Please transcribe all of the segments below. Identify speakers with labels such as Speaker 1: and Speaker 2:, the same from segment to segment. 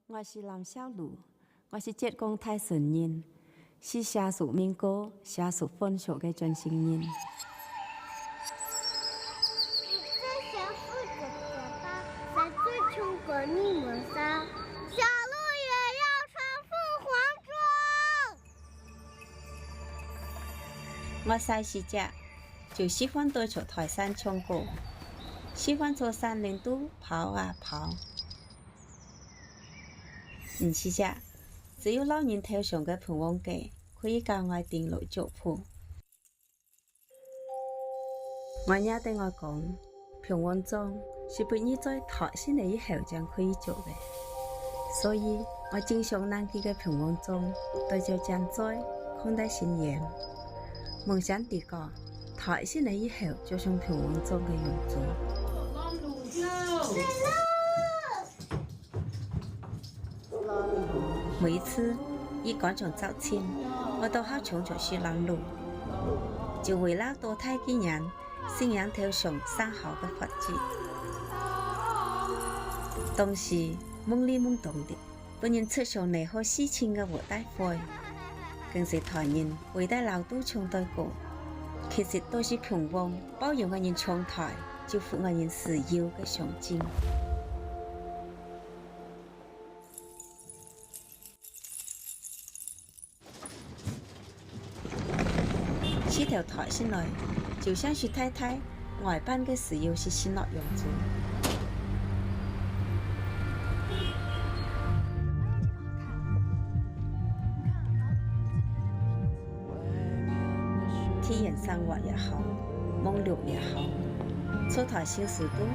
Speaker 1: 我是林小璐，我是浙江泰顺人，是社属民歌、社属分享的专心人。
Speaker 2: 你最想负责的吧，在最穷国你们仨，小鹿也要穿凤凰装。
Speaker 1: 我细时只就喜欢对着台山唱歌，喜欢在山林中跑啊跑。是只，只有老人头上的盼望架可以教我定路脚步。我爷对我讲，盼望钟是不你在台上来以后才可以做的，所以我经常拿起个盼望钟对着正在看待心眼。梦想地个台上来以后就像盼望钟的样子。每一次一赶上早前，我都好冲着去拦路，就为了多睇几人信仰头上生好的法子。当时懵里懵懂的，不能出上来好事情的活大会，更是台人为大老都唱对歌，其实都是盼望包容我人唱台，就符我人自由的象征。起条台上来，就像是太太外班的时候是新乐样子。体验生活也好，梦六也好，出台小时都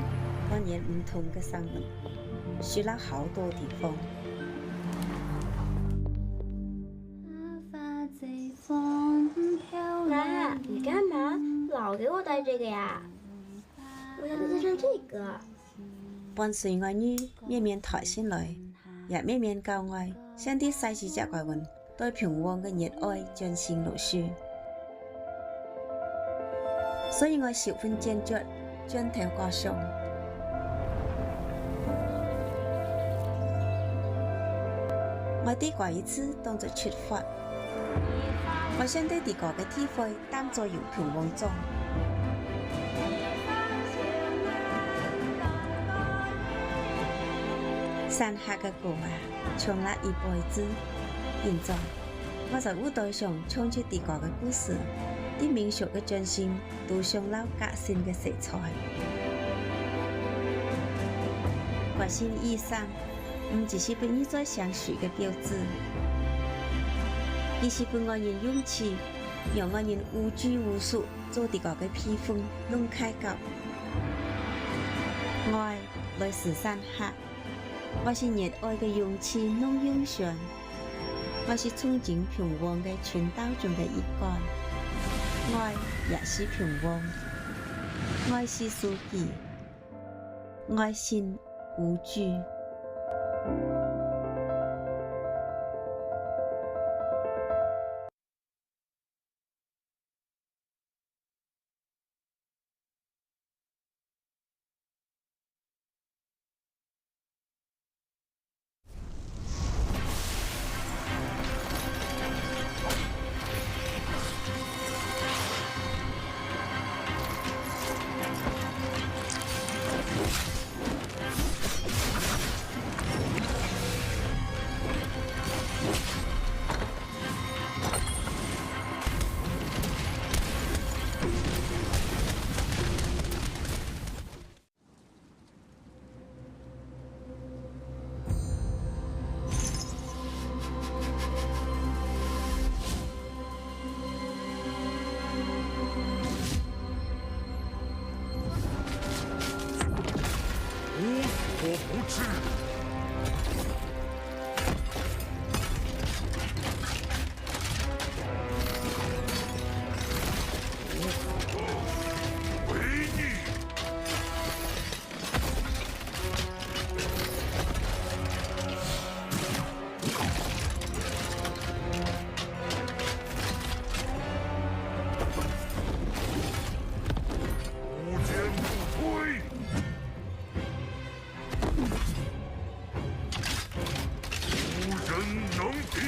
Speaker 1: 当然唔同的生活，去了好多地方。
Speaker 2: 妈，你干嘛老给我带这个呀？我想带上这个。
Speaker 1: 伴随我女面面台上来，也面面教我向啲细时只怪问对平旺的热爱进行落去。所以我十分坚决将头挂上。我啲怪一次当作出发。我想对地个的体会当作有平旺中。山下的歌啊，唱了一辈子。现在，我在舞台上唱出地个的故事，啲民俗的精神都上了革新的色彩。革新衣裳，唔只是本意在相处的标志。伊是本我人勇气，让我人无拘无束，做地个的披风弄开角。爱来自山下，我是热爱的勇气弄英雄，我是憧憬平旺的全岛中的一干。爱也是平旺，爱是书记，爱心无惧。
Speaker 3: 정비!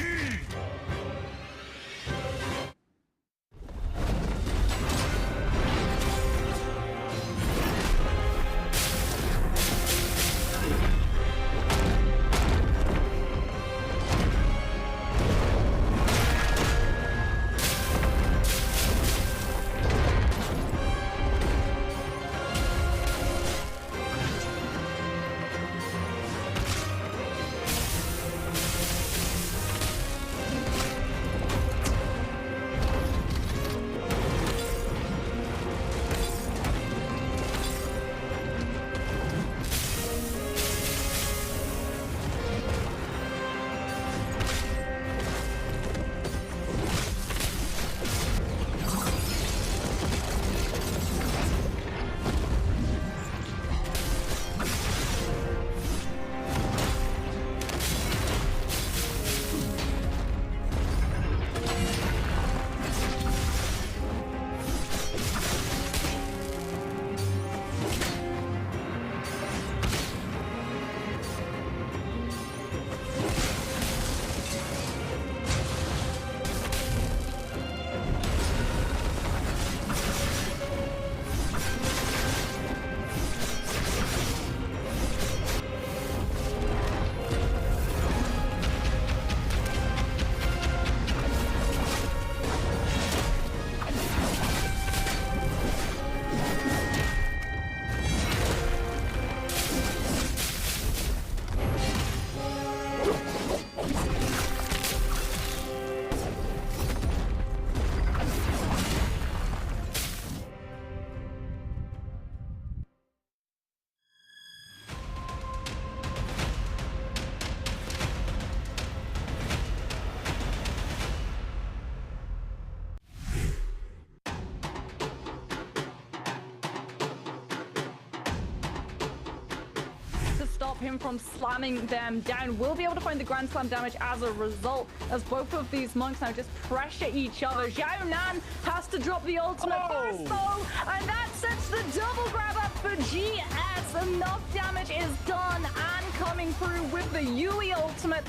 Speaker 4: Stop him from slamming them down. We'll be able to find the Grand Slam damage as a result, as both of these monks now just pressure each other. Xiao Nan has to drop the ultimate first though, and that sets the double grab up for GS. Enough damage is done and coming through with the Yui ultimate.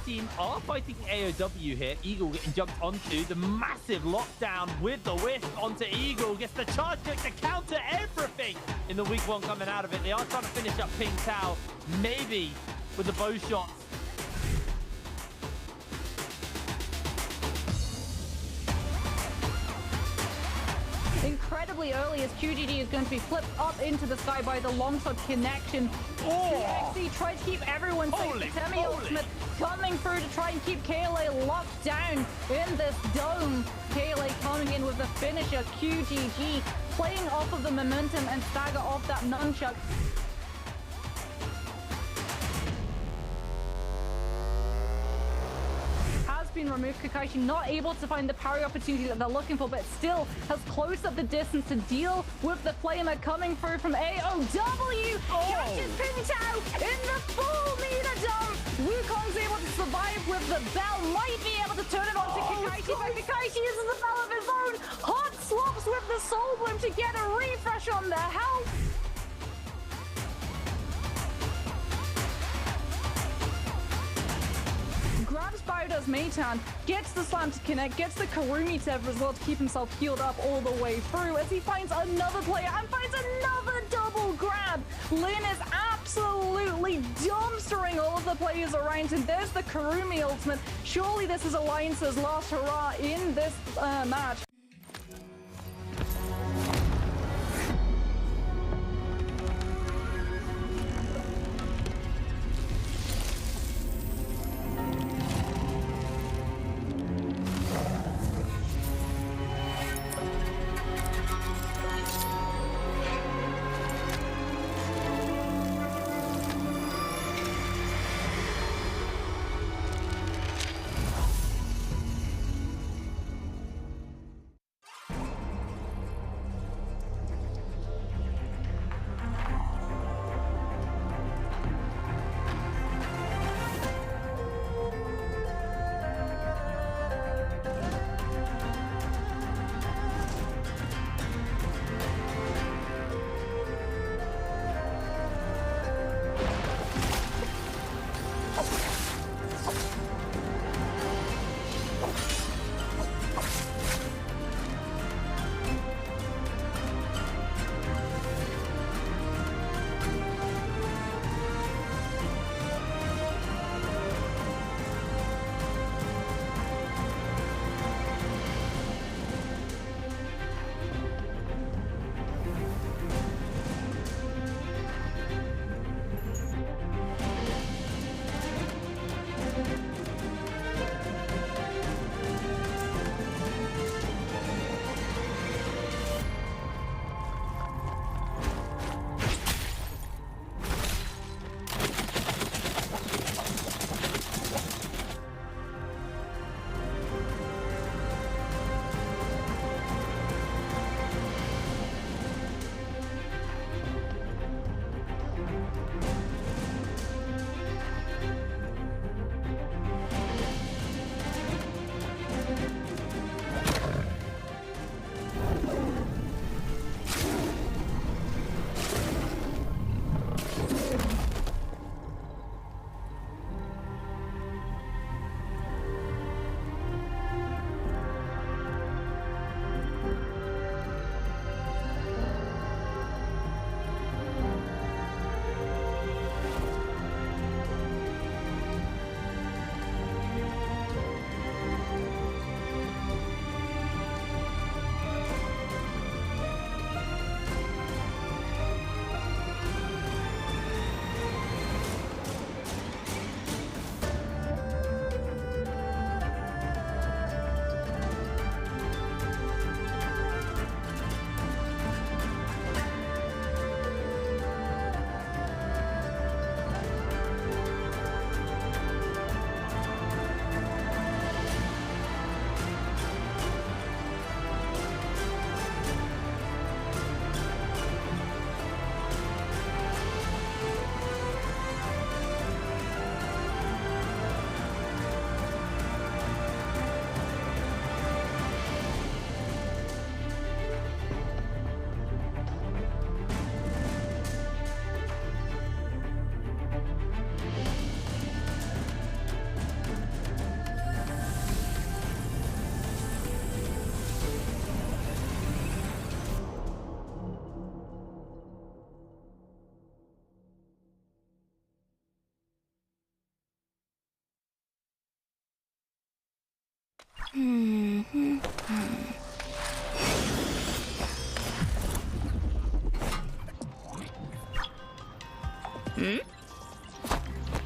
Speaker 5: Team are fighting AOW here. Eagle getting jumped onto. The massive lockdown with the whiff onto Eagle. Gets the charge kick to counter everything in the week one coming out of it. They are trying to finish up Ping Tao, maybe with the bow shots.
Speaker 4: Incredibly early as QGG is going to be flipped up into the sky by the longsword connection. TXC tries to keep everyone safe. The Temi ultimate coming through to try and keep KLA locked down in this dome. KLA coming in with the finisher. QGG playing off of the momentum and stagger off that nunchuck. Been removed. Kakashi not able to find the parry opportunity that they're looking for, but still has closed up the distance to deal with the flamer coming through from AOW. Catches Ping Tao in the full meter dump. Wukong's able to survive with the bell. Might be able to turn it on to Kakashi, but Kakashi uses the bell of his own. Hot slops with the soul bloom to get a refresh on their health. Grabs Bowdoes Meitan, gets the slam to connect, gets the Karumi Tev as well to keep himself healed up all the way through as he finds another player and finds another double grab. Lin is absolutely dumpstering all of the players around him. There's the Karumi ultimate. Surely this is Alliance's last hurrah in this match.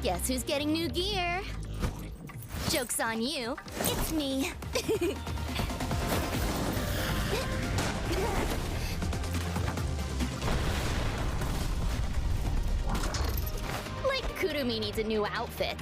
Speaker 3: Guess who's getting new gear? Joke's on you. It's me. Like Kurumi needs a new outfit.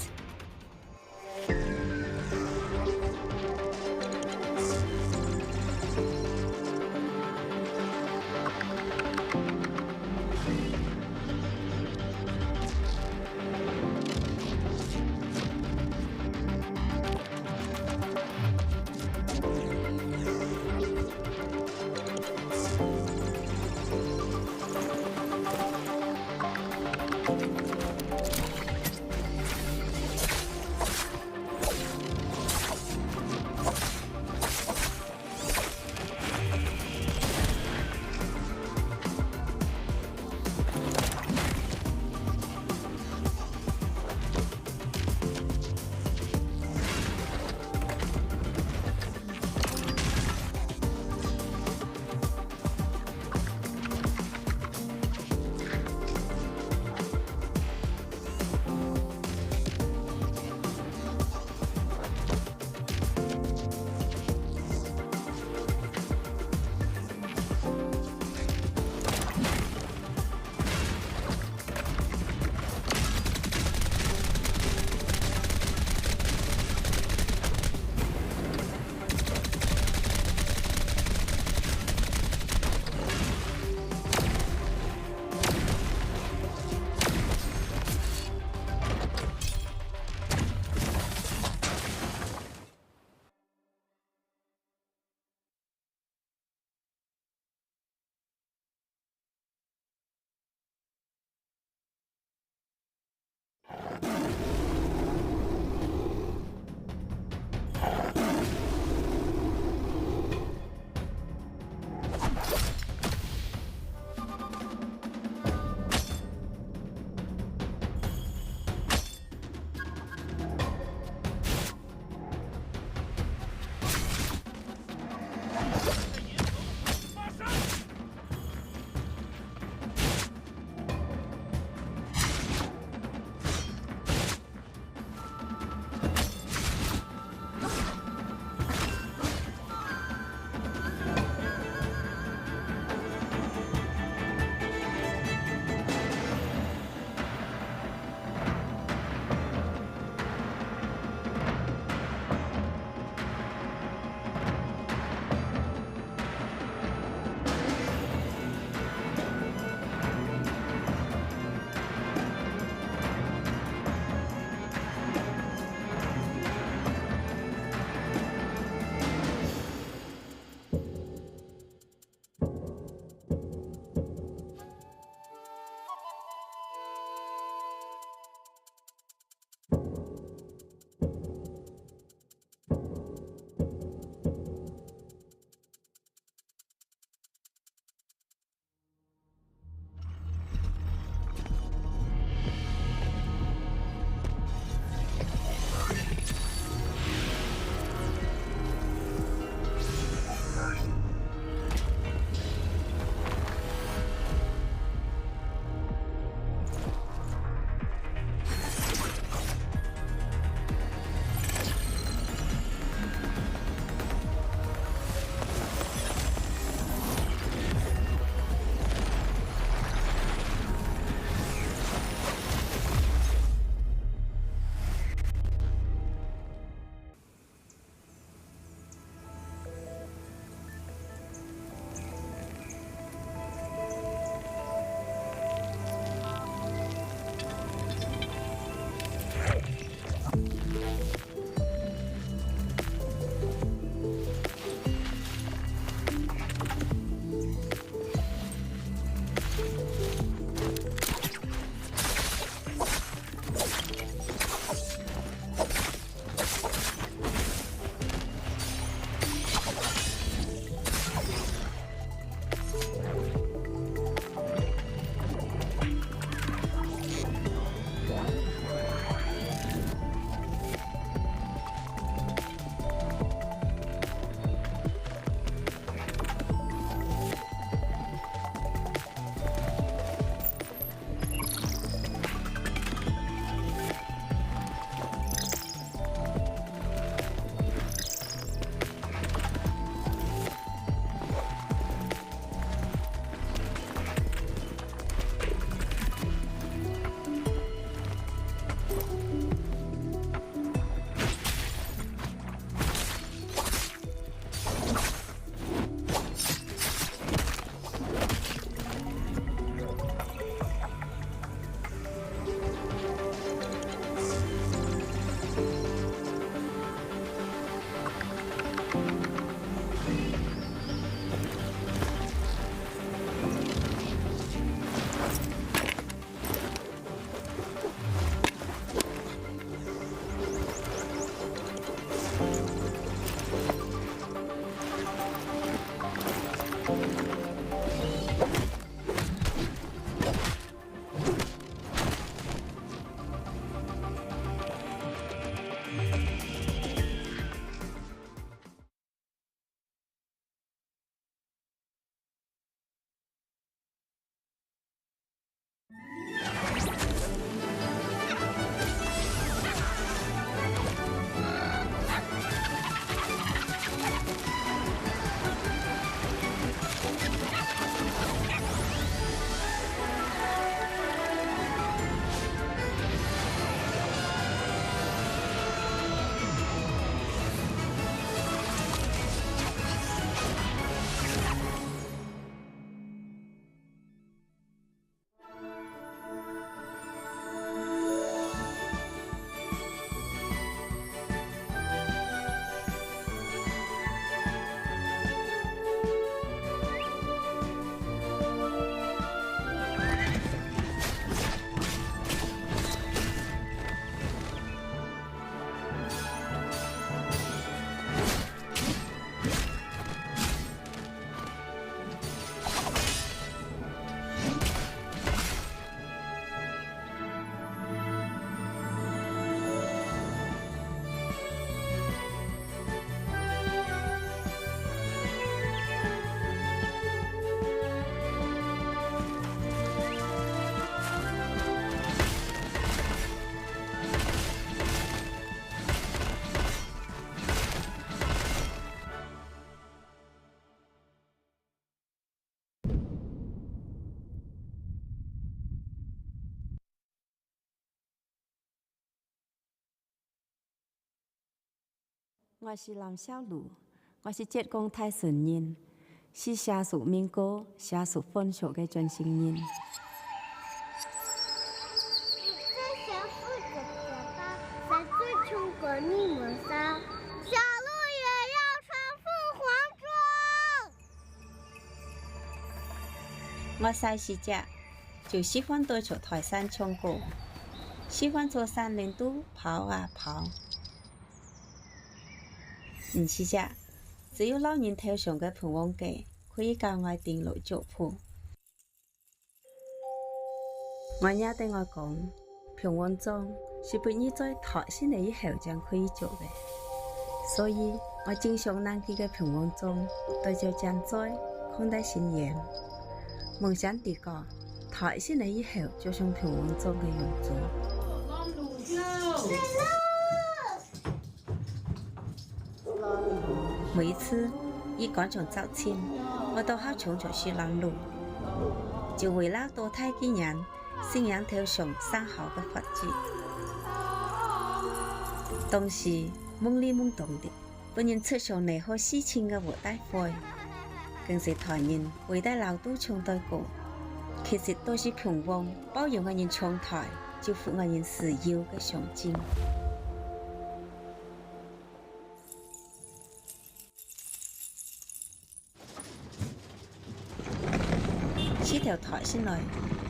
Speaker 1: 我是林小璐，我是浙江泰顺人，是下属民歌、下属分手的真心人。
Speaker 2: 你最想负责的吧，谁最穷过你们仨？小鹿也要穿凤凰装。
Speaker 1: 我细时只就喜欢对着台山唱歌，喜欢坐山林都跑啊跑。唔是只，只有老人头上嘅盘王记可以教我定路脚谱。我爷对我讲，平王庄是不你在台先嚟以后将可以做嘅，所以我经常拿佢嘅平王庄对着将在看待新言。梦想地个台先嚟以后就像平王庄嘅样子。每一次以赶场走亲，我都好冲着去拦路，就为了多睇几人信仰头上生好的法子。当时懵里懵懂的，本人出上嚟好事情的活大会，更是台人为大老都唱对歌，其实都是平王包容我人唱台，就负我人自由的象征。这条台先来，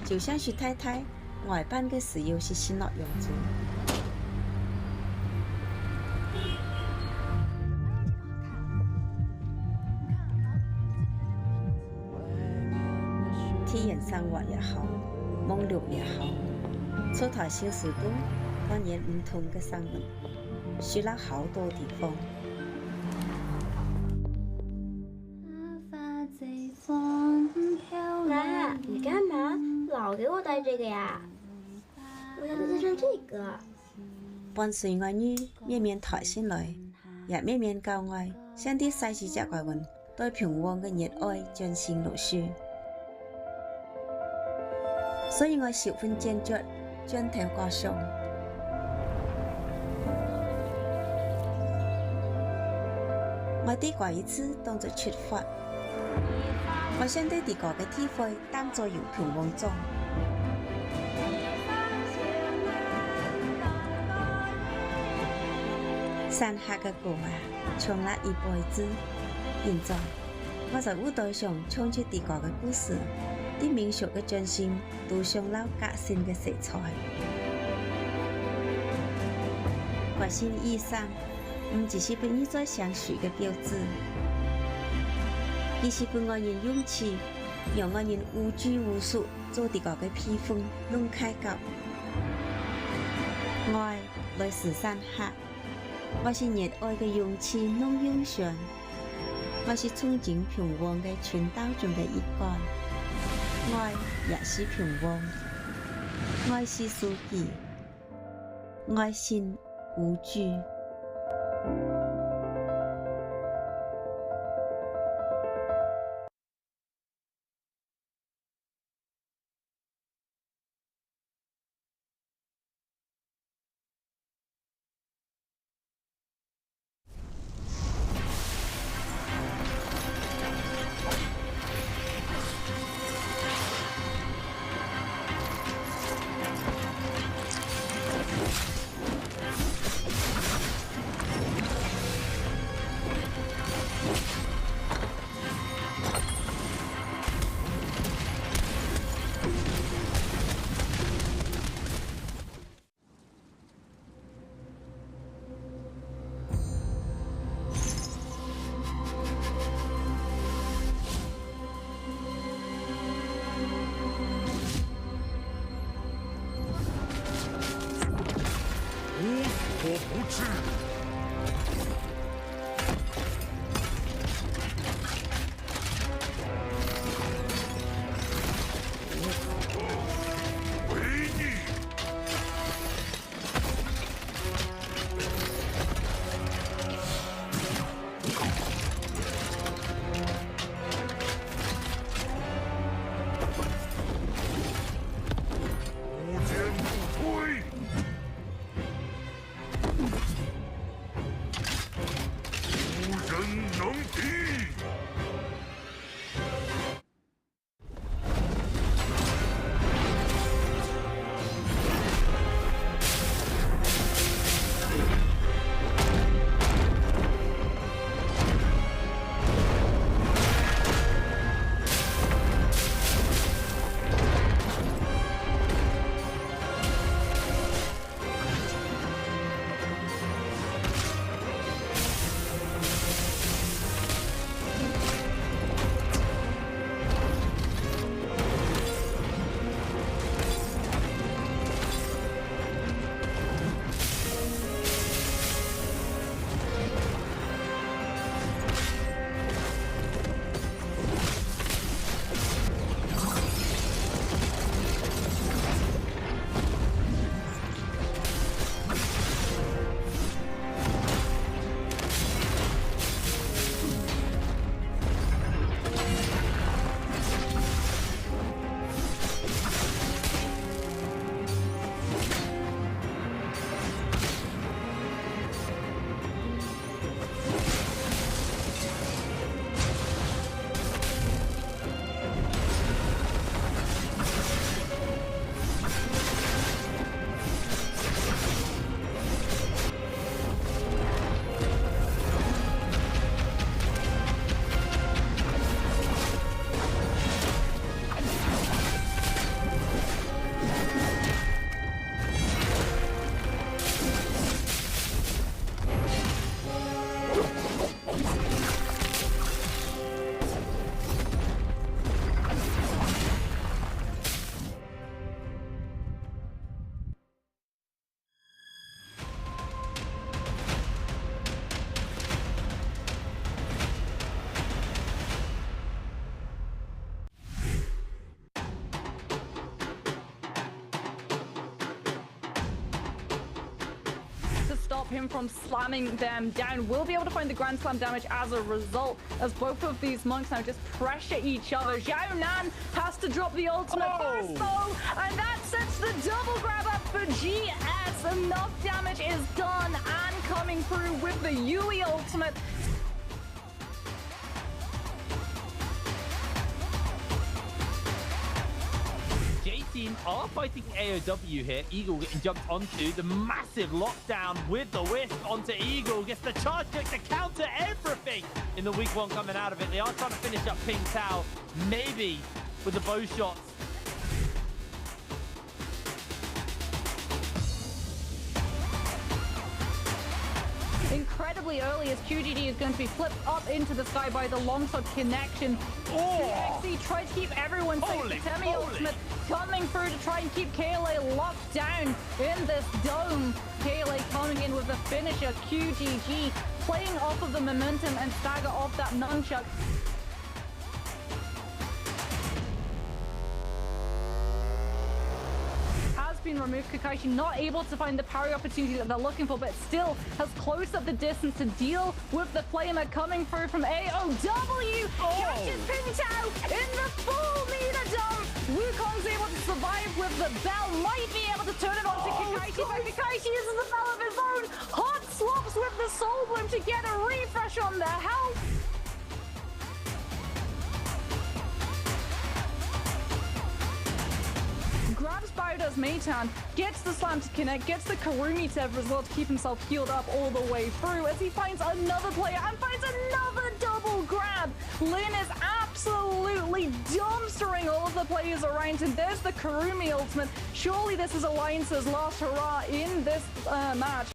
Speaker 1: 就像是太太外班嘅时候是先落样子。体验生活也好，梦六也好，出台小时都当然唔同嘅生活，去了好多地方。
Speaker 2: 妈，你干嘛老给我带这个呀？我想再唱这个。
Speaker 1: 伴随我女面面台先来，也面面教我，像啲细时只外文对平王嘅热爱进行落去。所以我十分坚决将头歌上。我啲过一次当作出发。我想对地个嘅体会当作有平王庄。山下嘅歌啊，唱了一辈子。现在我在舞台上唱出地个嘅故事，啲民俗嘅真心都上了革新嘅色彩。我新衣裳唔只是俾你在相处嘅标志。伊是俾我人勇气，让我人无拘无束做啲个嘅披风弄开脚。爱来自山下，我是热爱嘅勇气弄英雄，我是憧憬平王嘅全岛中嘅一干。爱也是平王，爱是书记，爱心无惧。
Speaker 6: 我不至。为逆。无坚不摧。
Speaker 4: stop him from slamming them down. We'll be able to find the Grand Slam damage as a result, as both of these monks now just pressure each other. Xiao Nan has to drop the ultimate first though, and that sets the double grab up for GS. Enough damage is done and coming through with the Yui ultimate.
Speaker 5: J-Team are fighting AOW here. Eagle getting jumped onto. The massive lockdown with the whisk onto Eagle. Gets the charge kick to counter everything in the week 1 coming out of it. They are trying to finish up Ping Tao, maybe with the bow shots.
Speaker 4: Incredibly early as QGD is going to be flipped up into the sky by the longsword connection. XC tried to keep everyone safe. The Temi ultimate coming through to try and keep KLA locked down in this dome. KLA coming in with the finisher. QGG playing off of the momentum and stagger of that nunchuck. Been removed. Kakashi not able to find the parry opportunity that they're looking for, but still has closed up the distance to deal with the flamer coming through from AOW. Catches Ping Tao in the full meter dump. Wukong's able to survive with the bell. Might be able to turn it on to Kakashi, but Kakashi uses the bell of his own. Hot swaps with the Soul Bloom to get a refresh on their health. Grabs Bowder's Meitan, gets the slam to connect, gets the Karumi to as well to keep himself healed up all the way through as he finds another player and finds another double grab. Lin is absolutely dumpstering all of the players around him. There's the Karumi ultimate. Surely this is Alliance's last hurrah in this match.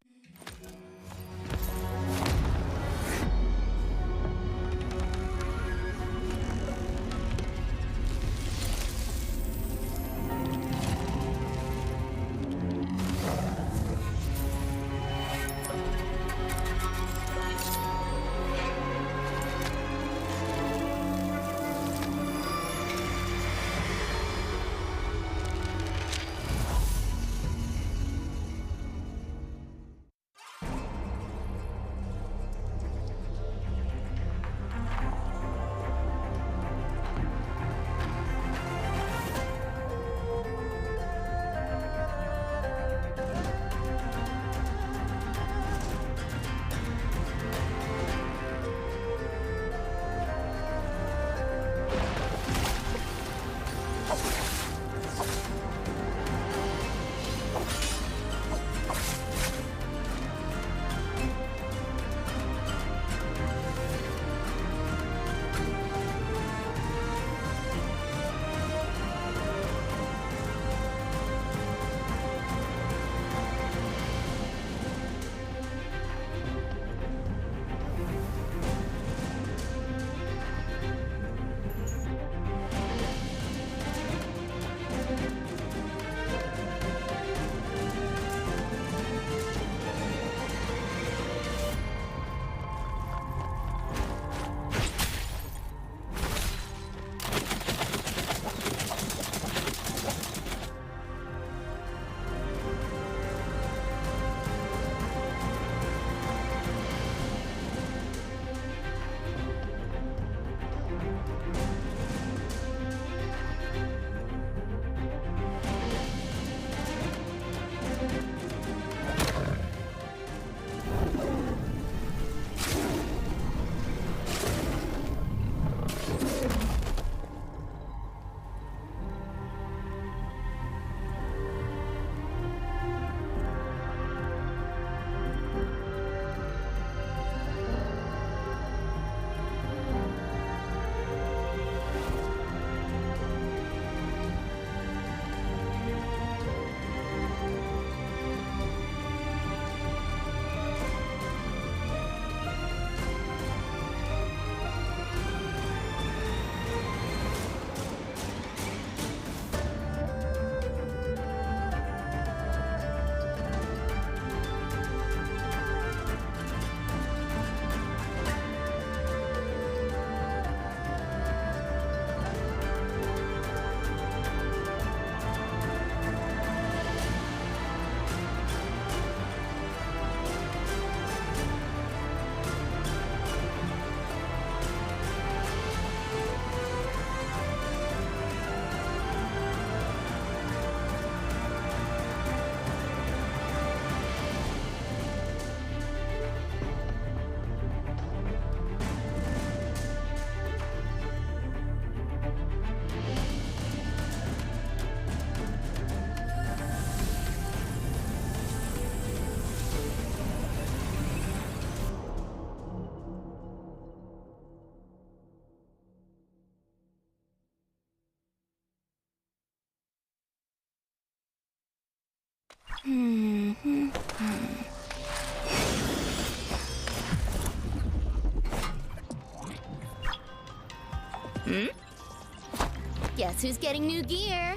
Speaker 3: Guess who's getting new gear?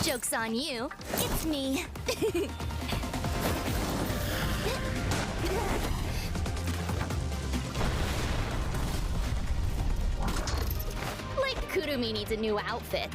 Speaker 3: Joke's on you. It's me. Like Kurumi needs a new outfit.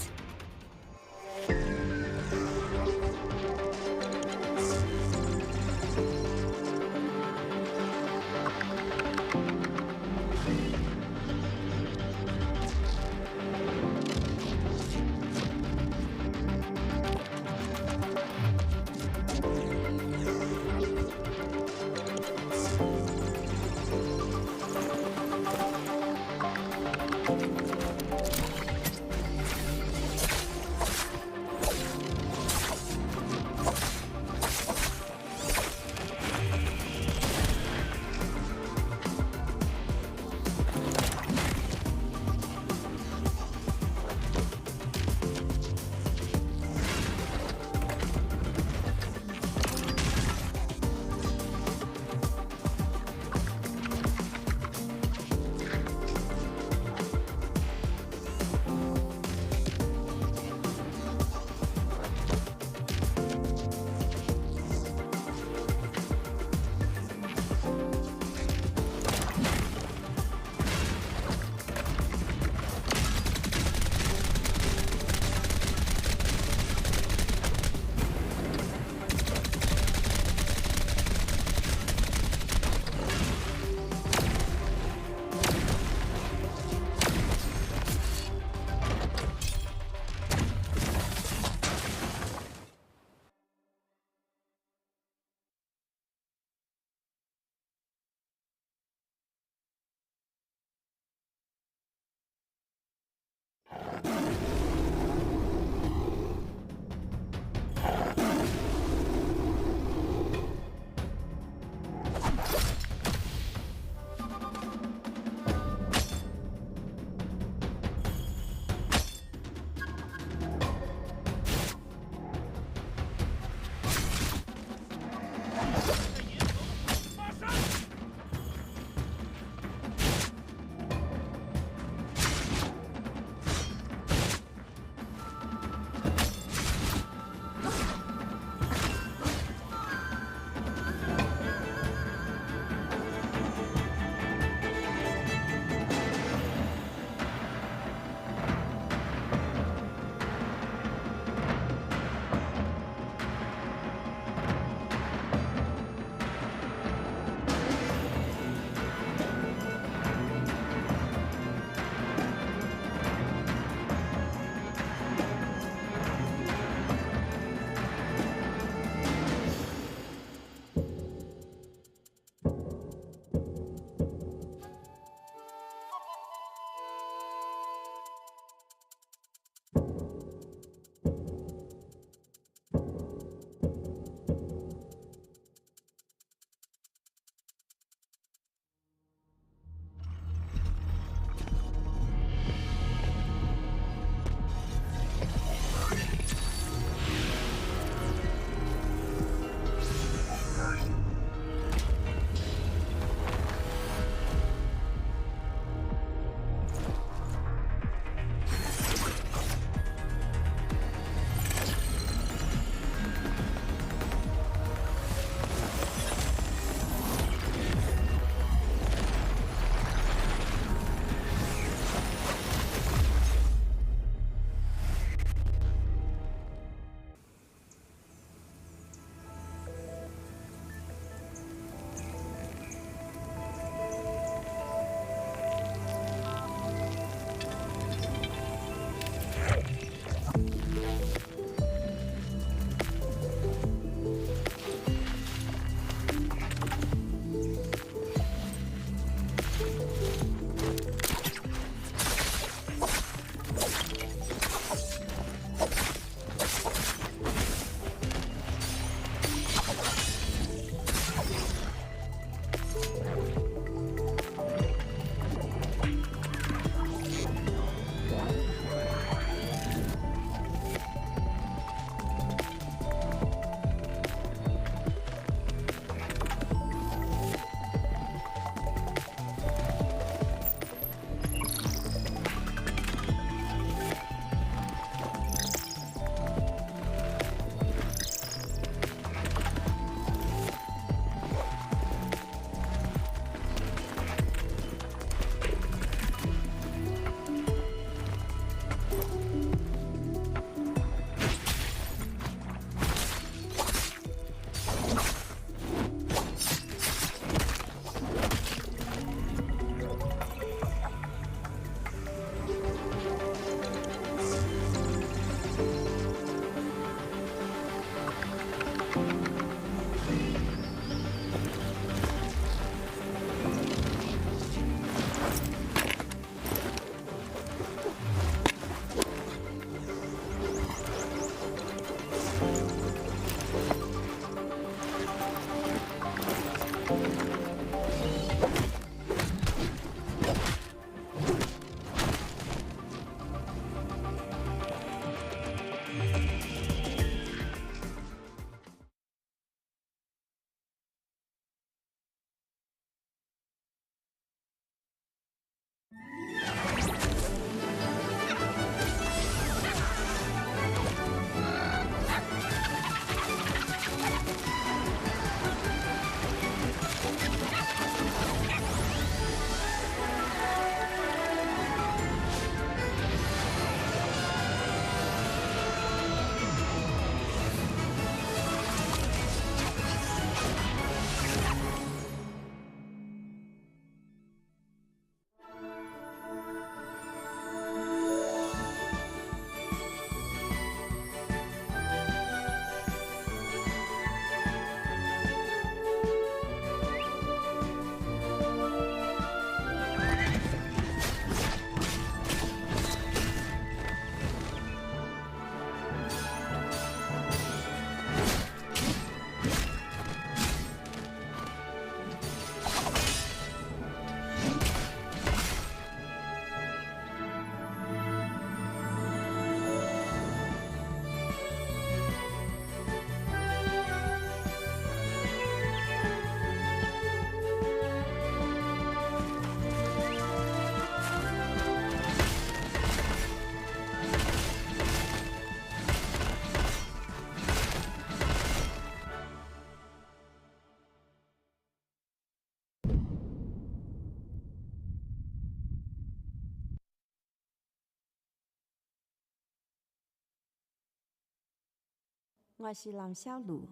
Speaker 1: 我是蓝小璐，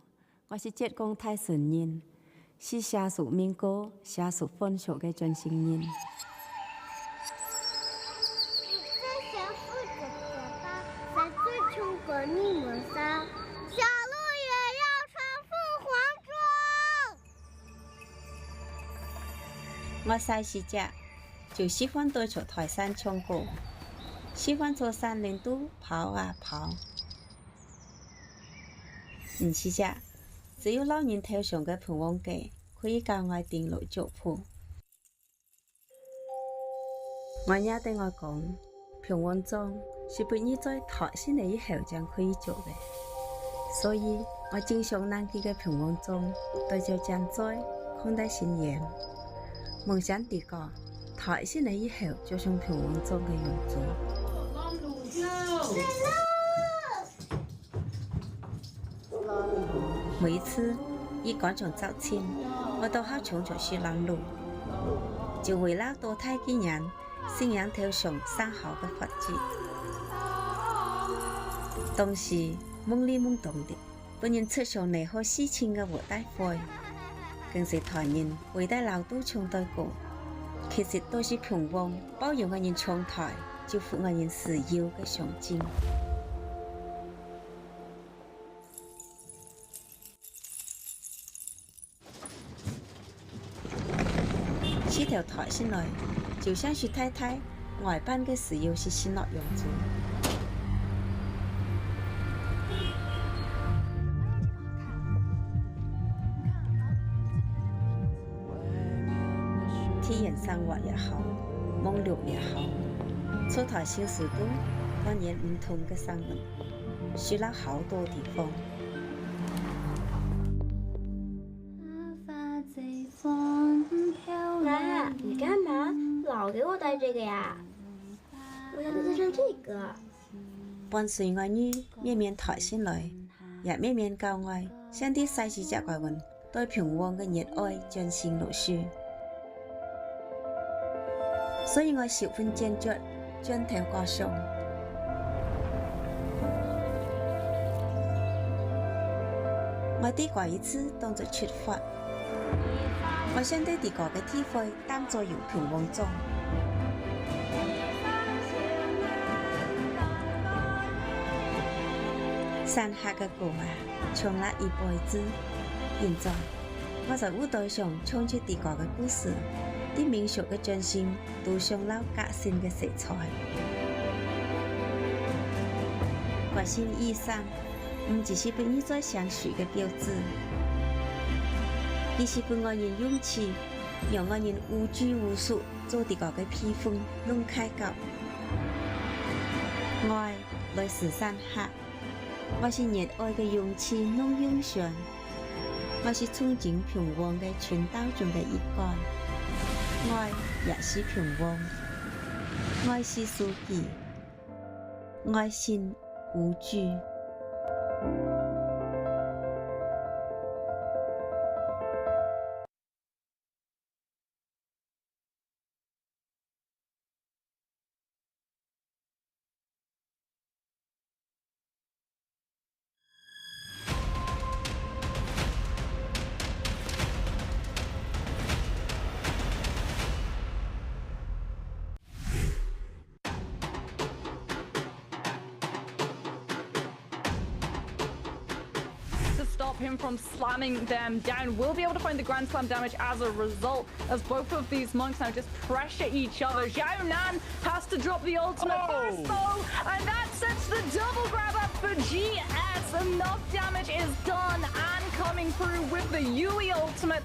Speaker 1: 我是浙江泰顺人，是下属民歌、下属分手的真心人。
Speaker 2: 你最想负责的吧，在最穷过你们仨。小鹿也要穿凤凰装。
Speaker 1: 我细时只就喜欢对着台山唱歌，喜欢在山林都跑啊跑。唔是只，只有老人头上嘅盘王记可以教我定路脚谱。我爷对我讲，平王庄是不你在台山嚟以后才可以做嘅，所以我经常南去嘅平王庄对着正在看待新颜。梦想地个台山嚟以后就像平王庄嘅样子。每一次一赶上早前，我都好冲着去拦路，就为了多睇几人信仰头上生好嘅法子。当时懵里懵懂的，本人出上嚟好事情嘅活大会，更是台人为大老都唱对歌，其实都是平王包容我人唱台，就符我人自由嘅象征。起条台先来，就像是太太外班嘅时候是先落样子。体验生活也好，梦六也好，出台小时都当然唔同嘅生活，去了好多地方。
Speaker 2: 妈，你干嘛老给我带这个呀？我想带上这个。
Speaker 1: 伴随我女面面台先来，也面面教我像啲细时只怪云对平王嘅热爱彰显落去。所以我十分坚决将头歌上。我啲怪一次当作出发。我想对地个嘅体会当作有平王中。山下嘅歌啊，唱了一辈子。现在我在舞台上唱出地个嘅故事，啲民俗嘅真心都上了革新嘅色彩。革新衣裳唔只是俾你在相处嘅标志。而是俾我人勇气，让我人无拘无束，做啲个嘅披风弄开脚。爱来自山下，我是热爱嘅勇气弄勇上，我是憧憬平王嘅全岛中嘅一干。爱也是平王，爱是书记，爱心无惧。
Speaker 4: Stop him from slamming them down. We'll be able to find the Grand Slam damage as a result, as both of these monks now just pressure each other. Xiao Nan has to drop the ultimate first though, and that sets the double grab up for GS. Enough damage is done and coming through with the Yui ultimate.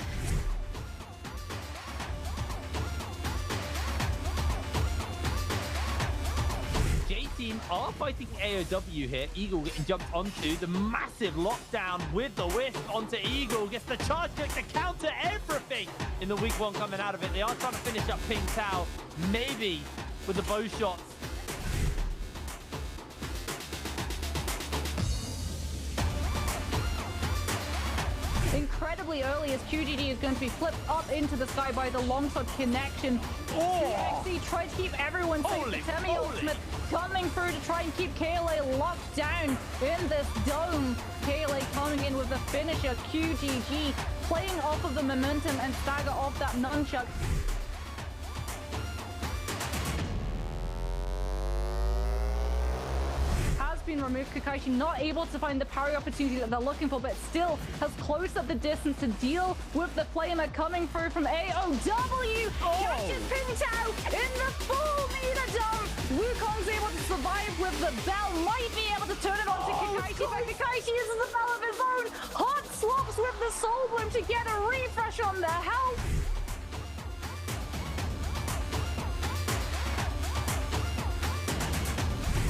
Speaker 5: J-Team are fighting AOW here. Eagle getting jumped onto. The massive lockdown with the whisk onto Eagle. Gets the charge kick to counter everything in the week one coming out of it. They are trying to finish up Ping Tao. Maybe with the bow shots.
Speaker 4: Incredibly early as QGD is going to be flipped up into the sky by the longsword connection. TXC tried to keep everyone safe. The Temi ultimate coming through to try and keep KLA locked down in this dome. KLA going in with the finisher, QGG, playing off of the momentum and stagger off that nunchuck. Been removed. Kakashi not able to find the parry opportunity that they're looking for, but still has closed up the distance to deal with the flamer coming through from AOW. Catches Pintao in the full meter dump. Wukong's able to survive with the bell. Might be able to turn it on to Kakashi, but Kakashi uses the bell of his own. Hot swaps with the soul bloom to get a refresh on their health.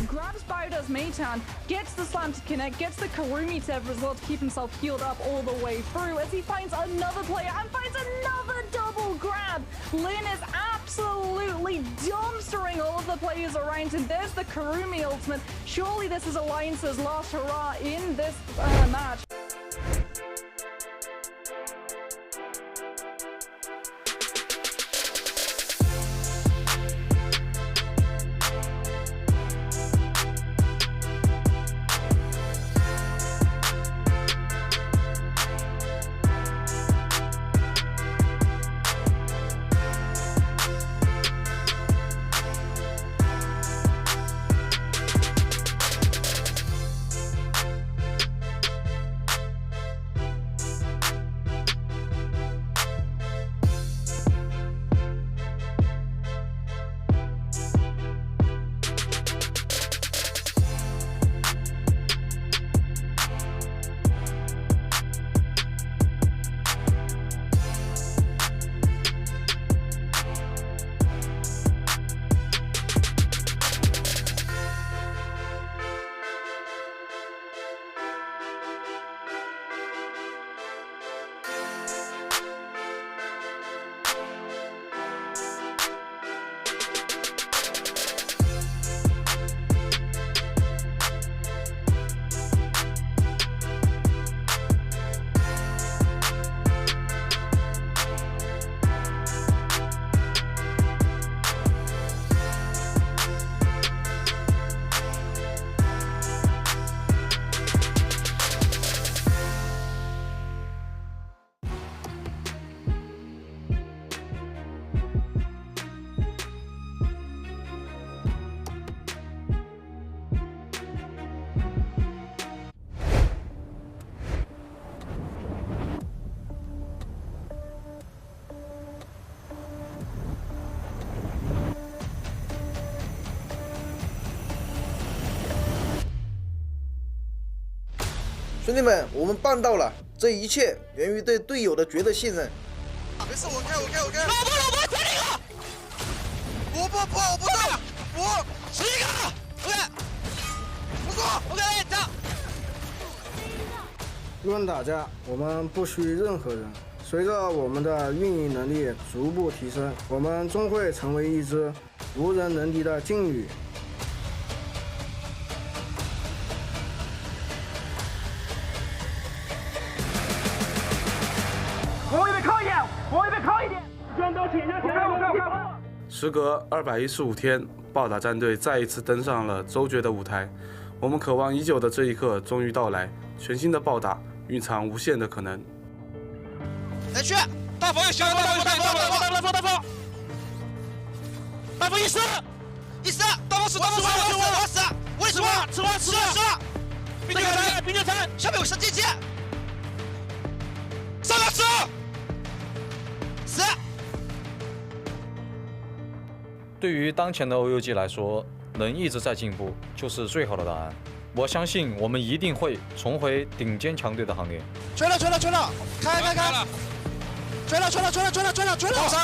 Speaker 4: Grabs Bowder's Maytan, gets the slam to connect, gets the Karumi Tev as well to keep himself healed up all the way through as he finds another player and finds another double grab. Lin is absolutely dumpstering all of the players around him. There's the Karumi ultimate. Surely this is Alliance's last hurrah in this match.
Speaker 7: 兄弟们，我们办到了！这一切源于对队友的绝对信任。
Speaker 8: 没事，我开。老婆，快点啊！我不对，我11个 ，OK， 不过 OK， 走。
Speaker 9: 论打架，我们不虚任何人。随着我们的运营能力逐步提升，我们终会成为一支无人能敌的劲旅。
Speaker 10: 我这边靠一点，砖刀铁下，
Speaker 11: 时隔215天，暴打战队再一次登上了周决的舞台。我们渴望已久的这一刻终于到来，全新的暴打蕴藏无限的可能。
Speaker 8: 来去，大佛也行，大佛，大佛一死，大佛死，我也死，吃了，冰卷餐，下面有神剑剑，上来吃，死。
Speaker 12: 对于当前的 OUG 来说，能一直在进步就是最好的答案。我相信我们一定会重回顶尖强队的行列。
Speaker 8: 吹了，开！吹了！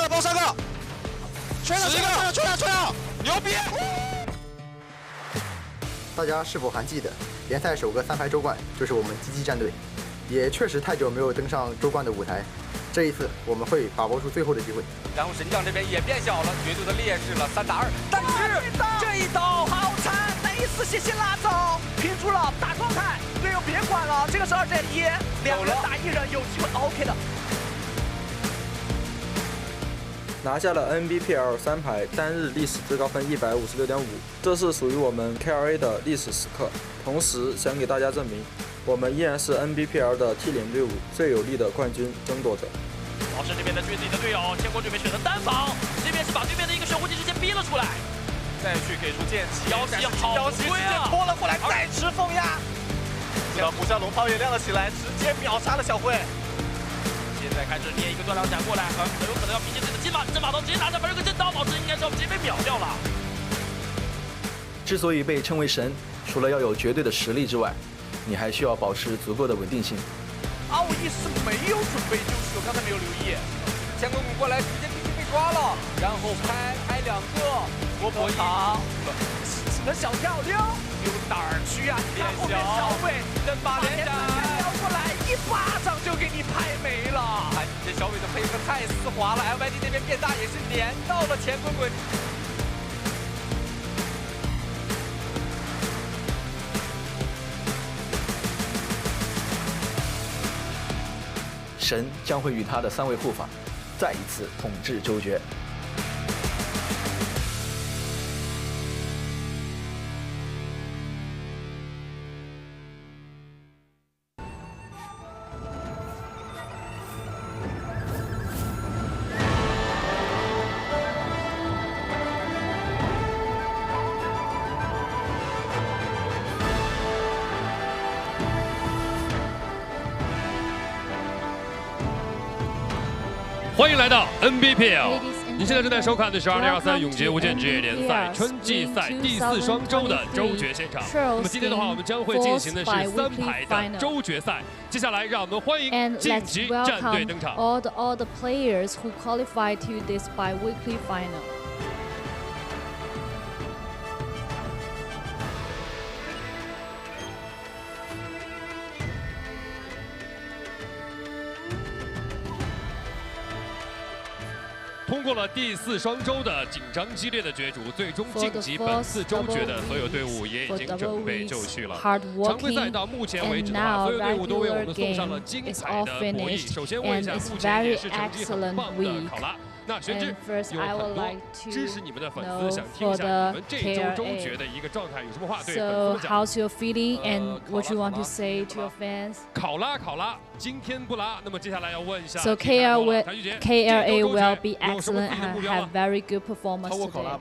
Speaker 8: 包三个！吹了！牛逼！
Speaker 13: 大家是否还记得，联赛首个3排周冠就是我们GG战队，也确实太久没有登上周冠的舞台。这一次我们会把握住最后的机会。
Speaker 14: 然后神将这边也变小了，绝对的劣势了，3打2。但是这一刀好惨，雷斯谢谢拉走，拼出了大状态，队友别管了，这个是2战1，2人打1人，有机会 OK 的。
Speaker 15: 拿下了 Nbpl 3排单日历史最高分156.5，这是属于我们 KRA 的历史时刻。同时想给大家证明，我们依然是 NBPL 的 T 领队伍最有力的冠军争夺者。
Speaker 14: 老师这边注意自己的队友，千国准备选择单防，这边是把对面的一个守护技直接逼了出来，再去给出剑气，妖姬好直接拖了过来，再吃凤压。这个虎啸龙炮也亮了起来，直接秒杀了小慧。现在开始捏一个断梁斩过来，很有可能要凭借自己的金马这把刀直接拿下，而这个真刀保持应该是要直接被秒掉了。
Speaker 16: 之所以被称为神，除了要有绝对的实力之外，你还需要保持足够的稳定性。
Speaker 14: 奥义是没有准备就绪，我刚才没有留意。前滚滚过来，直接被抓了，然后拍两个，波波塔，只能小跳溜，溜哪儿去啊？看后面小伟跟把连斩撩过来，一巴掌就给你拍没了。哎，这小伟的配合太丝滑了 ，LYD 那边变大也是连到了前滚滚。
Speaker 16: 神将会与他的3位护法再一次统治周决。
Speaker 17: 欢迎来到 Nbpl， 您现在正在收看的是2023永劫无间职业联赛春季赛第4双周的周决现场。那么今天的话，我们将会进行的是3排的周决赛。接下来，让我们欢迎晋级战队登场。
Speaker 18: All the players who qualify to this bi-weekly final.
Speaker 17: 通过了第4双周的紧张激烈的角逐，最终晋级本次周决的所有队伍也已经准备就绪了。常规赛到目前为止的话，所有队伍都为我们送上了精彩的博弈。首先问一下目前也是成绩很棒的考拉。那玄之有很多支持你们的粉丝想听一下你们这周周决的一个状态，有什么话对粉丝们讲
Speaker 18: ？How's your feeling and what you want to say to your fans？
Speaker 17: 考拉，今天不拉。那么接下来要问一下
Speaker 18: ，So KLA will be excellent and have very good performance today.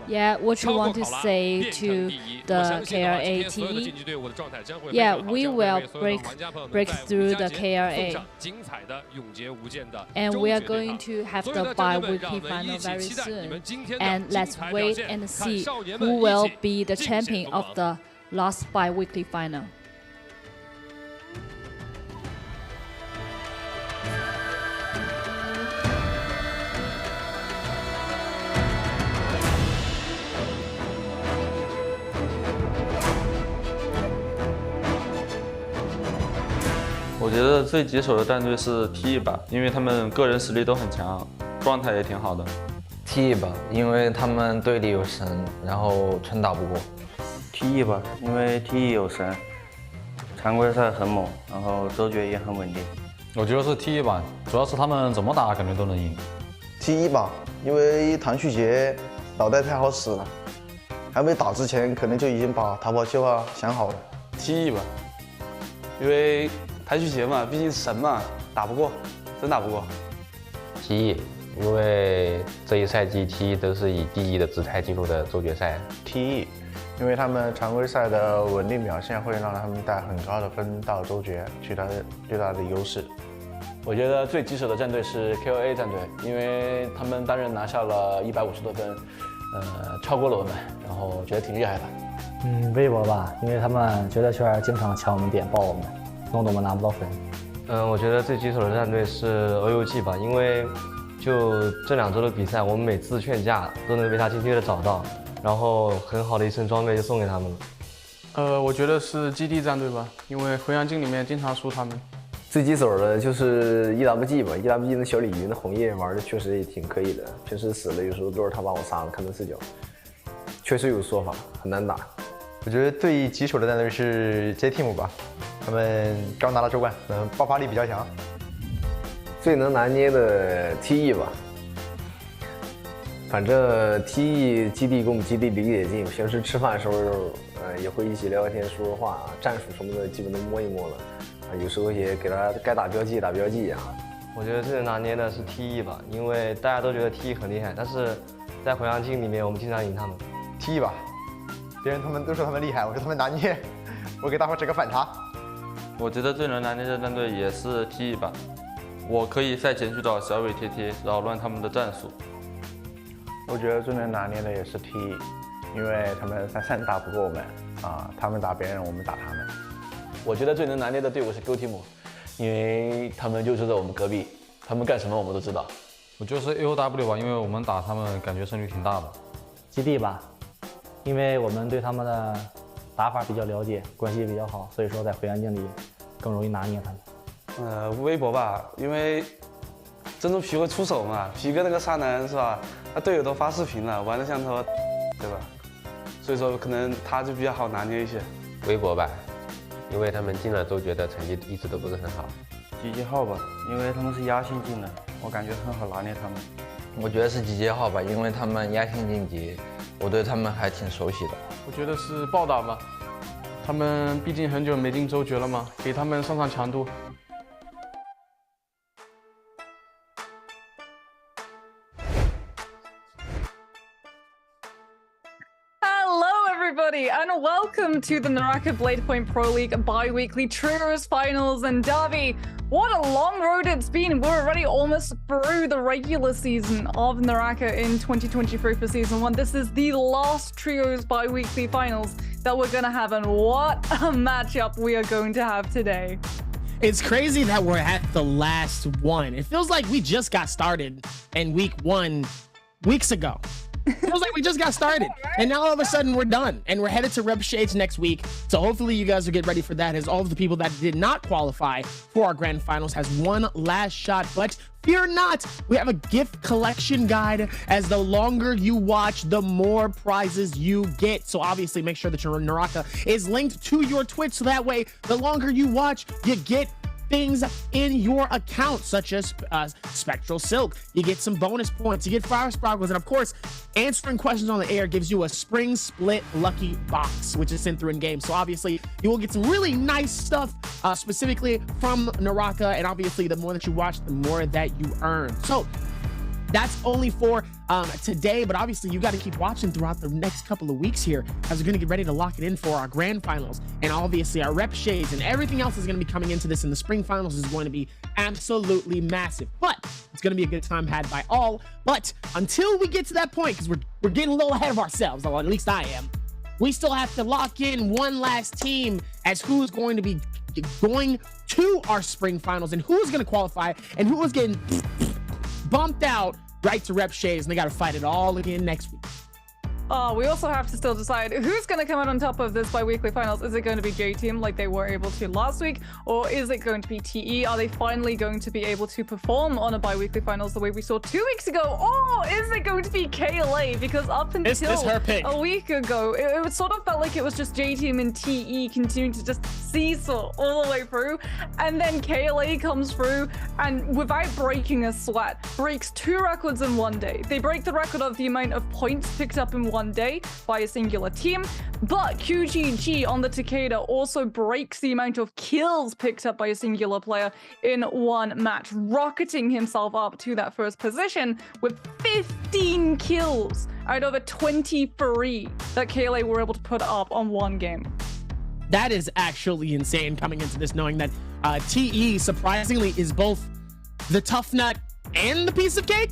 Speaker 18: Yeah, what you want to say to the KLA team? Yeah, we will break through the KLA. And we are going to have the bi-weekly final very soon. And let's wait and see who will be the champion of the last bi-weekly final.
Speaker 19: 我觉得最棘手的战队是 T 吧，因为他们个人实力都很强，状态也挺好的。
Speaker 20: T 吧，因为他们队里有神，然后纯打不过。
Speaker 21: T 吧，因为 T 有神，常规赛很猛，然后周决也很稳定。
Speaker 12: 我觉得是 T 吧，主要是他们怎么打感觉都能赢。
Speaker 22: T 吧，因为唐旭杰脑袋太好使了，还没打之前可能就已经把逃跑计划想好了。
Speaker 11: T 吧，因为谭旭杰嘛，毕竟神嘛，打不过，真打不过。
Speaker 23: T， 因为这一赛季 T 都是以第1的姿态进入的周决赛。
Speaker 22: T， 因为他们常规赛的稳定表现会让他们带很高的分到周决，取得最大的优势。
Speaker 11: 我觉得最棘手的战队是 KOA 战队，因为他们单人拿下了150多分，超过了我们，然后觉得挺厉害的。
Speaker 24: 微博吧，因为他们决赛圈经常抢我们点，爆我们。弄得我们拿不到分。
Speaker 23: 我觉得最棘手的战队是 OUG 吧，因为就这2周的比赛，我们每次劝架都能被他精确的找到，然后很好的一身装备就送给他们了。
Speaker 25: 我觉得是基地战队吧，因为回阳镜里面经常输他们。
Speaker 26: 最棘手的就是 EWG 吧 ，EWG 的小鲤鱼的红叶玩的确实也挺可以的，平时死了有时候都是他把我杀了，看他视角，确实有说法，很难打。
Speaker 13: 我觉得最棘手的战队是 J-Team 吧。他们刚拿了周冠，爆发力比较强。
Speaker 26: 最能拿捏的 TE 吧，反正 TE 基地跟我们基地离得也近，平时吃饭的时候，也会一起聊聊天、说说话啊，战术什么的基本都摸一摸了，啊，有时候也给他该打标记打标记啊。
Speaker 23: 我觉得最能拿捏的是 TE 吧，因为大家都觉得 TE 很厉害，但是在回阳镜里面我们经常赢他们。
Speaker 13: TE 吧，别人他们都说他们厉害，我说他们拿捏，我给大伙整个反差。
Speaker 19: 我觉得最能拿捏的战队也是 TE 吧，我可以赛前去找小伟贴贴，扰乱他们的战术。
Speaker 1: 我觉得最能拿捏的也是 TE， 因为他们3-3打不过我们啊，他们打别人，我们打他们。
Speaker 2: 我觉得最能拿捏的队伍是 Go Team， 因为他们就住在我们隔壁，他们干什么我们都知道。
Speaker 12: 我就是 AOW 吧，因为我们打他们感觉胜率挺大的。
Speaker 24: 基地吧，因为我们对他们的打法比较了解，关系也比较好，所以说在回阳镜里更容易拿捏他们。
Speaker 11: 微博吧，因为珍珠皮会出手嘛，皮哥那个沙男是吧？他队友都发视频了，玩的像头，对吧？所以说可能他就比较好拿捏一些。
Speaker 3: 微博吧，因为他们进了周决的成绩一直都不是很好。
Speaker 21: 集结号吧，因为他们是压线进的，我感觉很好拿捏他们。
Speaker 20: 我觉得是集结号吧，因为他们压线晋级，我对他们还挺熟悉的。
Speaker 25: 我觉得是暴打吧，他们毕竟很久没进周决了嘛，给他们上上强度。
Speaker 4: Everybody, and welcome to the NARAKA BLADEPOINT Pro League bi-weekly Trios Finals and Derby. What a long road it's been. We're already almost through the regular season of NARAKA in 2023 for Season 1. This is the last Trios bi-weekly finals that we're going to have, and what a matchup we are going to have today.
Speaker 10: It's crazy that we're at the last one. It feels like we just got started in week 1 weeks ago. Feels like we just got started, and now all of a sudden we're done, and we're headed to Rep Shades next week. So hopefully you guys will get ready for that, as all of the people that did not qualify for our grand finals has one last shot. But fear not, we have a gift collection guide, as the longer you watch, the more prizes you get. So obviously make sure that your NARAKA is linked to your Twitch, so that way the longer you watch, you get things in your account, such as Spectral Silk. You get some bonus points, you get Fire Sparkles, and of course, answering questions on the air gives you a Spring Split Lucky Box, which is sent through in game. So obviously, you will get some really nice stuff, specifically from NARAKA, and obviously, the more that you watch, the more that you earn. So that's only for today, but obviously you got to keep watching throughout the next couple of weeks here, as we're going to get ready to lock it in for our grand finals, and obviously our Rep Shades and everything else is going to be coming into this, and the spring finals is going to be absolutely massive. But it's going to be a good time had by all. But until we get to that point, because we're getting a little ahead of ourselves, or at least I am, we still have to lock in one last team as who's going to be going to our spring finals, and who's going to qualify, and who is getting bumped out right to Rep Shades, and they got to fight it all again next week.
Speaker 4: We also have to still decide who's going to come out on top of this bi-weekly finals. Is it going to be J-Team like they were able to last week, or is it going to be TE? Are they finally going to be able to perform on a bi-weekly finals the way we saw 2 weeks ago? Or is it going to be KLA? Because up until a week ago, it sort of felt like it was just J-Team and TE continuing to just seesaw all the way through, and then KLA comes through and, without breaking a sweat, breaks 2 records in 1 day. They break the record of the amount of points picked up in 1 day by a singular team, but QGG on the Takeda also breaks the amount of kills picked up by a singular player in 1 match, rocketing himself up to that first position with 15 kills out of a 23 that KLA were able to put up on 1 game.
Speaker 10: That is actually insane, coming into this knowing that TE surprisingly is both the tough nut and the piece of cake.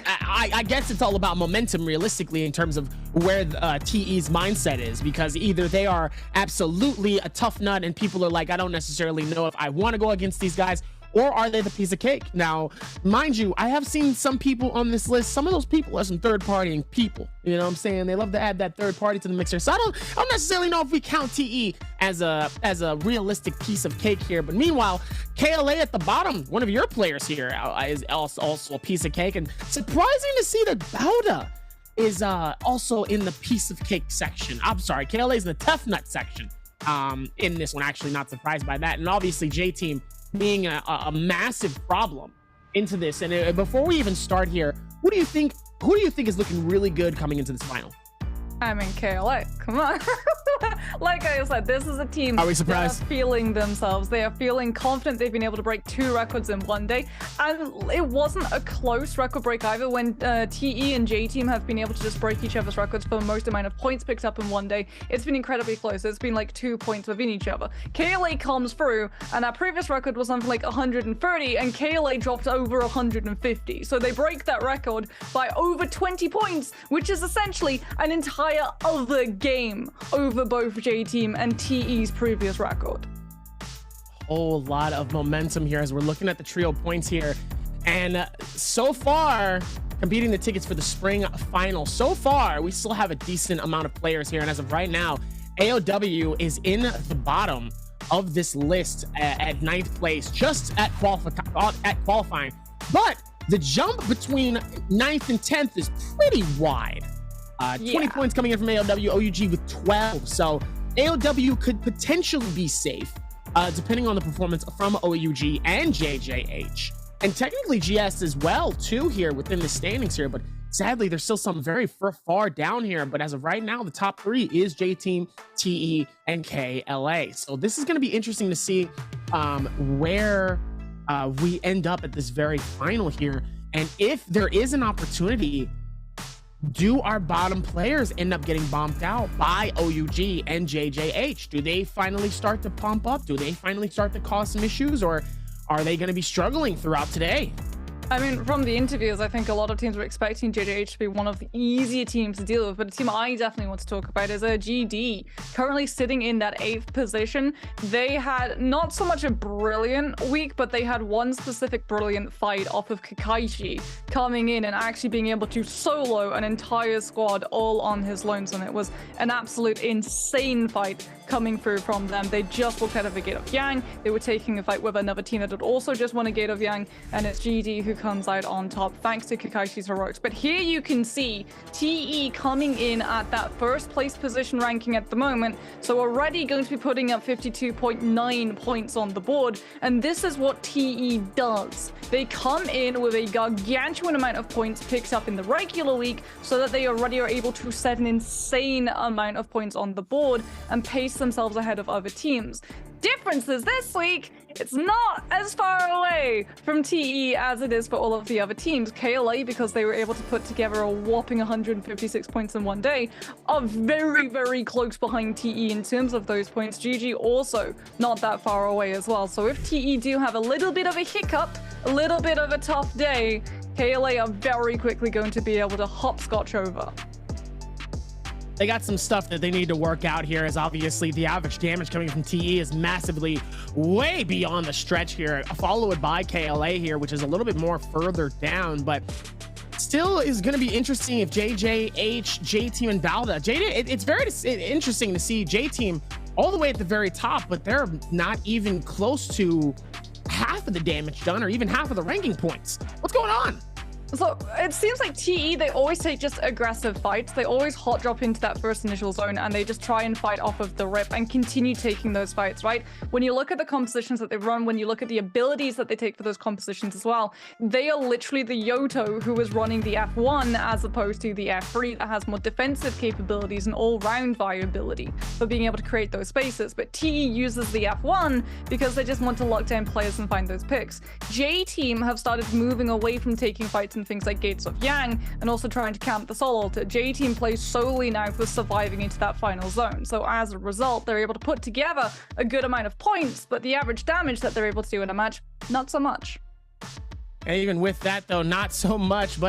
Speaker 10: I guess it's all about momentum, realistically, in terms of where TE's mindset is, because either they are absolutely a tough nut and people are like, I don't necessarily know if I want to go against these guys, or are they the piece of cake? Now, mind you, I have seen some people on this list. Some of those people are some third-partying people. You know what I'm saying? They love to add that third party to the mixer. So I don't necessarily know if we count TE as a realistic piece of cake here. But meanwhile, KLA at the bottom, one of your players here, is also a piece of cake. And surprising to see that Bauda is also in the piece of cake section. I'm sorry, KLA is in the tough nut section in this one. Actually, not surprised by that. And obviously, J-Team being a massive problem into this. And before we even start here, who do you think is looking really good coming into this final?
Speaker 4: I mean, KLA, come on. Like I said, this is a team
Speaker 10: Are we surprised?
Speaker 4: that are feeling themselves. They are feeling confident. They've been able to break 2 records in one day. And it wasn't a close record break either when TE and J Team have been able to just break each other's records for the most amount of points picked up in one day. It's been incredibly close. It's been like 2 points within each other. KLA comes through, and our previous record was something like 130, and KLA dropped over 150. So they break that record by over 20 points, which is essentially an entire other game over both J Team and TE's previous record.
Speaker 10: Whole lot of momentum here as we're looking at the trio points here. And so far, competing the tickets for the spring final, so far, we still have a decent amount of players here. And as of right now, AOW is in the bottom of this list at 9th place, just at qualifying. But the jump between 9th and 10th is pretty wide. 20 points coming in from AOW, OUG with 12. So AOW could potentially be safe, depending on the performance from OUG and JJH. And technically GS as well, too, here within the standings here. But sadly, there's still some very far down here. But as of right now, the top 3 is J Team, TE, and KLA. So this is going to be interesting to see where we end up at this very final here. And if there is an opportunity, do our bottom players end up getting bombed out by OUG and JJH? Do they finally start to pump up? Do they finally start to cause some issues? Or are they going to be struggling throughout today?
Speaker 4: I mean, from the interviews, I think a lot of teams were expecting JJH to be one of the easier teams to deal with, but a team I definitely want to talk about is GD, currently sitting in that 8th position. They had not so much a brilliant week, but they had one specific brilliant fight off of Kakaishi coming in and actually being able to solo an entire squad all on his lonesome. It was an absolute insane fight coming through from them. They just walked out of a Gate of Yang. They were taking a fight with another team that had also just won a Gate of Yang, and it's GD who comes out on top thanks to Kakaishi's heroics. But here you can see TE coming in at that 1st place position ranking at the moment, so already going to be putting up 52.9 points on the board. And this is what TE does. They come in with a gargantuan amount of points picked up in the regular week so that they already are able to set an insane amount of points on the board and pace themselves ahead of other teams. Difference is this week, it's not as far away from TE as it is for all of the other teams. KLA, because they were able to put together a whopping 156 points in one day, are very close behind TE in terms of those points. GG also not that far away as well. So if TE do have a little bit of a hiccup, a little bit of a tough day, KLA are very quickly going to be able to hopscotch over.
Speaker 10: They got some stuff that they need to work out here, as obviously the average damage coming from TE is massively way beyond the stretch here, followed by KLA here, which is a little bit more further down, but still is going to be interesting if JJH, J-Team, and Valda. It's very interesting to see J-Team all the way at the very top, but they're not even close to half of the damage done or even half of the ranking points. What's going on?
Speaker 4: So it seems like TE, they always take just aggressive fights. They always hot drop into that first initial zone and they just try and fight off of the rip and continue taking those fights, right? When you look at the compositions that they run, when you look at the abilities that they take for those compositions as well, they are literally the Yoto who is running the F1 as opposed to the F3 that has more defensive capabilities and all-round viability for being able to create those spaces. But TE uses the F1 because they just want to lock down players and find those picks. J-Team have started moving away from taking fights and things like Gates of Yang and also trying to camp the Soul Altar. J-Team plays solely now for surviving into that final zone. So as a result, they're able to put together a good amount of points, but the average damage that they're able to do in a match, not so much.
Speaker 10: And even with that, though, not so much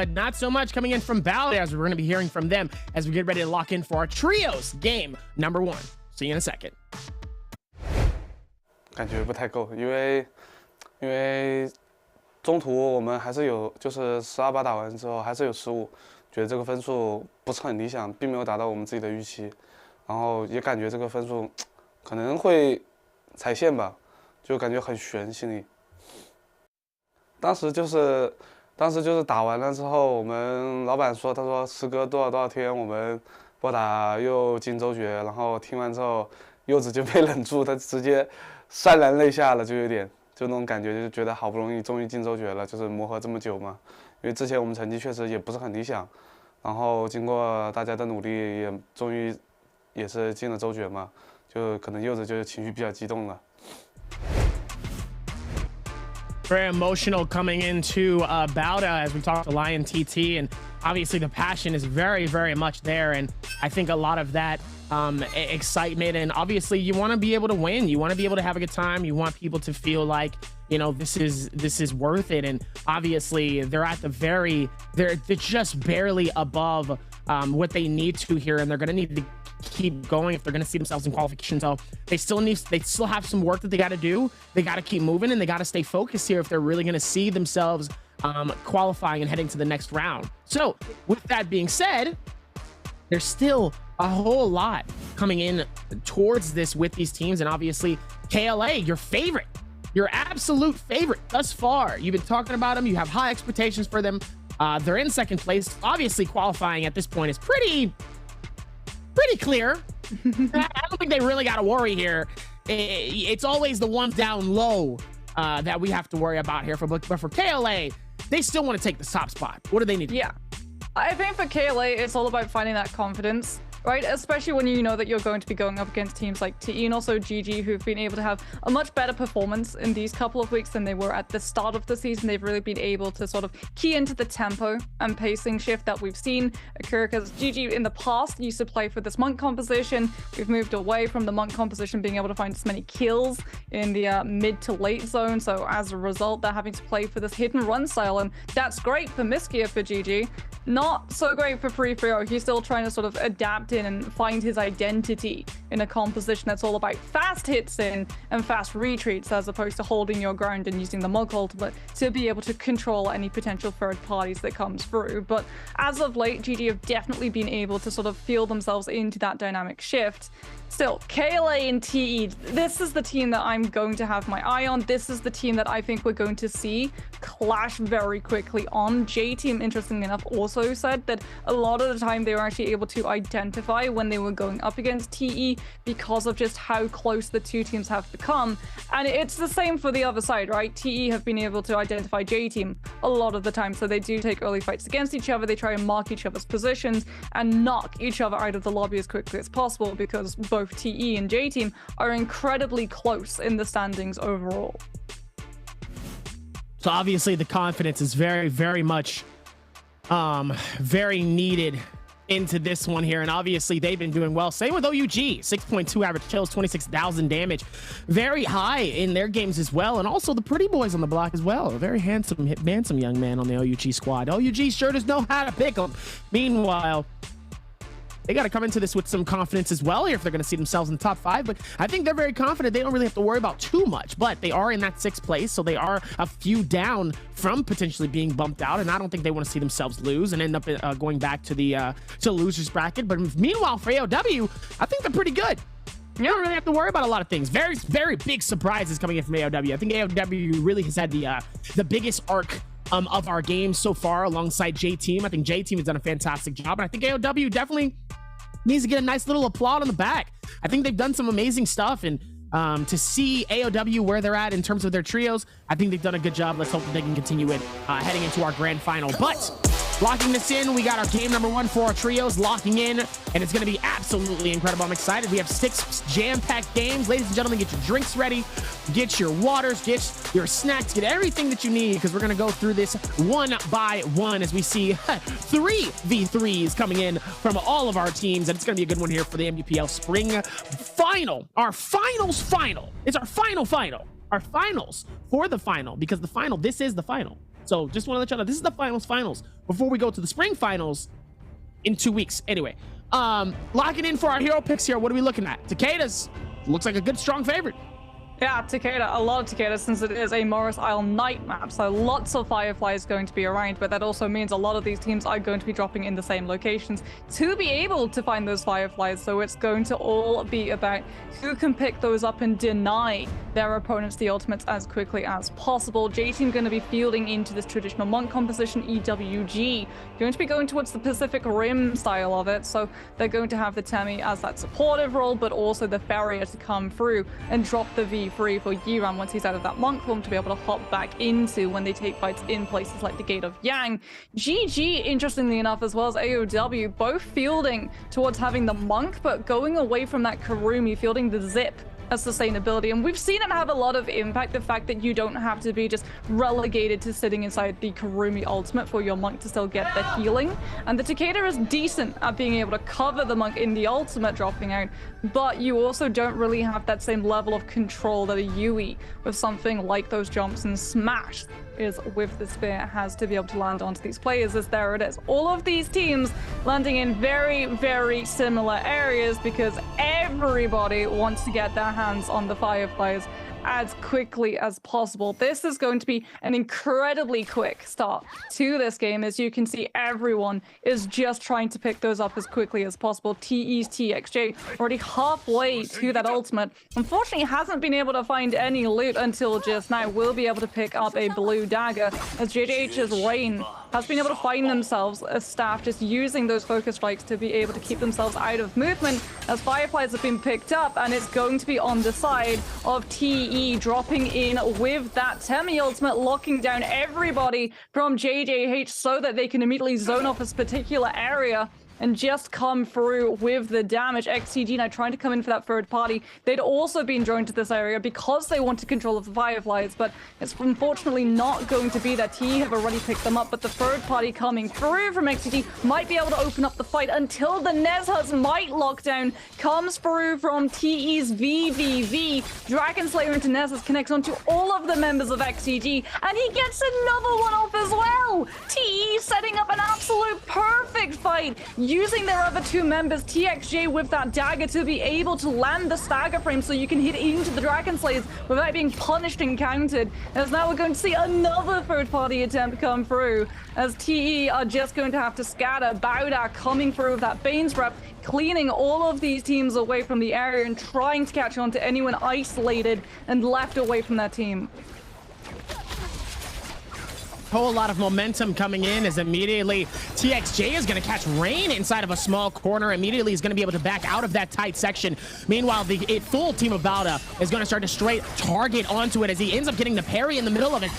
Speaker 10: coming in from Ballet, as we're going to be hearing from them as we get ready to lock in for our trios game number 1. See you in a second.
Speaker 11: 感觉不太够，因为中途我们还是有，就是12把打完之后还是有失误，觉得这个分数不是很理想，并没有达到我们自己的预期，然后也感觉这个分数可能会踩线吧，就感觉很悬心里。当时就是打完了之后，我们老板说，他说时隔多少天我们波打又进周决，然后听完之后柚子就没忍住，他直接潸然泪下了，就有点。就那种感觉，就觉得好不容易终于进周决了，就是磨合这么久嘛。因为之前我们成绩确实也不是很理想，然后经过大家的努力，也终于也是进了周决嘛，就可能柚子就情绪比较激动了。
Speaker 10: Very emotional coming into Bauda as we talk to Lion TT, and obviously the passion is very, very much there. And I think a lot of that excitement, and obviously you want to be able to win. You want to be able to have a good time. You want people to feel like, you know, this is worth it. And obviously they're at the they're just barely above what they need to here, and they're going to need to keep going if they're going to see themselves in qualification. So they still have some work that they got to do. They got to keep moving, and they got to stay focused here if they're really going to see themselves qualifying and heading to the next round. So with that being said, there's still a whole lot coming in towards this with these teams, and obviously KLA, your favorite, your absolute favorite thus far. You've been talking about them. You have high expectations for them. They're in second place. Obviously qualifying at this point is pretty clear. I don't think they really got to worry here. It's always the ones down low that we have to worry about here. But for KLA, they still want to take the top spot. What do they need to do?
Speaker 4: Yeah, I think for KLA, it's all about finding that confidence, right? Especially when you know that you're going to be going up against teams like TE and also GG, who've been able to have a much better performance in these couple of weeks than they were at the start of the season. They've really been able to sort of key into the tempo and pacing shift that we've seen occur, because GG in the past used to play for this monk composition. We've moved away from the monk composition being able to find as many kills in the mid to late zone. So as a result, they're having to play for this hit and run style, and that's great for Miskia for GG. Not so great for Free-Frio. He's still trying to sort of adapt in and find his identity in a composition that's all about fast hits in and fast retreats, as opposed to holding your ground and using the monk ultimate to be able to control any potential third parties that comes through. But as of late, GG have definitely been able to sort of feel themselves into that dynamic shift. Still, KLA and TE, this is the team that I'm going to have my eye on. This is the team that I think we're going to see clash very quickly on. J-Team, interestingly enough, also said that a lot of the time they were actually able to identify when they were going up against TE because of just how close the two teams have become. And it's the same for the other side, right? TE have been able to identify J-Team a lot of the time, so they do take early fights against each other. They try and mark each other's positions and knock each other out of the lobby as quickly as possible, because both TE and J-Team are incredibly close in the standings overall.
Speaker 10: So obviously the confidence is very, very much very needed into this one here, and obviously they've been doing well. Same with OUG, 6.2 average kills, 26,000 damage, very high in their games as well. And also the pretty boys on the block as well, a very handsome young man on the OUG squad. OUG sure does know how to pick them. Meanwhile, they got to come into this with some confidence as well here if they're going to see themselves in the top 5. But I think they're very confident. They don't really have to worry about too much, but they are in that 6th place, so they are a few down from potentially being bumped out, and I don't think they want to see themselves lose and end up going back to the losers bracket. But meanwhile, for AOW, I think they're pretty good. You don't really have to worry about a lot of things. Very, very big surprises coming in from AOW. I think AOW really has had the biggest arc of our game so far alongside J-Team. I think J-Team has done a fantastic job, and I think AOW definitely needs to get a nice little applaud on the back. I think they've done some amazing stuff, and to see AOW where they're at in terms of their trios, I think they've done a good job. Let's hope that they can continue it heading into our grand final. But locking this in, we got our game number 1 for our trios locking in, and it's going to be absolutely incredible. I'm excited. We have 6 jam-packed games. Ladies and gentlemen, get your drinks ready, get your waters, get your snacks, get everything that you need, because we're going to go through this one by one as we see 3 V3s coming in from all of our teams, and it's going to be a good one here for the Nbpl Spring Final. Our finals final. It's our final. Our finals for the final, because the final, this is the final. So just want to let y'all know, this is the finals before we go to the spring finals in 2 weeks. Anyway, locking in for our hero picks here. What are we looking at? Takeda's looks like a good, strong favorite.
Speaker 4: Yeah, Takeda, a lot of Takeda, since it is a Morris Isle night map, so lots of Fireflies going to be around, but that also means a lot of these teams are going to be dropping in the same locations to be able to find those Fireflies, so it's going to all be about who can pick those up and deny their opponents the ultimates as quickly as possible. J-Team going to be fielding into this traditional monk composition, EWG, going to be going towards the Pacific Rim style of it, so they're going to have the Temi as that supportive role, but also the Farrier to come through and drop the V be free for Yiran once he's out of that monk form to be able to hop back into when they take fights in places like the Gate of Yang. GG, interestingly enough, as well as AOW, both fielding towards having the monk, but going away from that Kurumi, fielding the zip as sustainability. And we've seen it have a lot of impact, the fact that you don't have to be just relegated to sitting inside the Kurumi ultimate for your monk to still get the healing. And the Takeda is decent at being able to cover the monk in the ultimate dropping out, but you also don't really have that same level of control that a Yui with something like those jumps and smash is with the spear has to be able to land onto these players. As there it is, all of these teams landing in very, very similar areas because everybody wants to get their hands on the Fireflies as quickly as possible. This is going to be an incredibly quick start to this game. As you can see, everyone is just trying to pick those up as quickly as possible. TE's TXJ already halfway to that ultimate. Unfortunately, hasn't been able to find any loot until just now. Will be able to pick up a blue dagger as JJH's Rain has been able to find themselves a staff just using those focus strikes to be able to keep themselves out of movement as Fireflies have been picked up, and it's going to be on the side of TE dropping in with that Temi ultimate, locking down everybody from JJH so that they can immediately zone off this particular area and just come through with the damage. XCG now trying to come in for that third party. They'd also been drawn to this area because they wanted control of the Fireflies, but it's unfortunately not going to be that. TE have already picked them up, but the third party coming through from XCG might be able to open up the fight until the Nezhas might lockdown comes through from TE's VVV. Dragon Slayer into Nezhas connects onto all of the members of XCG, and he gets another one off as well. TE setting up an absolute perfect fight, using their other two members, TXJ with that dagger to be able to land the stagger frame so you can hit into the Dragon Slayers without being punished and countered. As now we're going to see another third party attempt come through as TE are just going to have to scatter. Bauda coming through with that Bane's Rep, cleaning all of these teams away from the area and trying to catch on to anyone isolated and left away from that team.
Speaker 10: Whole lot of momentum coming in as immediately TXJ is going to catch Rain inside of a small corner. Immediately he's going to be able to back out of that tight section. Meanwhile, the full team of Bauda is going to start to straight target onto it as he ends up getting the parry in the middle of it.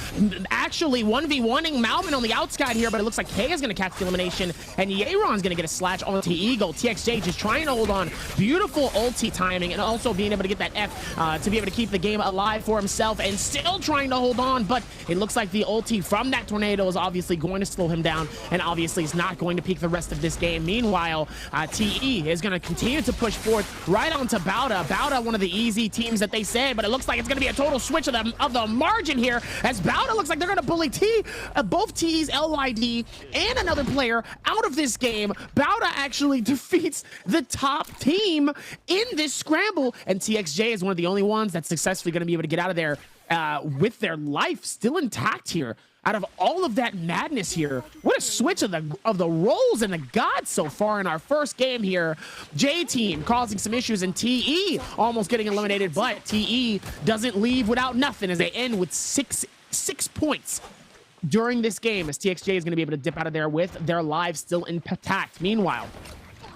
Speaker 10: Actually 1v1ing Malvin on the outside here, but it looks like Kay is going to catch the elimination and Yeron's going to get a slash onto Eagle. TXJ just trying to hold on. Beautiful ulti timing and also being able to get that F to be able to keep the game alive for himself and still trying to hold on, but it looks like the ulti from that tornado is obviously going to slow him down and obviously is not going to peak the rest of this game. Meanwhile, TE is going to continue to push forth right onto Bauda. Bauda, one of the easy teams that they said, but it looks like it's going to be a total switch of the margin here as Bauda looks like they're going to bully both T's LYD and another player out of this game. Bauda actually defeats the top team in this scramble, and TXJ is one of the only ones that's successfully going to be able to get out of there with their life still intact here. Out of all of that madness here, what a switch of the roles and the gods so far in our first game here. J team causing some issues and TE almost getting eliminated, but TE doesn't leave without nothing as they end with six points during this game as TXJ is going to be able to dip out of there with their lives still intact. Meanwhile,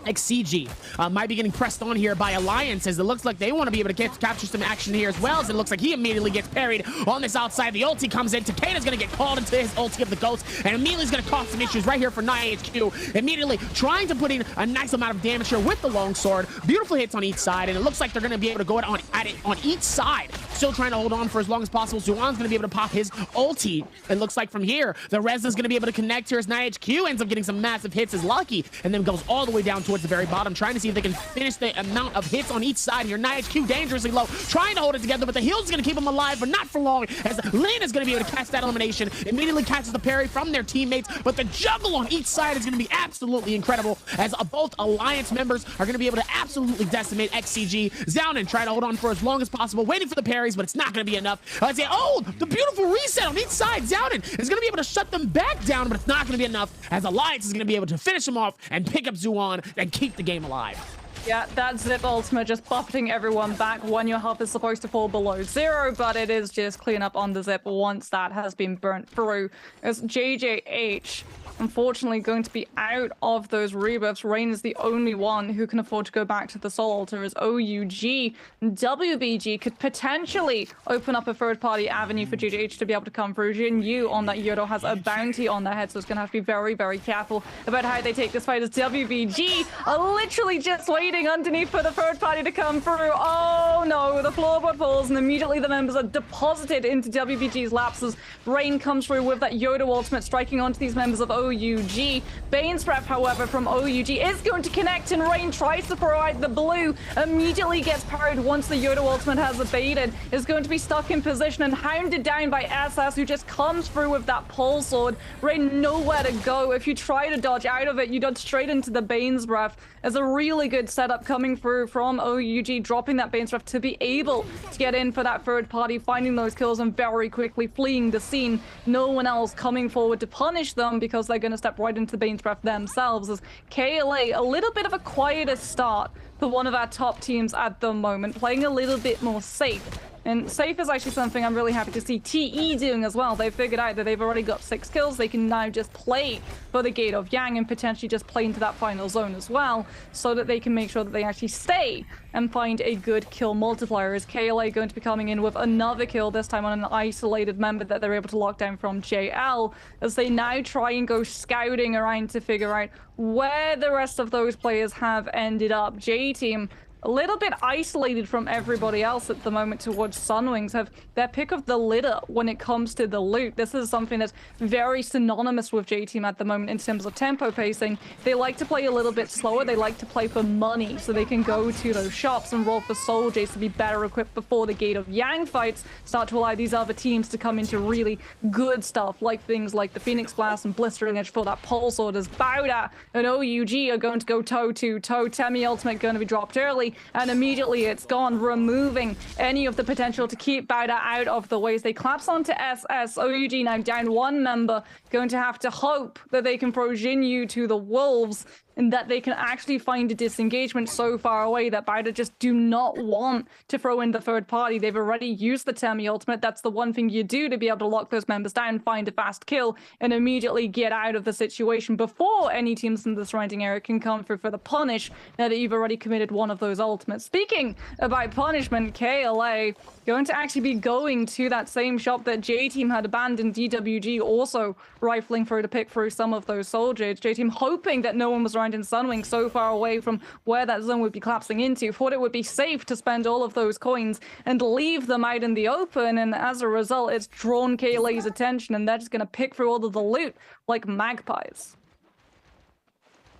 Speaker 10: XCG might be getting pressed on here by Alliance as it looks like they want to be able to capture some action here as well, as it looks like he immediately gets parried on this outside. The ulti comes in. Takeda's going to get called into his ulti of the Ghost, and immediately is going to cause some issues right here for NiHQ. Immediately trying to put in a nice amount of damage here with the longsword. Beautiful hits on each side, and it looks like they're going to be able to go at it on each side. Still trying to hold on for as long as possible. Zuan's going to be able to pop his ulti. It looks like from here, the Res is going to be able to connect here as NiHQ ends up getting some massive hits as Lucky, and then goes all the way down towards the very bottom, trying to see if they can finish the amount of hits on each side here. NiHQ dangerously low, trying to hold it together, but the heal's going to keep him alive, but not for long, as Lin is going to be able to catch that elimination. Immediately catches the parry from their teammates, but the juggle on each side is going to be absolutely incredible, as both Alliance members are going to be able to absolutely decimate XCG. Zhounen trying to hold on for as long as possible, waiting for the parries, but it's not going to be enough. Let's say, oh, the beautiful reset on each side. Zhounen is going to be able to shut them back down, but it's not going to be enough, as Alliance is going to be able to finish them off and pick up Zuan and keep the game alive.
Speaker 4: Yeah, that Zip ultimate just buffeting everyone back when your health is supposed to fall below 0, but it is just clean up on the Zip once that has been burnt through. As JJH, unfortunately, going to be out of those rebuffs. Rain is the only one who can afford to go back to the Soul Altar, as OUG and WBG could potentially open up a third-party avenue for JJH to be able to come through. Jin Yu on that Yodo has a bounty on their head, so it's going to have to be very, very careful about how they take this fight, as WBG are literally just waiting underneath for the third party to come through. Oh no, the floorboard falls and immediately the members are deposited into WBG's laps as Rain comes through with that Yodo ultimate, striking onto these members of OUG. Bane's Breath, however, from OUG is going to connect, and Rain tries to throw out the blue, immediately gets parried once the Yodo ultimate has abated, is going to be stuck in position and hounded down by SS, who just comes through with that pole sword. Rain nowhere to go. If you try to dodge out of it, you dodge straight into the Bane's Breath. As a really good setup coming through from OUG, dropping that Bane's Breath to be able to get in for that third party, finding those kills and very quickly fleeing the scene. No one else coming forward to punish them because they're going to step right into Bane's Breath themselves. As KLA, a little bit of a quieter start for one of our top teams at the moment, playing a little bit more safe. And safe is actually something I'm really happy to see TE doing as well. They've figured out that they've already got 6 kills. They can now just play for the Gate of Yang and potentially just play into that final zone as well, so that they can make sure that they actually stay and find a good kill multiplier. Is KLA going to be coming in with another kill, this time on an isolated member that they're able to lock down from JL, as they now try and go scouting around to figure out where the rest of those players have ended up. J-Team, a little bit isolated from everybody else at the moment towards Sunwings, have their pick of the litter when it comes to the loot. This is something that's very synonymous with J-Team at the moment in terms of tempo pacing. They like to play a little bit slower. They like to play for money, so they can go to those shops and roll for Soul Jays to be better equipped before the Gate of Yang fights start to allow these other teams to come into really good stuff, like things like the Phoenix Blast and Blistering Edge for that pole sword, as Bauda and OUG are going to go toe-to-toe. Temi ultimate going to be dropped early, and immediately it's gone, removing any of the potential to keep Bauda out of the way. They collapse onto SS. OUG now down 1 member, going to have to hope that they can throw Jin Yu to the wolves, and that they can actually find a disengagement so far away that Bauda just do not want to throw in the third party. They've already used the Temi ultimate. That's the one thing you do to be able to lock those members down, find a fast kill, and immediately get out of the situation before any teams in the surrounding area can come through for the punish, now that you've already committed one of those ultimates. Speaking about punishment, KLA going to actually be going to that same shop that J-Team had abandoned. DWG also rifling through to pick through some of those soldiers. J-Team hoping that no one was around in Sunwing, so far away from where that zone would be collapsing into. Thought it would be safe to spend all of those coins and leave them out in the open, and as a result, it's drawn KLA's attention, and they're just going to pick through all of the loot like magpies.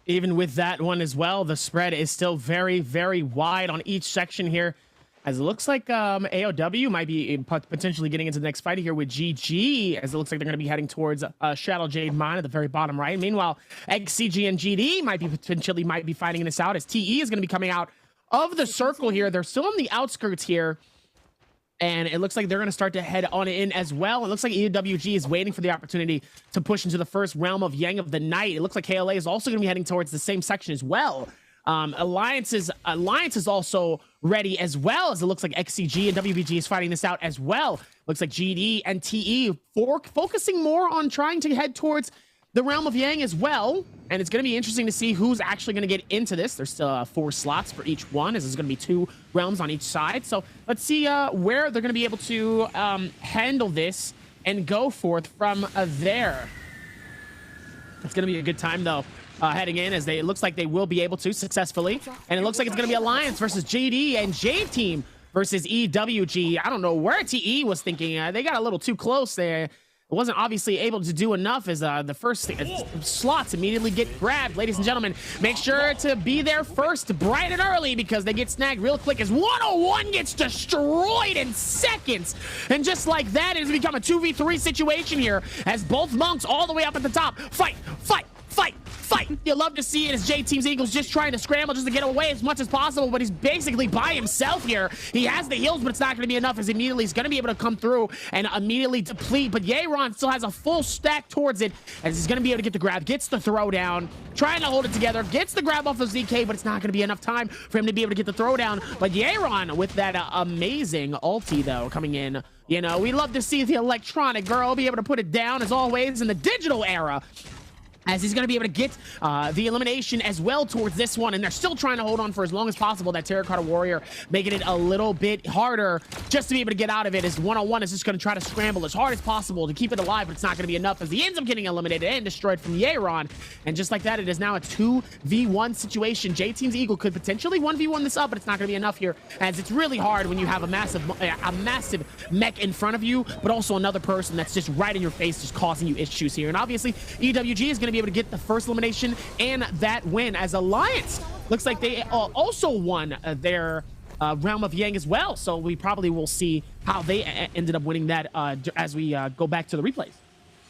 Speaker 10: Even with that one as well, the spread is still very, very wide on each section here, as it looks like AOW might be potentially getting into the next fight here with GG, as it looks like they're going to be heading towards Shadow Jade Mine at the very bottom right. Meanwhile, XCG and GD might be fighting this out, as TE is going to be coming out of the circle here. They're still on the outskirts here, and it looks like they're going to start to head on in as well. It looks like EWG is waiting for the opportunity to push into the first realm of Yang of the Night. It looks like KLA is also going to be heading towards the same section as well. Alliance is also ready as well, as it looks like XCG and WBG is fighting this out as well. Looks like GD and TE focusing more on trying to head towards the realm of Yang as well. And it's going to be interesting to see who's actually going to get into this. There's still 4 slots for each one, as there's going to be 2 realms on each side. So let's see where they're going to be able to handle this and go forth from there. It's going to be a good time, though. Heading in, as it looks like they will be able to successfully, and it looks like it's going to be Alliance versus JD and J-Team versus EWG. I don't know where TE was thinking. They got a little too close there. It wasn't obviously able to do enough, as the first slots immediately get grabbed. Ladies and gentlemen, make sure to be there first, bright and early, because they get snagged real quick, as 101 gets destroyed in seconds. And just like that, it has become a 2v3 situation here, as both monks all the way up at the top fight fight. You love to see it as J-Team's Eagles just trying to scramble just to get away as much as possible, but he's basically by himself here. He has the heals, but it's not going to be enough as immediately he's going to be able to come through and immediately deplete. But Yeron still has a full stack towards it as he's going to be able to get the grab, gets the throw down, trying to hold it together, gets the grab off of ZK, but it's not going to be enough time for him to be able to get the throw down. But Yeron with that amazing ulti though coming in. You know, we love to see the electronic girl be able to put it down as always in the digital era, as he's going to be able to get the elimination as well towards this one. And they're still trying to hold on for as long as possible. That Terracotta Warrior making it a little bit harder just to be able to get out of it. As one-on-one is just going to try to scramble as hard as possible to keep it alive, but it's not going to be enough as he ends up getting eliminated and destroyed from Yeron. And just like that, it is now a 2v1 situation. J-Team's Eagle could potentially 1v1 this up, but it's not going to be enough here, as it's really hard when you have a massive mech in front of you, but also another person that's just right in your face, just causing you issues here. And obviously, EWG is going to be able to get the first elimination and that win, as Alliance looks like they also won their Realm of Yang as well. So we probably will see how they ended up winning that as we go back to the replays.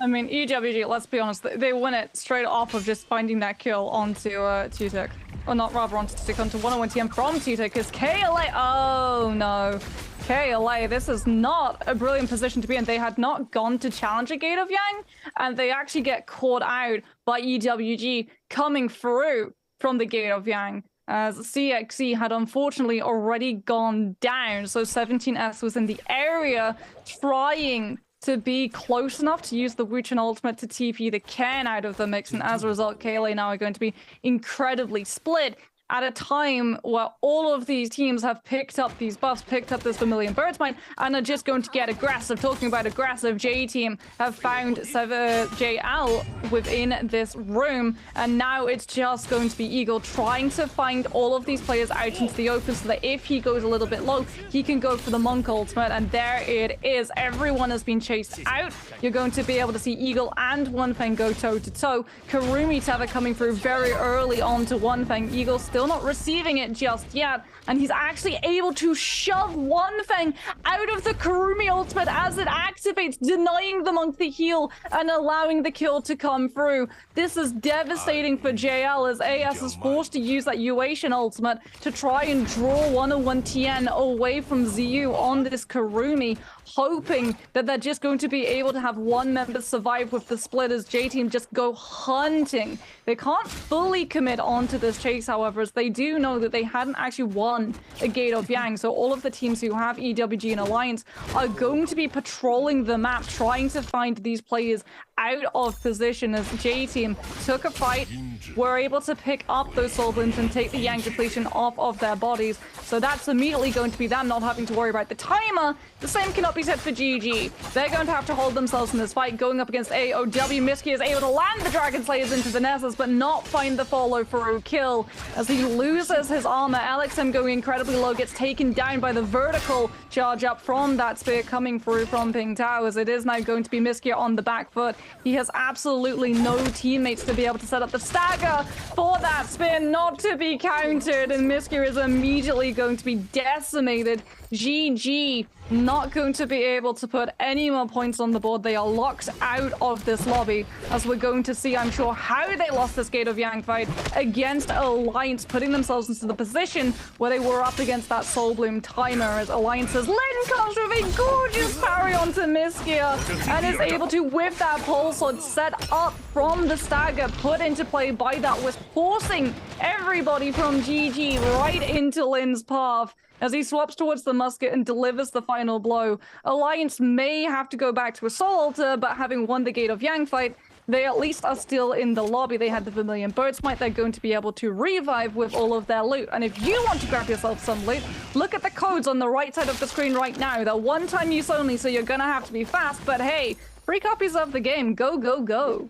Speaker 4: I mean, EWG, let's be honest, they win it straight off of just finding that kill onto T-Tech. Or not, rather onto T-Tech, onto 101 TM from T-Tech, because KLA, oh no. KLA, this is not a brilliant position to be in. They had not gone to challenge a Gate of Yang, and they actually get caught out by EWG coming through from the Gate of Yang, as CXC had unfortunately already gone down. So 17S was in the area trying to be close enough to use the Wuchen ultimate to TP the Ken out of the mix, and as a result, KLA now are going to be incredibly split at a time where all of these teams have picked up these buffs, picked up this Vermilion Bird's Mine, and are just going to get aggressive. Talking about aggressive, J-Team have found JL within this room, and now it's just going to be Eagle trying to find all of these players out into the open so that if he goes a little bit low, he can go for the Monk ultimate, and there it is. Everyone has been chased out. You're going to be able to see Eagle and One Feng go toe-to-toe. Karumi Teva coming through very early on to One Feng. Eagle still not receiving it just yet, and he's actually able to shove One Feng out of the Karumi ultimate as it activates, denying the Monk the heal and allowing the kill to come through. This is devastating for JL, as AS is forced to use that Uation ultimate to try and draw 101 TN away from ZU on this Karumi, hoping that they're just going to be able to have one member survive with the split as J-Team just go hunting. They can't fully commit onto this chase, however, as they do know that they hadn't actually won a Gate of Yang. So all of the teams who have EWG and Alliance are going to be patrolling the map, trying to find these players out of position, as J-Team took a fight, were able to pick up those soul blooms and take the Yang depletion off of their bodies. So that's immediately going to be them not having to worry about the timer. The same cannot be said for GG. They're going to have to hold themselves in this fight, going up against AOW. Miski is able to land the Dragon Slayers into the Nessus, but not find the follow-through kill as he loses his armor. LXM going incredibly low, gets taken down by the vertical charge up from that spear coming through from Ping Tao, as it is now going to be Miski on the back foot. He has absolutely no teammates to be able to set up the stagger for that spin, not to be countered, and Miski is immediately going to be decimated. GG, not going to be able to put any more points on the board. They are locked out of this lobby, as we're going to see, I'm sure, how they lost this Gate of Yang fight against Alliance, putting themselves into the position where they were up against that Soul Bloom timer, as Alliance's Lin comes with a gorgeous parry onto Miskia and is able to, with that pulse sword set up from the stagger, put into play by that Wisp, forcing everybody from GG right into Lin's path as he swaps towards the musket and delivers the final blow. Alliance may have to go back to a Soul Altar, but having won the Gate of Yang fight, they at least are still in the lobby. They had the Vermilion Bird's Mite. They're going to be able to revive with all of their loot. And if you want to grab yourself some loot, look at the codes on the right side of the screen right now. They're one-time use only, so you're gonna have to be fast. But hey, free copies of the game. Go, go, go.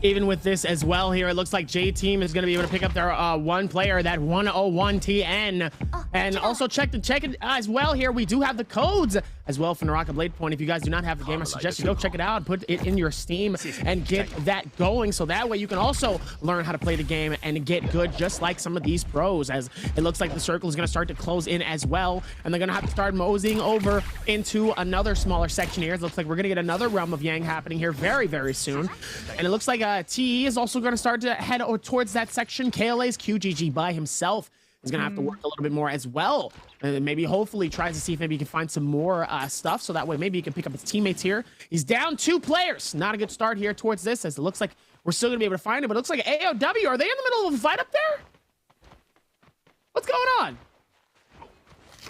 Speaker 10: even with this as well here, it looks like J Team is going to be able to pick up their one player, that 101 TN. And also check it as well here. We do have the codes as well for NARAKA BLADEPOINT. If you guys do not have the game, I suggest you go check it out, put it in your Steam and get that going. So that way you can also learn how to play the game and get good just like some of these pros, as it looks like the circle is going to start to close in as well. And they're going to have to start moseying over into another smaller section here. It looks like we're going to get another Realm of Yang happening here very, very soon. And it looks like TE is also going to start to head towards that section. KLA's QGG by himself is going to have to work a little bit more as well. And maybe hopefully tries to see if maybe he can find some more stuff. So that way maybe he can pick up his teammates here. He's down 2 players. Not a good start here towards this, as it looks like we're still going to be able to find him. But it looks like AOW, are they in the middle of a fight up there? What's going on?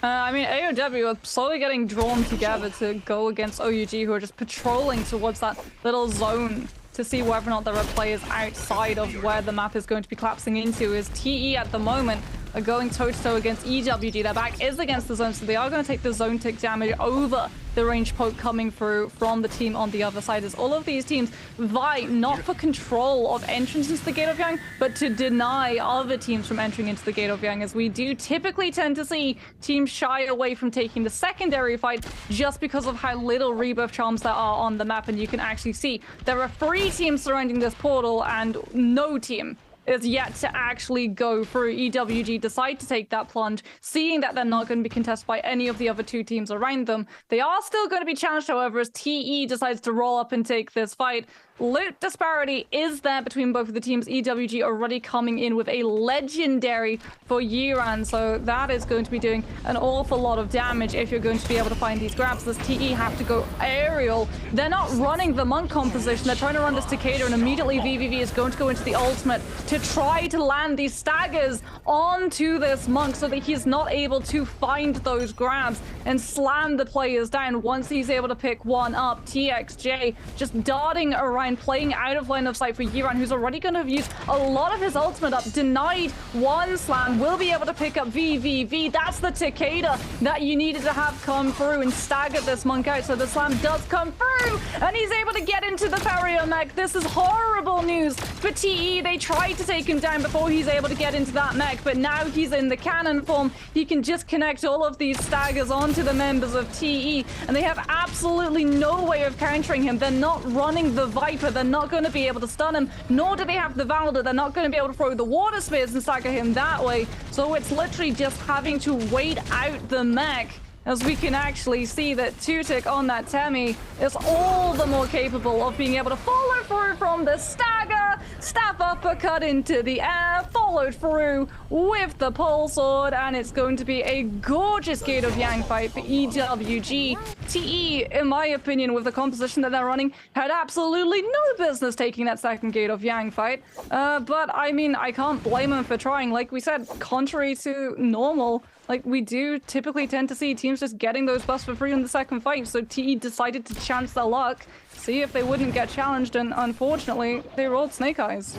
Speaker 4: I mean, AOW are slowly getting drawn together to go against OUG, who are just patrolling towards that little zone to see whether or not there are players outside of where the map is going to be collapsing into. Is TE at the moment are going toe-to-toe against EWG. Their back is against the zone, so they are going to take the zone tick damage over the range poke coming through from the team on the other side, as all of these teams vie not for control of entrance into the Gate of Yang, but to deny other teams from entering into the Gate of Yang, as we do typically tend to see teams shy away from taking the secondary fight just because of how little rebirth charms there are on the map. And you can actually see there are 3 teams surrounding this portal and no team is yet to actually go through. EWG decide to take that plunge, seeing that they're not going to be contested by any of the other 2 teams around them. They are still going to be challenged, however, as TE decides to roll up and take this fight. Loot disparity is there between both of the teams. EWG already coming in with a legendary for Yiran, so that is going to be doing an awful lot of damage if you're going to be able to find these grabs. This TE have to go aerial. They're not running the monk composition. They're trying to run this Takeda, and immediately VVV is going to go into the ultimate to try to land these staggers onto this monk so that he's not able to find those grabs and slam the players down once he's able to pick one up. TXJ just darting around, playing out of line of sight for Yiran, who's already going to have used a lot of his ultimate up. Denied one slam, will be able to pick up VVV. That's the Takeda that you needed to have come through and stagger this monk out. So the slam does come through, and he's able to get into the Farrier mech. This is horrible news for TE. They tried to take him down before he's able to get into that mech, but now he's in the cannon form. He can just connect all of these staggers onto the members of TE, and they have absolutely no way of countering him. They're not running the Viper. They're not going to be able to stun him, nor do they have the Valda. They're not going to be able to throw the water spears and stagger him that way. So it's literally just having to wait out the mech, as we can actually see that Tutik on that Temi is all the more capable of being able to follow through from the stagger, staff uppercut into the air, followed through with the pole sword, and it's going to be a gorgeous Gate of Yang fight for EWG. TE, in my opinion, with the composition that they're running, had absolutely no business taking that second Gate of Yang fight. But I mean, I can't blame them for trying. Like we said, contrary to normal, like, we do typically tend to see teams just getting those buffs for free in the second fight, so TE decided to chance their luck, see if they wouldn't get challenged, and unfortunately, they rolled Snake Eyes.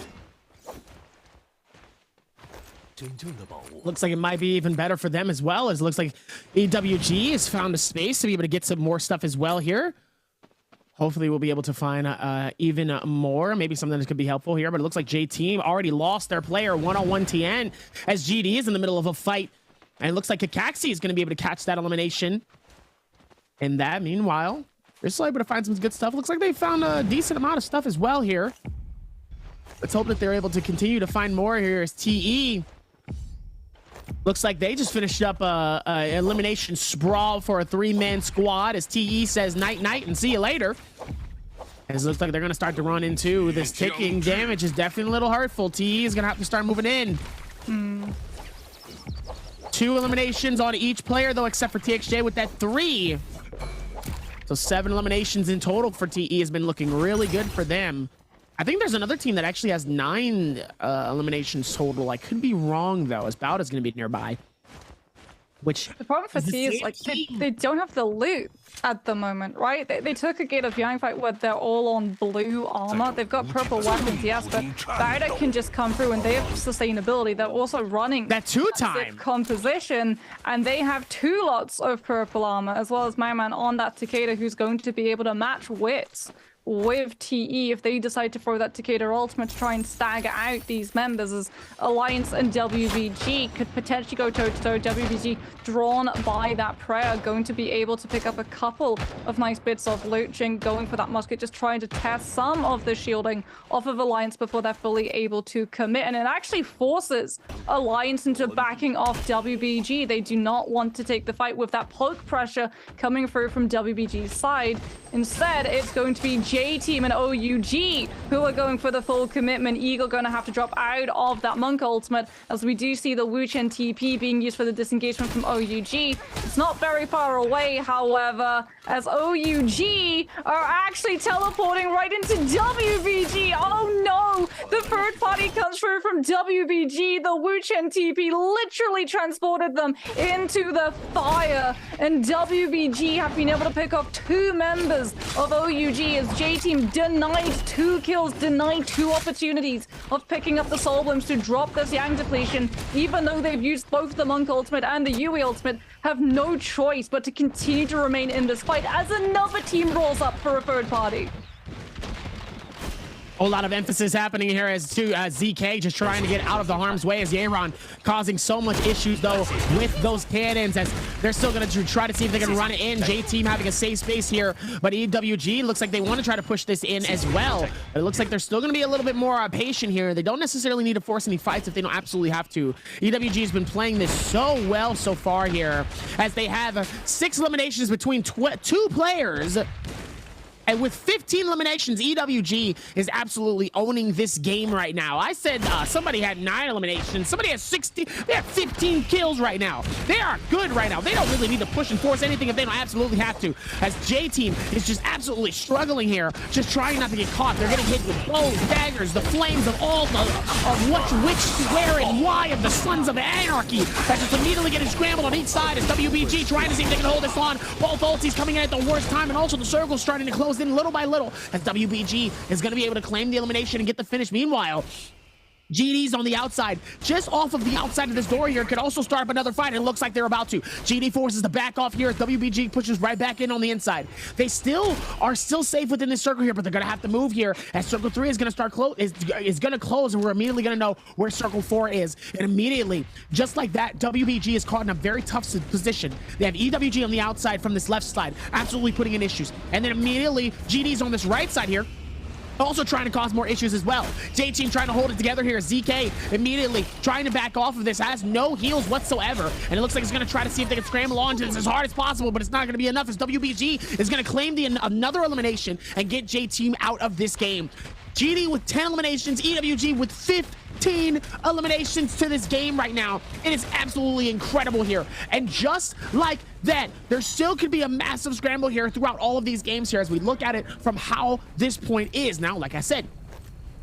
Speaker 10: Looks like it might be even better for them as well, as it looks like EWG has found a space to be able to get some more stuff as well here. Hopefully we'll be able to find even more, maybe something that could be helpful here, but it looks like J-Team already lost their player, 101 TN, as GD is in the middle of a fight. And it looks like Kakaxi is going to be able to catch that elimination. And that, meanwhile, they're still able to find some good stuff. Looks like they found a decent amount of stuff as well here. Let's hope that they're able to continue to find more here as TE. Looks like they just finished up a elimination sprawl for a 3-man squad, as TE says night-night and see you later. As it looks like they're going to start to run into this ticking damage is definitely a little hurtful. TE is going to have to start moving in. 2 eliminations on each player, though, except for TXJ with that 3. So 7 eliminations in total for TE has been looking really good for them. I think there's another team that actually has 9 eliminations total. I could be wrong, though, as Bowd is going to be nearby. Which
Speaker 4: the problem for TE is, like, they don't have the loot at the moment, right? They took a Gate of Yang fight where they're all on blue armor. They've got purple weapons, yes, but Bowd can just come through and they have sustainability. They're also running
Speaker 10: that 2-time
Speaker 4: composition, and they have 2 lots of purple armor, as well as my man on that Takeda, who's going to be able to match wits with TE if they decide to throw that Takeda ultimate to try and stagger out these members, as Alliance and WBG could potentially go toe-to-toe. WBG drawn by that prayer, going to be able to pick up a couple of nice bits of loot. Jing going for that musket, just trying to test some of the shielding off of Alliance before they're fully able to commit, and it actually forces Alliance into backing off WBG. They do not want to take the fight with that poke pressure coming through from WBG's side. Instead, it's going to be J-Team and OUG who are going for the full commitment. Eagle going to have to drop out of that Monk ultimate, as we do see the Wuchen TP being used for the disengagement from OUG. It's not very far away, however, as OUG are actually teleporting right into WBG. Oh no! The third party comes through from WBG. The Wuchen TP literally transported them into the fire, and WBG have been able to pick up 2 members of OUG, as J-Team denied 2 kills, denied 2 opportunities of picking up the Soul Blooms to drop this Yang depletion, even though they've used both the Monk ultimate and the Yui ultimate. Have no choice but to continue to remain in this fight as another team rolls up for a third party.
Speaker 10: A lot of emphasis happening here as to ZK just trying to get out of the harm's way, as Yeron causing so much issues though with those cannons, as they're still going to try to see if they can run it in. J-Team having a safe space here, but EWG looks like they want to try to push this in as well. But it looks like they're still going to be a little bit more patient here. They don't necessarily need to force any fights if they don't absolutely have to. EWG has been playing this so well so far here, as they have 6 eliminations between 2 players. And with 15 eliminations, EWG is absolutely owning this game right now. I said somebody had 9 eliminations. Somebody has 16. They have 15 kills right now. They are good right now. They don't really need to push and force anything if they don't absolutely have to. As J-Team is just absolutely struggling here, just trying not to get caught. They're getting hit with bows, daggers, the flames of all the which, where, and why of the Sons of Anarchy. That's just immediately getting scrambled on each side as WBG trying to see if they can hold this on. Both ultis coming in at the worst time, and also the circle starting to close in little by little, as WBG is going to be able to claim the elimination and get the finish. Meanwhile, GD's on the outside, just off of the outside of this door here, could also start up another fight, and it looks like they're about to. GD forces the back off here as WBG pushes right back in on the inside. They are still safe within this circle here, but they're going to have to move here, as Circle 3 is going to start is going to close, and we're immediately going to know where Circle 4 is. And immediately, just like that, WBG is caught in a very tough position. They have EWG on the outside from this left side, absolutely putting in issues. And then immediately, GD's on this right side here, also trying to cause more issues as well. J-Team trying to hold it together here. ZK immediately trying to back off of this, has no heals whatsoever, and it looks like it's going to try to see if they can scramble onto this as hard as possible, but it's not going to be enough, as WBG is going to claim another elimination and get J-Team out of this game. GD with 10 eliminations, EWG with 15 eliminations to this game right now. It is absolutely incredible here. And just like that, there still could be a massive scramble here throughout all of these games here as we look at it from how this point is. Now, like I said,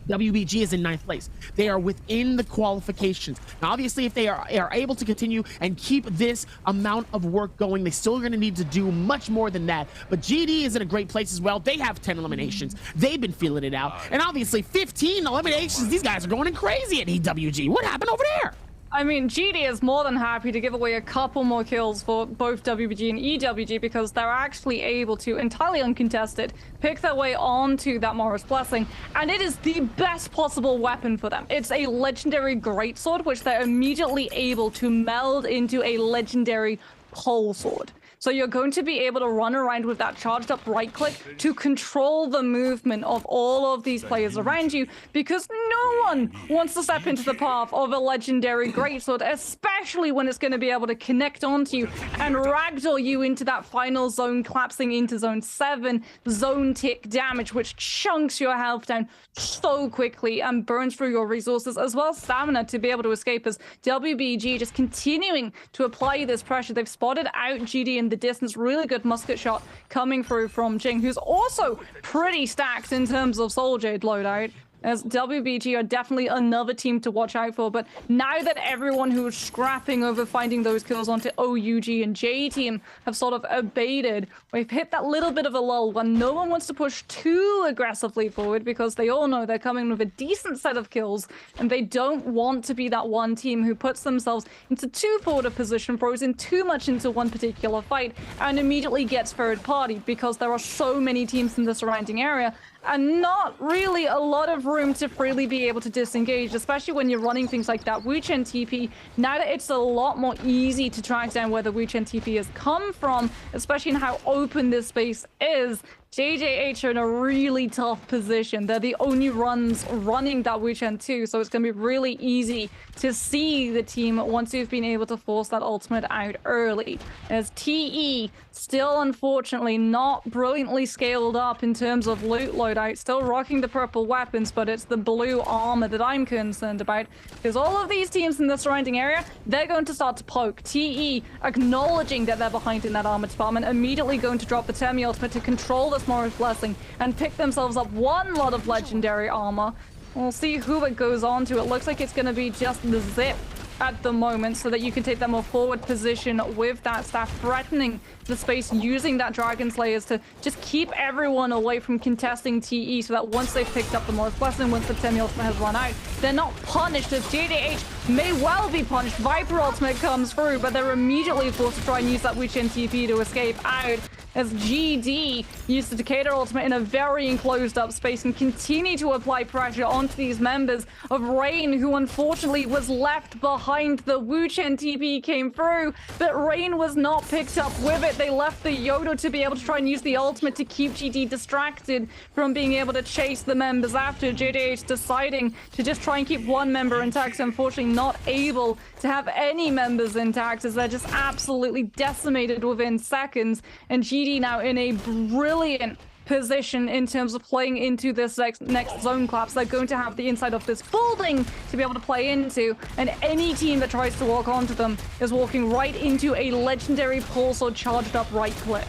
Speaker 10: WBG is in 9th place. They are within the qualifications. Now, obviously, if they are able to continue and keep this amount of work going, they still are going to need to do much more than that. But GD is in a great place as well. They have 10 eliminations. They've been feeling it out. And obviously, 15 eliminations. These guys are going crazy at EWG. What happened over there?
Speaker 4: I mean, GD is more than happy to give away a couple more kills for both WBG and EWG, because they're actually able to, entirely uncontested, pick their way onto that Morris Blessing, and it is the best possible weapon for them. It's a legendary greatsword, which they're immediately able to meld into a legendary pole sword. So you're going to be able to run around with that charged up right click to control the movement of all of these players around you, because no one wants to step into the path of a legendary greatsword, especially when it's going to be able to connect onto you and ragdoll you into that final zone, collapsing into zone 7, zone tick damage, which chunks your health down so quickly and burns through your resources, as well as stamina to be able to escape, as WBG just continuing to apply this pressure. They've spotted out GD in the distance. Really good musket shot coming through from Jing, who's also pretty stacked in terms of Soul Jade loadout. as WBG are definitely another team to watch out for. But now that everyone who was scrapping over finding those kills onto OUG and J Team have sort of abated, we've hit that little bit of a lull when no one wants to push too aggressively forward because they all know they're coming with a decent set of kills and they don't want to be that one team who puts themselves into too forward a position, throws in too much into one particular fight, and immediately gets third party because there are so many teams in the surrounding area and not really a lot of room to freely be able to disengage, especially when you're running things like that Wu-Chen TP. Now that it's a lot more easy to track down where the Wu-Chen TP has come from, especially in how open this space is, JJH are in a really tough position. They're the only ones running that Wu-Chen too, so it's going to be really easy to see the team once you've been able to force that ultimate out early. As TE still unfortunately not brilliantly scaled up in terms of loot loadout, still rocking the purple weapons, but it's the blue armor that I'm concerned about, because all of these teams in the surrounding area, they're going to start to poke. TE acknowledging that they're behind in that armor department, immediately going to drop the Temi ultimate to control the Morris Blessing and pick themselves up one lot of legendary armor. We'll see who it goes on to. It looks like it's going to be just the Zip at the moment, so that you can take that more forward position with that staff, threatening the space, using that Dragon Slayers to just keep everyone away from contesting TE, so that once they've picked up the Morris Blessing, once the Temi ultimate has run out, they're not punished, as JDH may well be punished. Viper ultimate comes through, but they're immediately forced to try and use that Wu-Chen TP to escape out, as GD used the Decatur ultimate in a very enclosed up space and continue to apply pressure onto these members of Rain, who unfortunately was left behind. The Wu-Chen TP came through, but Rain was not picked up with it. They left the Yodo to be able to try and use the ultimate to keep GD distracted from being able to chase the members after. JDH deciding to just try and keep one member intact, unfortunately not able to have any members intact, as they're just absolutely decimated within seconds. And GD now in a brilliant position in terms of playing into this next zone collapse. They're going to have the inside of this building to be able to play into, and any team that tries to walk onto them is walking right into a legendary pulse or charged up right click.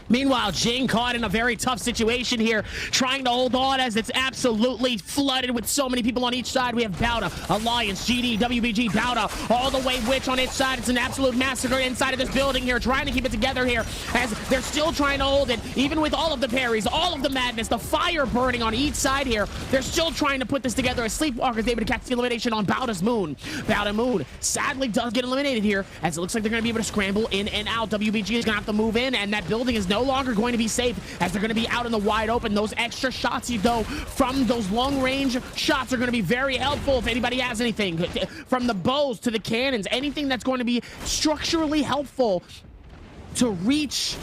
Speaker 10: Meanwhile, Jing caught in a very tough situation here, trying to hold on as it's absolutely flooded with so many people on each side. We have Bauda, Alliance, GD, WBG, Bauda, all the way Witch on its side. It's an absolute massacre inside of this building here, trying to keep it together here as they're still trying to hold it, even with all of the parries, all of the madness, the fire burning on each side here. They're still trying to put this together as Sleepwalker is able to catch the elimination on Bauda's Moon. Bauda Moon sadly does get eliminated here, as it looks like they're going to be able to scramble in and out. WBG is going to have to move in, and that building is no longer going to be safe, as they're going to be out in the wide open. Those extra shots, though, from those long range shots are going to be very helpful if anybody has anything, from the bows to the cannons, anything that's going to be structurally helpful to reach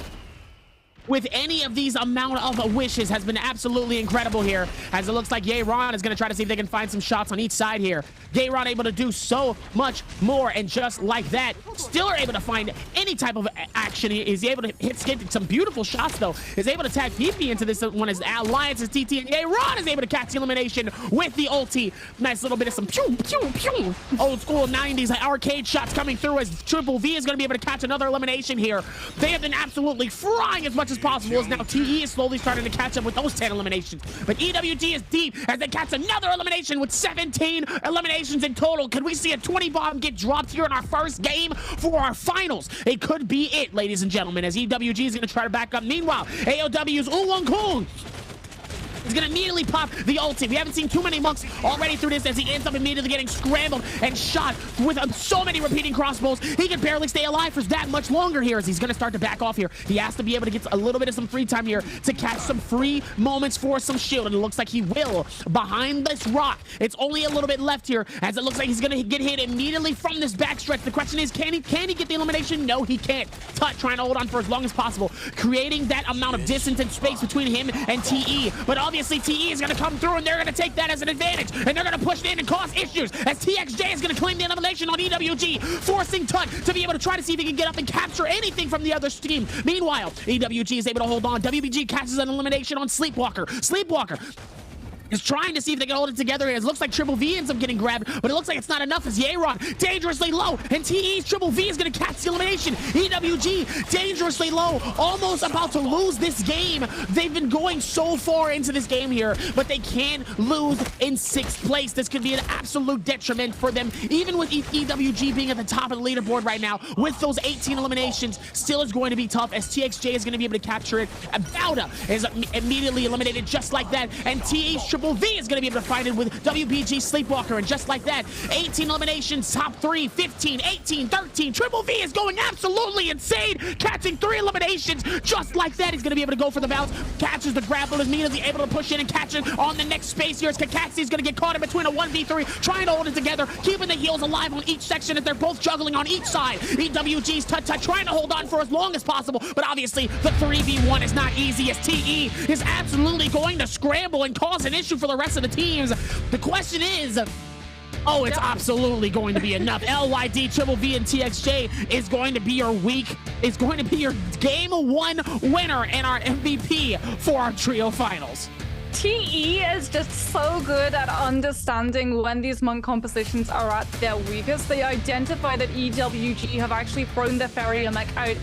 Speaker 10: with any of these amount of wishes has been absolutely incredible here, as it looks like Yeron is going to try to see if they can find some shots on each side here. Yeron able to do so much more, and just like that, still are able to find any type of action. He is able to hit some beautiful shots, though. Is able to tag PP into this one as Alliance is TT, and Yeron is able to catch the elimination with the ulti. Nice little bit of some pew, pew, pew. Old school 90s arcade shots coming through, as Triple V is going to be able to catch another elimination here. They have been absolutely frying as much as possible, as now TE is slowly starting to catch up with those 10 eliminations. But EWG is deep as they catch another elimination with 17 eliminations in total. Could we see a 20 bomb get dropped here in our first game for our finals? It could be it, ladies and gentlemen, as EWG is going to try to back up. Meanwhile, AOW's Oolong Kong is going to immediately pop the ulti. We haven't seen too many monks already through this, as he ends up immediately getting scrambled and shot with so many repeating crossbows. He can barely stay alive for that much longer here, as he's going to start to back off here. He has to be able to get a little bit of some free time here to catch some free moments for some shield, and it looks like he will behind this rock. It's only a little bit left here, as it looks like he's going to get hit immediately from this backstretch. The question is, can he get the elimination? No, he can't. Tut trying to hold on for as long as possible, creating that amount of distance and space between him and TE. But obviously TE is going to come through, and they're going to take that as an advantage, and they're going to push it in and cause issues, as TXJ is going to claim the elimination on EWG, forcing Tut to be able to try to see if he can get up and capture anything from the other team. Meanwhile, EWG is able to hold on. WBG catches an elimination on Sleepwalker. Sleepwalker is trying to see if they can hold it together. It looks like Triple V ends up getting grabbed, but it looks like it's not enough as Yeron dangerously low, and TE's Triple V is going to catch the elimination. EWG dangerously low, almost about to lose this game. They've been going so far into this game here, but they can lose in 6th place. This could be an absolute detriment for them, even with EWG being at the top of the leaderboard right now. With those 18 eliminations, still is going to be tough as TXJ is going to be able to capture it. Bauda is immediately eliminated just like that, and TE's Triple V is going to be able to find it with WBG Sleepwalker, and just like that, 18 eliminations, top 3, 15, 18, 13. Triple V is going absolutely insane, catching 3 eliminations just like that. He's going to be able to go for the bounce, catches the grapple, is immediately able to push in and catch it on the next space here as Kakashi is going to get caught in between a 1v3, trying to hold it together, keeping the heels alive on each section as they're both juggling on each side. EWG's Tut-Tut trying to hold on for as long as possible, but obviously the 3v1 is not easy as TE is absolutely going to scramble and cause an issue for the rest of the teams. The question is, oh, it's absolutely going to be enough. LYD, Triple V, and TXJ is going to be your week. It's going to be your game 1 winner and our MVP for our trio finals.
Speaker 4: TE is just so good at understanding when these monk compositions are at their weakest. They identify that EWG have actually thrown their Farrier mech out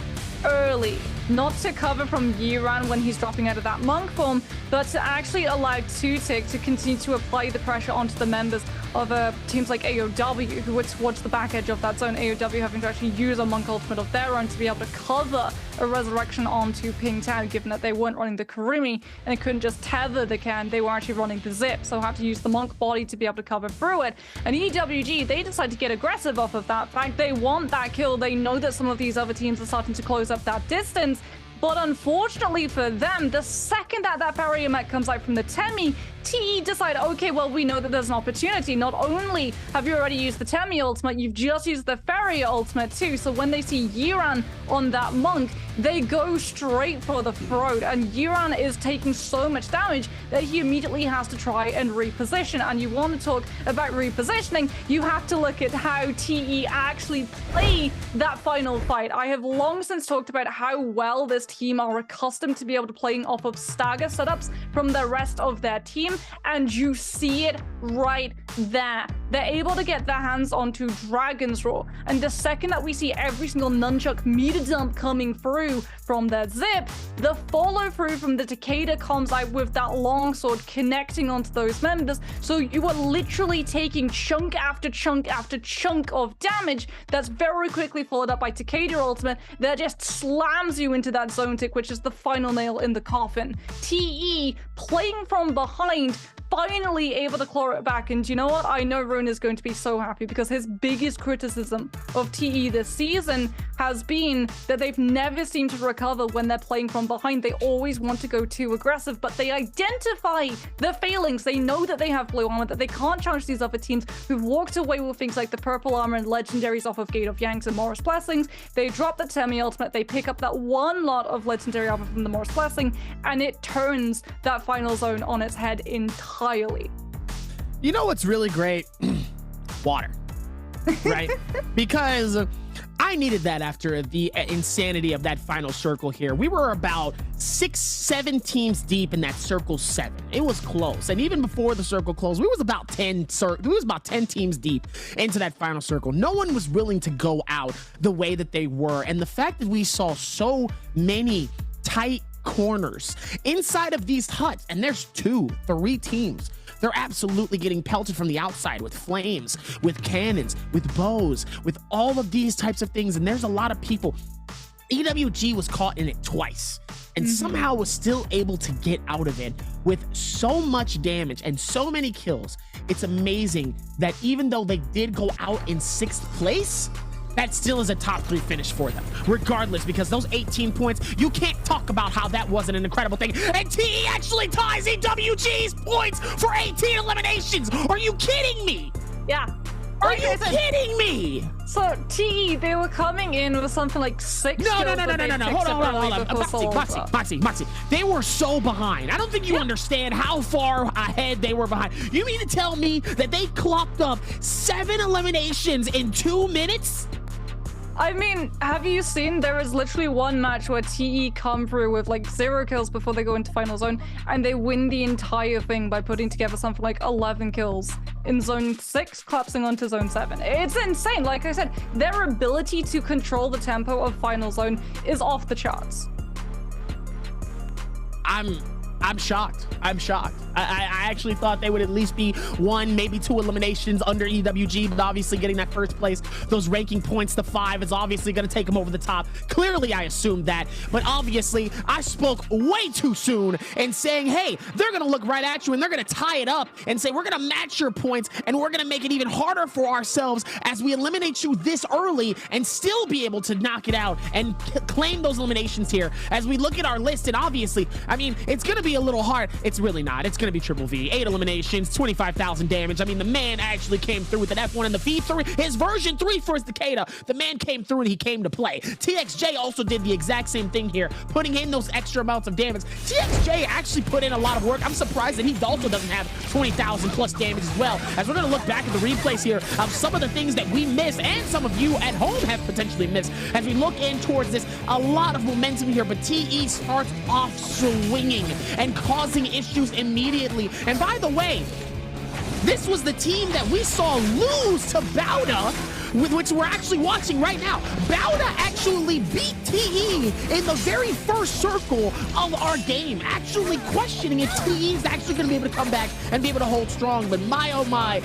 Speaker 4: early, not to cover from Yiran when he's dropping out of that monk form, but to actually allow Tutik to continue to apply the pressure onto the members of teams like AOW, who were towards the back edge of that zone. AOW having to actually use a monk ultimate of their own to be able to cover a resurrection onto Pingtao, given that they weren't running the Karimi and they couldn't just tether the can, they were actually running the zip, so had to use the monk body to be able to cover through it. And EWG, they decide to get aggressive off of that. In fact, they want that kill. They know that some of these other teams are starting to close up that distance. But unfortunately for them, the second that Farrier mech comes out from the Temi, TE decide, okay, well, we know that there's an opportunity. Not only have you already used the Temi ultimate, you've just used the Farrier ultimate too. So when they see Yiran on that monk, they go straight for the throat. And Yiran is taking so much damage that he immediately has to try and reposition. And you want to talk about repositioning, you have to look at how TE actually play that final fight. I have long since talked about how well this team are accustomed to be able to playing off of stagger setups from the rest of their team, and you see it right there. They're able to get their hands onto Dragon's Roar, and the second that we see every single nunchuck meter dump coming through from their zip, the follow through from the Takeda comes out with that longsword connecting onto those members, so you are literally taking chunk after chunk after chunk of damage that's very quickly followed up by Takeda ultimate that just slams you into that zone tick, which is the final nail in the coffin. TE playing from behind, finally able to claw it back. And you know what? I know Rune is going to be so happy, because his biggest criticism of TE this season has been that they've never seemed to recover when they're playing from behind. They always want to go too aggressive, but they identify the failings. They know that they have blue armor, that they can't challenge these other teams who've walked away with things like the purple armor and legendaries off of Gate of Yanks and Morris Blessings. They drop the Temi ultimate, they pick up that one lot of legendary armor from the Morris Blessing, and it turns that final zone on its head entirely.
Speaker 10: You know what's really great? Water, right? Because I needed that after the insanity of that final circle here. We were about 6-7 teams deep in that circle 7. It was close, and even before the circle closed, we was about 10 teams deep into that final circle. No one was willing to go out the way that they were, and the fact that we saw so many tight corners inside of these huts, and there's 2-3 teams. They're absolutely getting pelted from the outside with flames, with cannons, with bows, with all of these types of things. And there's a lot of people. EWG was caught in it twice and somehow was still able to get out of it with so much damage and so many kills. It's amazing that even though they did go out in 6th place, that still is a top 3 finish for them, regardless, because those 18 points, you can't talk about how that wasn't an incredible thing. And TE actually ties EWG's points for 18 eliminations. Are you kidding me?
Speaker 4: Yeah.
Speaker 10: Are you kidding me?
Speaker 4: So TE, they were coming in with something like 6
Speaker 10: No. Hold on. Moxie. They were so behind. I don't think you understand how far ahead they were behind. You mean to tell me that they clocked up 7 eliminations in 2 minutes?
Speaker 4: I mean, have you seen there is literally one match where TE come through with like 0 kills before they go into final zone and they win the entire thing by putting together something like 11 kills in zone 6, collapsing onto zone 7. It's insane. Like I said, their ability to control the tempo of final zone is off the charts.
Speaker 10: I'm shocked. I'm shocked. I actually thought they would at least be 1, maybe 2 eliminations under EWG, but obviously getting that first place, those ranking points to 5 is obviously going to take them over the top. Clearly, I assumed that, but obviously, I spoke way too soon in saying, hey, they're going to look right at you and they're going to tie it up and say, we're going to match your points and we're going to make it even harder for ourselves as we eliminate you this early and still be able to knock it out and claim those eliminations here. As we look at our list, and obviously, I mean, it's going to be a little hard. It's really not. It's going to be Triple V. 8 eliminations, 25,000 damage. I mean, the man actually came through with an F1 and the V3. His version 3 for his Takeda. The man came through and he came to play. TXJ also did the exact same thing here, putting in those extra amounts of damage. TXJ actually put in a lot of work. I'm surprised that he also doesn't have 20,000 plus damage as well. As we're going to look back at the replays here of some of the things that we missed and some of you at home have potentially missed. As we look in towards this, a lot of momentum here, but TE starts off swinging and causing issues immediately. And by the way, this was the team that we saw lose to Bauda, with which we're actually watching right now. Bauda actually beat TE in the very first circle of our game, actually questioning if TE is actually going to be able to come back and be able to hold strong. But my oh my,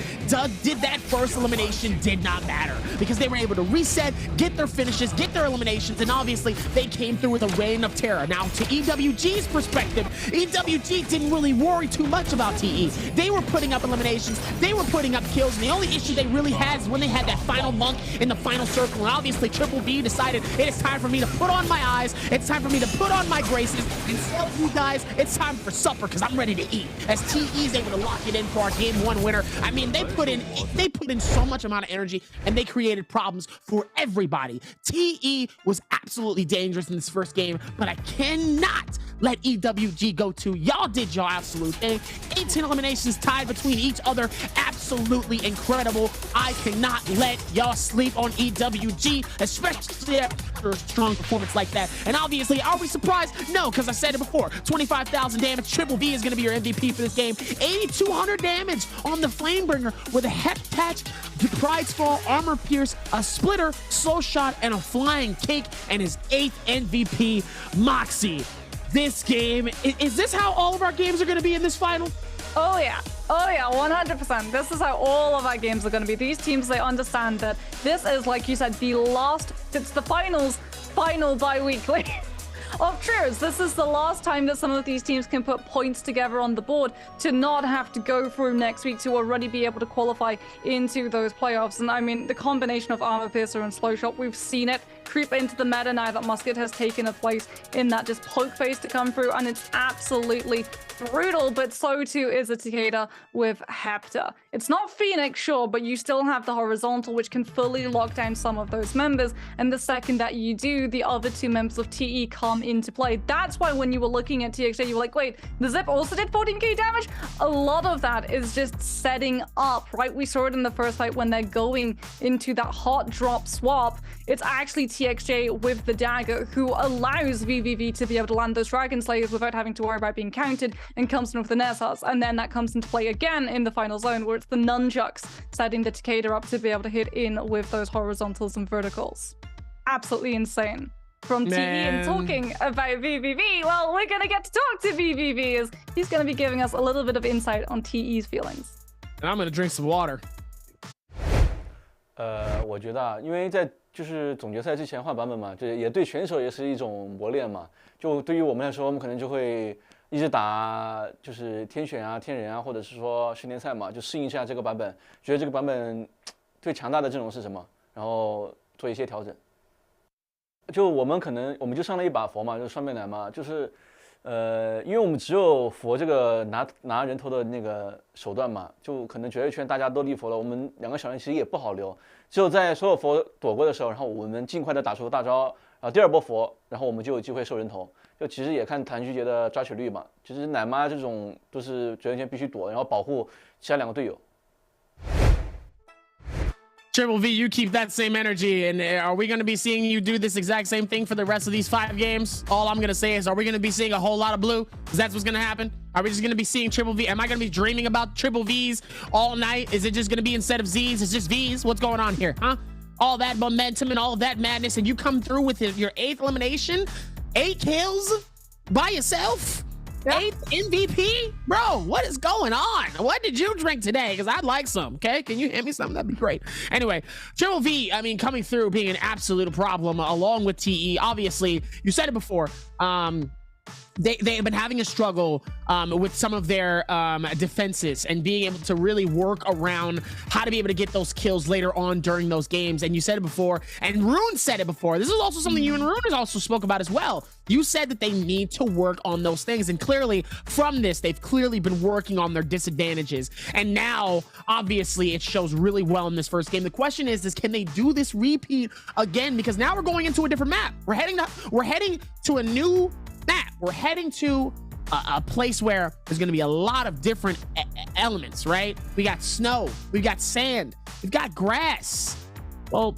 Speaker 10: did that first elimination did not matter because they were able to reset, get their finishes, get their eliminations, and obviously they came through with a reign of terror. Now, to EWG's perspective, EWG didn't really worry too much about TE. They were putting up eliminations, they were putting up kills, and the only issue they really had is when they had that final monk in the final circle, and obviously Triple V decided it is time for me to put on my eyes, it's time for me to put on my graces and tell you guys it's time for supper because I'm ready to eat. As TE is able to lock it in for our game 1 winner. I mean, they put in so much amount of energy and they created problems for everybody. TE was absolutely dangerous in this first game, but I cannot let EWG go to. Y'all did your absolute thing. 18 eliminations tied between each other. Absolutely incredible. I cannot let y'all sleep on EWG, especially after a strong performance like that. And obviously, are we surprised? No, because I said it before. 25,000 damage. Triple V is going to be your MVP for this game. 8,200 damage on the Flamebringer with a Hep Patch, Pride's Fall, Armor Pierce, a Splitter, Slow Shot, and a Flying Cake, and his 8th MVP, Moxie. This game, is this how all of our games are going to be in this final?
Speaker 4: Oh yeah, 100%. This is how all of our games are going to be. These teams, they understand that this is, like you said, the last, it's the final bi-weekly of Trios. This is the last time that some of these teams can put points together on the board to not have to go through next week to already be able to qualify into those playoffs. And I mean, the combination of Armor Piercer and Slow Shot, we've seen it creep into the meta now that Musket has taken a place in that just poke phase to come through, and it's absolutely brutal, but so too is a Takeda with Hepta. It's not Phoenix, sure, but you still have the horizontal, which can fully lock down some of those members, and the second that you do, the other 2 members of TE come into play. That's why when you were looking at TXJ, you were like, wait, the Zip also did 14k damage? A lot of that is just setting up, right? We saw it in the first fight when they're going into that hot drop swap. It's actually TXJ with the dagger who allows VVV to be able to land those Dragon Slayers without having to worry about being counted, and comes in with the Nessas. And then that comes into play again in the final zone, where it's the nunchucks setting the Takeda up to be able to hit in with those horizontals and verticals. Absolutely insane. From TE and talking about VVV, well, we're going to get to talk to VVV as he's going to be giving us a little bit of insight on TE's feelings.
Speaker 10: And I'm going to drink some water.
Speaker 2: 我觉得啊，因为在就是总决赛之前换版本嘛，就也对选手也是一种磨练嘛。就对于我们来说，我们可能就会一直打就是天选啊、天人啊，或者是说训练赛嘛，就适应一下这个版本，觉得这个版本最强大的阵容是什么，然后做一些调整。就我们可能我们就上了一把佛嘛，就是双面奶嘛，就是因为我们只有佛这个拿人头的那个手段嘛，就可能决赛圈大家都立佛了，我们2个小人其实也不好留，只有在所有佛躲过的时候，然后我们尽快的打出大招，然后第2波佛，然后我们就有机会收人头。就其实也看谭旭杰的抓取率嘛，其实奶妈这种都是决赛圈必须躲，然后保护其他2个队友。
Speaker 10: Triple V, you keep that same energy. And are we going to be seeing you do this exact same thing for the rest of these 5 games? All I'm going to say is, are we going to be seeing a whole lot of blue? Because that's what's going to happen. Are we just going to be seeing Triple V? Am I going to be dreaming about Triple Vs all night? Is it just going to be instead of Zs, it's just Vs? What's going on here, huh? All that momentum and all that madness, and you come through with your 8th elimination, 8 kills by yourself? 8th MVP? Bro, what is going on? What did you drink today? Because I'd like some, okay? Can you hand me something? That'd be great. Anyway, Triple V, I mean, coming through, being an absolute problem along with TE. Obviously, you said it before, they have been having a struggle with some of their defenses and being able to really work around how to be able to get those kills later on during those games. And you said it before, and Rune said it before. This is also something you and Rune has also spoke about as well. You said that they need to work on those things, and clearly from this, they've clearly been working on their disadvantages. And now, obviously, it shows really well in this first game. The question is can they do this repeat again? Because now we're going into a different map. We're heading to a new map. We're heading to a place where there's going to be a lot of different elements, right? We got snow, we've got sand, we've got grass. Well,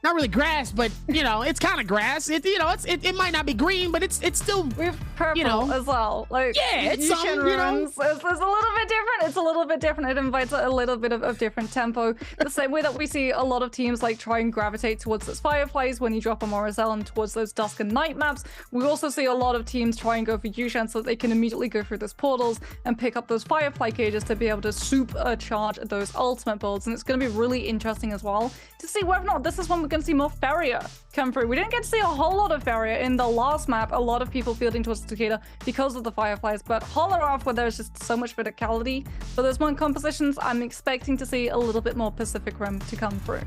Speaker 10: not really grass, but you know, it's kind of grass. It might not be green, but it's still,
Speaker 4: with purple as well. Like,
Speaker 10: yeah, it's some,
Speaker 4: it's a little bit different. It's a little bit different. It invites a little bit of different tempo. The same way that we see a lot of teams like try and gravitate towards those fireflies when you drop a Morrizel and towards those dusk and night maps. We also see a lot of teams try and go for Yushan so that they can immediately go through those portals and pick up those firefly cages to be able to supercharge those ultimate builds. And it's going to be really interesting as well to see whether or not this is when we're going to see more Farrier come through. We didn't get to see a whole lot of Farrier in the last map. A lot of people fielding towards Takeda because of the fireflies, but Holler off where there's just so much verticality for those one compositions, I'm expecting to see a little bit more Pacific Rim to come through.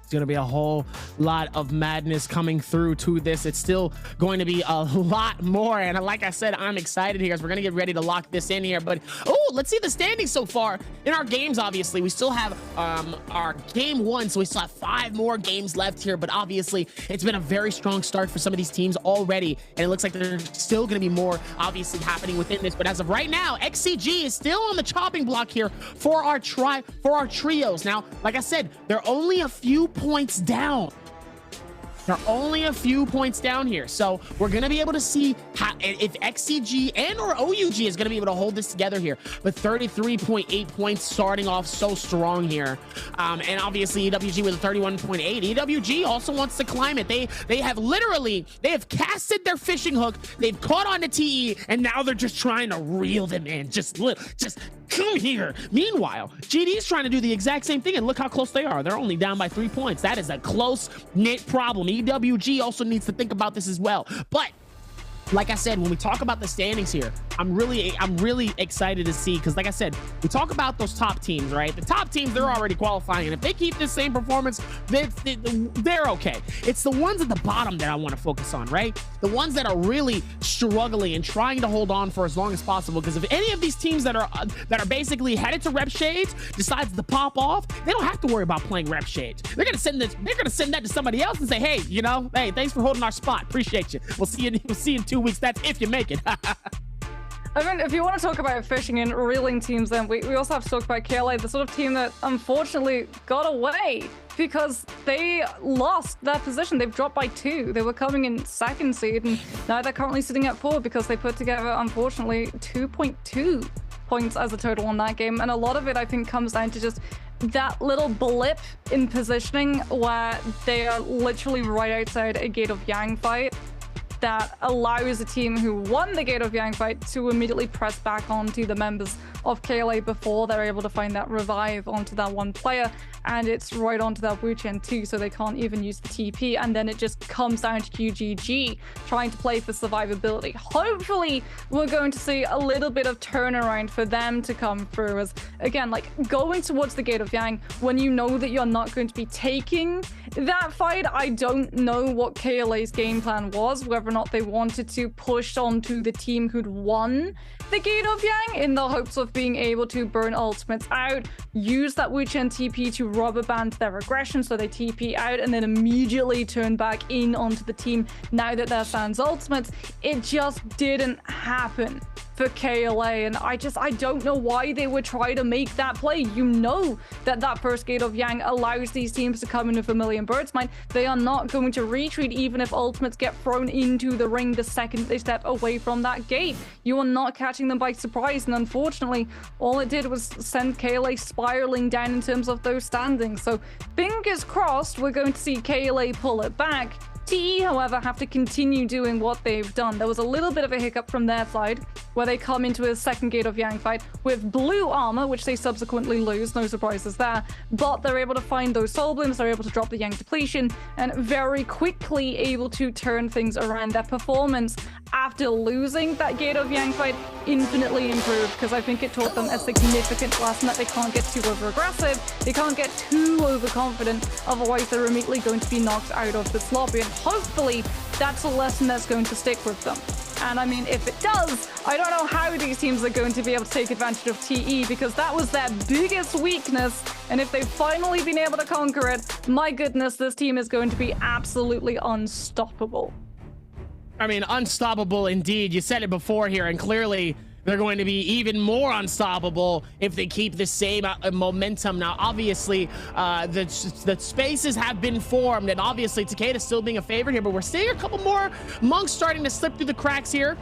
Speaker 10: It's going to be a whole lot of madness coming through to this. It's still going to be a lot more. And like I said, I'm excited here as we're going to get ready to lock this in here. But, oh, let's see the standings so far in our games. Obviously, we still have our game 1. So we still have 5 more games left here. But obviously, it's been a very strong start for some of these teams already. And it looks like there's still going to be more obviously happening within this. But as of right now, XCG is still on the chopping block here for our trios. Now, like I said, they're only a few points down. They're only a few points down here. So we're going to be able to see how, if XCG and or OUG is going to be able to hold this together here. But 33.8 points starting off so strong here. And obviously EWG with a 31.8. EWG also wants to climb it. They have casted their fishing hook. They've caught on to TE, and now they're just trying to reel them in. Just come here. Meanwhile, GD's trying to do the exact same thing, and look how close they are. They're only down by 3 points. That is a close-knit problem. EWG also needs to think about this as well. But like I said, when we talk about the standings here, I'm really excited to see, because like I said, we talk about those top teams, right? The top teams, they're already qualifying, and if they keep this same performance, they're okay. It's the ones at the bottom that I want to focus on, right? The ones that are really struggling and trying to hold on for as long as possible, because if any of these teams that are basically headed to Rep Shades decides to pop off, they don't have to worry about playing Rep Shades. They're gonna send that to somebody else and say, hey, hey, thanks for holding our spot, appreciate you. We'll see you in 2 weeks. That's if you make it.
Speaker 4: I mean, if you want to talk about fishing and reeling teams, then we also have to talk about KLA, the sort of team that unfortunately got away because they lost their position. They've dropped by 2. They were coming in 2nd seed, and now they're currently sitting at 4 because they put together, unfortunately, 2.2 points as a total on that game. And a lot of it, I think, comes down to just that little blip in positioning where they are literally right outside a Gate of Yang fight that allows a team who won the Gate of Yang fight to immediately press back onto the members of KLA before they're able to find that revive onto that one player, and it's right onto that Wu Chen too, so they can't even use the TP, and then it just comes down to QGG trying to play for survivability. Hopefully we're going to see a little bit of turnaround for them to come through, as again, like going towards the Gate of Yang when you know that you're not going to be taking that fight. I don't know what KLA's game plan was, whether or not they wanted to push onto the team who'd won the Gate of Yang in the hopes of being able to burn ultimates out, use that Wu Chen TP to rubber band their aggression so they TP out and then immediately turn back in onto the team now that they're sans ultimates. It just didn't happen for KLA, and I don't know why they would try to make that play. You know that first gate of Yang allows these teams to come in with a million birds. Mind, they are not going to retreat even if ultimates get thrown into the ring the second they step away from that gate. You are not catching them by surprise, and unfortunately, all it did was send KLA spiraling down in terms of those standings. So fingers crossed, we're going to see KLA pull it back. TE, however, have to continue doing what they've done. There was a little bit of a hiccup from their side, where they come into a second gate of Yang fight with blue armor, which they subsequently lose, no surprises there. But they're able to find those soul blooms, they're able to drop the Yang depletion, and very quickly able to turn things around. Their performance after losing that gate of Yang fight infinitely improved, because I think it taught them a significant lesson that they can't get too over-aggressive, they can't get too overconfident, otherwise they're immediately going to be knocked out of this lobby. And hopefully that's a lesson that's going to stick with them. And I mean, if it does, I don't know how these teams are going to be able to take advantage of TE, because that was their biggest weakness. And if they've finally been able to conquer it, my goodness, this team is going to be absolutely unstoppable.
Speaker 10: I mean, unstoppable indeed. You said it before here, and clearly they're going to be even more unstoppable if they keep the same momentum. Now, obviously, the spaces have been formed, and obviously Takeda still being a favorite here, but we're seeing a couple more monks starting to slip through the cracks here,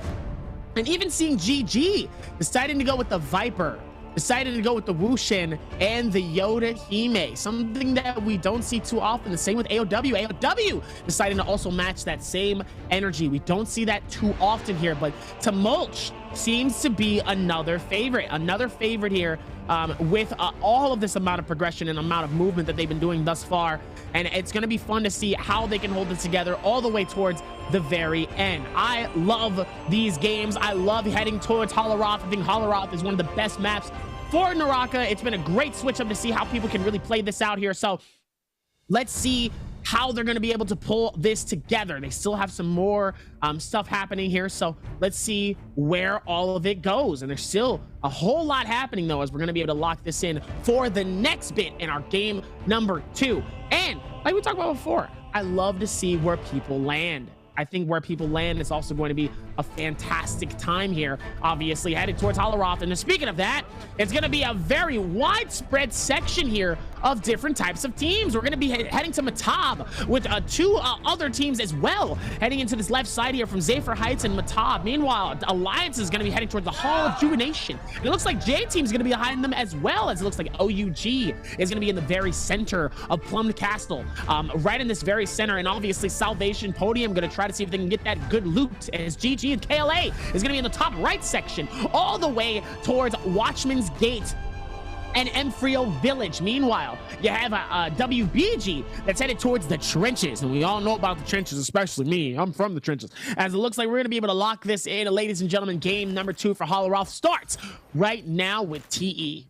Speaker 10: and even seeing GG deciding to go with the Viper, decided to go with the Wushin and the Yoda Hime, something that we don't see too often. The same with AOW. AOW deciding to also match that same energy. We don't see that too often here, but Tumulch seems to be another favorite here with all of this amount of progression and amount of movement that they've been doing thus far. And it's going to be fun to see how they can hold it together all the way towards the very end. I love these games. I love heading towards Holoroth. I think Holoroth is one of the best maps for Naraka. It's been a great switch up to see how people can really play this out here. So let's see how they're going to be able to pull this together. They still have some more stuff happening here, so let's see where all of it goes. And there's still a whole lot happening, though, as we're going to be able to lock this in for the next bit in our game number 2. And like we talked about before, I love to see where people land. I think where people land is also going to be a fantastic time here, obviously headed towards Holoroth. And speaking of that, it's going to be a very widespread section here of different types of teams. We're going to be heading to Matab with 2 other teams as well, heading into this left side here from Zephyr Heights and Matab. Meanwhile, Alliance is going to be heading towards the Hall of Juvenation. And it looks like J-Team is going to be behind them as well, as it looks like OUG is going to be in the very center of Plum Castle, right in this very center. And obviously Salvation Podium going to try to see if they can get that good loot, as GG and KLA is going to be in the top right section all the way towards Watchman's Gate and Emfrio Village. Meanwhile, you have a WBG that's headed towards the trenches, and we all know about the trenches, especially me. I'm from the trenches. As it looks like we're going to be able to lock this in. Ladies and gentlemen, game number 2 for Holoroth starts right now with TE.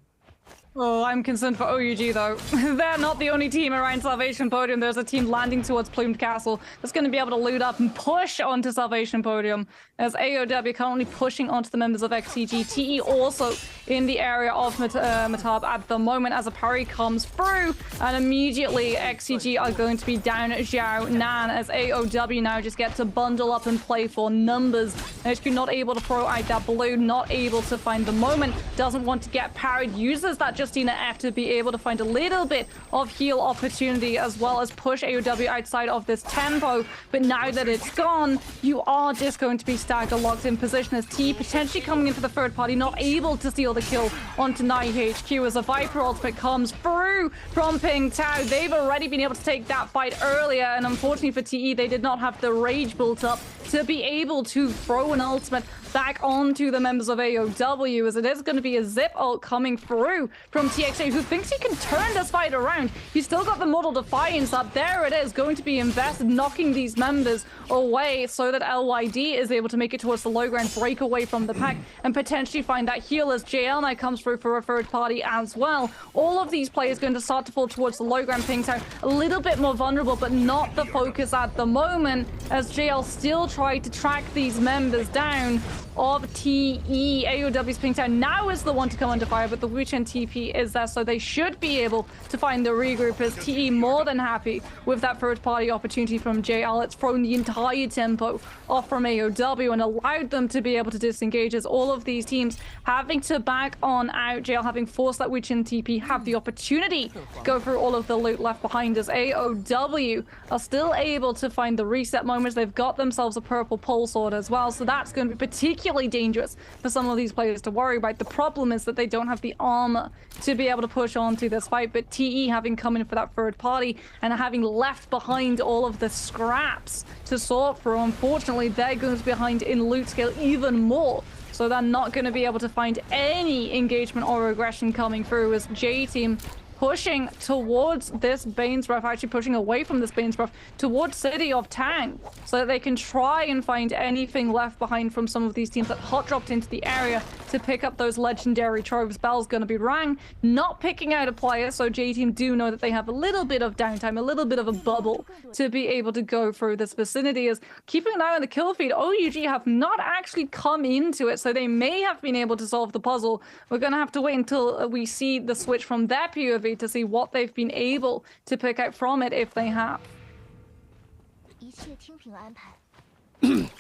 Speaker 4: Oh, I'm concerned for OUG, though. They're not the only team around Salvation Podium. There's a team landing towards Plumed Castle that's going to be able to loot up and push onto Salvation Podium, as AOW currently pushing onto the members of XCG. TE also in the area of Matab at the moment, as a parry comes through, and immediately XCG are going to be down Xiao Nan, as AOW now just get to bundle up and play for numbers. HQ not able to throw out that balloon, not able to find the moment, doesn't want to get parried, uses that Justina F to be able to find a little bit of heal opportunity, as well as push AOW outside of this tempo. But now that it's gone, you are just going to be stagger locked in position, as T potentially coming in for the third party, not able to steal the kill onto Nai HQ, as a Viper ultimate comes through from Ping Tao. They've already been able to take that fight earlier, and unfortunately for TE, they did not have the rage built up to be able to throw an ultimate back onto the members of AOW, as it is going to be a zip ult coming through from TXA, who thinks he can turn this fight around. He's still got the Mortal Defiance up. There it is, going to be invested, knocking these members away so that LYD is able to make it towards the low ground, break away from the pack, and potentially find that heal, as JL now comes through for a third party as well. All of these players going to start to fall towards the low ground. Ping Tao a little bit more vulnerable, but not the focus at the moment, as JL still tried to track these members down. of TE. AOW's Pinktown now is the one to come under fire, but the Wuchen TP is there, so they should be able to find the regroup as TE more than happy with that third-party opportunity from JL. It's thrown the entire tempo off from AOW and allowed them to be able to disengage as all of these teams having to back on out. JL having forced that Wuchen TP have the opportunity to go through all of the loot left behind as AOW are still able to find the reset moments. They've got themselves a purple pole sword as well, so that's going to be particularly dangerous for some of these players to worry about. The problem is that they don't have the armor to be able to push on to this fight, but TE having come in for that third party and having left behind all of the scraps to sort through, unfortunately they're going to be behind in loot scale even more, so they're not going to be able to find any engagement or aggression coming through as J-Team pushing towards this Bane's Breath, actually pushing away from this Bane's Breath towards City of Tang, so that they can try and find anything left behind from some of these teams that hot dropped into the area to pick up those legendary tropes. Bell's going to be rang, not picking out a player, so J-Team do know that they have a little bit of downtime, a little bit of a bubble to be able to go through this vicinity. Is keeping an eye on the kill feed. OUG have not actually come into it, so they may have been able to solve the puzzle. We're going to have to wait until we see the switch from their POV to see what they've been able to pick out from it, if they have.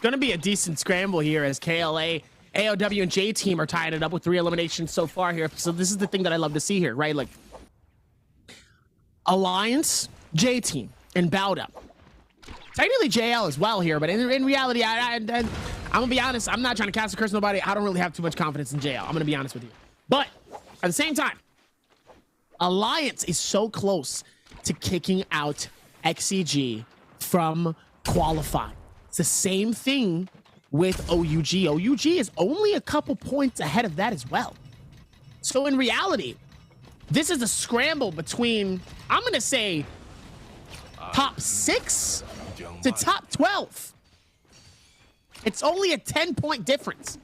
Speaker 10: Gonna be a decent scramble here as KLA, AOW, and J-Team are tying it up with 3 eliminations so far here. So this is the thing that I love to see here, right? Like, Alliance, J-Team, and Bowda. Technically JL as well here, but in reality, I'm gonna be honest, I'm not trying to cast a curse on nobody. I don't really have too much confidence in JL. I'm gonna be honest with you. But at the same time, Alliance is so close to kicking out XCG from qualifying. It's the same thing with OUG. OUG is only a couple points ahead of that as well. So in reality, this is a scramble between, I'm going to say, top 6 to top 12. It's only a 10-point difference.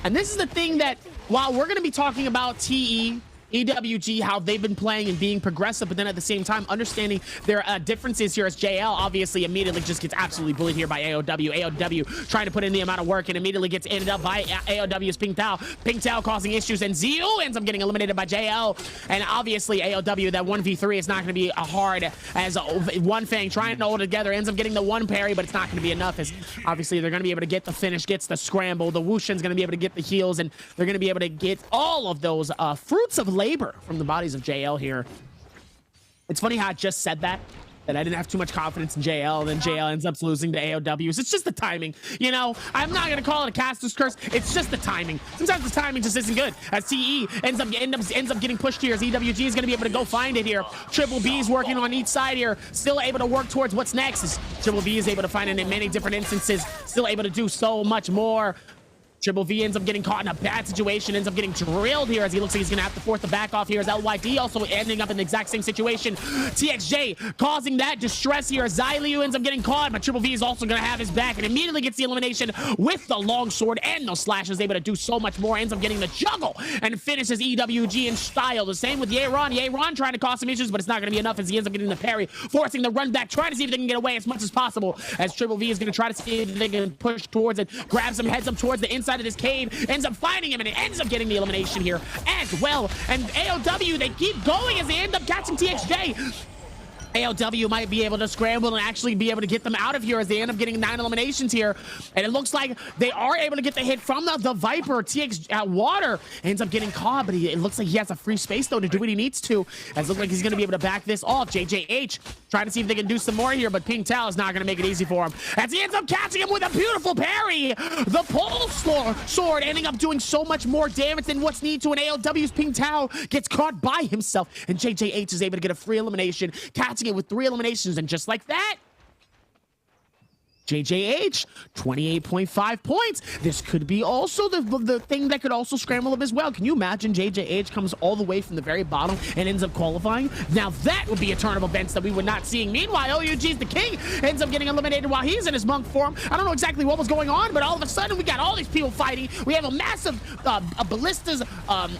Speaker 10: And this is the thing that, while we're going to be talking about TE, EWG, how they've been playing and being progressive, but then at the same time understanding their differences here, as JL obviously immediately just gets absolutely bullied here by AOW. AOW trying to put in the amount of work and immediately gets ended up by AOW's Pinktown. Pinktown causing issues, and Zio ends up getting eliminated by JL. And obviously AOW, that 1v3 is not going to be hard, as One Fang trying to hold it together ends up getting the one parry, but it's not going to be enough, as obviously they're going to be able to get the finish, gets the scramble. The Wushen's going to be able to get the heals, and they're going to be able to get all of those fruits of labor from the bodies of JL here. It's funny how I just said that I didn't have too much confidence in JL, and then JL ends up losing to AOWs. It's just the timing, you know. I'm not gonna call it a caster's curse. It's just the timing. Sometimes the timing just isn't good. As TE ends up getting pushed here, as EWG is gonna be able to go find it here. Triple B is working on each side here, still able to work towards what's next. As Triple B is able to find it in many different instances, still able to do so much more. Triple V ends up getting caught in a bad situation, ends up getting drilled here, as he looks like he's going to have to force the back off here, as LYD also ending up in the exact same situation. TXJ causing that distress here. Xyliu ends up getting caught, but Triple V is also going to have his back and immediately gets the elimination with the long sword and those slashes, able to do so much more. Ends up getting the juggle and finishes EWG in style. The same with Yeron. Yeron trying to cause some issues, but it's not going to be enough, as he ends up getting the parry, forcing the run back, trying to see if they can get away as much as possible, as Triple V is going to try to see if they can push towards it, grabs him, heads up towards the inside of this cave, ends up finding him, and it ends up getting the elimination here as well. And AOW, they keep going as they end up catching TXJ. AOW might be able to scramble and actually be able to get them out of here, as they end up getting 9 eliminations here. And it looks like they are able to get the hit from the Viper. Water ends up getting caught, but it looks like he has a free space, though, to do what he needs to. As it looks like he's going to be able to back this off. JJH trying to see if they can do some more here, but Pinktown is not going to make it easy for him, as he ends up catching him with a beautiful parry. The pole sword ending up doing so much more damage than what's needed to, an AOW's Pinktown gets caught by himself, and JJH is able to get a free elimination, catching it with 3 eliminations, and just like that, JJH, 28.5 points. This could be also the thing that could also scramble up as well. Can you imagine JJH comes all the way from the very bottom and ends up qualifying? Now that would be a turn of events that we would not see. Meanwhile, OUG's the king ends up getting eliminated while he's in his monk form. I don't know exactly what was going on, but all of a sudden we got all these people fighting. We have a massive ballistas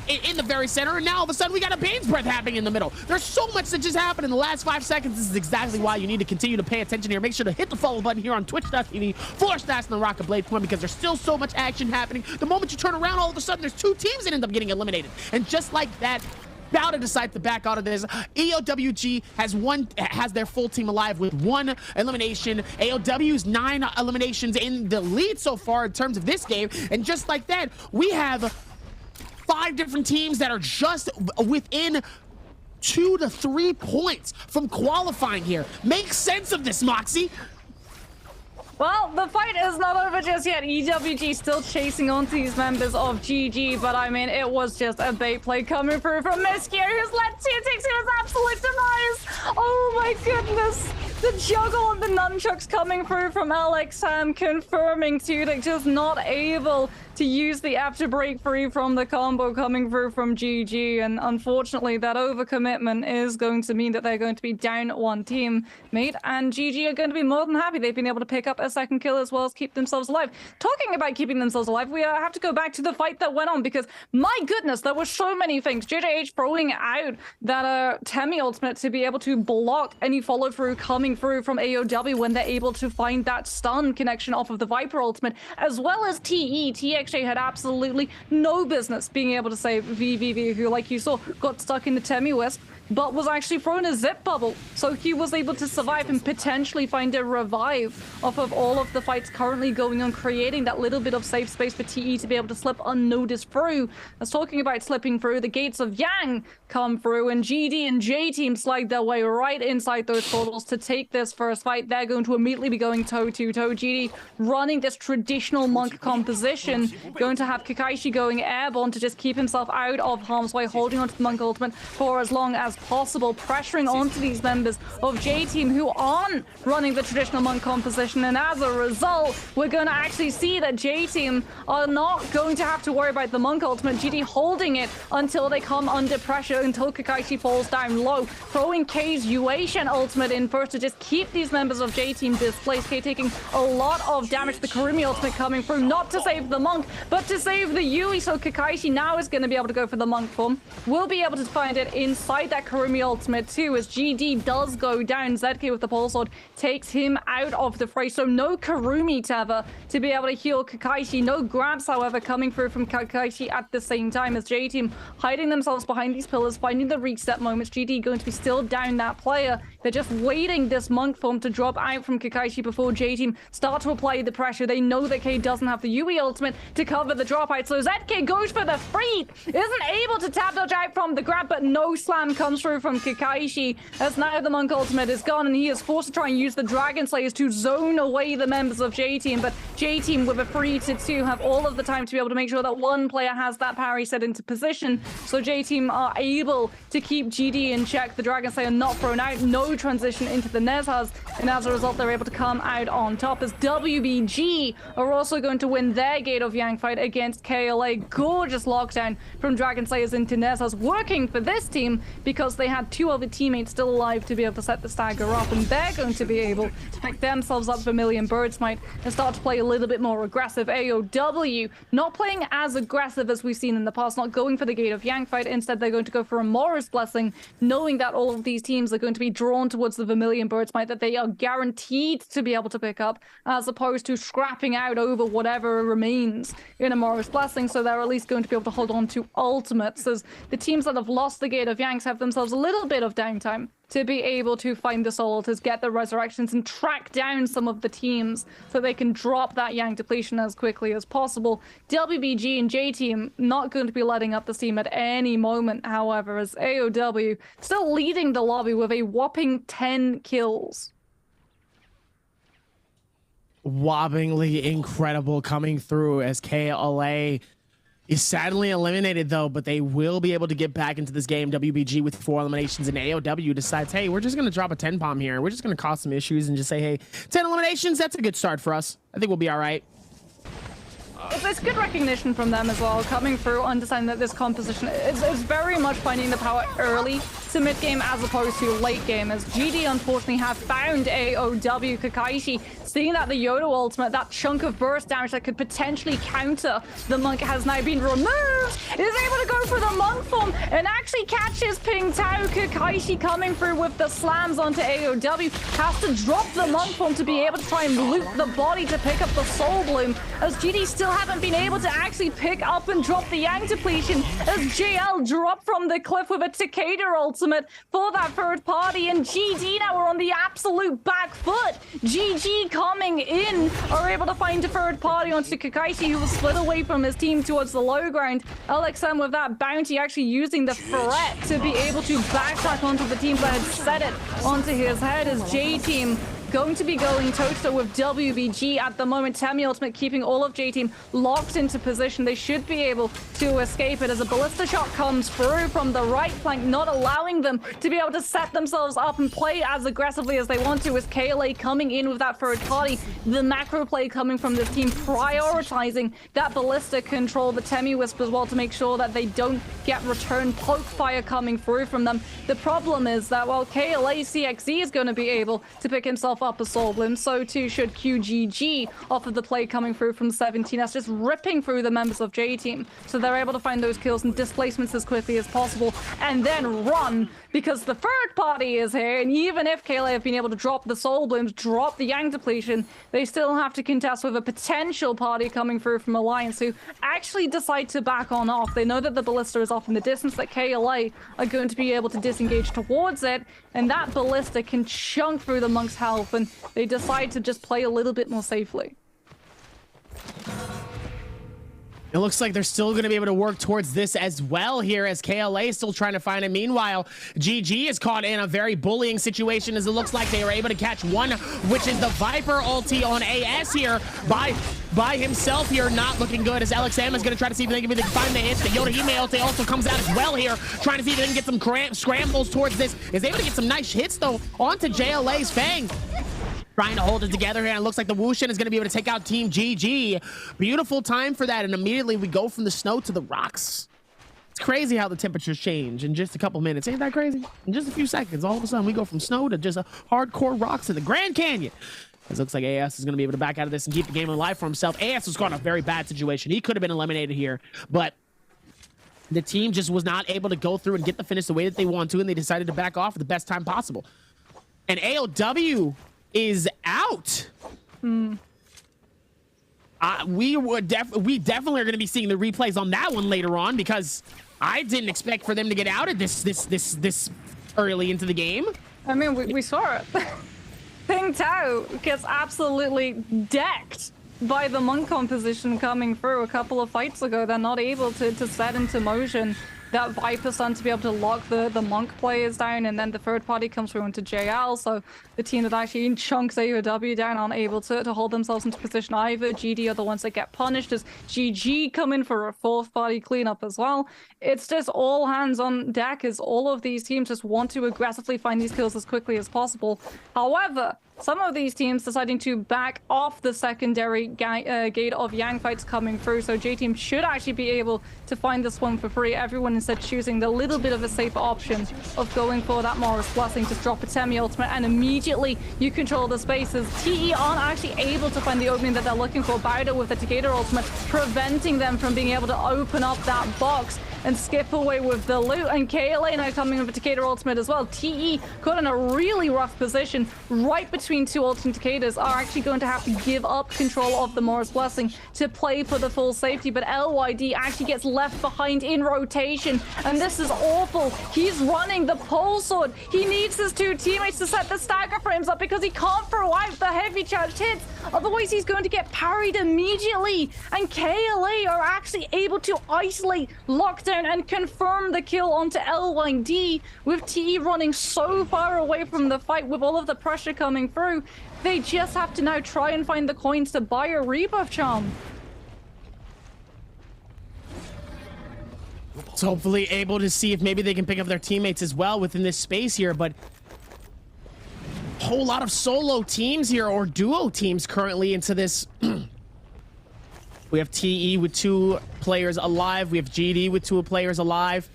Speaker 10: in the very center, and now all of a sudden we got a Bane's Breath happening in the middle. There's so much that just happened in the last 5 seconds. This is exactly why you need to continue to pay attention here. Make sure to hit the follow button here on Twitch. twitch.tv/NARAKA Blade Point, because there's still so much action happening. The moment you turn around, all of a sudden there's 2 teams that end up getting eliminated. And just like that, Bowder decides to back out of this. AOWG has their full team alive with 1 elimination. AOW's 9 eliminations in the lead so far in terms of this game. And just like that, we have 5 different teams that are just within 2 to 3 points from qualifying here. Make sense of this, Moxie.
Speaker 4: Well, the fight is not over just yet. EWG still chasing on to these members of GG, but I mean, it was just a bait play coming through from Miskio, who's led 2 takes him as absolute demise. Oh my goodness. The juggle and the nunchucks coming through from Alex Sam, confirming too that just not able to use the F to break free from the combo coming through from GG. And unfortunately, that overcommitment is going to mean that they're going to be down 1 teammate, and GG are going to be more than happy. They've been able to pick up a second kill as well as keep themselves alive. Talking about keeping themselves alive, we have to go back to the fight that went on, because my goodness, there were so many things. JJH throwing out that Temi ultimate to be able to block any follow through coming through from AOW when they're able to find that stun connection off of the Viper ultimate, as well as TXJ had absolutely no business being able to save VVV, who, like you saw, got stuck in the Temi Wisp, but was actually thrown a zip bubble. So he was able to survive and potentially find a revive off of all of the fights currently going on, creating that little bit of safe space for TE to be able to slip unnoticed through. As talking about slipping through, the gates of Yang come through, and GD and J team slide their way right inside those portals to take this first fight. They're going to immediately be going toe-to-toe. GD running this traditional monk composition, going to have Kakaishi going airborne to just keep himself out of harm's way, holding onto the monk ultimate for as long as possible, pressuring onto these members of J team who aren't running the traditional monk composition. And as a result, we're going to actually see that J team are not going to have to worry about the monk ultimate. GD holding it until they come under pressure, until Kakaishi falls down low, throwing K's Yuashan ultimate in first to just keep these members of J team displaced. K taking a lot of damage. The Kurumi ultimate coming through, not to save the monk, but to save the Yui. So Kakaishi now is going to be able to go for the monk form. We'll be able to find it inside that Kurumi ultimate too, as GD does go down. ZK with the pole sword takes him out of the fray. So no Kurumi Tether to be able to heal Kakaishi. No grabs, however, coming through from Kakaishi at the same time, as J team hiding themselves behind these pillars, finding the reset moments. GD going to be still down that player. They're just waiting this monk form to drop out from Kakaishi before J team start to apply the pressure. They know that K doesn't have the Yui ultimate to cover the dropout, so ZK goes for the free, isn't able to tap dodge out from the grab, but no slam comes through from Kakaishi, as now the monk ultimate is gone, and he is forced to try and use the Dragon Slayers to zone away the members of J team. But J team with a 3-2 have all of the time to be able to make sure that one player has that parry set into position, so J team are able to keep GD in check. The Dragon Slayer not thrown out, no transition into the Nezhas, and as a result they're able to come out on top, as WBG are also going to win their Gate of Yang fight against KLA. Gorgeous lockdown from Dragon Slayers into Nezhas, working for this team because they had 2 other teammates still alive to be able to set the stagger up, and they're going to be able to pick themselves up Vermilion Birdsmite and start to play a little bit more aggressive. AOW not playing as aggressive as we've seen in the past, not going for the Gate of Yang fight. Instead, they're going to go for a Morris Blessing, knowing that all of these teams are going to be drawn towards the Vermilion Birdsmite that they are guaranteed to be able to pick up, as opposed to scrapping out over whatever remains in a Morris Blessing. So they're at least going to be able to hold on to ultimates, as the teams that have lost the Gate of Yangs have themselves a little bit of downtime to be able to find the soul, to get the resurrections and track down some of the teams so they can drop that Yang depletion as quickly as possible. WBG and J team not going to be letting up the steam at any moment, however, as AOW still leading the lobby with a whopping 10 kills.
Speaker 10: Whoppingly incredible coming through, as KLA is sadly eliminated though, but they will be able to get back into this game. WBG with 4 eliminations, and AOW decides, hey, we're just going to drop a 10 bomb here. We're just going to cause some issues and just say, hey, 10 eliminations, that's a good start for us. I think we'll be all right.
Speaker 4: It's good recognition from them as well, coming through, understanding that this composition is very much finding the power early, to mid game as opposed to late game, as GD unfortunately have found AOW. Kakaishi, seeing that the Yodo ultimate, that chunk of burst damage that could potentially counter the Monk has now been removed, is able to go for the Monk form and actually catches Ping Tao. Kakaishi coming through with the slams onto AOW, has to drop the Monk form to be able to try and loot the body to pick up the Soul Bloom, as GD still haven't been able to actually pick up and drop the Yang depletion, as JL dropped from the cliff with a Takeda ultimate for that third party, and GD now are on the absolute back foot. GG coming in are able to find a third party onto Kakaishi, who was split away from his team towards the low ground. LXM with that bounty actually using the threat to be able to backtrack onto the team that had set it onto his head, as J-Team going to be going toe-to-toe with WBG at the moment. Temi Ultimate keeping all of J-Team locked into position. They should be able to escape it, as a ballista shot comes through from the right flank, not allowing them to be able to set themselves up and play as aggressively as they want to, as KLA coming in with that third party. The macro play coming from this team, prioritizing that ballista control, the Temi Wisp as well, to make sure that they don't get return poke fire coming through from them. The problem is that while KLA CXZ is going to be able to pick himself up a Soul Bloom, so too should QGG off of the play coming through from 17. That's just ripping through the members of J-Team, so they're able to find those kills and displacements as quickly as possible and then run, because the third party is here. And even if KLA have been able to drop the Soul Blooms, drop the Yang depletion, they still have to contest with a potential party coming through from Alliance, who actually decide to back on off. They know that the ballista is off in the distance, that KLA are going to be able to disengage towards it, and that ballista can chunk through the Monk's health, and they decide to just play a little bit more safely.
Speaker 10: It looks like they're still going to be able to work towards this as well here, as KLA is still trying to find it. Meanwhile, GG is caught in a very bullying situation, as it looks like they were able to catch one, which is the Viper ulti on AS here by himself here. Not looking good, as LXM is going to try to see if they can find the hits. The Yoda Hime ulti also comes out as well here, trying to see if they can get some scrambles towards this. Is able to get some nice hits though onto JLA's Fang. Trying to hold it together here, and it looks like the Wushin is going to be able to take out Team GG. Beautiful time for that, and immediately we go from the snow to the rocks. It's crazy how the temperatures change in just a couple minutes. Ain't that crazy? In just a few seconds, all of a sudden we go from snow to just a hardcore rocks in the Grand Canyon. It looks like AS is going to be able to back out of this and keep the game alive for himself. AS was caught in a very bad situation. He could have been eliminated here, but the team just was not able to go through and get the finish the way that they want to, and they decided to back off at the best time possible. And AOW is out. We definitely are going to be seeing the replays on that one later on, because I didn't expect for them to get out of this early into the game.
Speaker 4: I mean, we saw it. Ping Tao gets absolutely decked by the Monk composition coming through a couple of fights ago. They're not able to set into motion that Viper Sun to be able to lock the Monk players down, and then the third party comes through into JL, so the team that actually chunks AOW down aren't able to hold themselves into position either. GD are the ones that get punished, as GG come in for a fourth party cleanup as well. It's just all hands on deck, as all of these teams just want to aggressively find these kills as quickly as possible. However, some of these teams deciding to back off the secondary gate of Yang fights coming through, so J-Team should actually be able to find this one for free. Everyone instead choosing the little bit of a safer option of going for that Morris Blessing, just drop a Temi ultimate, and immediately you control the spaces. TE aren't actually able to find the opening that they're looking for. Bowder with the Takeda ultimate, preventing them from being able to open up that box and skip away with the loot. And KLA now coming with a Takeda ultimate as well. TE caught in a really rough position right between two ultimate Takedas, are actually going to have to give up control of the Morris Blessing to play for the full safety, but LYD actually gets left behind in rotation, and this is awful. He's running the pole sword. He needs his two teammates to set the stagger frames up, because he can't throw out the heavy charged hits, otherwise he's going to get parried immediately. And KLA are actually able to isolate, lock down, and confirm the kill onto LYD, with TE running so far away from the fight with all of the pressure coming through. They just have to now try and find the coins to buy a rebuff charm.
Speaker 10: So hopefully able to see if maybe they can pick up their teammates as well within this space here, but a whole lot of solo teams here, or duo teams currently into this. We have TE with 2 players alive. We have GD with 2 players alive.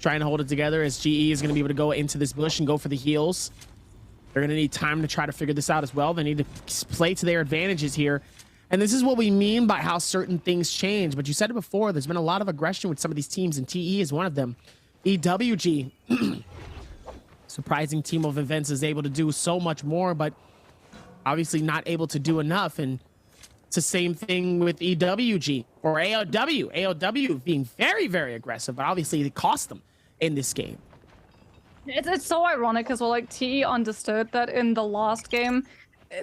Speaker 10: trying to hold it together as GE is going to be able to go into this bush and go for the heals. They're going to need time to try to figure this out as well. They need to play to their advantages here. And this is what we mean by how certain things change. But you said it before, there's been a lot of aggression with some of these teams, and TE is one of them. EWG, surprising team of events, is able to do so much more, but obviously not able to do enough. And it's the same thing with EWG or AOW. AOW being very, very aggressive, but obviously it cost them in this game.
Speaker 4: It's so ironic as well. Like, TE understood that in the last game,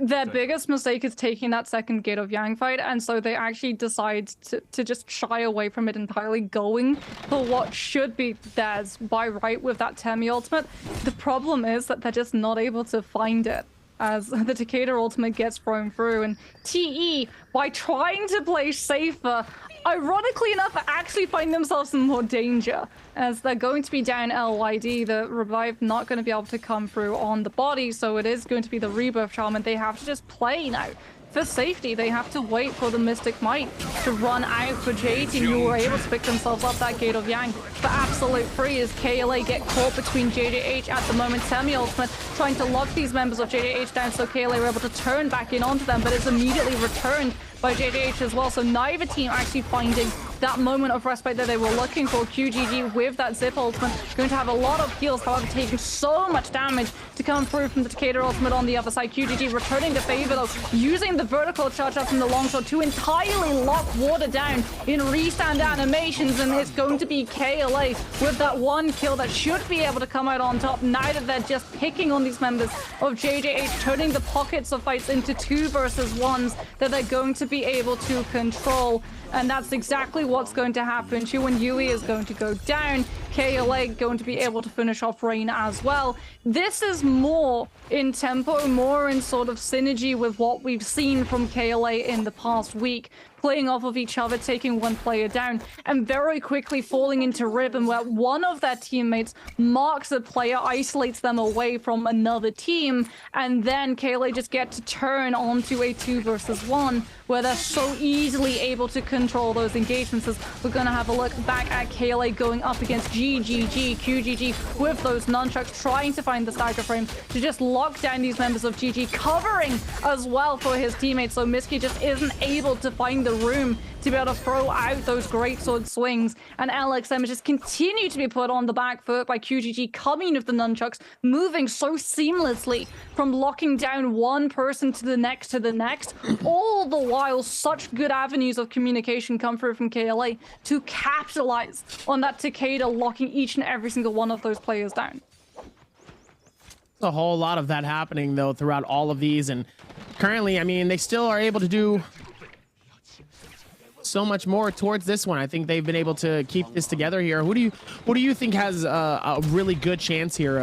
Speaker 4: their biggest mistake is taking that second Gate of Yang fight, and so they actually decide to just shy away from it entirely, going for what should be theirs by right with that Temi ultimate. The problem is that they're just not able to find it as the Takeda ultimate gets thrown through, and TE, by trying to play safer, ironically enough, actually find themselves in more danger as they're going to be down LYD. The revive not going to be able to come through on the body, so it is going to be the rebirth charm, and they have to just play now. For safety, they have to wait for the Mystic Might to run out for J Team, who were able to pick themselves up that Gate of Yang for absolute free as KLA get caught between JJH at the moment. Temi ultimate trying to lock these members of JJH down, so KLA were able to turn back in onto them, but it's immediately returned by JJH as well. So neither team actually finding that moment of respite that they were looking for. QGG with that Zip ultimate going to have a lot of heals, however taking so much damage to come through from the Takeda ultimate on the other side. QGG returning to favor though, using the vertical charge up from the longsword to entirely lock Water down in restand animations, and it's going to be KLA with that one kill that should be able to come out on top now that they're just picking on these members of JJH, turning the pockets of fights into 2 versus 1s that they're going to be able to control. And that's exactly what's going to happen. Chuan Yui is going to go down. KLA going to be able to finish off Rain as well. This is more in tempo, more in sort of synergy with what we've seen from KLA in the past week. Playing off of each other, taking one player down, and very quickly falling into rhythm where one of their teammates marks a player, isolates them away from another team, and then KLA just get to turn onto a 2 versus 1 where they're so easily able to control those engagements. As we're going to have a look back at KLA going up against QGG with those nunchucks, trying to find the stagger frame to just lock down these members of GG, covering as well for his teammates, so Miski just isn't able to find the room to be able to throw out those greatsword swings, and LXM just continue to be put on the back foot by QGG coming with the nunchucks, moving so seamlessly from locking down one person to the next, all the while such good avenues of communication come through from KLA to capitalize on that Takeda locking each and every single one of those players down.
Speaker 10: A whole lot of that happening though throughout all of these, and currently, I mean, they still are able to do so much more towards this one. I think they've been able to keep this together here. Who do you think has a really good chance here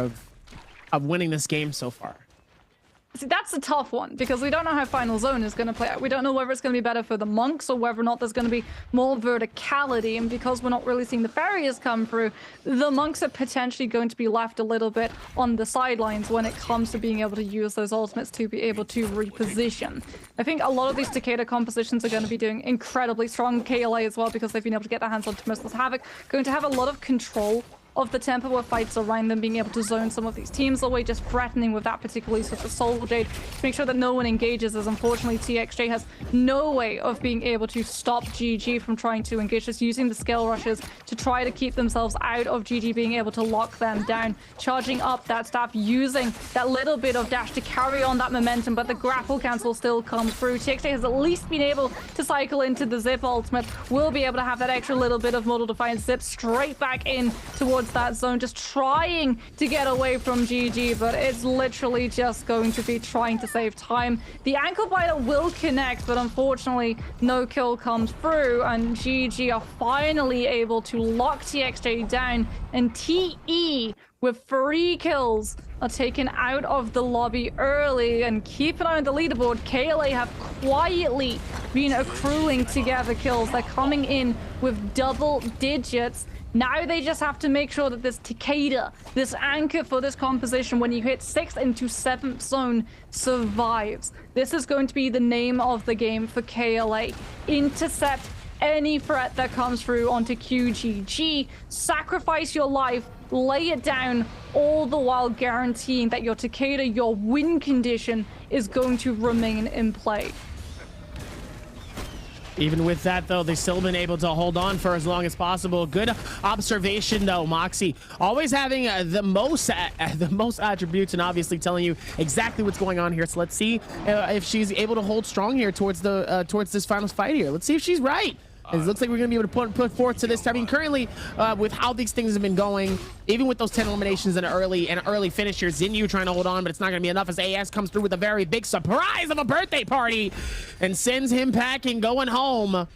Speaker 10: of winning this game so far?
Speaker 4: See, that's a tough one because we don't know how Final Zone is going to play out. We don't know whether it's going to be better for the monks or whether or not there's going to be more verticality. And because we're not really seeing the barriers come through, the monks are potentially going to be left a little bit on the sidelines when it comes to being able to use those ultimates to be able to reposition. I think a lot of these Takeda compositions are going to be doing incredibly strong. KLA as well, because they've been able to get their hands on Merciless Havoc, going to have a lot of control of the tempo of fights around them, being able to zone some of these teams away, just threatening with that particularly sort of Soul Jade to make sure that no one engages, as unfortunately TXJ has no way of being able to stop GG from trying to engage, just using the skill rushes to try to keep themselves out of GG being able to lock them down, charging up that staff, using that little bit of dash to carry on that momentum, but the grapple cancel still comes through. TXJ has at least been able to cycle into the Zip ultimate, will be able to have that extra little bit of Mortal Defiance. Zip straight back in towards that zone, just trying to get away from GG, but it's literally just going to be trying to save time. The ankle biter will connect, but unfortunately no kill comes through, and GG are finally able to lock TXJ down, and TE with 3 kills are taken out of the lobby early. And keep an eye on the leaderboard. KLA have quietly been accruing together kills. They're coming in with double digits. Now they just have to make sure that this Takeda, this anchor for this composition, when you hit 6th into 7th zone, survives. This is going to be the name of the game for KLA. Intercept any threat that comes through onto QGG. Sacrifice your life, lay it down, all the while guaranteeing that your Takeda, your win condition, is going to remain in play.
Speaker 10: Even with that, though, they've still been able to hold on for as long as possible. Good observation, though, Moxie. Always having the most attributes and obviously telling you exactly what's going on here. So let's see if she's able to hold strong here towards this finals fight here. Let's see if she's right. It looks like we're going to be able to put forth to this. I mean, currently, with how these things have been going, even with those 10 eliminations and early finish here, Zinyu trying to hold on, but it's not going to be enough as AS comes through with a very big surprise of a birthday party and sends him packing, going home.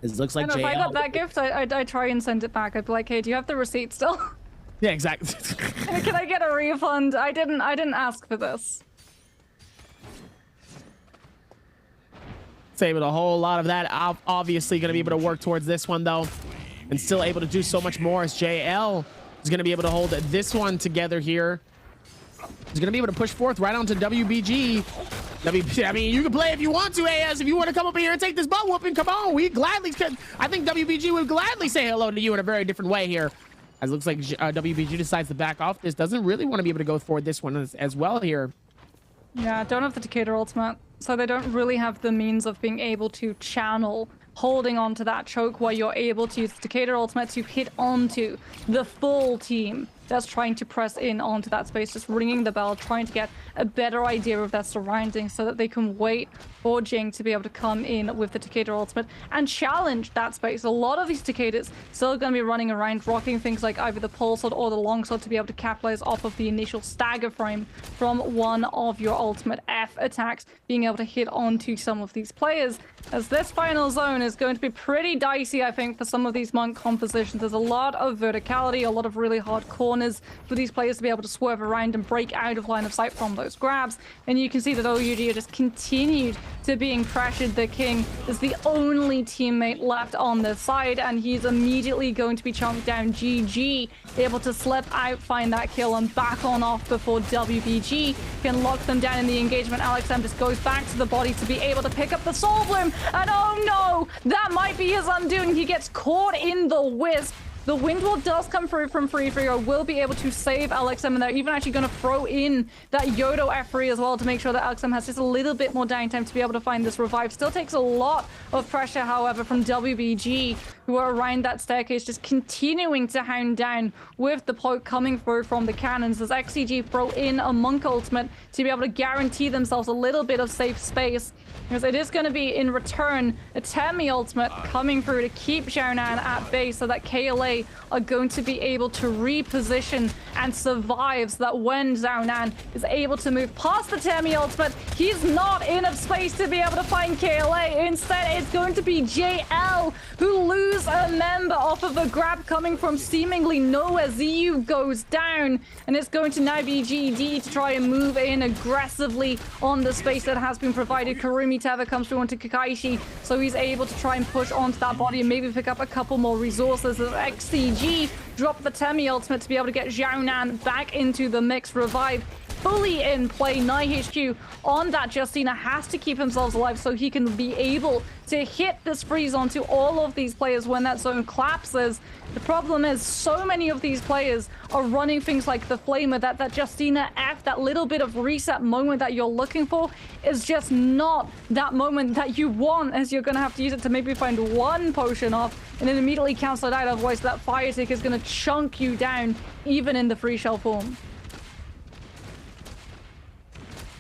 Speaker 10: It looks like
Speaker 4: if I got that gift, I'd try and send it back. I'd be like, hey, do you have the receipt still?
Speaker 10: Yeah, exactly.
Speaker 4: Can I get a refund? I didn't ask for this.
Speaker 10: It's able to hold a lot of that. Obviously going to be able to work towards this one, though, and still able to do so much more as JL is going to be able to hold this one together here. He's going to be able to push forth right onto WBG. I mean, you can play if you want to, AS. If you want to come up in here and take this butt whooping, come on. We gladly could. I think WBG would gladly say hello to you in a very different way here. As it looks like WBG decides to back off this. Doesn't really want to be able to go for this one as well here.
Speaker 4: Yeah, don't have the Takeda ultimate. So they don't really have the means of being able to channel holding on to that choke where you're able to use the Takeda ultimate to hit onto the full team that's trying to press in onto that space, just ringing the bell, trying to get a better idea of their surroundings so that they can wait for Jing to be able to come in with the Takeda ultimate and challenge that space. A lot of these Takedas still going to be running around, rocking things like either the pole sword or the long sword to be able to capitalize off of the initial stagger frame from one of your ultimate F attacks, being able to hit onto some of these players. As this final zone is going to be pretty dicey, I think, for some of these Monk compositions. There's a lot of verticality, a lot of really hard corners for these players to be able to swerve around and break out of line of sight from those grabs. And you can see that OUG just continued to being pressured. The King is the only teammate left on this side, and he's immediately going to be chunked down. GG able to slip out, find that kill, and back on off before WBG can lock them down in the engagement. AlexM just goes back to the body to be able to pick up the Soul Bloom, and oh no, that might be his undoing. He gets caught in the Wisp. The Wind Wall does come through from Free or will be able to save AlexM, and they're even actually going to throw in that Yodo F3 as well to make sure that AlexM has just a little bit more downtime to be able to find this revive. Still takes a lot of pressure, however, from WBG, who are around that staircase, just continuing to hound down with the poke coming through from the cannons. As XCG throw in a Monk ultimate to be able to guarantee themselves a little bit of safe space, because it is going to be, in return, a Temi ultimate coming through to keep Xiaonan at bay so that KLA are going to be able to reposition and survive, so that when Xiaonan is able to move past the Temi ultimate, he's not enough space to be able to find KLA. Instead, it's going to be JL who lose a member off of a grab coming from seemingly nowhere. ZU goes down, and it's going to now be GD to try and move in aggressively on the space that has been provided. Karumi Teva comes through onto Kakaishi, so he's able to try and push onto that body and maybe pick up a couple more resources as XCG drop the Temi ultimate to be able to get Xiaonan back into the mix. Revive fully in play. NiHQ on that Justina has to keep himself alive so he can be able to hit this freeze onto all of these players when that zone collapses. The problem is so many of these players are running things like the Flamer, that Justina F, that little bit of reset moment that you're looking for is just not that moment that you want, as you're going to have to use it to maybe find one potion off and then immediately cancel it out. Otherwise that fire tick is going to chunk you down even in the free shell form.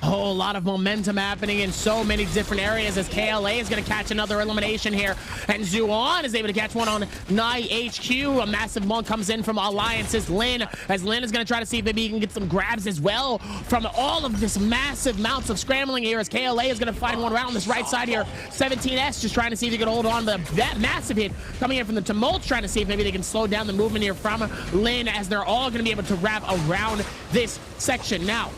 Speaker 10: A whole lot of momentum happening in so many different areas as KLA is going to catch another elimination here, and Zuan is able to catch one on NiHQ. A massive Monk comes in from Alliance's Lin, as Lin is going to try to see if maybe he can get some grabs as well from all of this massive amounts of scrambling here, as KLA is going to find one around this right side here. 17S just trying to see if he can hold on, but that massive hit coming in from the Tumult, trying to see if maybe they can slow down the movement here from Lin, as they're all going to be able to wrap around this section. Now,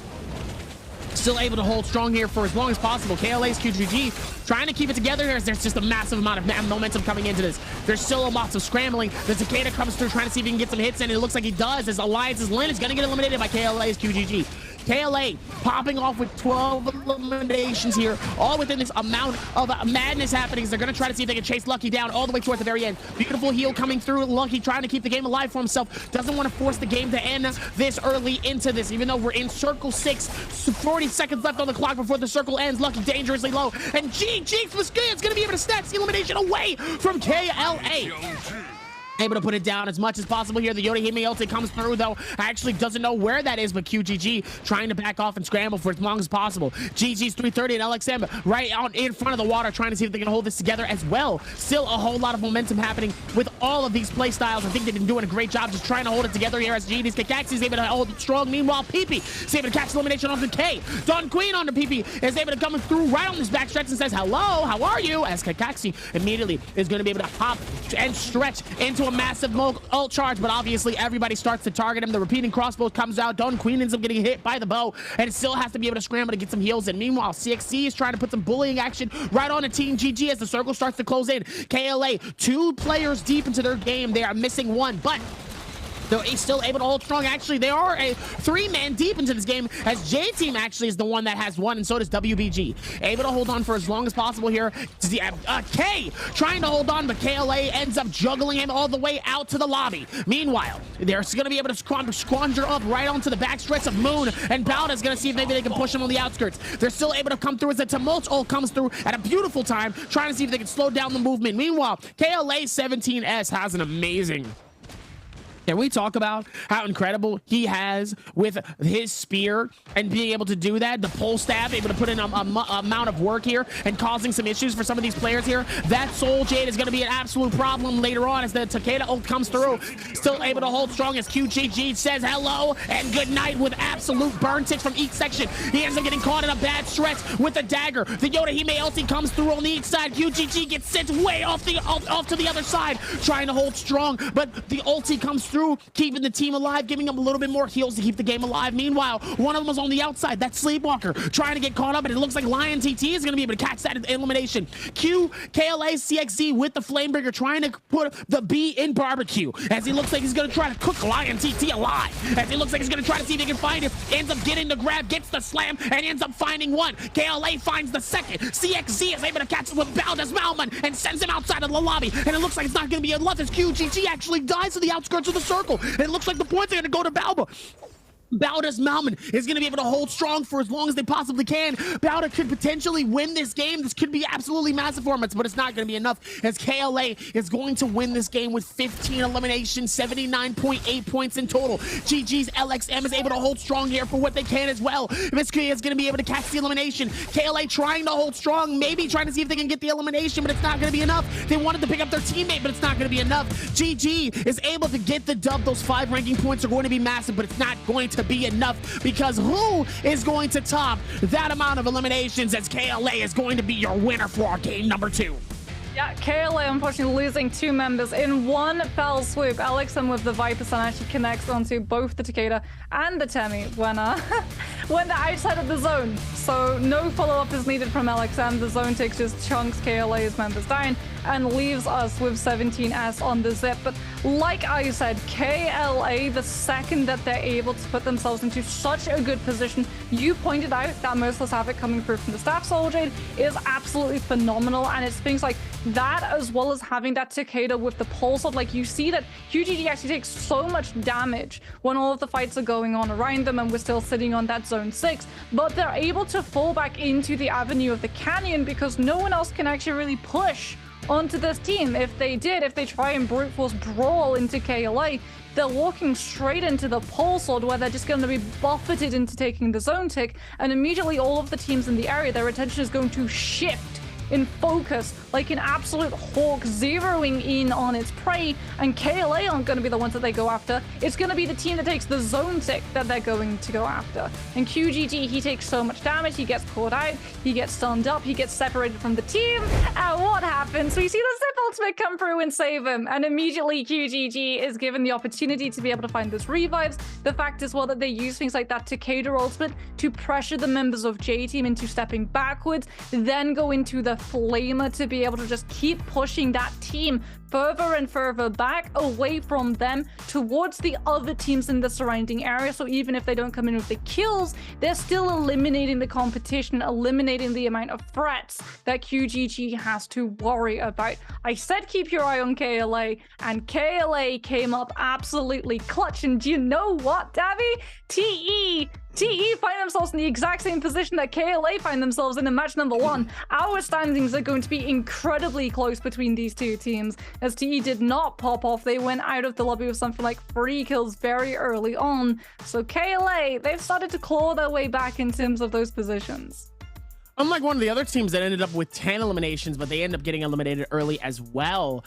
Speaker 10: still able to hold strong here for as long as possible. KLA's QGG trying to keep it together here as there's just a massive amount of momentum coming into this. There's still lots of scrambling. The Takeda comes through trying to see if he can get some hits in. It looks like he does, as Alliance's Lin is going to get eliminated by KLA's QGG. KLA popping off with 12 eliminations here, all within this amount of madness happening. They're going to try to see if they can chase Lucky down all the way towards the very end. Beautiful heal coming through. Lucky trying to keep the game alive for himself. Doesn't want to force the game to end this early into this, even though we're in circle 6. 40 seconds left on the clock before the circle ends. Lucky dangerously low. And GG was good. It's going to be able to snatch the elimination away from KLA. Able to put it down as much as possible here. The Yorihime ulti comes through, though. Actually doesn't know where that is, but QGG trying to back off and scramble for as long as possible. GG's 330 and LXM right out in front of the water, trying to see if they can hold this together as well. Still a whole lot of momentum happening with all of these play styles. I think they've been doing a great job just trying to hold it together here as GD's Kakaxi's able to hold it strong. Meanwhile, PP is able to catch the elimination onto K. Don Queen onto PP is able to come through right on this backstretch and says, hello, how are you? As Kakaxi immediately is going to be able to hop and stretch into a massive ult charge, but obviously everybody starts to target him. The repeating crossbow comes out. Don Queen ends up getting hit by the bow, and it still has to be able to scramble to get some heals. And meanwhile, CXC is trying to put some bullying action right on a Team GG as the circle starts to close in. KLA, 2 players deep into their game. They are missing 1, but they're still able to hold strong. Actually, they are a 3-man deep into this game, as J-Team actually is the one that has 1, and so does WBG. Able to hold on for as long as possible here. K trying to hold on, but KLA ends up juggling him all the way out to the lobby. Meanwhile, they're going to be able to squander up right onto the backstretch of Moon, and Balda's going to see if maybe they can push him on the outskirts. They're still able to come through as the Tumult ult comes through at a beautiful time, trying to see if they can slow down the movement. Meanwhile, KLA 17S has an amazing... Can we talk about how incredible he has with his spear and being able to do that? The pole stab, able to put in a amount of work here and causing some issues for some of these players here. That Soul Jade is going to be an absolute problem later on as the Takeda ult comes through. Still able to hold strong as QGG says hello and good night with absolute burn ticks from each section. He ends up getting caught in a bad stretch with the dagger. The Yorihime ulti comes through on the each side. QGG gets sent way off to the other side, trying to hold strong, but the ulti comes through, keeping the team alive, giving them a little bit more heals to keep the game alive. Meanwhile, one of them was on the outside. That's Sleepwalker trying to get caught up, and it looks like Lion TT is going to be able to catch that elimination. KLA CXZ with the Flamebringer trying to put the B in barbecue, as he looks like he's going to try to cook Lion TT alive, as he looks like he's going to try to see if he can find him. Ends up getting the grab, gets the slam, and ends up finding one. KLA finds the second. CXZ is able to catch him with Baldas Malman and sends him outside of the lobby, and it looks like it's not going to be enough as QGG actually dies to the outskirts of the circle. It looks like the points are going to go to Balba. Baldas Malman is going to be able to hold strong for as long as they possibly can. Balda could potentially win this game. This could be absolutely massive for him, but it's not going to be enough, as KLA is going to win this game with 15 eliminations, 79.8 points in total. GG's LXM is able to hold strong here for what they can as well. Miski is going to be able to catch the elimination. KLA trying to hold strong, maybe trying to see if they can get the elimination, but it's not going to be enough. They wanted to pick up their teammate, but it's not going to be enough. GG is able to get the dub. Those 5 ranking points are going to be massive, but it's not going to be enough, because who is going to top that amount of eliminations, as KLA is going to be your winner for our game number 2.
Speaker 4: Yeah, KLA unfortunately losing 2 members in one fell swoop. LXM with the Viper Sun actually connects onto both the Takeda and the Temi when they're outside of the zone. So no follow-up is needed from LXM. The zone takes just chunks KLA's members down and leaves us with 17S on the zip. But like I said, KLA, the second that they're able to put themselves into such a good position, you pointed out that Merciless Havoc coming through from the Staff Soul Jade is absolutely phenomenal, and it's things like that, as well as having that Takeda with the pulse of, like, you see that QGG actually takes so much damage when all of the fights are going on around them and we're still sitting on that zone 6, but they're able to fall back into the avenue of the canyon because no one else can actually really push onto this team. If they try and brute force brawl into KLA, they're walking straight into the pole sword, where they're just going to be buffeted into taking the zone tick, and immediately all of the teams in the area, their attention is going to shift in focus like an absolute hawk, zeroing in on its prey, and KLA aren't going to be the ones that they go after. It's going to be the team that takes the zone tick that they're going to go after. And QGG, he takes so much damage, he gets caught out, he gets stunned up, he gets separated from the team, and what happens? We see the Zip ultimate come through and save him, and immediately QGG is given the opportunity to be able to find those revives. The fact as well that they use things like that Takeda ultimate to pressure the members of J-Team into stepping backwards, then go into the Flamer to be able to just keep pushing that team further and further back away from them towards the other teams in the surrounding area. So even if they don't come in with the kills, they're still eliminating the competition, eliminating the amount of threats that QGG has to worry about. I said keep your eye on KLA, and KLA came up absolutely clutch. And do you know what, Davy? TE find themselves in the exact same position that KLA find themselves in match number 1. Our standings are going to be incredibly close between these two teams, as TE did not pop off. They went out of the lobby with something like 3 kills very early on. So KLA, they've started to claw their way back in terms of those positions.
Speaker 10: Unlike one of the other teams that ended up with 10 eliminations, but they end up getting eliminated early as well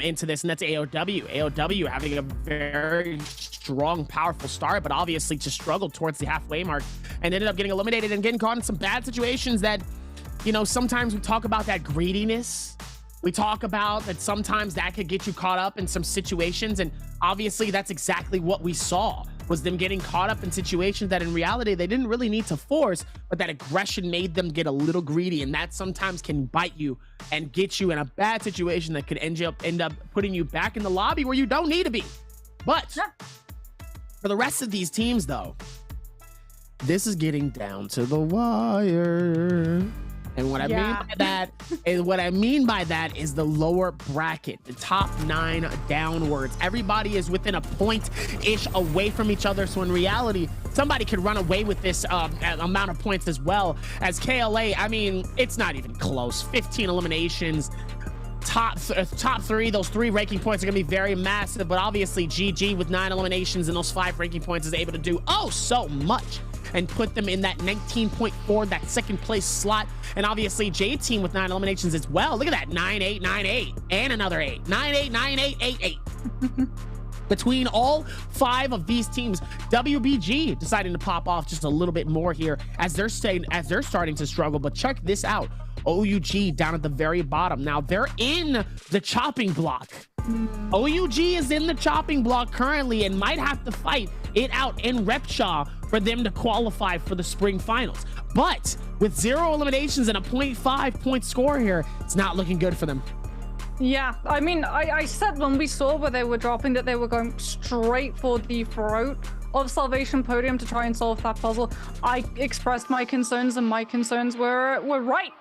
Speaker 10: into this, and that's AOW. AOW having a very strong, powerful start, but obviously just struggled towards the halfway mark and ended up getting eliminated and getting caught in some bad situations that, you know, sometimes we talk about that greediness. We talk about that sometimes that could get you caught up in some situations, and obviously that's exactly what we saw, was them getting caught up in situations that in reality they didn't really need to force, but that aggression made them get a little greedy, and that sometimes can bite you and get you in a bad situation that could end up putting you back in the lobby where you don't need to be. But for the rest of these teams, though, this is getting down to the wire. And what I mean by that is the lower bracket, the top 9 downwards. Everybody is within a point-ish away from each other. So in reality, somebody could run away with this amount of points as well as KLA. I mean, it's not even close. 15 eliminations. Top 3, those 3 ranking points are gonna be very massive, but obviously GG with 9 eliminations and those 5 ranking points is able to do so much and put them in that 19.4, that second place slot. And obviously J-Team with 9 eliminations as well. Look at that, 9-8, 9-8, and another 8. 9-8, 9-8, 8-8. Between all 5 of these teams, WBG deciding to pop off just a little bit more here as they're starting to struggle. But check this out. OUG down at the very bottom. Now they're in the chopping block. OUG is in the chopping block currently and might have to fight it out in Repshaw for them to qualify for the spring finals. But with 0 eliminations and a 0.5 point score here, it's not looking good for them.
Speaker 4: Yeah, I mean, I said when we saw where they were dropping that they were going straight for the throat of Salvation Podium to try and solve that puzzle. I expressed my concerns, and my concerns were right,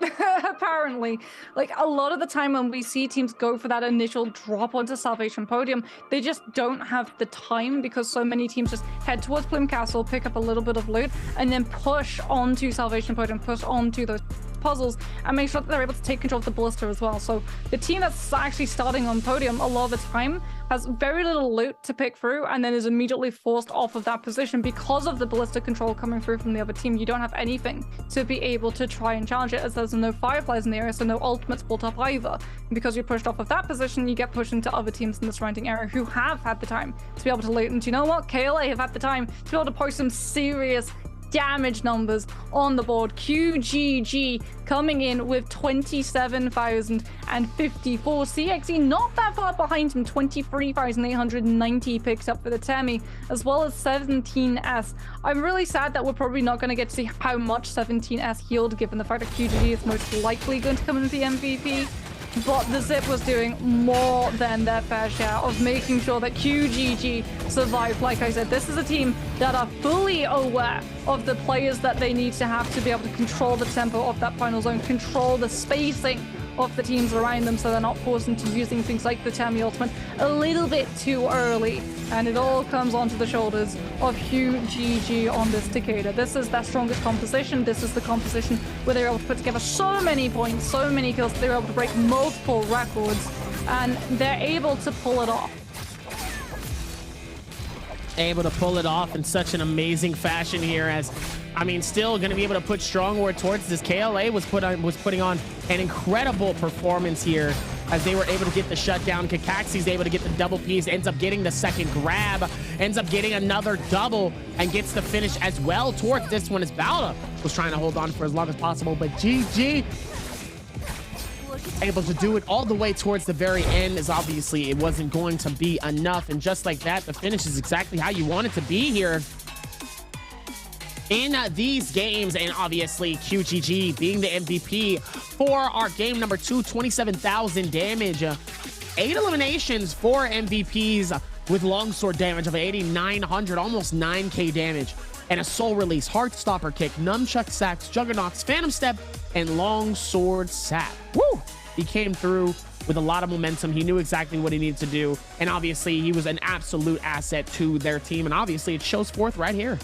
Speaker 4: apparently. Like, a lot of the time when we see teams go for that initial drop onto Salvation Podium, they just don't have the time, because so many teams just head towards Plume Castle, pick up a little bit of loot, and then push onto Salvation Podium, push onto those puzzles, and make sure that they're able to take control of the Ballista as well. So the team that's actually starting on podium a lot of the time has very little loot to pick through, and then is immediately forced off of that position because of the Ballista control coming through from the other team. You don't have anything to be able to try and challenge it, as there's no Fireflies in the area, so no ultimates built up either. And because you're pushed off of that position, you get pushed into other teams in the surrounding area who have had the time to be able to loot. And you know what? KLA have had the time to be able to post some serious damage numbers on the board. QGG coming in with 27,054. CXE not that far behind him, 23,890 picked up for the Temi, as well as 17S. I'm really sad that we're probably not going to get to see how much 17S healed, given the fact that QGG is most likely going to come into the MVP. But the Zip was doing more than their fair share of making sure that QGG survived. Like I said, this is a team that are fully aware of the players that they need to have to be able to control the tempo of that final zone, control the spacing of the teams around them, so they're not forced into using things like the Temi ultimate a little bit too early. And it all comes onto the shoulders of QGG on this Takeda. This is their strongest composition. This is the composition where they're able to put together so many points, so many kills. They're able to break multiple records, and they're able to pull it off.
Speaker 10: Able to pull it off in such an amazing fashion here, as I mean, still going to be able to put strong word towards this. KLA was putting on an incredible performance here as they were able to get the shutdown. Kakaxi's able to get the double piece, ends up getting the second grab, ends up getting another double, and gets the finish as well towards this one, as Balda was trying to hold on for as long as possible. But GG able to do it all the way towards the very end, as obviously it wasn't going to be enough. And just like that, the finish is exactly how you want it to be here in these games. And obviously QGG being the MVP for our game number 2, 27,000 damage 8 eliminations, 4 MVPs with longsword damage of 8,900, almost 9k damage, and a soul release, Heartstopper kick, nunchuck sacks, juggernauts, phantom step, and longsword sap. Woo! He came through with a lot of momentum. He knew exactly what he needed to do, and obviously he was an absolute asset to their team, and obviously it shows forth right here.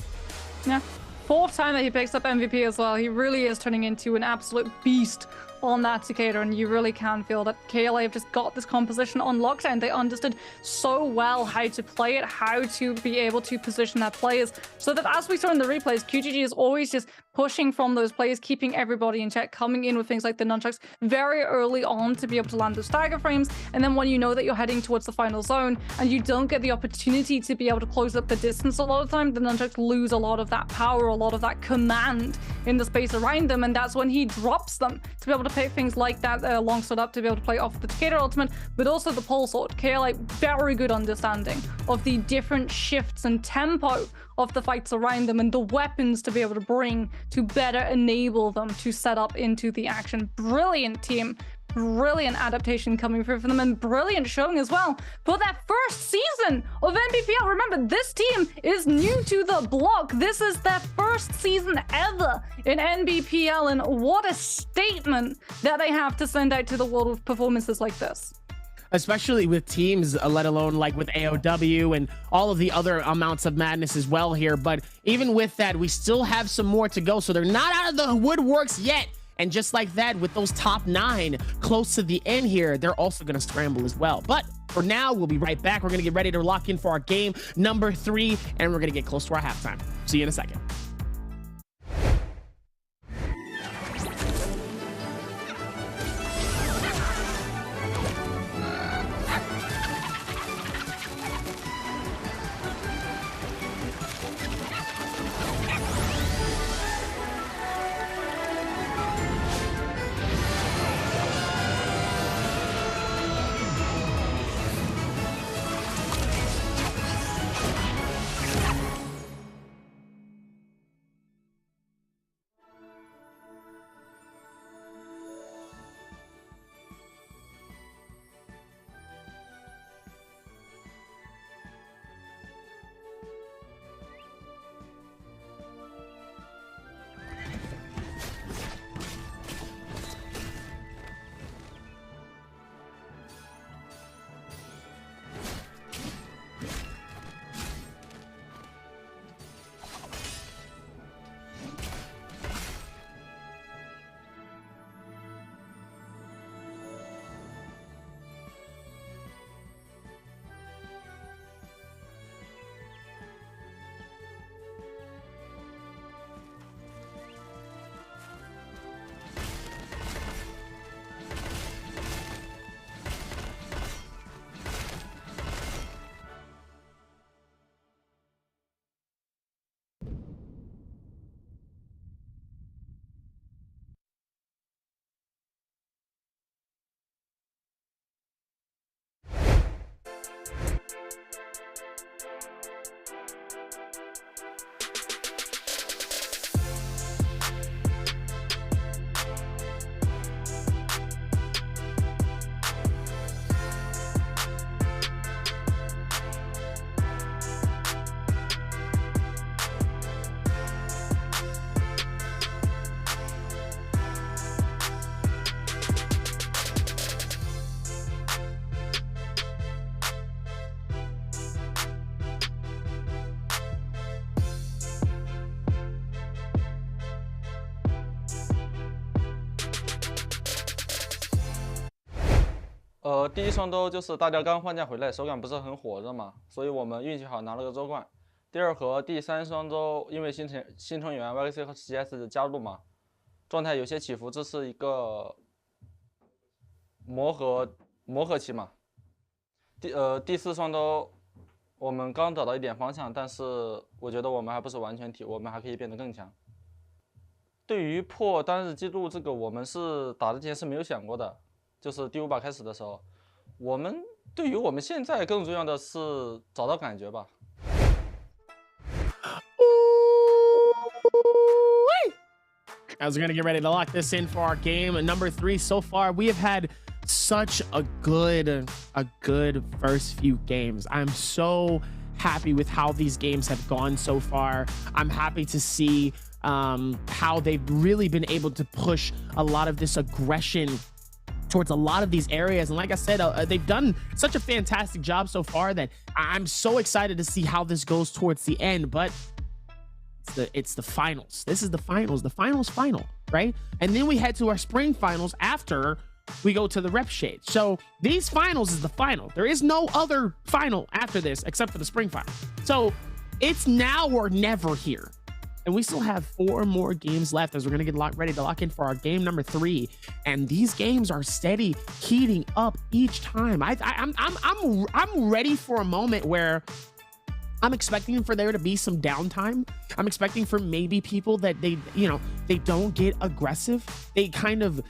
Speaker 4: Yeah, 4th time that he picks up MVP as well. He really is turning into an absolute beast on that Cicada, and you really can feel that KLA have just got this composition on lockdown. They understood so well how to play it, how to be able to position their players, so that as we saw in the replays, QGG is always just pushing from those plays, keeping everybody in check, coming in with things like the nunchucks very early on to be able to land those stagger frames. And then when you know that you're heading towards the final zone and you don't get the opportunity to be able to close up the distance a lot of the time, the nunchucks lose a lot of that power, a lot of that command in the space around them, and that's when he drops them to be able to pick things like that longsword up to be able to play off the Takeda ultimate, but also the pole sword. KLA, very good understanding of the different shifts and tempo of the fights around them and the weapons to be able to bring to better enable them to set up into the action. Brilliant team, brilliant adaptation coming through for them, and brilliant showing as well for that first season of NBPL. Remember, this team is new to the block. This is their first season ever in NBPL, and what a statement that they have to send out to the world with performances like this.
Speaker 10: Especially with teams, let alone like with AOW and all of the other amounts of madness as well here. But even with that, we still have some more to go. So they're not out of the woodworks yet. And just like that, with those top 9 close to the end here, they're also going to scramble as well. But for now, we'll be right back. We're going to get ready to lock in for our game number 3, and we're going to get close to our halftime. See you in a second.
Speaker 19: 第一双周就是大家刚放假回来，手感不是很火热嘛，所以我们运气好拿了个周冠。第2和第3双周，因为新成员 YKC 和 CS 加入嘛，状态有些起伏，这是一个磨合期嘛。第4双周，我们刚找到一点方向，但是我觉得我们还不是完全体，我们还可以变得更强。对于破单日记录这个，我们是打之前是没有想过的。就是第5把开始的时候，对于我们现在更重要的是找到感觉吧。
Speaker 10: As we're going to get ready to lock this in for our game number 3 so far, we have had such a good first few games. I'm so happy with how these games have gone so far. I'm happy to see how they've really been able to push a lot of this aggression towards a lot of these areas. And like I said, they've done such a fantastic job so far that I'm so excited to see how this goes towards the end. But it's the finals. This is the finals, final, right? And then we head to our spring finals after we go to the rep shade. So these finals is the final. There is no other final after this except for the spring final. So it's now or never here. And we still have 4 more games left as we're going to get ready to lock in for our game number 3. And these games are steady heating up each time. I'm ready for a moment where I'm expecting for there to be some downtime. I'm expecting for maybe people that they don't get aggressive. They kind of,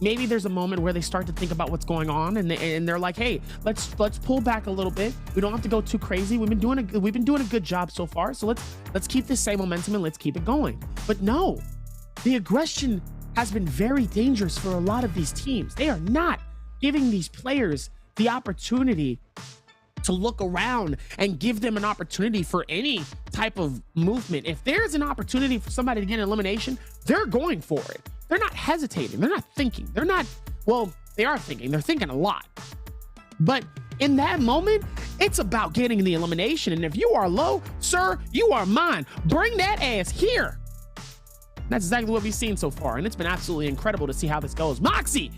Speaker 10: maybe there's a moment where they start to think about what's going on, and they're like, hey, let's pull back a little bit. We don't have to go too crazy. We've been doing a good job so far. So let's keep this same momentum and let's keep it going. But no, the aggression has been very dangerous for a lot of these teams. They are not giving these players the opportunity to look around and give them an opportunity for any type of movement. If there's an opportunity for somebody to get an elimination, they're going for it. They're not hesitating. They're not thinking. They are thinking. They're thinking a lot. But in that moment, it's about getting the elimination. And if you are low, sir, you are mine. Bring that ass here. That's exactly what we've seen so far. And it's been absolutely incredible to see how this goes. Moxie,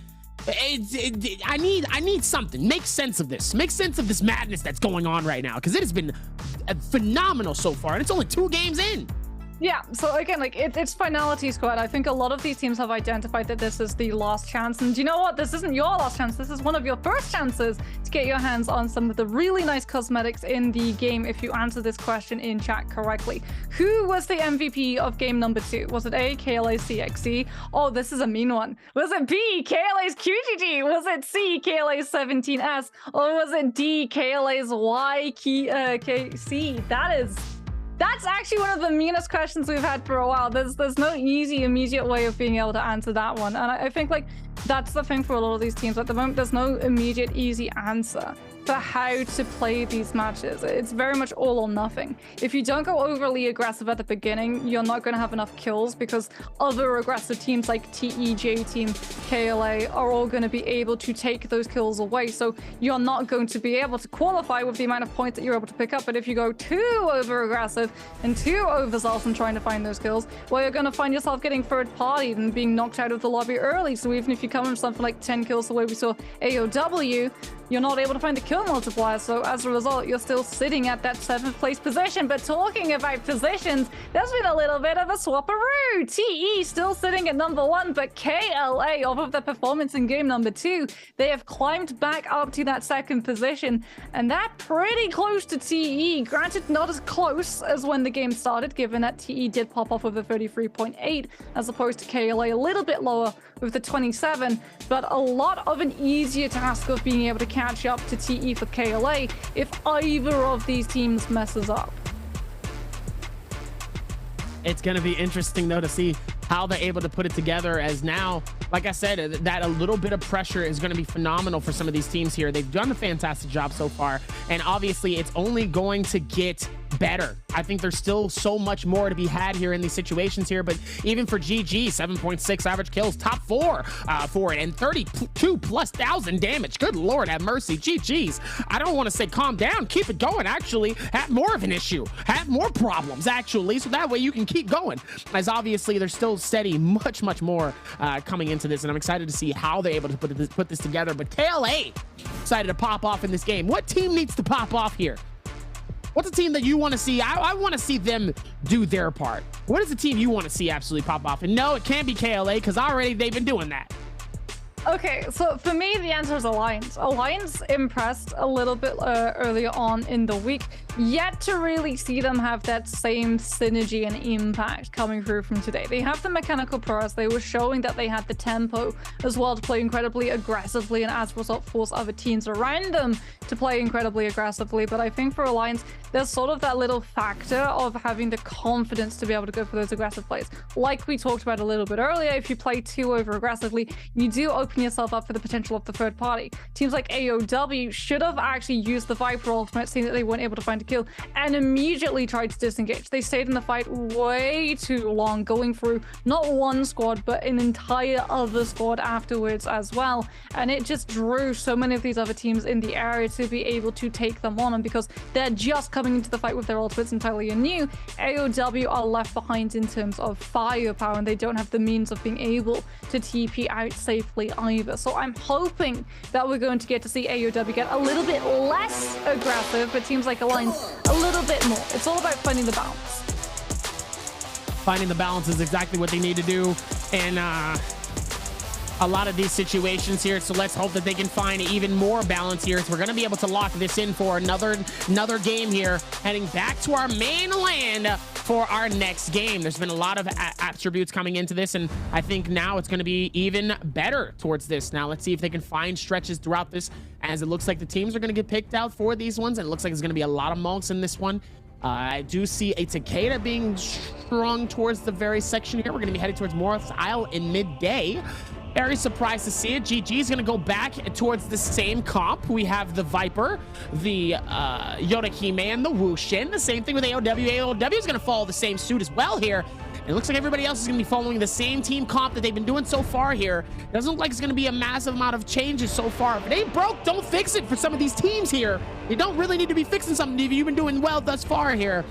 Speaker 10: I need something. Make sense of this. Make sense of this madness that's going on right now, because it has been phenomenal so far, and it's only 2 games in.
Speaker 4: Yeah, so again, like it's finality squad. I think a lot of these teams have identified that this is the last chance, and you know what? This isn't your last chance. This is one of your first chances to get your hands on some of the really nice cosmetics in the game if you answer this question in chat correctly. Who was the MVP of game number 2? Was it A, KLA's CXC? Oh, this is a mean one. Was it B, KLA's QGG? Was it C, KLA's 17S? Or was it D, KLA's YKC? That's actually one of the meanest questions we've had for a while. There's no easy, immediate way of being able to answer that one. And I think like that's the thing for a lot of these teams. At the moment, there's no immediate, easy answer for how to play these matches. It's very much all or nothing. If you don't go overly aggressive at the beginning, you're not going to have enough kills because other aggressive teams like TE, J-Team, KLA are all going to be able to take those kills away. So you're not going to be able to qualify with the amount of points that you're able to pick up. But if you go too over aggressive and too overzealous in trying to find those kills, well, you're going to find yourself getting third-partied and being knocked out of the lobby early. So even if you come in something like 10 kills the way we saw AOW, you're not able to find the kill multiplier, so as a result, you're still sitting at that 7th place position. But talking about positions, there's been a little bit of a swapperoo. TE still sitting at number 1, but KLA, off of their performance in game number 2, they have climbed back up to that 2nd position, and that pretty close to TE. Granted, not as close as when the game started, given that TE did pop off with a 33.8, as opposed to KLA a little bit lower with the 27, but a lot of an easier task of being able to catch up to TE for KLA if either of these teams messes up.
Speaker 10: It's going to be interesting, though, to see how they're able to put it together, as now, like I said, that a little bit of pressure is going to be phenomenal for some of these teams here. They've done a fantastic job so far, and obviously it's only going to get better. I think there's still so much more to be had here in these situations here, but even for GG, 7.6 average kills, top 4 for it, and 32,000+ damage. Good Lord have mercy. GG's. I don't want to say calm down, keep it going. Actually, have more of an issue, have more problems, actually, so that way you can keep going, as obviously there's still steady much more coming into this, and I'm excited to see how they're able to put this together. But KLA decided to pop off in this game. What team needs to pop off here? What's a team that you want to see? I want to see them do their part. What is the team you want to see absolutely pop off? And no, it can't be KLA, because already they've been doing that.
Speaker 4: Okay, so for me, the answer is Alliance. Alliance impressed a little bit earlier on in the week, yet to really see them have that same synergy and impact coming through from today. They have the mechanical prowess. They were showing that they had the tempo as well to play incredibly aggressively, and as a result, force other teams around them to play incredibly aggressively. But I think for Alliance, there's sort of that little factor of having the confidence to be able to go for those aggressive plays. Like we talked about a little bit earlier, if you play too over aggressively, you do open open yourself up for the potential of the third party. Teams like AOW should have actually used the Viper ultimate, seeing that they weren't able to find a kill, and immediately tried to disengage. They stayed in the fight way too long, going through not one squad, but an entire other squad afterwards as well. And it just drew so many of these other teams in the area to be able to take them on. And because they're just coming into the fight with their ultimates entirely anew, AOW are left behind in terms of firepower, and they don't have the means of being able to TP out safely either. So I'm hoping that we're going to get to see AOW get a little bit less aggressive, but teams like Alliance a little bit more. It's all about finding the balance.
Speaker 10: Finding the balance is exactly what they need to do in a lot of these situations here. So let's hope that they can find even more balance here. So we're going to be able to lock this in for another game here, heading back to our mainland for our next game. There's been a lot of attributes coming into this, and I think now it's going to be even better towards this. Now let's see if they can find stretches throughout this, as it looks like the teams are going to get picked out for these ones, and it looks like there's going to be a lot of monks in this one. I do see a Takeda being strung towards the very section here. We're going to be headed towards Morris Isle in midday. Very surprised to see it. GG is going to go back towards the same comp. We have the Viper, the Yodakime, and the Wushin. The same thing with AOW. AOW is going to follow the same suit as well here. And it looks like everybody else is going to be following the same team comp that they've been doing so far here. It doesn't look like it's going to be a massive amount of changes so far. If it ain't broke, don't fix it for some of these teams here. You don't really need to be fixing something if you've been doing well thus far here.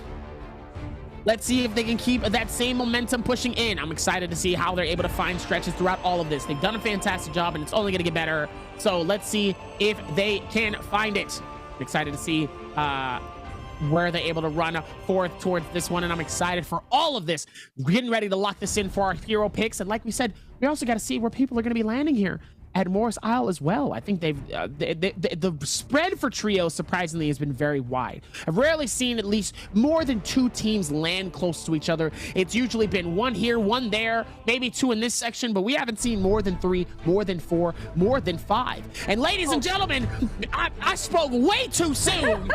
Speaker 10: Let's see if they can keep that same momentum pushing in. I'm excited to see how they're able to find stretches throughout all of this. They've done a fantastic job, and it's only going to get better. So let's see if they can find it. I'm excited to see where they're able to run forth towards this one, and I'm excited for all of this. We're getting ready to lock this in for our hero picks, and like we said, we also got to see where people are going to be landing here at Morris Isle as well. I think the spread for trios surprisingly has been very wide. I've rarely seen at least more than 2 teams land close to each other. It's usually been 1 here, 1 there, maybe 2 in this section, but we haven't seen more than 3, more than 4, more than 5. And ladies and gentlemen, I spoke way too soon.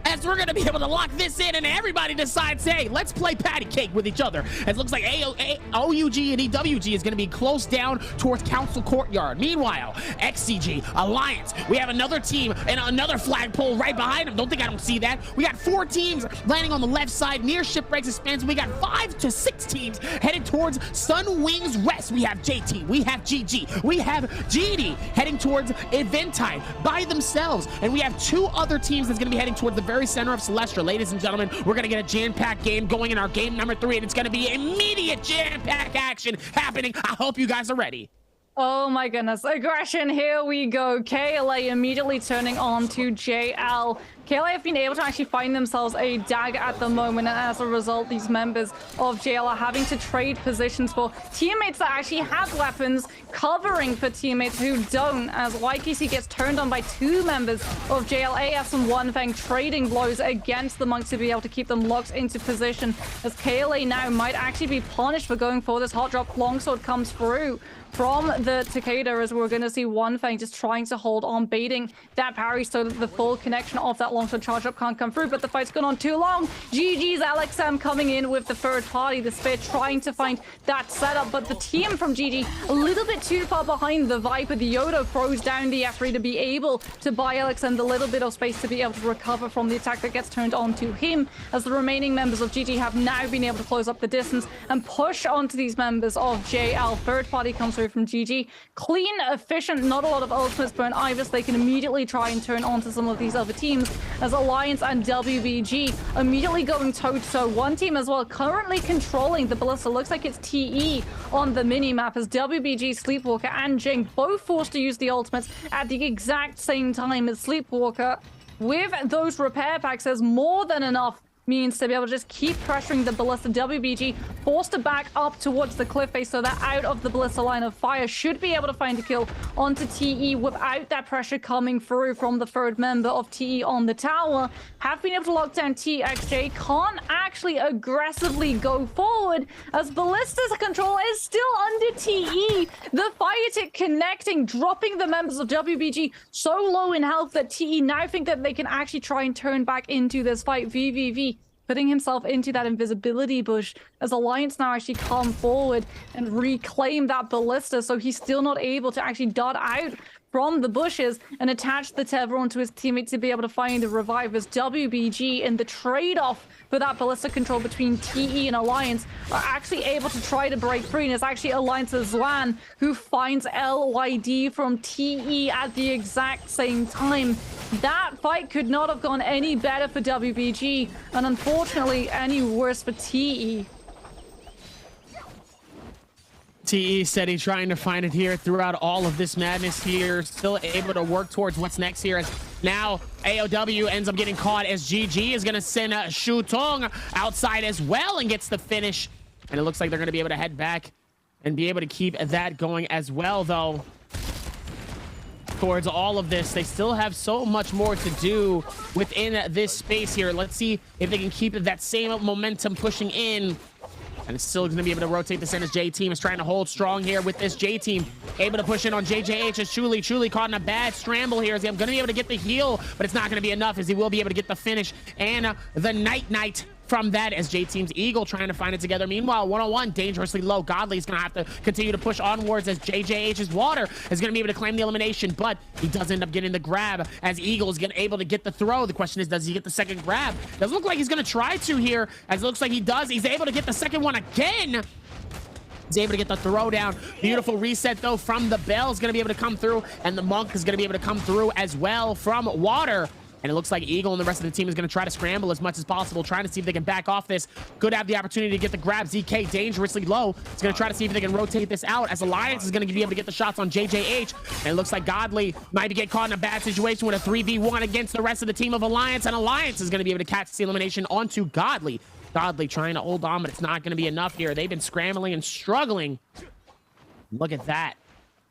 Speaker 10: As we're going to be able to lock this in, and everybody decides, hey, let's play patty cake with each other. It looks like OUG and EWG is going to be close down towards Council Courtyard. Meanwhile, XCG, Alliance, we have another team and another flagpole right behind them. Don't think I don't see that. We got 4 teams landing on the left side near Shipwrecks Expansion. We got 5 to 6 teams headed towards Sunwings West. We have JT, we have GG, we have GD heading towards Eventide by themselves. And we have 2 other teams that's going to be heading towards the very center of Celestia. Ladies and gentlemen, we're going to get a jam-packed game going in our game number 3, and it's going to be immediate jam-packed action happening. I hope you guys are ready.
Speaker 4: Oh my goodness, aggression, here we go. KLA immediately turning on to JL. KLA have been able to actually find themselves a dagger at the moment, and as a result, these members of JL are having to trade positions for teammates that actually have weapons, covering for teammates who don't, as YKC gets turned on by 2 members of JL, AS and One Fang, trading blows against the monks to be able to keep them locked into position, as KLA now might actually be punished for going for this hot drop. Longsword comes through from the Takeda, as we're going to see One Fang just trying to hold on, baiting that parry so that the full connection of that longsword charge up can't come through, but the fight's gone on too long. GG's LXM coming in with the third party, the Spear trying to find that setup, but the team from GG a little bit too far behind the Viper. The Yoda throws down the F3 to be able to buy LXM the little bit of space to be able to recover from the attack that gets turned on to him, as the remaining members of GG have now been able to close up the distance and push onto these members of JL. Third party comes through from GG. Clean, efficient, not a lot of ultimates burn either, so they can immediately try and turn onto some of these other teams, as Alliance and WBG immediately going toe-to-toe. One team as well currently controlling the Ballista. Looks like it's TE on the mini-map, as WBG, Sleepwalker, and Jing both forced to use the ultimates at the exact same time, as Sleepwalker, with those repair packs, has more than enough means to be able to just keep pressuring the Ballista. WBG forced to back up towards the cliff face, so that out of the Ballista line of fire should be able to find a kill onto TE without that pressure coming through from the third member of TE on the tower. Have been able to lock down TXJ, can't actually aggressively go forward, as Ballista's control is still under TE. The fire tick connecting, dropping the members of WBG so low in health that TE now think that they can actually try and turn back into this fight. VVV putting himself into that invisibility bush as Alliance now actually come forward and reclaim that ballista, so he's still not able to actually dart out from the bushes and attach the tether onto his teammate to be able to find the revive, as WBG in the trade-off for that ballista control between TE and Alliance are actually able to try to break free, and it's actually Alliance's Zwan who finds LYD from TE at the exact same time. That fight could not have gone any better for WBG, and unfortunately any worse for TE.
Speaker 10: TE steady trying to find it here throughout all of this madness here. Still able to work towards what's next here, as now AOW ends up getting caught as GG is going to send Shu Tong outside as well and gets the finish. And it looks like they're going to be able to head back and be able to keep that going as well, though. Towards all of this, they still have so much more to do within this space here. Let's see if they can keep that same momentum pushing in. And it's still going to be able to rotate this in as J-Team is trying to hold strong here with this J-Team. Able to push in on JJH as Truly caught in a bad scramble here. As I'm going to be able to get the heal, but it's not going to be enough as he will be able to get the finish. And the Night from that as J-Team's Eagle trying to find it together. Meanwhile, 101 dangerously low. Godly is going to have to continue to push onwards as JJH's Water is going to be able to claim the elimination, but he does end up getting the grab as Eagle is able to get the throw. The question is, does he get the second grab? Doesn't look like he's going to try to here, as it looks like he does. He's able to get the second one again. He's able to get the throw down. Beautiful reset, though, from the Bell is going to be able to come through, and the Monk is going to be able to come through as well from Water. And it looks like Eagle and the rest of the team is going to try to scramble as much as possible, trying to see if they can back off this. Could have the opportunity to get the grab. ZK dangerously low. It's going to try to see if they can rotate this out, as Alliance is going to be able to get the shots on JJH. And it looks like Godly might be getting caught in a bad situation with a 3v1 against the rest of the team of Alliance. And Alliance is going to be able to catch the elimination onto Godly. Godly trying to hold on, but it's not going to be enough here. They've been scrambling and struggling. Look at that.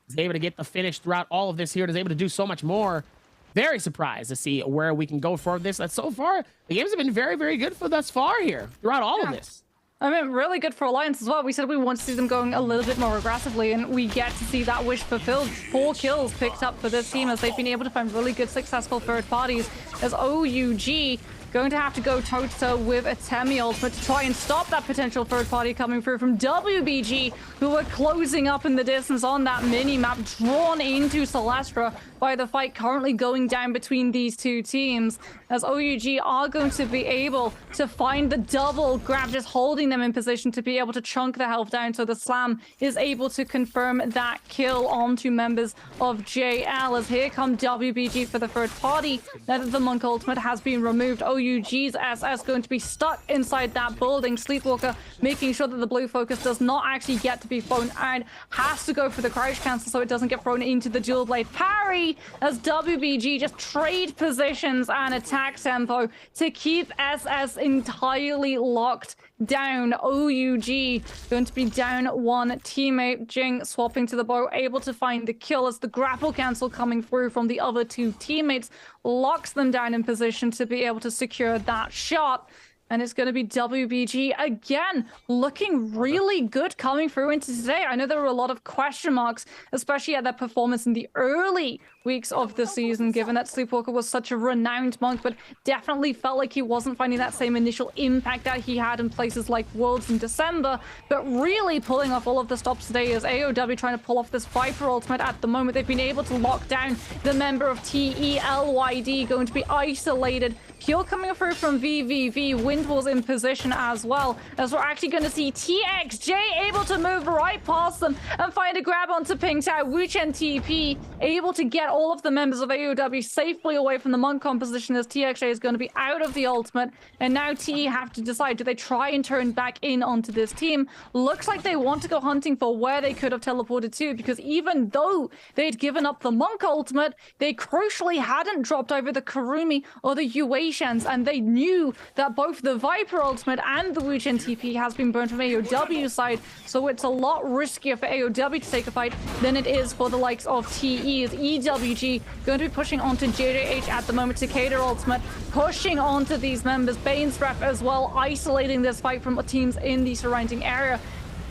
Speaker 10: He's able to get the finish throughout all of this here. He's able to do so much more. Very surprised to see where we can go for this. That so far, the games have been very, very good for thus far here throughout all of this.
Speaker 4: I mean, really good for Alliance as well. We said we want to see them going a little bit more aggressively, and we get to see that wish fulfilled. 4 kills picked up for this team as they've been able to find really good, successful third parties, as OUG going to have to go toe-to-toe with a Temi ultimate to try and stop that potential third party coming through from WBG, who are closing up in the distance on that mini-map, drawn into Celestra by the fight currently going down between these two teams, as OUG are going to be able to find the double grab, just holding them in position to be able to chunk the health down, so the Slam is able to confirm that kill onto members of JL, as here come WBG for the third party. Now that the Monk ultimate has been removed, OUG's SS going to be stuck inside that building. Sleepwalker making sure that the blue focus does not actually get to be thrown out, has to go for the crouch cancel so it doesn't get thrown into the dual blade parry, as WBG just trade positions and attack tempo to keep SS entirely locked down. OUG going to be down one teammate. Jing swapping to the bow, able to find the kill as the grapple cancel coming through from the other two teammates locks them down in position to be able to secure that shot. And it's going to be WBG again, looking really good coming through into today. I know there were a lot of question marks, especially at their performance in the early weeks of the season, given that Sleepwalker was such a renowned Monk, but definitely felt like he wasn't finding that same initial impact that he had in places like Worlds in December. But really pulling off all of the stops today is AOW trying to pull off this Viper ultimate at the moment. They've been able to lock down the member of TELYD, going to be isolated. Pure coming through from VVV. Wind was in position as well, as we're actually going to see TXJ able to move right past them and find a grab onto Ping Tao. Wuchen TP able to get all of the members of AOW safely away from the Monk composition, as TXJ is going to be out of the ultimate. And now TE have to decide, do they try and turn back in onto this team? Looks like they want to go hunting for where they could have teleported to, because even though they'd given up the Monk ultimate, they crucially hadn't dropped over the Karumi or the Yuasians, and they knew that both the Viper ultimate and the Wuchen TP has been burned from AOW's side, so it's a lot riskier for AOW to take a fight than it is for the likes of TE. As EWG going to be pushing onto JJH at the moment. Takeda ultimate pushing onto these members. Bane's Breath as well, isolating this fight from teams in the surrounding area.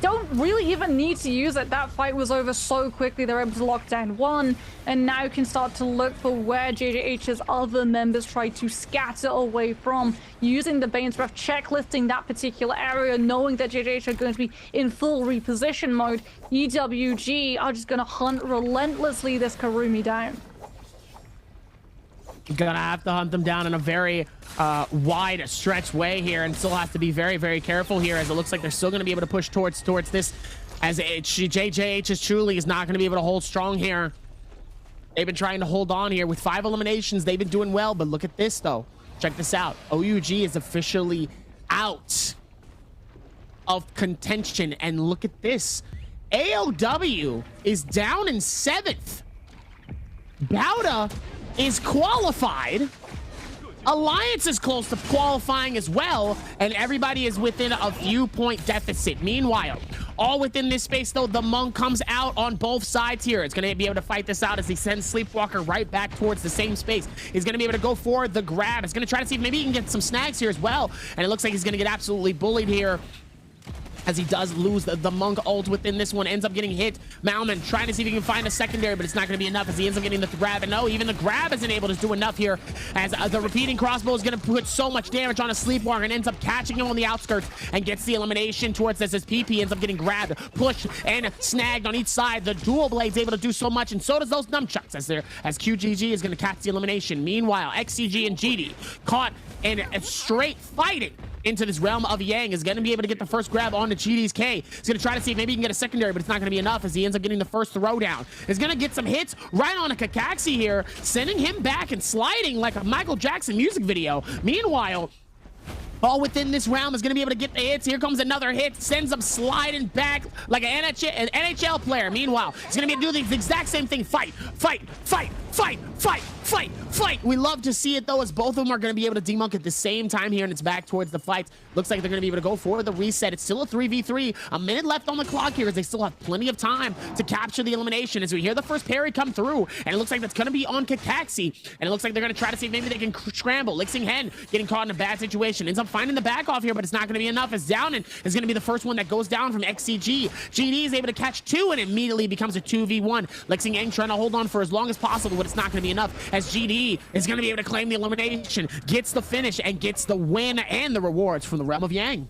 Speaker 4: don't really even need to use it. That fight was over so quickly. They're able to lock down one, and now can start to look for where JJH's other members try to scatter away from, using the Bane's Breath, checklisting that particular area, knowing that JJH are going to be in full reposition mode. EWG are just going to hunt relentlessly this Kurumi down.
Speaker 10: Gonna have to hunt them down in a very wide stretch way here, and still have to be very, very careful here, as it looks like they're still gonna be able to push towards this, as JJH is truly is not gonna be able to hold strong here. They've been trying to hold on here with 5 eliminations. They've been doing well, but look at this though. Check this out. OUG is officially out of contention, and look at this. AOW is down in 7th. Bauda is qualified. Alliance is close to qualifying as well, and everybody is within a few point deficit. Meanwhile, all within this space though, the Monk comes out on both sides here. It's gonna be able to fight this out as he sends Sleepwalker right back towards the same space. He's gonna be able to go for the grab. He's gonna try to see if maybe he can get some snags here as well, and it looks like he's gonna get absolutely bullied here, as he does lose the Monk ult within this one. Ends up getting hit. Malman trying to see if he can find a secondary, but it's not going to be enough, as he ends up getting the grab. And no, even the grab isn't able to do enough here, as the repeating crossbow is going to put so much damage on a Sleepwalker, and ends up catching him on the outskirts and gets the elimination towards this, as PP ends up getting grabbed, pushed, and snagged on each side. The dual blade's able to do so much, and so does those nunchucks, as QGG is going to catch the elimination. Meanwhile, XCG and GD caught in a straight fighting into this realm of Yang, is going to be able to get the first grab on the GD's K. He's going to try to see if maybe he can get a secondary, but it's not going to be enough, as he ends up getting the first throwdown. He's going to get some hits right on a Kakaxi here, sending him back and sliding like a Michael Jackson music video. Meanwhile, all within this realm is going to be able to get the hits. Here comes another hit, sends him sliding back like an NHL player. Meanwhile, he's going to be doing the exact same thing. Fight, fight, fight, fight, fight, fight, fight. We love to see it though, as both of them are going to be able to demonk at the same time here, and it's back towards the fights. Looks like they're going to be able to go for the reset. It's still a 3v3. A minute left on the clock here, as they still have plenty of time to capture the elimination, as we hear the first parry come through, and it looks like that's going to be on Kakaxi, and it looks like they're going to try to see if maybe they can scramble. Lixing Hen getting caught in a bad situation, ends up finding the back off here, but it's not going to be enough, as Downen is going to be the first one that goes down from XCG. GD is able to catch 2, and immediately becomes a 2v1. Lexing Yang trying to hold on for as long as possible, but it's not going to be enough, as GD is going to be able to claim the elimination, gets the finish, and gets the win and the rewards from the realm of Yang.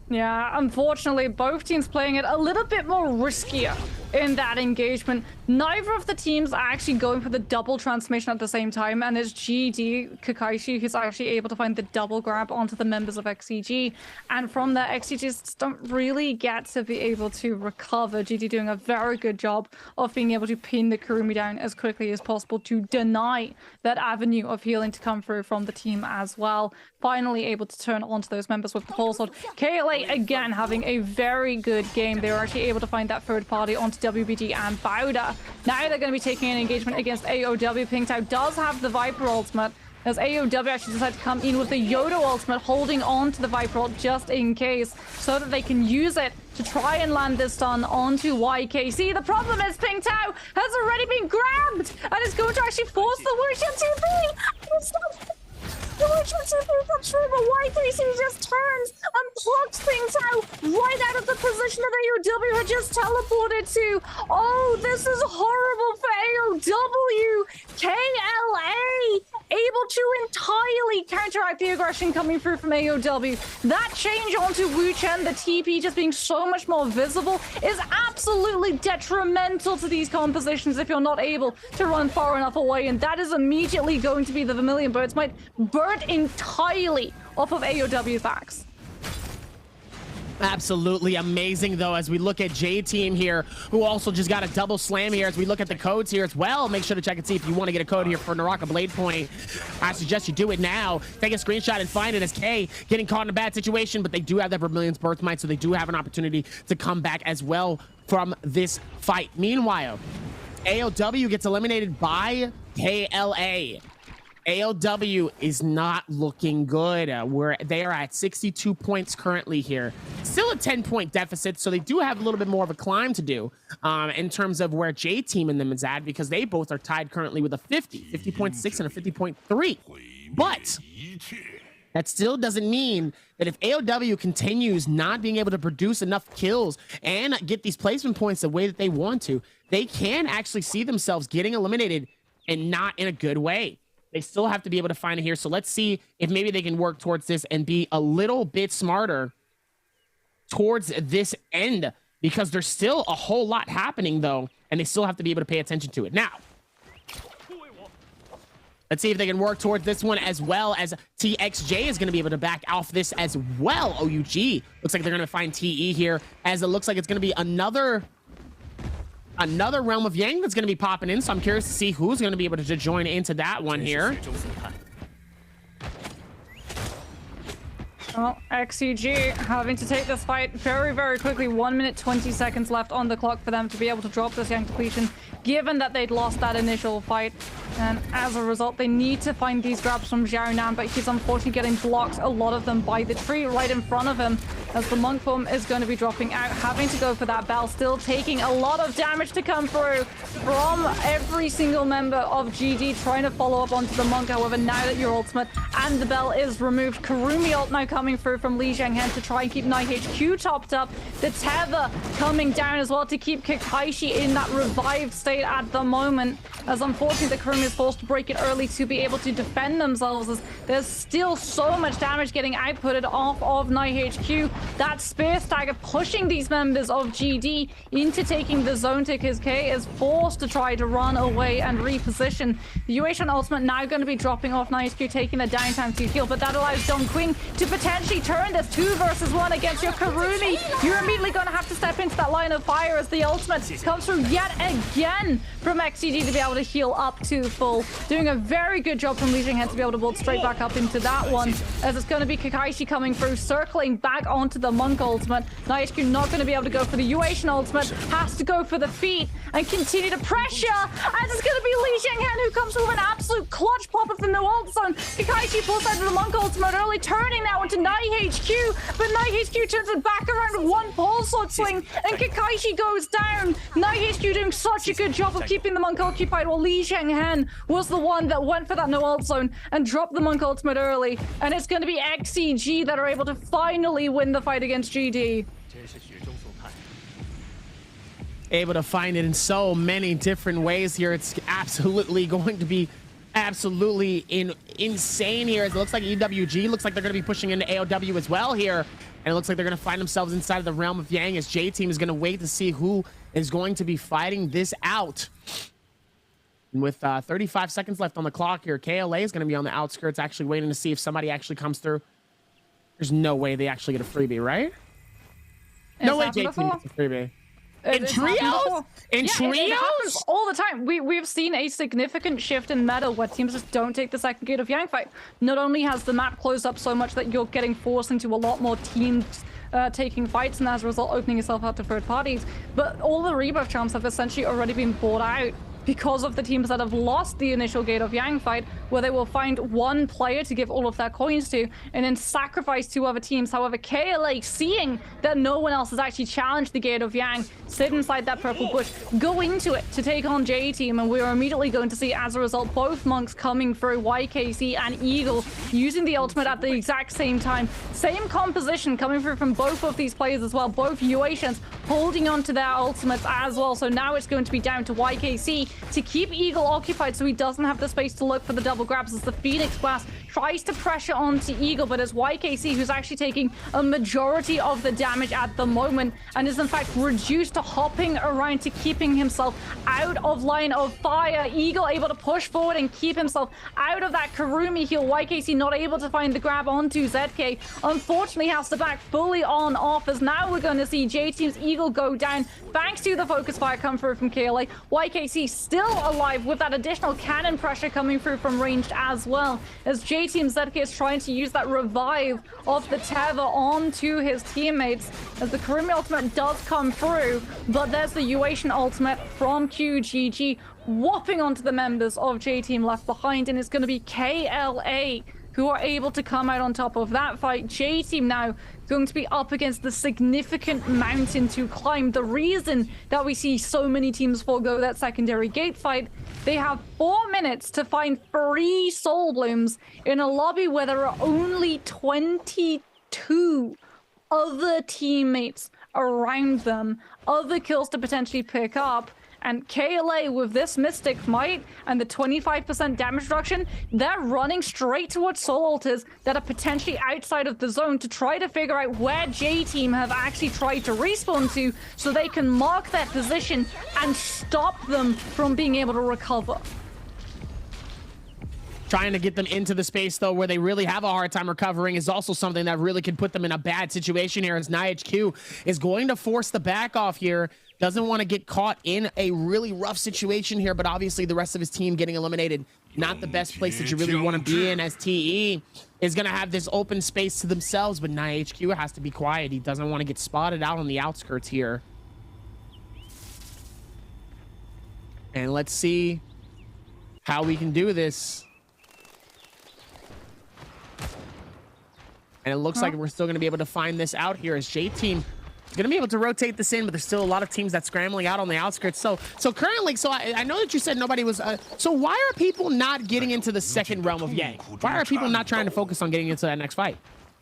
Speaker 4: Yeah, unfortunately, both teams playing it a little bit more riskier in that engagement. Neither of the teams are actually going for the double transformation at the same time, and it's GD Kakashi who's actually able to find the double grab onto the members of XCG, and from there XCGs don't really get to be able to recover. GD doing a very good job of being able to pin the Kurumi down as quickly as possible to deny that avenue of healing to come through from the team as well. Finally able to turn onto those members with the pulse sword. KLA again having a very good game. They were actually able to find that third party onto WBD and Bauda. Now they're going to be taking an engagement against AOW. Pinktown does have the Viper ultimate, as AOW actually decided to come in with the Yoda ultimate, holding on to the Viper ult just in case, so that they can use it to try and land this stun onto YKC. The problem is Pinktown has already been grabbed, and is going to actually force the Wuxian to be. The Wuxian to be for true, but YKC just turns and plucks things out right out of the position that AOW had just teleported to. Oh, this is horrible for AOW. KLA able to entirely counteract the aggression coming through from AOW. That change onto Wu Chen, the TP just being so much more visible, is absolutely detrimental to these compositions if you're not able to run far enough away, and that is immediately going to be the Vermilion Birds might burn entirely off of AOW's backs.
Speaker 10: Absolutely amazing, though, as we look at J-Team here, who also just got a double slam here. As we look at the codes here as well, make sure to check and see if you want to get a code here for NARAKA BLADEPOINT. I suggest you do it now. Take a screenshot and find it, as K getting caught in a bad situation, but they do have that Vermilion's Birthmight, so they do have an opportunity to come back as well from this fight. Meanwhile, AOW gets eliminated by KLA. AOW is not looking good. They are at 62 points currently here. Still a 10-point deficit, so they do have a little bit more of a climb to do in terms of where J-Team and them is at, because they both are tied currently with a 50.6 and a 50.3. But That still doesn't mean that if AOW continues not being able to produce enough kills and get these placement points the way that they want to, they can actually see themselves getting eliminated and not in a good way. They still have to be able to find it here. So let's see if maybe they can work towards this and be a little bit smarter towards this end, because there's still a whole lot happening though, and they still have to be able to pay attention to it. Now, let's see if they can work towards this one, as well as TXJ is going to be able to back off this as well. OUG looks like they're going to find TE here, as it looks like it's going to be another Realm of Yang that's going to be popping in. So I'm curious to see who's going to be able to join into that one here.
Speaker 4: Well, XCG having to take this fight very, very quickly. 1 minute, 20 seconds left on the clock for them to be able to drop this Yang depletion, given that they'd lost that initial fight. And as a result, they need to find these grabs from Xiao Nan, but he's unfortunately getting blocked, a lot of them, by the tree right in front of him, as the monk form is going to be dropping out, having to go for that bell, still taking a lot of damage to come through from every single member of GD trying to follow up onto the monk. However, now that your ultimate and the bell is removed, Kurumi ult now coming through from Li Zhenghen to try and keep NiHQ topped up. The tether coming down as well to keep Kakashi in that revived state at the moment, as unfortunately the Kurumi is forced to break it early to be able to defend themselves, as there's still so much damage getting outputted off of NiHQ. That spear stagger pushing these members of GD into taking the zone tick, as K is forced to try to run away and reposition. The Yuetian ultimate now going to be dropping off NiHQ, taking the downtime to heal, but that allows Dong Qing to potentially turn this 2 versus 1 against your Kurumi. You're immediately going to have to step into that line of fire as the ultimate comes through yet again from XCG to be able to heal up to full. Doing a very good job from Li Zhenghen to be able to build straight back up into that one, as it's going to be Kakashi coming through, circling back onto the monk ultimate. NiHQ not going to be able to go for the Yuetian ultimate, has to go for the feet and continue to pressure, as it's going to be Li Zhenghen who comes with an absolute clutch pop of the no ult zone. Kakashi pulls out of the monk ultimate early, turning now into NiHQ, but NiHQ turns it back around with one pole sword swing, and Kakashi goes down. NiHQ doing such a good job of keeping the monk occupied, while Li Zhenghen was the one that went for that no ult zone and dropped the monk ultimate early, and it's going to be XCG that are able to finally win the fight against GD.
Speaker 10: Able to find it in so many different ways here. It's absolutely going to be absolutely insane here, as it looks like EWG looks like they're going to be pushing into AOW as well here, and it looks like they're going to find themselves inside of the Realm of Yang, as J Team is going to wait to see who is going to be fighting this out. And with 35 seconds left on the clock here, KLA is going to be on the outskirts, actually waiting to see if somebody actually comes through. There's no way they actually get a freebie, right? No way J Team gets a freebie. In trios? In trios?
Speaker 4: It happens all the time. We've seen a significant shift in meta where teams just don't take the second gate of Yang fight. Not only has the map closed up so much that you're getting forced into a lot more teams taking fights, and as a result opening yourself out to third parties, but all the rebuff charms have essentially already been bought out because of the teams that have lost the initial Gate of Yang fight, where they will find one player to give all of their coins to and then sacrifice 2 other teams. However, KLA, seeing that no one else has actually challenged the Gate of Yang, sit inside that purple bush, go into it to take on J Team, and we're immediately going to see, as a result, both monks coming through, YKC and Eagle, using the ultimate at the exact same time. Same composition coming through from both of these players as well. Both Yuetians holding on to their ultimates as well. So now it's going to be down to YKC to keep Eagle occupied so he doesn't have the space to look for the double grabs, as the Phoenix Blast tries to pressure onto Eagle, but it's YKC who's actually taking a majority of the damage at the moment, and is in fact reduced to hopping around to keeping himself out of line of fire. Eagle able to push forward and keep himself out of that Kurumi heal. YKC not able to find the grab onto ZK. Unfortunately has to back fully on off, as now we're going to see J Team's Eagle go down thanks to the focus fire come through from KLA. YKC still alive with that additional cannon pressure coming through from ranged as well, as J Team ZK is trying to use that revive of the tether onto his teammates, as the Kurumi ultimate does come through, but there's the Yuetian ultimate from QGG whopping onto the members of J Team left behind, and it's going to be KLA who are able to come out on top of that fight. J-Team now going to be up against the significant mountain to climb. The reason that we see so many teams forego that secondary gate fight, they have 4 minutes to find 3 Soul Blooms in a lobby where there are only 22 other teammates around them, other kills to potentially pick up. And KLA, with this Mystic Might and the 25% damage reduction, they're running straight towards Soul Altars that are potentially outside of the zone to try to figure out where J-Team have actually tried to respawn to so they can mark their position and stop them from being able to recover.
Speaker 10: Trying to get them into the space, though, where they really have a hard time recovering is also something that really could put them in a bad situation here, as NiHQ is going to force the back off here. Doesn't want to get caught in a really rough situation here, but obviously the rest of his team getting eliminated, not the best place that you really want to be in, as TE is going to have this open space to themselves, but NiHQ has to be quiet. He doesn't want to get spotted out on the outskirts here. And let's see how we can do this. And it looks like we're still going to be able to find this out here, as J-Team is going to be able to rotate this in, but there's still a lot of teams that's scrambling out on the outskirts. So currently, I know that you said nobody was, so why are people not getting into the second realm of Ye? Why are people not trying to focus on getting into that next fight?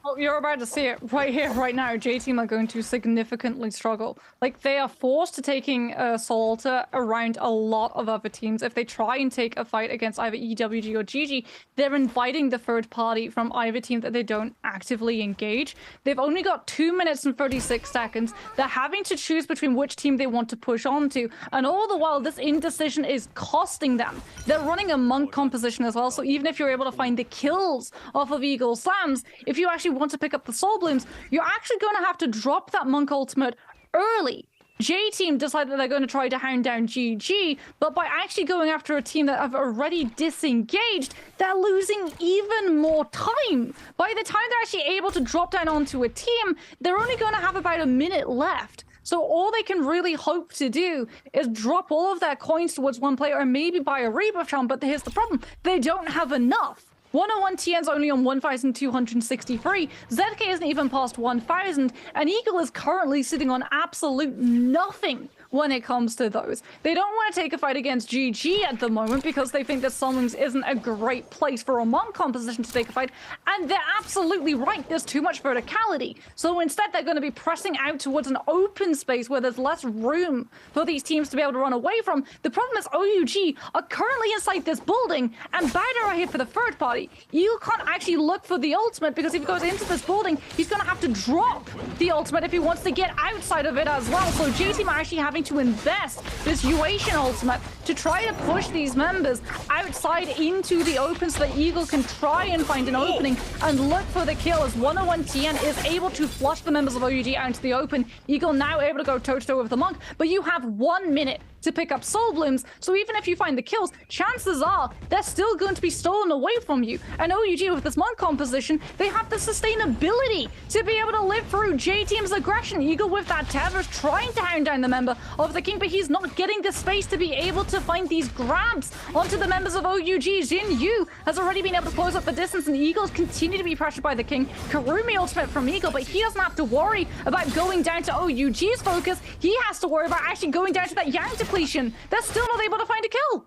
Speaker 4: Well, you're about to see it right here, right now. J-Team are going to significantly struggle. Like, they are forced to taking Soul Altar around a lot of other teams. If they try and take a fight against either EWG or GG, they're inviting the third party from either team that they don't actively engage. They've only got 2 minutes and 36 seconds. They're having to choose between which team they want to push on to. And all the while, this indecision is costing them. They're running a Monk composition as well, so even if you're able to find the kills off of Eagle Slams, if you actually want to pick up the Soul Blooms, you're actually going to have to drop that Monk ultimate early. J-Team decided that they're going to try to hound down GG, but by actually going after a team that have already disengaged, they're losing even more time. By the time they're actually able to drop down onto a team, they're only going to have about a minute left. So all they can really hope to do is drop all of their coins towards one player and maybe buy a rebuff charm, but here's the problem. They don't have enough. 101 TN's only on 1,263. ZK isn't even past 1,000, and Eagle is currently sitting on absolute nothing when it comes to those. They don't want to take a fight against GG at the moment because they think that Summons isn't a great place for a Monk composition to take a fight, and they're absolutely right. There's too much verticality. So instead, they're going to be pressing out towards an open space where there's less room for these teams to be able to run away from. The problem is OUG are currently inside this building, and Baider are here for the third party. Eagle can't actually look for the ultimate because if he goes into this building, he's going to have to drop the ultimate if he wants to get outside of it as well. So J-Team are actually having to invest this Uation ultimate to try to push these members outside into the open so that Eagle can try and find an opening and look for the kill, as 101 TN is able to flush the members of OUG out into the open. Eagle now able to go toe-to-toe with the Monk, but you have 1 minute to pick up Soul Blooms, so even if you find the kills, chances are they're still going to be stolen away from you. And OUG with this Monk composition, they have the sustainability to be able to live through J-Team's aggression. Eagle with that tether is trying to hound down the member of the King, but he's not getting the space to be able to find these grabs onto the members of OUG. Jin Yu has already been able to close up the distance, and Eagles continue to be pressured by the King. Karumi ultimate from Eagle, but he doesn't have to worry about going down to OUG's focus. He has to worry about actually going down to that Yang depletion. They're still not able to find a kill.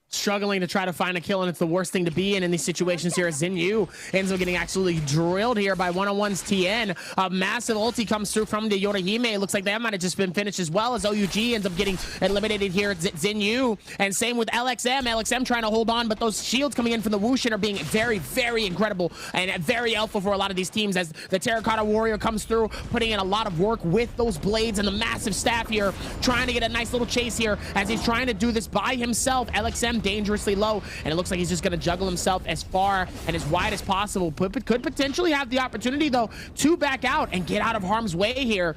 Speaker 10: Struggling to try to find a kill, and it's the worst thing to be in these situations here. Xin Yu ends up getting absolutely drilled here by 101's TN. A massive ulti comes through from the Yorihime. It looks like that might have just been finished as well, as OUG ends up getting eliminated here. Xin Yu, and same with LXM. LXM trying to hold on, but those shields coming in from the Wushin are being very, very incredible and very helpful for a lot of these teams, as the Terracotta Warrior comes through, putting in a lot of work with those blades and the massive staff here, trying to get a nice little chase here as he's trying to do this by himself. LXM dangerously low, and it looks like he's just going to juggle himself as far and as wide as possible. Could potentially have the opportunity, though, to back out and get out of harm's way here.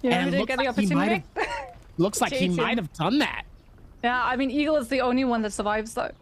Speaker 4: Yeah, and didn't get the opportunity.
Speaker 10: Looks like he might have done that.
Speaker 4: Yeah, I mean, Eagle is the only one that survives, though.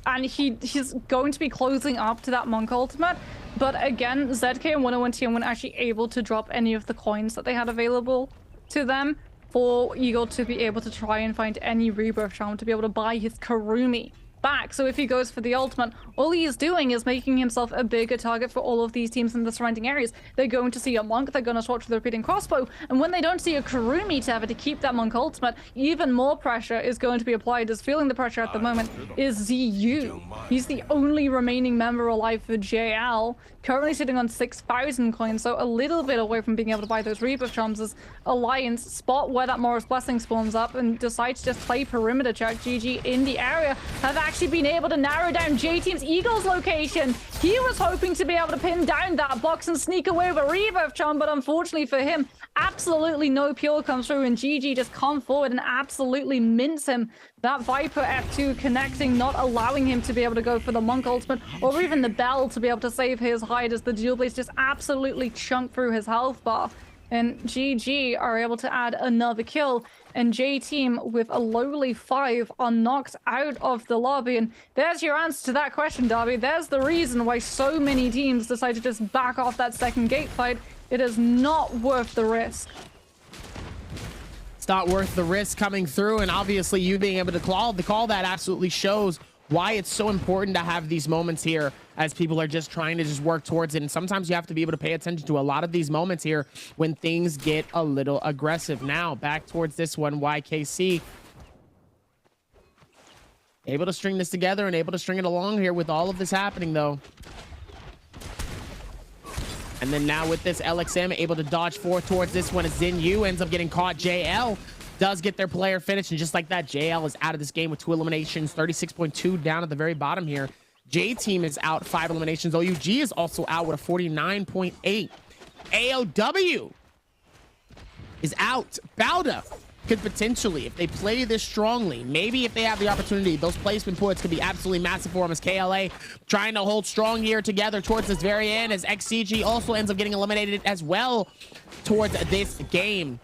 Speaker 4: And he's going to be closing up to that Monk ultimate. But again, ZK and 101 TN weren't actually able to drop any of the coins that they had available to them for Eagle to be able to try and find any rebirth charm to be able to buy his Karumi back. So if he goes for the ultimate, all he is doing is making himself a bigger target for all of these teams in the surrounding areas. They're going to see a Monk, they're going to swatch with the repeating crossbow, and when they don't see a Kurumi to have it to keep that Monk ultimate, even more pressure is going to be applied. As feeling the pressure at the moment is ZU. He's the only remaining member alive for JL, currently sitting on 6,000 coins, so a little bit away from being able to buy those rebuff charms as Alliance spot where that Morris Blessing spawns up and decide to just play perimeter check. GG in the area have actually been able to narrow down J-Team's Eagle's location. He was hoping to be able to pin down that box and sneak away with a rebuff charm, but unfortunately for him, absolutely no pure comes through, and GG just come forward and absolutely mince him. That Viper F2 connecting, not allowing him to be able to go for the Monk ultimate or even the Bell to be able to save his hide, as the Dual Blades just absolutely chunk through his health bar. And GG are able to add another kill, and J-Team with a lowly 5 are knocked out of the lobby. And there's your answer to that question, Darby. There's the reason why so many teams decide to just back off that second gate fight. It is not worth the risk.
Speaker 10: Not worth the risk coming through, and obviously you being able to call that absolutely shows why it's so important to have these moments here, as people are just trying to just work towards it. And sometimes you have to be able to pay attention to a lot of these moments here when things get a little aggressive. Now back towards this one, YKC able to string this together and able to string it along here with all of this happening though. And then now with this, LXM able to dodge forth towards this one as Zinyu ends up getting caught. JL does get their player finished, and just like that, JL is out of this game with 2 eliminations, 36.2 down at the very bottom here. J-Team is out 5 eliminations. OUG is also out with a 49.8. AOW is out. Bauda could potentially, if they play this strongly, maybe if they have the opportunity, those placement points could be absolutely massive for them, as KLA trying to hold strong here together towards this very end, as XCG also ends up getting eliminated as well towards this game.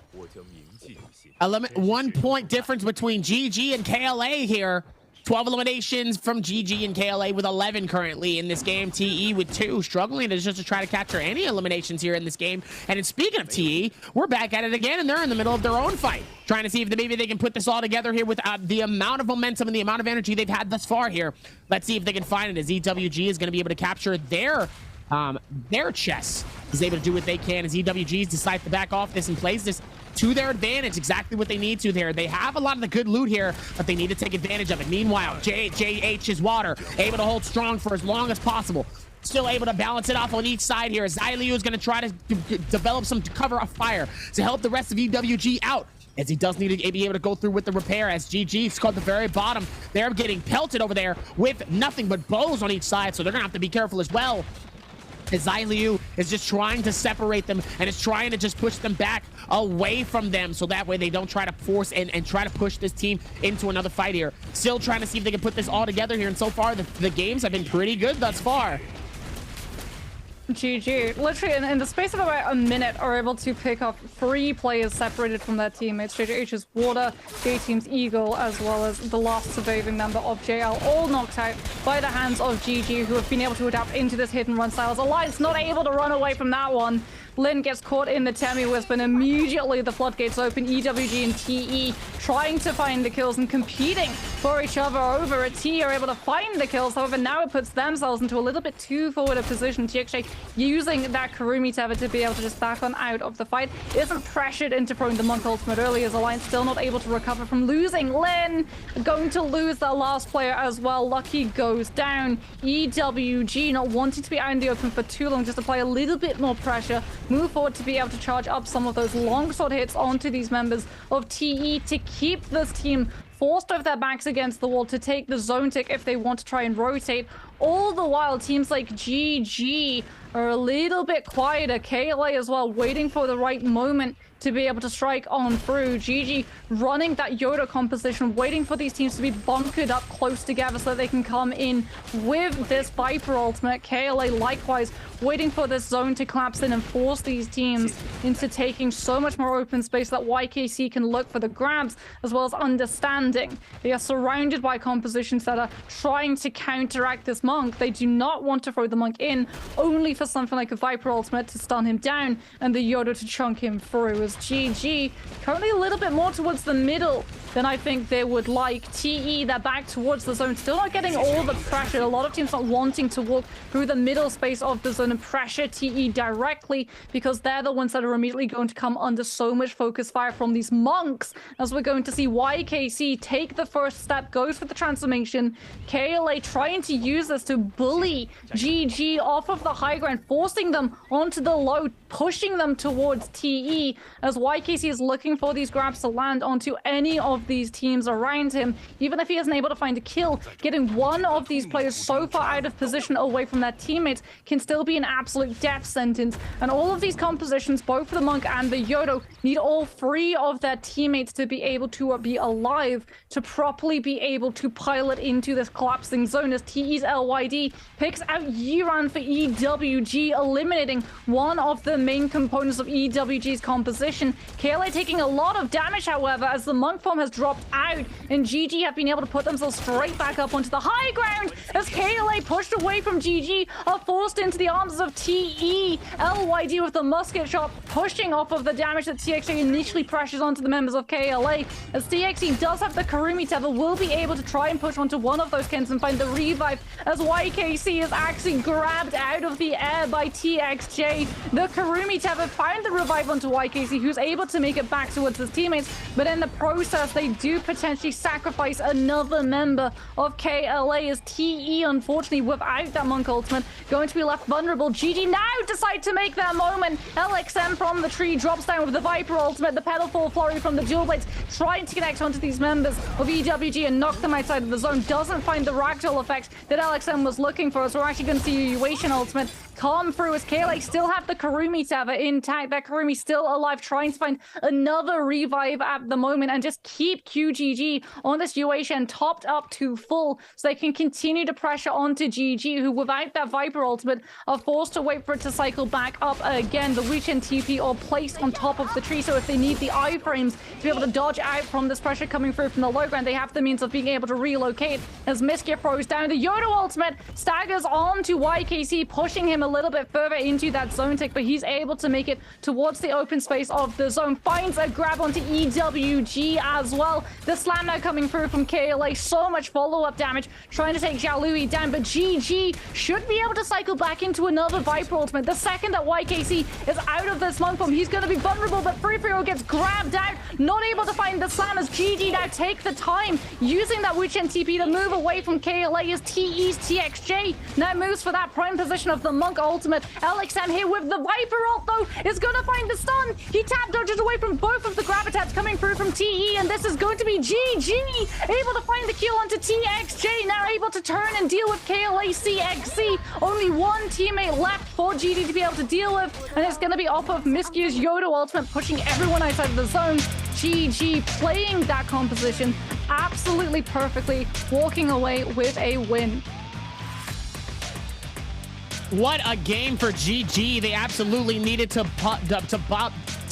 Speaker 10: 1 point difference between GG and KLA here. 12 eliminations from GG and KLA with 11 currently in this game. TE with 2, struggling to just try to capture any eliminations here in this game. And speaking of TE, we're back at it again, and they're in the middle of their own fight, trying to see if maybe they can put this all together here with the amount of momentum and the amount of energy they've had thus far here. Let's see if they can find it, as EWG is going to be able to capture their chess. Is able to do what they can as EWGs decide to back off this and plays this to their advantage, exactly what they need to there. They have a lot of the good loot here, but they need to take advantage of it. Meanwhile, JH's Water able to hold strong for as long as possible. Still able to balance it off on each side here. Zyliu is going to try to develop some cover of fire to help the rest of EWG out, as he does need to be able to go through with the repair, as GG's caught the very bottom. They're getting pelted over there with nothing but bows on each side, so they're going to have to be careful as well. As Zyliu is just trying to separate them and is trying to just push them back away from them, so that way they don't try to force and try to push this team into another fight here. Still trying to see if they can put this all together here, and so far the games have been pretty good thus far.
Speaker 4: GG. Literally, in the space of about a minute, are able to pick up 3 players separated from their teammates. JH's Water, J-Team's Eagle, as well as the last surviving member of JL, all knocked out by the hands of GG, who have been able to adapt into this hit and run styles. Alliance not able to run away from that one. Lin gets caught in the Temi Wisp, and immediately the floodgates open. EWG and TE trying to find the kills and competing for each other over it. TE are able to find the kills, however now it puts themselves into a little bit too forward a position. TXJ using that Kurumi Tether to be able to just back on out of the fight. Isn't pressured into throwing the Monk ultimate early, as Alliance still not able to recover from losing Lin. Going to lose that last player as well. Lucky goes down. EWG not wanting to be out in the open for too long, just apply a little bit more pressure. Move forward to be able to charge up some of those longsword hits onto these members of TE to keep this team forced over their backs against the wall, to take the zone tick if they want to try and rotate. All the while, teams like GG are a little bit quieter. KLA as well, waiting for the right moment to be able to strike on through. GG running that Yoda composition, waiting for these teams to be bunkered up close together so that they can come in with this Viper ultimate. KLA likewise waiting for this zone to collapse in and force these teams into taking so much more open space that YKC can look for the grabs, as well as understanding they are surrounded by compositions that are trying to counteract this Monk. They do not want to throw the Monk in, only for something like a Viper ultimate to stun him down and the Yoda to chunk him through, as GG currently a little bit more towards the middle than I think they would like. TE, they're back towards the zone, still not getting all the pressure. A lot of teams not wanting to walk through the middle space of the zone and pressure TE directly, because they're the ones that are immediately going to come under so much focus fire from these monks. As we're going to see YKC take the first step, goes for the transformation. KLA trying to use this to bully GG off of the high ground, forcing them onto the low, pushing them towards TE, as YKC is looking for these grabs to land onto any of these teams around him. Even if he isn't able to find a kill, getting one of these players so far out of position away from their teammates can still be an absolute death sentence. And all of these compositions, both for the Monk and the Yodo, need all three of their teammates to be able to be alive to properly be able to pilot into this collapsing zone, as TE's LYD picks out Yiran for EWG, eliminating one of the main components of EWG's composition. KLA taking a lot of damage, however, as the Monk form has dropped out, and GG have been able to put themselves straight back up onto the high ground, as KLA pushed away from GG are forced into the arms of TE. LYD with the musket shot pushing off of the damage that TXJ initially pressures onto the members of KLA, as TXE does have the Karumi Tether, will be able to try and push onto one of those Kens and find the revive, as YKC is actually grabbed out of the air by TXJ. The Karumi Tether found the revive onto YKC, who's able to make it back towards his teammates, but in the process they do potentially sacrifice another member of KLA, as TE, unfortunately, without that Monk ultimate, going to be left vulnerable. GG now decide to make their moment. LXM from the tree drops down with the Viper ultimate, the Pedal Fall Flurry from the Dual Blades, trying to connect onto these members of EWG and knock them outside of the zone. Doesn't find the ragdoll effect that LXM was looking for, so we're actually going to see a Uation ultimate come through, as KLA still have the Karumi Tether intact. That Karumi still alive, trying to find another revive at the moment and just keep QGG on this Uation topped up to full, so they can continue to pressure onto GG, who without that Viper ultimate are forced to wait for it to cycle back up again. The Wuchen TP all placed on top of the tree, so if they need the iframes to be able to dodge out from this pressure coming through from the low ground, they have the means of being able to relocate. As Miskya throws down the Yodo ultimate, staggers onto YKC, pushing him a little bit further into that zone tick, but he's able to make it towards the open space of the zone. Finds a grab onto EWG as well. The slam now coming through from KLA, so much follow-up damage, trying to take Xiaolui down, but GG should be able to cycle back into another Viper ultimate. The second that YKC is out of this Monk form, he's going to be vulnerable, but Free-Free gets grabbed out, not able to find the slam, as GG now take the time, using that Wuchen TP to move away from KLA, as TE's TXJ now moves for that prime position of the Monk ultimate. LXM here with the Viper ult, though, is going to find the stun. He tap dodges away from both of the grab attacks coming through from TE, and this is going to be GG, able to find the kill onto TXJ, now able to turn and deal with KLA CXC. Only one teammate left for GG to be able to deal with, and it's going to be off of Miskya's Yodo ultimate, pushing everyone outside of the zone. GG playing that composition absolutely perfectly, walking away with a win.
Speaker 10: What a game for GG. They absolutely needed to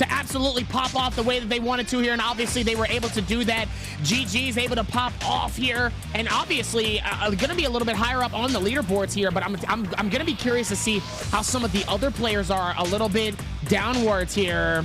Speaker 10: absolutely pop off the way that they wanted to here, and obviously they were able to do that. GG is able to pop off here, and obviously gonna be a little bit higher up on the leaderboards here, but I'm gonna be curious to see how some of the other players are a little bit downwards here.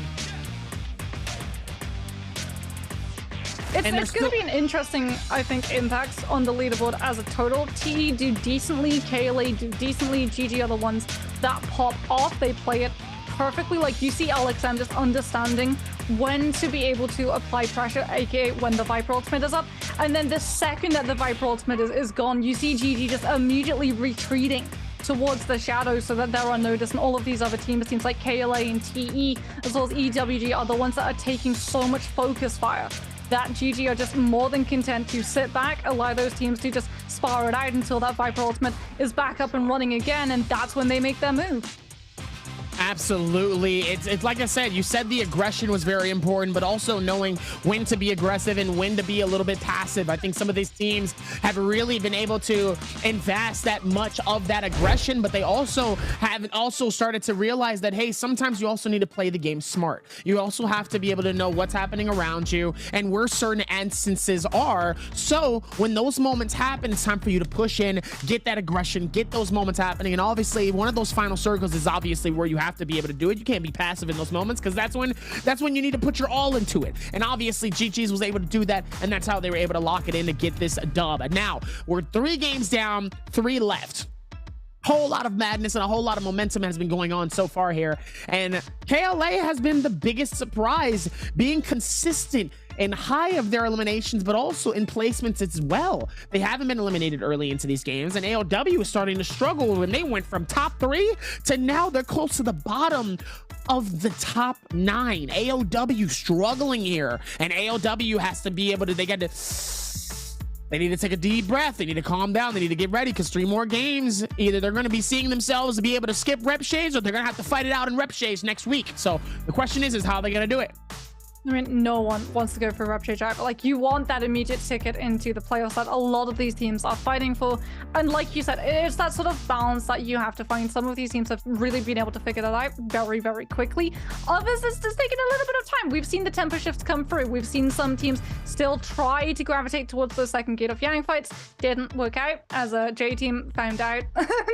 Speaker 4: It's going to be an interesting, I think, impact on the leaderboard as a total. TE do decently, KLA do decently, GG are the ones that pop off. They play it perfectly. Like, you see LXM just understanding when to be able to apply pressure, aka when the Viper ultimate is up. And then the second that the Viper ultimate is gone, you see GG just immediately retreating towards the shadows so that they're unnoticed, and all of these other teams, it seems like KLA and TE as well as EWG are the ones that are taking so much focus fire that GG are just more than content to sit back, allow those teams to just spar it out until that Viper ultimate is back up and running again, and that's when they make their move.
Speaker 10: Absolutely. It's like I said, you said the aggression was very important, but also knowing when to be aggressive and when to be a little bit passive. I think some of these teams have really been able to invest that much of that aggression, but they also have started to realize that, hey, sometimes you also need to play the game smart. You also have to be able to know what's happening around you and where certain instances are. So when those moments happen, it's time for you to push in, get that aggression, get those moments happening. And obviously one of those final circles is obviously where you have have to be able to do it. You can't be passive in those moments because that's when you need to put your all into it. And obviously GG's was able to do that, and that's how they were able to lock it in to get this dub. And now we're 3 games down, 3 left. Whole lot of madness and a whole lot of momentum has been going on so far here, and KLA has been the biggest surprise, being consistent and high of their eliminations, but also in placements as well. They haven't been eliminated early into these games, and AOW is starting to struggle when they went from top 3 to now they're close to the bottom of the top 9. AOW struggling here, and AOW has to be able to, they need to take a deep breath. They need to calm down. They need to get ready because 3 more games. Either they're going to be seeing themselves be able to skip rep shades, or they're going to have to fight it out in rep shades next week. So the question is how are they going to do it?
Speaker 4: I mean, no one wants to go for Rupture Jack. Like, you want that immediate ticket into the playoffs that a lot of these teams are fighting for. And like you said, it's that sort of balance that you have to find. Some of these teams have really been able to figure that out very, very quickly. Others, it's just taken a little bit of time. We've seen the tempo shifts come through. We've seen some teams still try to gravitate towards the second Gate of Yang fights. Didn't work out, as a J team found out.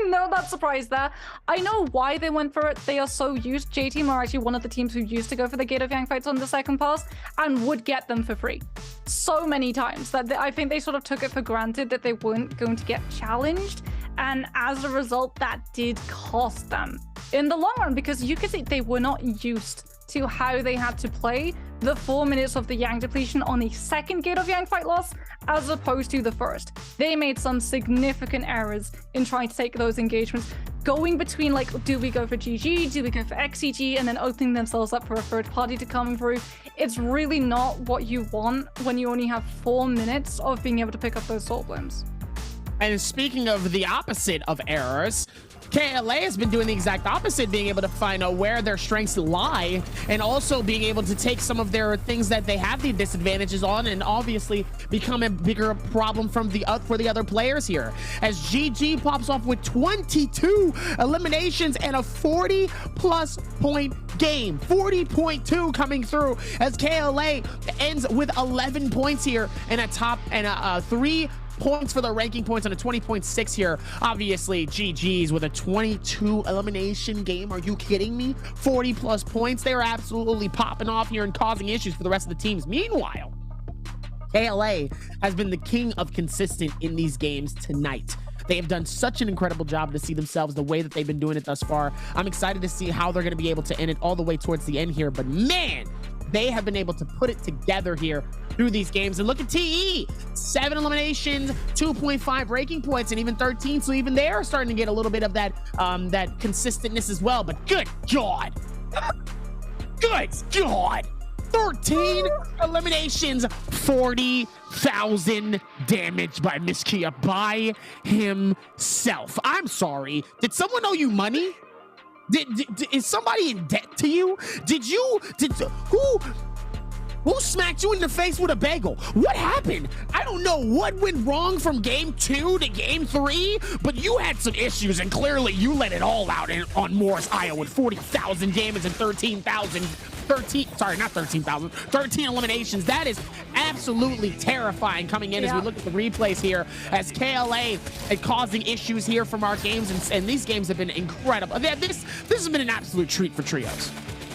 Speaker 4: No, not surprised there. I know why they went for it. They are so used. J team are actually one of the teams who used to go for the Gate of Yang fights on the second pass and would get them for free so many times that I think they sort of took it for granted that they weren't going to get challenged, and as a result that did cost them in the long run, because you could see they were not used to how they had to play the 4 minutes of the Yang depletion on the second Gate of Yang fight loss as opposed to the first. They made some significant errors in trying to take those engagements, going between like, do we go for GG, do we go for XCG, and then opening themselves up for a third party to come through. It's really not what you want when you only have 4 minutes of being able to pick up those soul blooms.
Speaker 10: And speaking of the opposite of errors, KLA has been doing the exact opposite, being able to find out where their strengths lie, and also being able to take some of their things that they have the disadvantages on and obviously become a bigger problem from for the other players here. As GG pops off with 22 eliminations and a 40+ point game, 40.2 coming through, as KLA ends with 11 points here and a 3 points for the ranking points on a 20.6 here. Obviously GG's with a 22 elimination game. Are you kidding me? 40+ points. They are absolutely popping off here and causing issues for the rest of the teams. Meanwhile, KLA has been the king of consistent in these games tonight. They have done such an incredible job to see themselves the way that they've been doing it thus far. I'm excited to see how they're going to be able to end it all the way towards the end here, but man, they have been able to put it together here through these games. And look at TE, 7 eliminations, 2.5 ranking points, and even 13. So even they are starting to get a little bit of that that consistentness as well. But good God, good God, 13 eliminations, 40,000 damage by Miskia by himself. I'm sorry, did someone owe you money? Is somebody in debt to you? Who smacked you in the face with a bagel? What happened? I don't know what went wrong from game 2 to game 3, but you had some issues, and clearly you let it all out on Morris Io with 40,000 damage and 13 eliminations. That is absolutely terrifying coming in as we look at the replays here, as KLA is causing issues here from our games, and these games have been incredible. This has been an absolute treat for Trios.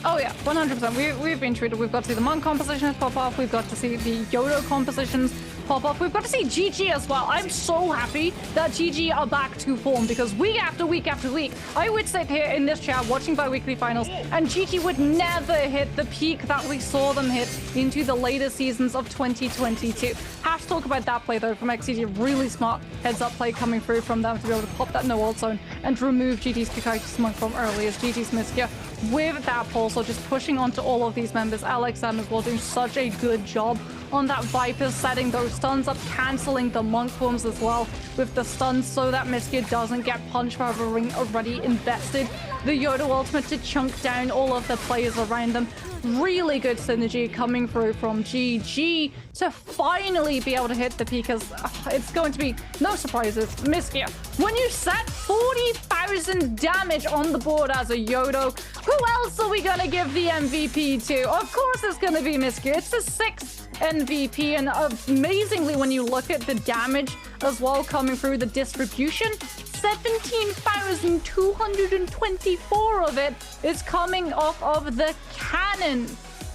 Speaker 4: Oh yeah, 100%. We've been treated. We've got to see the Monk compositions pop off. We've got to see the Yodo compositions pop off. We've got to see GG as well. I'm so happy that GG are back to form, because week after week after week, I would sit here in this chair watching BIWEEKly finals, and GG would never hit the peak that we saw them hit into the later seasons of 2022. Have to talk about that play though from XCG. Really smart heads-up play coming through from them to be able to pop that no-ult zone and remove GG's Kakashi Monk from early, as GG's Miskia with that pulse, so just pushing onto all of these members. Alexander as well doing such a good job on that Viper, setting those stuns up, cancelling the Monk forms as well with the stuns so that Miskia doesn't get punched by a ring already invested. The Yodo ultimate to chunk down all of the players around them. Really good synergy coming through from GG to finally be able to hit the peak, as it's going to be no surprises. Miskia, when you set 40,000 damage on the board as a Yodo, who else are we going to give the MVP to? Of course it's going to be Miskia. It's the 6th MVP, and amazingly when you look at the damage as well coming through, the distribution, 17,224 of it is coming off of the cannon.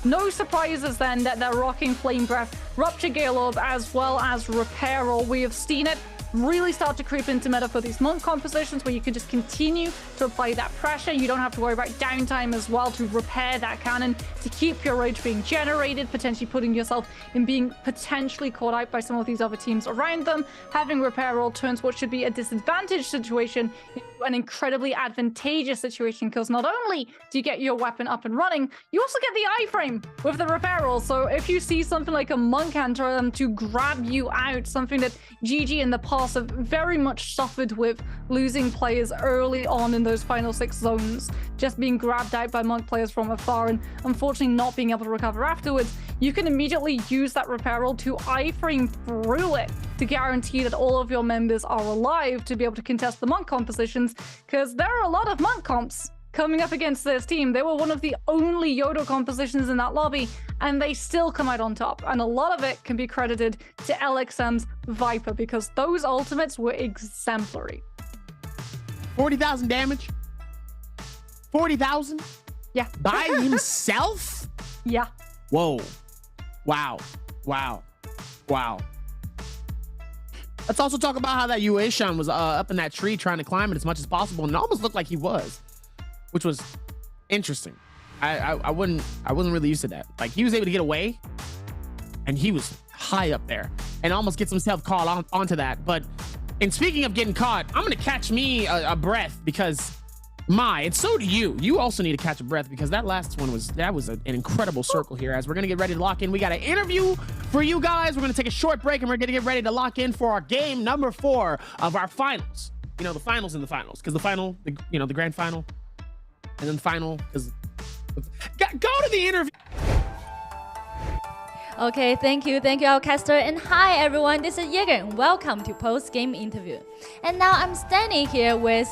Speaker 4: No surprises then that they're rocking Flame Breath, Rupture Gale Orb, as well as Repair All. We have seen it really start to creep into meta for these monk compositions where you can just continue to apply that pressure. You don't have to worry about downtime as well to repair that cannon, to keep your rage being generated, potentially putting yourself in being potentially caught out by some of these other teams around them. Having Repair All turns what should be a disadvantaged situation into an incredibly advantageous situation, because not only do you get your weapon up and running, you also get the iframe with the Repair All. So if you see something like a monk enter them to grab you out, something that GG in the past have very much suffered with, losing players early on in those final 6 zones, just being grabbed out by monk players from afar and unfortunately not being able to recover afterwards, you can immediately use that Repair All to iframe through it to guarantee that all of your members are alive to be able to contest the monk compositions, because there are a lot of monk comps coming up against this team. They were one of the only Yodo compositions in that lobby, and they still come out on top. And a lot of it can be credited to LXM's Viper, because those ultimates were exemplary.
Speaker 10: 40,000 damage? 40,000?
Speaker 4: Yeah.
Speaker 10: By himself?
Speaker 4: Yeah.
Speaker 10: Whoa. Wow. Wow. Wow. Let's also talk about how that Yueshan was up in that tree trying to climb it as much as possible, and it almost looked like he was, which was interesting. I wasn't really used to that. Like, he was able to get away, and he was high up there, and almost gets himself caught onto that. But, and speaking of getting caught, I'm gonna catch me a breath, because and so do you. You also need to catch a breath, because that last one was an incredible circle here. As we're gonna get ready to lock in, we got an interview for you guys. We're gonna take a short break, and we're gonna get ready to lock in for our game number 4 of our finals. You know, the finals in the finals, because the final, the grand final, and then the final is. Go to the interview.
Speaker 18: Okay, thank you, Outcaster, and hi everyone, this is Yegan. Welcome to post-game interview. And now I'm standing here with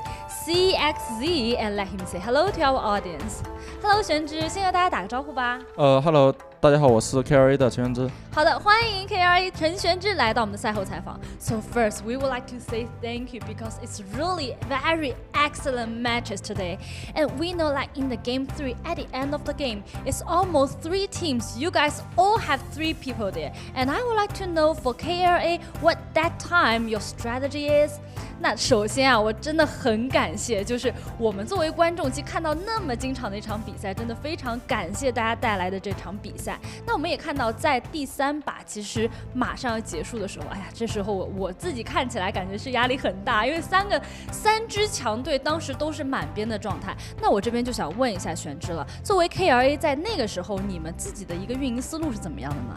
Speaker 18: CXZ and let him say hello to our audience. Hello， 玄之，先和大家打个招呼吧。
Speaker 5: Hello， 大家好，我是 KRA 的陈玄之。
Speaker 18: 好的，欢迎 KRA 陈玄之来到我们的赛后采访。So first, we would like to say thank you because it's really very excellent matches today. And we know like in the game 3, at the end of the game, it's almost 3 teams. You guys all have 3 people there. And I would like to know for KRA what that time your strategy is. 那首先啊，我真的很感谢，就是我们作为观众，其实看到那么精彩的一场比赛，真的非常感谢大家带来的这场比赛。那我们也看到，在第3把其实马上要结束的时候，哎呀，这时候我自己看起来感觉是压力很大，因为3支强队当时都是满编的状态。那我这边就想问一下玄之了，作为 KRA 在那个时候，你们自己的一个运营思路是怎么样的呢？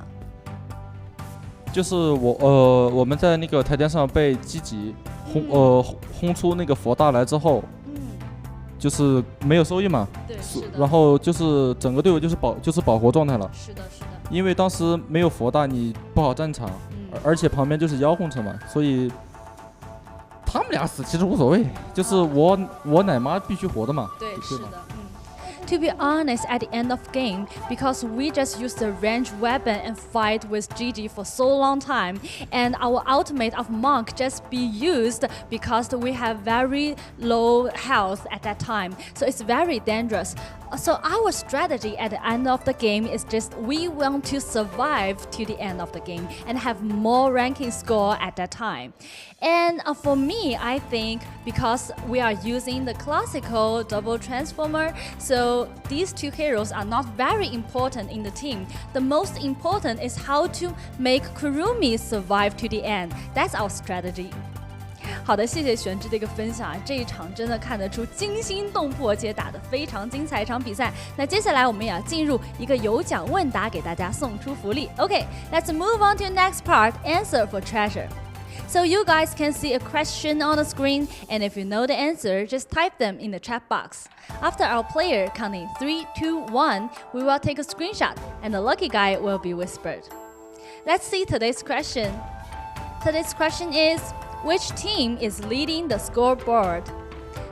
Speaker 5: 就是我们在那个台阶上被积极轰出那个佛大来之后，就是没有收益嘛，
Speaker 18: 对，是的。
Speaker 5: 然后就是整个队伍就是保活状态了。
Speaker 18: 是的。
Speaker 5: 因为当时没有佛大，你不好战场，而且旁边就是妖红城嘛，所以他们俩死其实无所谓，就是我奶妈必须活的嘛。
Speaker 18: 对，是的。To be honest, at the end of game, because we just used the ranged weapon and fight with GG for so long time, and our ultimate of Monk just be used because we have very low health at that time, so it's very dangerous. So our strategy at the end of the game is just we want to survive to the end of the game and have more ranking score at that time. And for me, I think because we are using the classical double transformer, so these 2 heroes are not very important in the team. The most important is how to make Kurumi survive to the end. That's our strategy. 好的，谢谢玄之的一个分享啊，这一场真的看得出惊心动魄，而且打得非常精彩一场比赛。那接下来我们也要进入一个有奖问答，给大家送出福利。Okay, let's move on to the next part. Answer for treasure. So you guys can see a question on the screen, and if you know the answer, just type them in the chat box. After our player counting 3, 2, 1, we will take a screenshot, and the lucky guy will be whispered. Let's see today's question. Today's question is, which team is leading the scoreboard?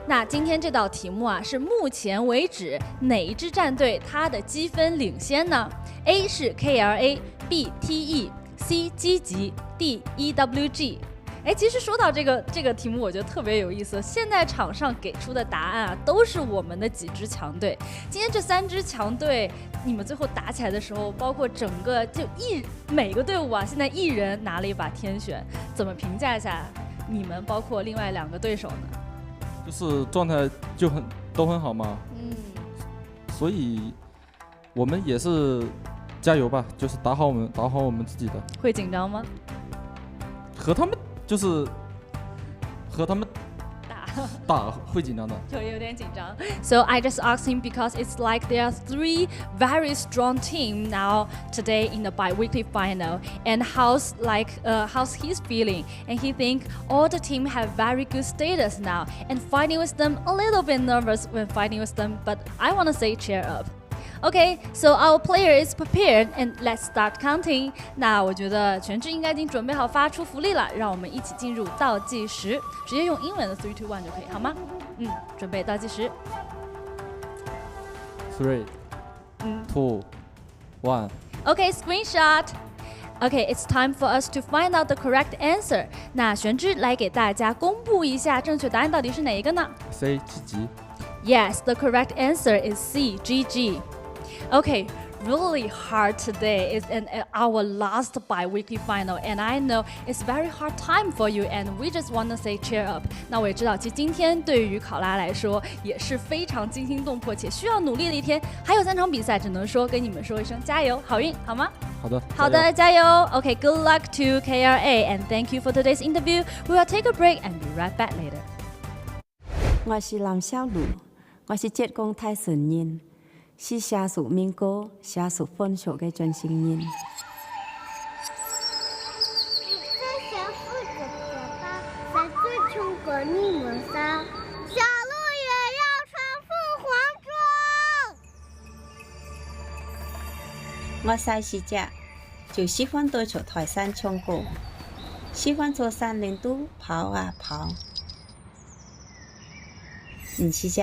Speaker 18: 那今天这道题目啊，是目前为止哪一支战队它的积分领先呢？ A 是 KRA， B TE， C 积极， D EWG。哎，其实说到这个题目，我觉得特别有意思。现在场上给出的答案啊，都是我们的几支强队。今天这3支强队，你们最后打起来的时候，包括整个每个队伍啊，现在一人拿了一把天选，怎么评价一下你们，包括另外2个对手呢？
Speaker 5: 就是状态都很好嘛。所以我们也是加油吧，就是打好我们自己的。
Speaker 18: 会紧张吗？
Speaker 5: 和他们打会紧张的，
Speaker 18: 就有点紧张。So I just asked him because it's like there are 3 very strong teams now today in the bi-weekly final, and how's his feeling? And he think all the team have very good status now, and fighting with them a little bit nervous when fighting with them, but I want to say cheer up. Okay, so our player is prepared and let's start counting. 那我觉得全智应该已经准备好发出福利了，让我们一起进入倒计时，直接用英文的3, 2, 1就可以，好吗？准备倒计时。
Speaker 5: 3, 2, 1.
Speaker 18: Okay, screenshot. Okay, it's time for us to find out the correct answer. 那玄之来给大家公布一下正确答案到底是哪一个呢？
Speaker 5: C, GG.
Speaker 18: Yes, the correct answer is C, GG. Okay, really hard today. It's our last bi-weekly final, and I know it's very hard time for you, and we just want to say cheer up. 那我也知道，其实今天对于考拉来说也是非常惊心动魄且需要努力的一天。还有3场比赛，只能说跟你们说一声加油，好运，好吗？好的，加油。Okay, good luck to KRA, and thank you for today's interview. We will take a break and be right back later.
Speaker 6: 我是林小璐，我是浙江泰顺人。是社属民歌、社属分手的专心人。
Speaker 7: 你最想负责的吧，在最穷国你们仨，小鹿也要穿凤凰
Speaker 6: 装。我細時隻就喜歡對着台山唱歌，喜歡坐山林度跑啊跑。唔是隻。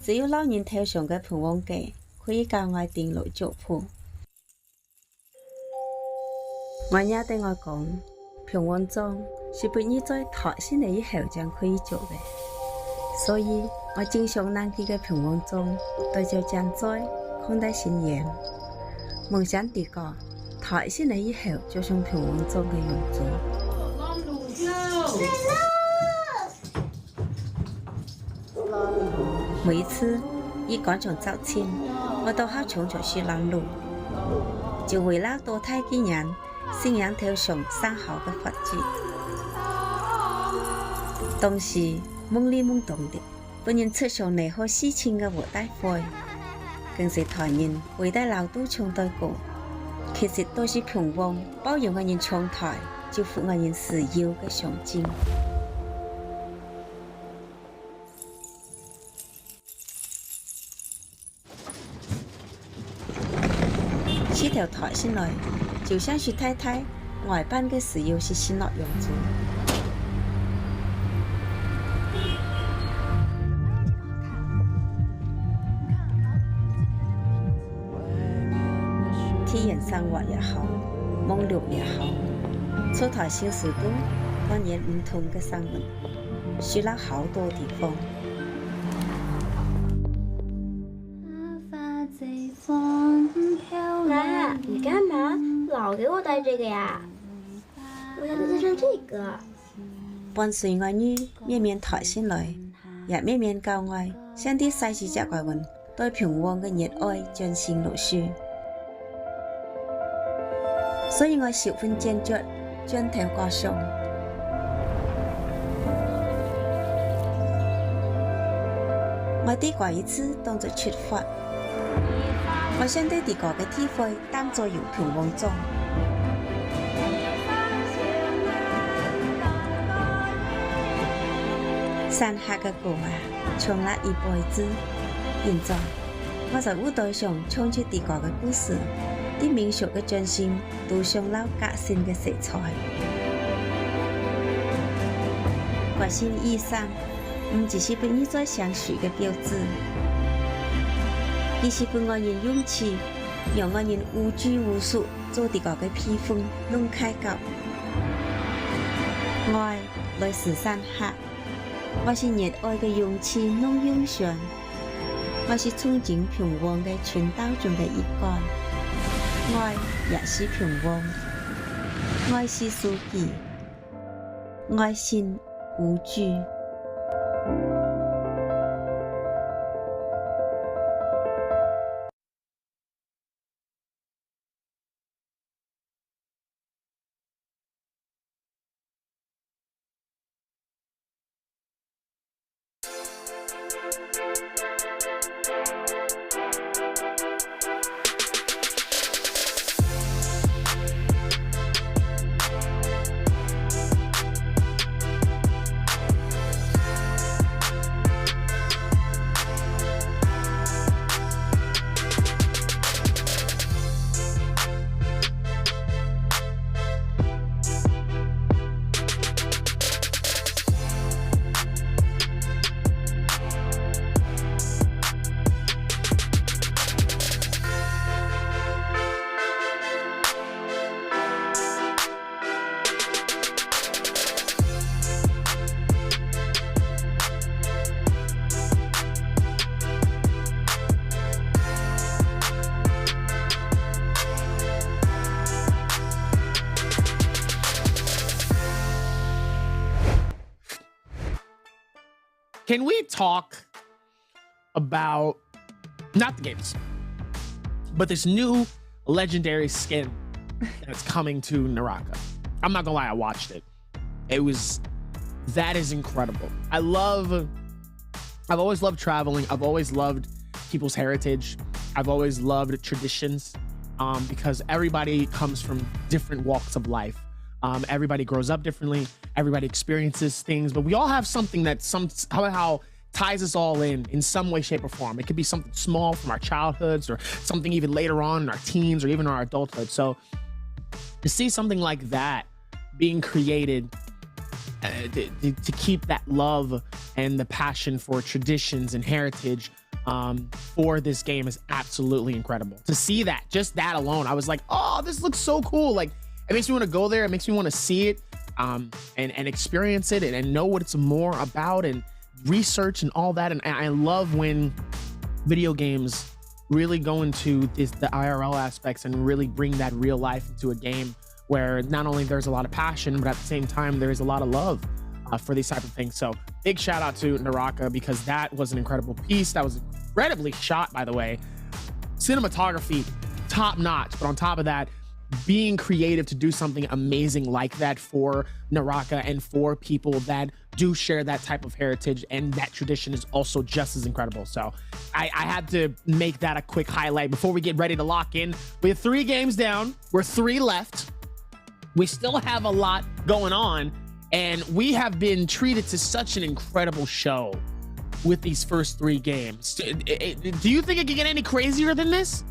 Speaker 6: 只有老人頭上嘅平安計可以教我定路腳步。我爺對我講，平安裝是俾你在台先嚟以後將可以做嘅，所以我經常拿佢嘅平安裝對着將在看待新年。夢想地個台先嚟以後就像平安裝嘅樣子。每一次一趕上早前，我都好衝着去攔路，就為了多睇幾人信仰頭上生好嘅法子。當時懵裡懵懂的，本人出上嚟好事情嘅活大會，更是台人為大老都唱對歌，其實都是平安包容我人唱台，就符我人自由嘅象徵。這條台先來，就像是太太外班嘅時候是先落樣子。體驗生活也好，夢綠也好，出台小時都當然唔同嘅生活，去了好多地方。
Speaker 7: 妈，你干嘛老给我戴这个呀？我要戴上这个。
Speaker 6: 伴隨我女面面台先來，也面面教我像啲細時隻怪運對平安嘅熱愛將先落書。所以我十分堅決將頭掛上。我啲怪一次當作出發。我想對地個嘅體會當作有平安裝。山下嘅歌啊，唱了一輩子。現在我在舞台上唱出地個嘅故事，啲民俗嘅掌聲都上了革新嘅色彩。革新衣裳唔只是俾你在相處嘅標誌。而是俾我人勇氣，讓我人無拘無束做啲個嘅披風弄開腳。我來自山下，我是熱愛嘅勇氣弄英雄，我是憧憬平庸嘅群島中嘅一個，我也是平庸，我是書記，我心無懼。
Speaker 10: Can we talk about not the games, but this new legendary skin that's coming to NARAKA? I'm not gonna lie, I watched it. That is incredible. I've always loved traveling. I've always loved people's heritage. I've always loved traditions because everybody comes from different walks of life. Everybody grows up differently. Everybody experiences things, but we all have something that somehow ties us all in some way, shape, or form. It could be something small from our childhoods or something even later on in our teens or even our adulthood. So to see something like that being created to keep that love and the passion for traditions and heritage for this game is absolutely incredible. To see that, just that alone, I was like, oh, this looks so cool. Like, it makes me want to go there. It makes me want to see it and experience it and know what it's more about and research and all that. And I love when video games really go into the IRL aspects and really bring that real life into a game where not only there's a lot of passion, but at the same time, there's a lot of love for these type of things. So big shout out to NARAKA because that was an incredible piece. That was incredibly shot, by the way. Cinematography, top notch. But on top of that, being creative to do something amazing like that for NARAKA and for people that do share that type of heritage and that tradition is also just as incredible. So I had to make that a quick highlight before we get ready to lock in. We have 3 games down. We're 3 left. We still have a lot going on and we have been treated to such an incredible show with these first 3 games. Do you think it can get any crazier than this?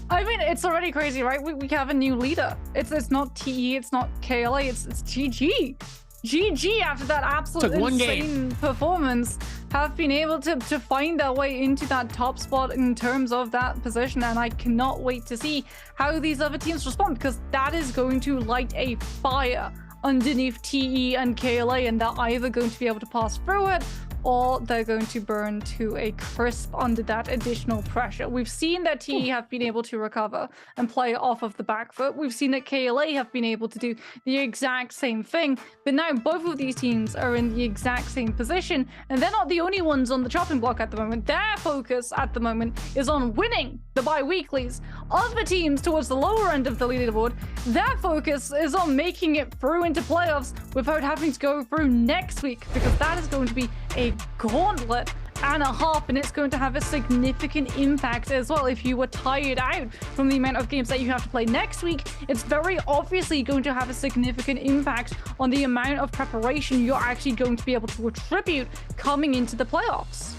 Speaker 4: I mean, it's already crazy, right? We have a new leader. It's not TE, it's not KLA, it's GG. GG, after that absolute insane performance, have been able to find their way into that top spot in terms of that position. And I cannot wait to see how these other teams respond, because that is going to light a fire underneath TE and KLA, and they're either going to be able to pass through it or they're going to burn to a crisp under that additional pressure. We've seen that TE have been able to recover and play off of the back foot. We've seen that KLA have been able to do the exact same thing, but now both of these teams are in the exact same position, and they're not the only ones on the chopping block at the moment. Their focus at the moment is on winning the bi-weeklies. Other teams towards the lower end of the leaderboard, their focus is on making it through into playoffs without having to go through next week, because that is going to be a gauntlet and a half, and it's going to have a significant impact as well. If you were tired out from the amount of games that you have to play next week, it's very obviously going to have a significant impact on the amount of preparation you're actually going to be able to attribute coming into the playoffs.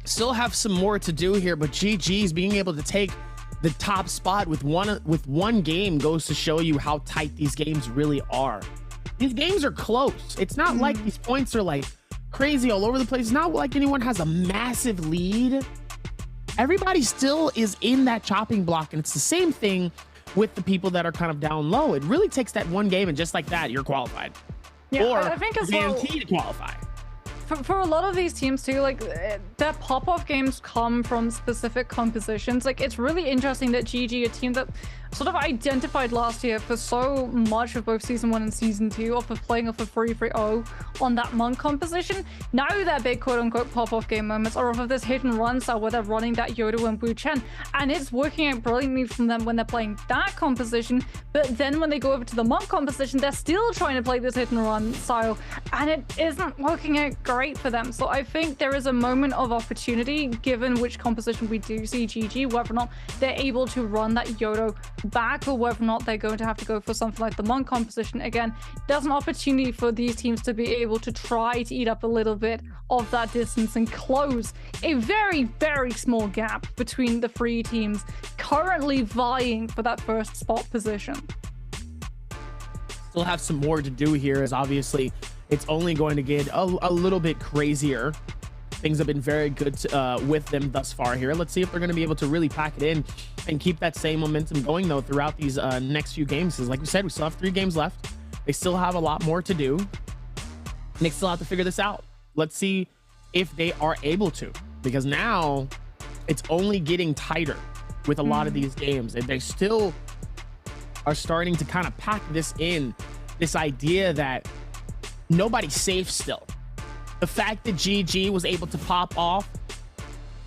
Speaker 10: Still have some more to do here, but GG's being able to take the top spot with one game goes to show you how tight these games really are. These games are close. It's not like these points are like crazy all over the place. It's not like anyone has a massive lead. Everybody still is in that chopping block, and it's the same thing with the people that are kind of down low. It really takes that one game, and just like that, you're qualified.
Speaker 4: Yeah,
Speaker 10: or
Speaker 4: I think as well,
Speaker 10: guaranteed to qualify.
Speaker 4: For a lot of these teams too, like their pop-off games come from specific compositions. Like it's really interesting that GG, a team that sort of identified last year for so much of both Season 1 and Season 2 off of playing off of 3-3-0 on that Monk composition. Now their big quote-unquote pop-off game moments are off of this hit and run style where they're running that Yodo and Wu Chen, and it's working out brilliantly from them when they're playing that composition. But then when they go over to the Monk composition, they're still trying to play this hit and run style, and it isn't working out great for them. So I think there is a moment of opportunity given which composition we do see GG, whether or not they're able to run that Yodo back or whether or not they're going to have to go for something like the Monk composition. Again, there's an opportunity for these teams to be able to try to eat up a little bit of that distance and close a very, very small gap between the three teams currently vying for that first spot position.
Speaker 10: Still have some more to do here, as obviously it's only going to get a little bit crazier. Things have been very good with them thus far here. Let's see if they're going to be able to really pack it in and keep that same momentum going, though, throughout these next few games. Because like we said, we still have 3 games left. They still have a lot more to do. And they still have to figure this out. Let's see if they are able to. Because now it's only getting tighter with a lot of these games. And they still are starting to kind of pack this in. This idea that nobody's safe still. The fact that GG was able to pop off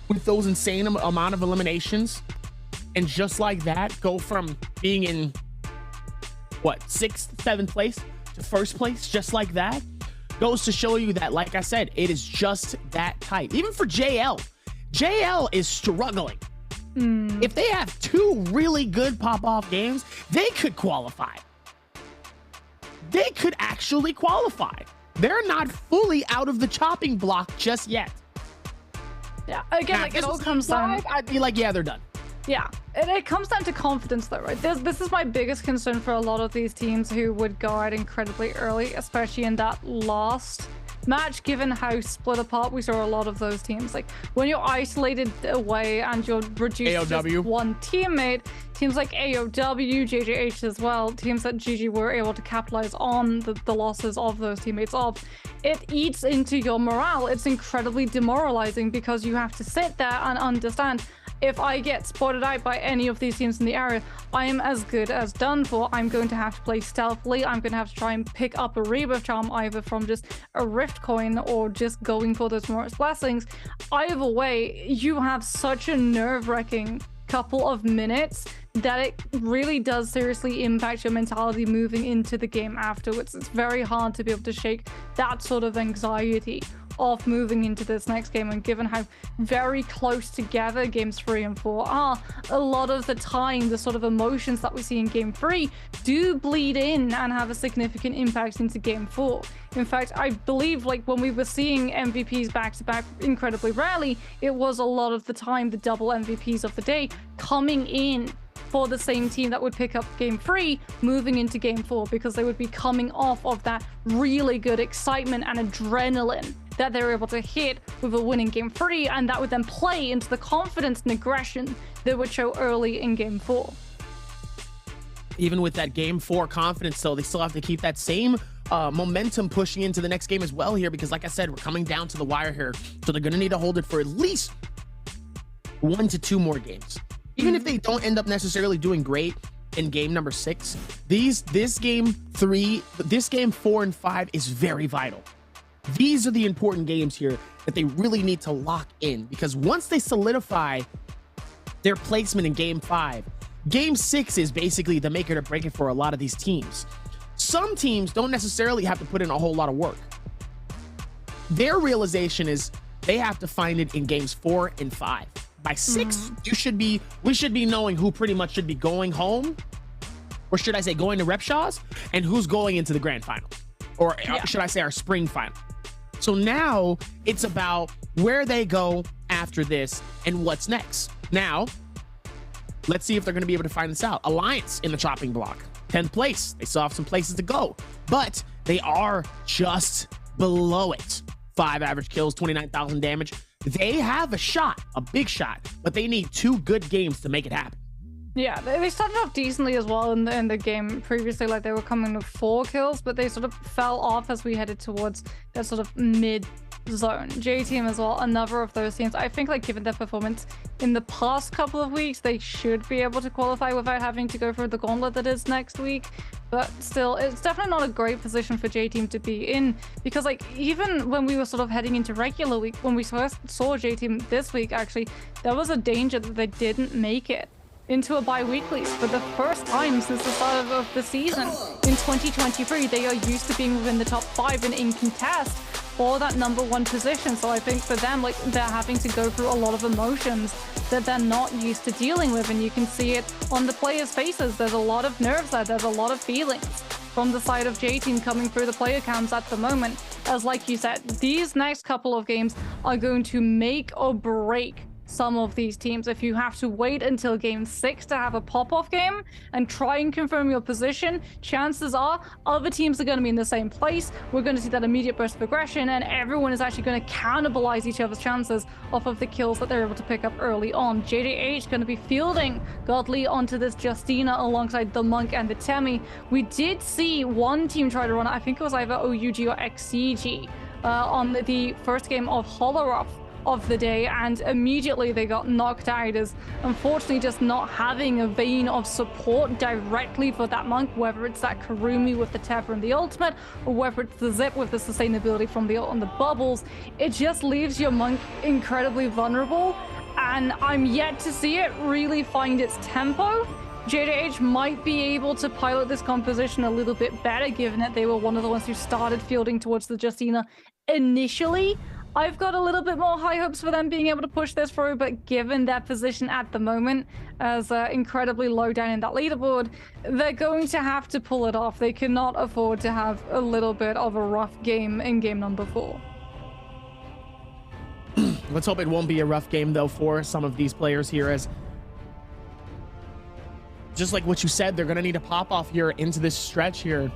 Speaker 10: with those insane amount of eliminations and just like that go from being in what, 6th, 7th place to 1st place just like that goes to show you that, like I said, it is just that tight. Even for JL is struggling. If they have 2 really good pop-off games, they could qualify. They could actually qualify. They're not fully out of the chopping block just yet.
Speaker 4: Yeah, again, like it all comes down.
Speaker 10: I'd be like, yeah, they're done.
Speaker 4: Yeah, it comes down to confidence though, right? This is my biggest concern for a lot of these teams who would go out incredibly early, especially in that last match, given how split apart we saw a lot of those teams. Like when you're isolated away and you're reduced to just one teammate, teams like AOW, JJH as well, teams that GG were able to capitalize on the losses of those teammates off, it eats into your morale. It's incredibly demoralizing because you have to sit there and understand, if I get spotted out by any of these teams in the area, I am as good as done for. I'm going to have to play stealthily. I'm going to have to try and pick up a rebirth charm either from just a rift coin or just going for those Morris blessings. Either way, you have such a nerve-wracking couple of minutes that it really does seriously impact your mentality moving into the game afterwards. It's very hard to be able to shake that sort of anxiety off moving into this next game, and given how very close together games 3 and 4 are, a lot of the time the sort of emotions that we see in game 3 do bleed in and have a significant impact into game 4. In fact, I believe like when we were seeing MVPs back-to-back incredibly rarely, it was a lot of the time the double MVPs of the day coming in for the same team that would pick up game 3 moving into game 4, because they would be coming off of that really good excitement and adrenaline that they were able to hit with a winning game 3, and that would then play into the confidence and aggression they would show early in game 4.
Speaker 10: Even with that game 4 confidence, though, they still have to keep that same momentum pushing into the next game as well here, because like I said, we're coming down to the wire here, so they're going to need to hold it for at least 1 to 2 more games. Even if they don't end up necessarily doing great in game number 6, this game 4 and 5 is very vital. These are the important games here that they really need to lock in, because once they solidify their placement in game 5, game 6 is basically the make it or break it for a lot of these teams. Some teams don't necessarily have to put in a whole lot of work. Their realization is they have to find it in games 4 and 5. By 6, we should be knowing who pretty much should be going home, or should I say going to Repshaws, and who's going into the grand final, or should I say our spring final. So now it's about where they go after this and what's next. Now, let's see if they're going to be able to find this out. Alliance in the chopping block, 10th place. They still have some places to go, but they are just below it. 5 average kills, 29,000 damage. They have a shot, a big shot, but they need 2 good games to make it happen.
Speaker 4: Yeah, they started off decently as well in the game previously, like they were coming with 4 kills, but they sort of fell off as we headed towards that sort of mid zone. J-Team as well, another of those teams. I think like given their performance in the past couple of weeks, they should be able to qualify without having to go through the gauntlet that is next week. But still, it's definitely not a great position for J-Team to be in, because like even when we were sort of heading into regular week, when we first saw J-Team this week, actually, there was a danger that they didn't make it into a bi-weekly for the first time since the start of the season. In 2023, they are used to being within the top 5 and in contest for that #1 position. So I think for them, like they're having to go through a lot of emotions that they're not used to dealing with, and you can see it on the players' faces. There's a lot of nerves there, there's a lot of feelings from the side of J-Team coming through the player cams at the moment, as like you said, these next couple of games are going to make or break some of these teams. If you have to wait until game 6 to have a pop-off game and try and confirm your position, chances are other teams are going to be in the same place. We're going to see that immediate burst of aggression, and everyone is actually going to cannibalize each other's chances off of the kills that they're able to pick up early on. JJH going to be fielding Godly onto this Justina alongside the Monk and the Temi. We did see one team try to run it. I think it was either OUG or XCG on the first game of Holoroth of the day, and immediately they got knocked out as unfortunately just not having a vein of support directly for that Monk, whether it's that Karumi with the Tether and the ultimate, or whether it's the Zip with the sustainability from the ult and the bubbles. It just leaves your Monk incredibly vulnerable, and I'm yet to see it really find its tempo. JJH might be able to pilot this composition a little bit better, given that they were one of the ones who started fielding towards the Justina initially. I've got a little bit more high hopes for them being able to push this through, but given their position at the moment as incredibly low down in that leaderboard, they're going to have to pull it off. They cannot afford to have a little bit of a rough game in game number 4.
Speaker 10: Let's hope it won't be a rough game, though, for some of these players here, as just like what you said, they're going to need to pop off here into this stretch here,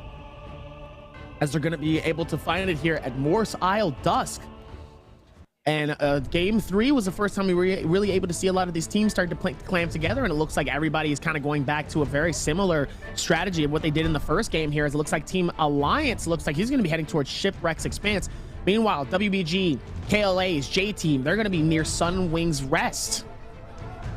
Speaker 10: as they're going to be able to find it here at Morse Isle Dusk. And game 3 was the first time we were really able to see a lot of these teams start to clamp together, and it looks like everybody is kind of going back to a very similar strategy of what they did in the first game here, as it looks like Team Alliance looks like he's going to be heading towards Shipwreck's Expanse. Meanwhile, WBG, KLA's, J-Team, they're going to be near Sunwing's Rest,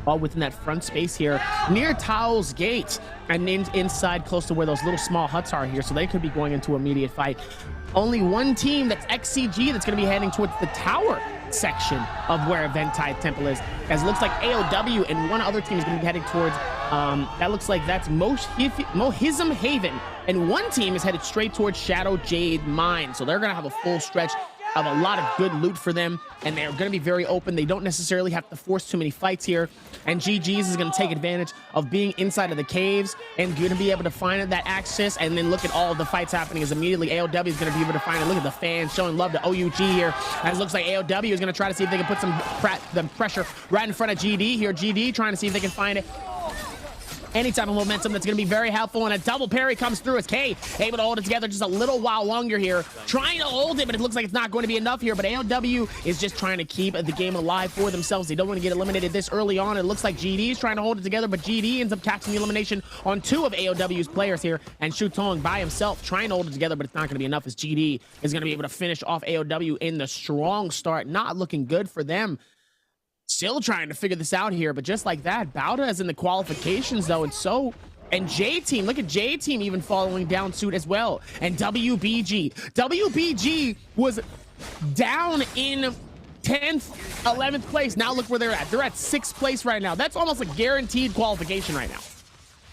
Speaker 10: all within that front space here near Towel's Gate, and inside close to where those little small huts are here, so they could be going into immediate fight. Only one team, that's XCG, that's going to be heading towards the tower section of where Eventide Temple is, as it looks like AOW and one other team is going to be heading towards that looks like that's Mohism Haven, and one team is headed straight towards Shadow Jade Mine, so they're going to have a full stretch of a lot of good loot for them, and they're going to be very open. They don't necessarily have to force too many fights here, and GG's is going to take advantage of being inside of the caves and going to be able to find that access, and then look at all of the fights happening as immediately AOW is going to be able to find it. Look at the fans showing love to OUG here, as it looks like AOW is going to try to see if they can put some pressure right in front of GD here. GD trying to see if they can find it. Any type of momentum that's going to be very helpful, and a double parry comes through as K able to hold it together just a little while longer here, trying to hold it, but it looks like it's not going to be enough here. But AOW is just trying to keep the game alive for themselves. They don't want to get eliminated this early on. It looks like GD is trying to hold it together, but GD ends up catching the elimination on 2 of AOW's players here, and Shutong by himself trying to hold it together, but it's not going to be enough, as GD is going to be able to finish off AOW in the strong start. Not looking good for them. Still trying to figure this out here, but just like that, Bauda is in the qualifications though, and J-Team, look at J-Team even following down suit as well. And WBG was down in 10th, 11th place. Now look where they're at. They're at 6th place right now. That's almost a guaranteed qualification right now.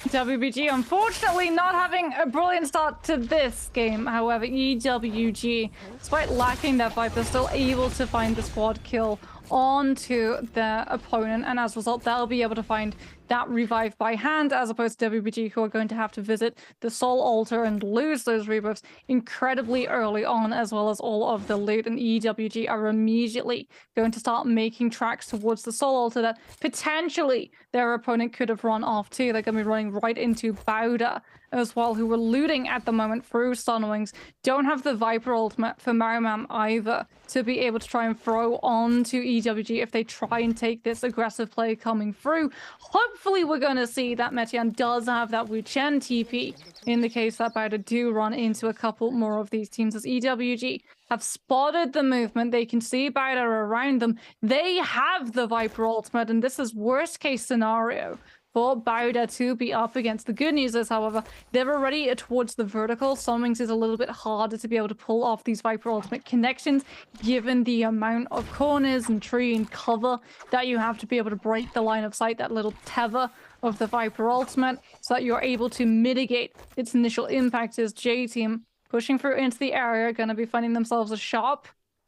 Speaker 4: WBG unfortunately not having a brilliant start to this game. However, EWG, despite lacking that fight, they're still able to find the squad kill onto their opponent, and as a result they'll be able to find that revive by hand, as opposed to WBG, who are going to have to visit the Soul Altar and lose those rebuffs incredibly early on, as well as all of the loot. And EWG are immediately going to start making tracks towards the Soul Altar that potentially their opponent could have run off to. They're going to be running right into Bauda as well, who were looting at the moment through Sunwings. Don't have the Viper ultimate for Marimam either to be able to try and throw onto EWG if they try and take this aggressive play coming through. Hopefully we're going to see that Metian does have that Wu Chen TP in the case that Bauda do run into a couple more of these teams, as EWG have spotted the movement. They can see Bauda around them. They have the Viper ultimate, and this is worst case scenario for Bauda to be up against. The good news is, however, they're already towards the vertical, so it makes it a little bit harder to be able to pull off these Viper ultimate connections, given the amount of corners and tree and cover that you have to be able to break the line of sight, that little tether of the Viper ultimate, so that you're able to mitigate its initial impact. As J-Team pushing through into the area, going to be finding themselves a shop.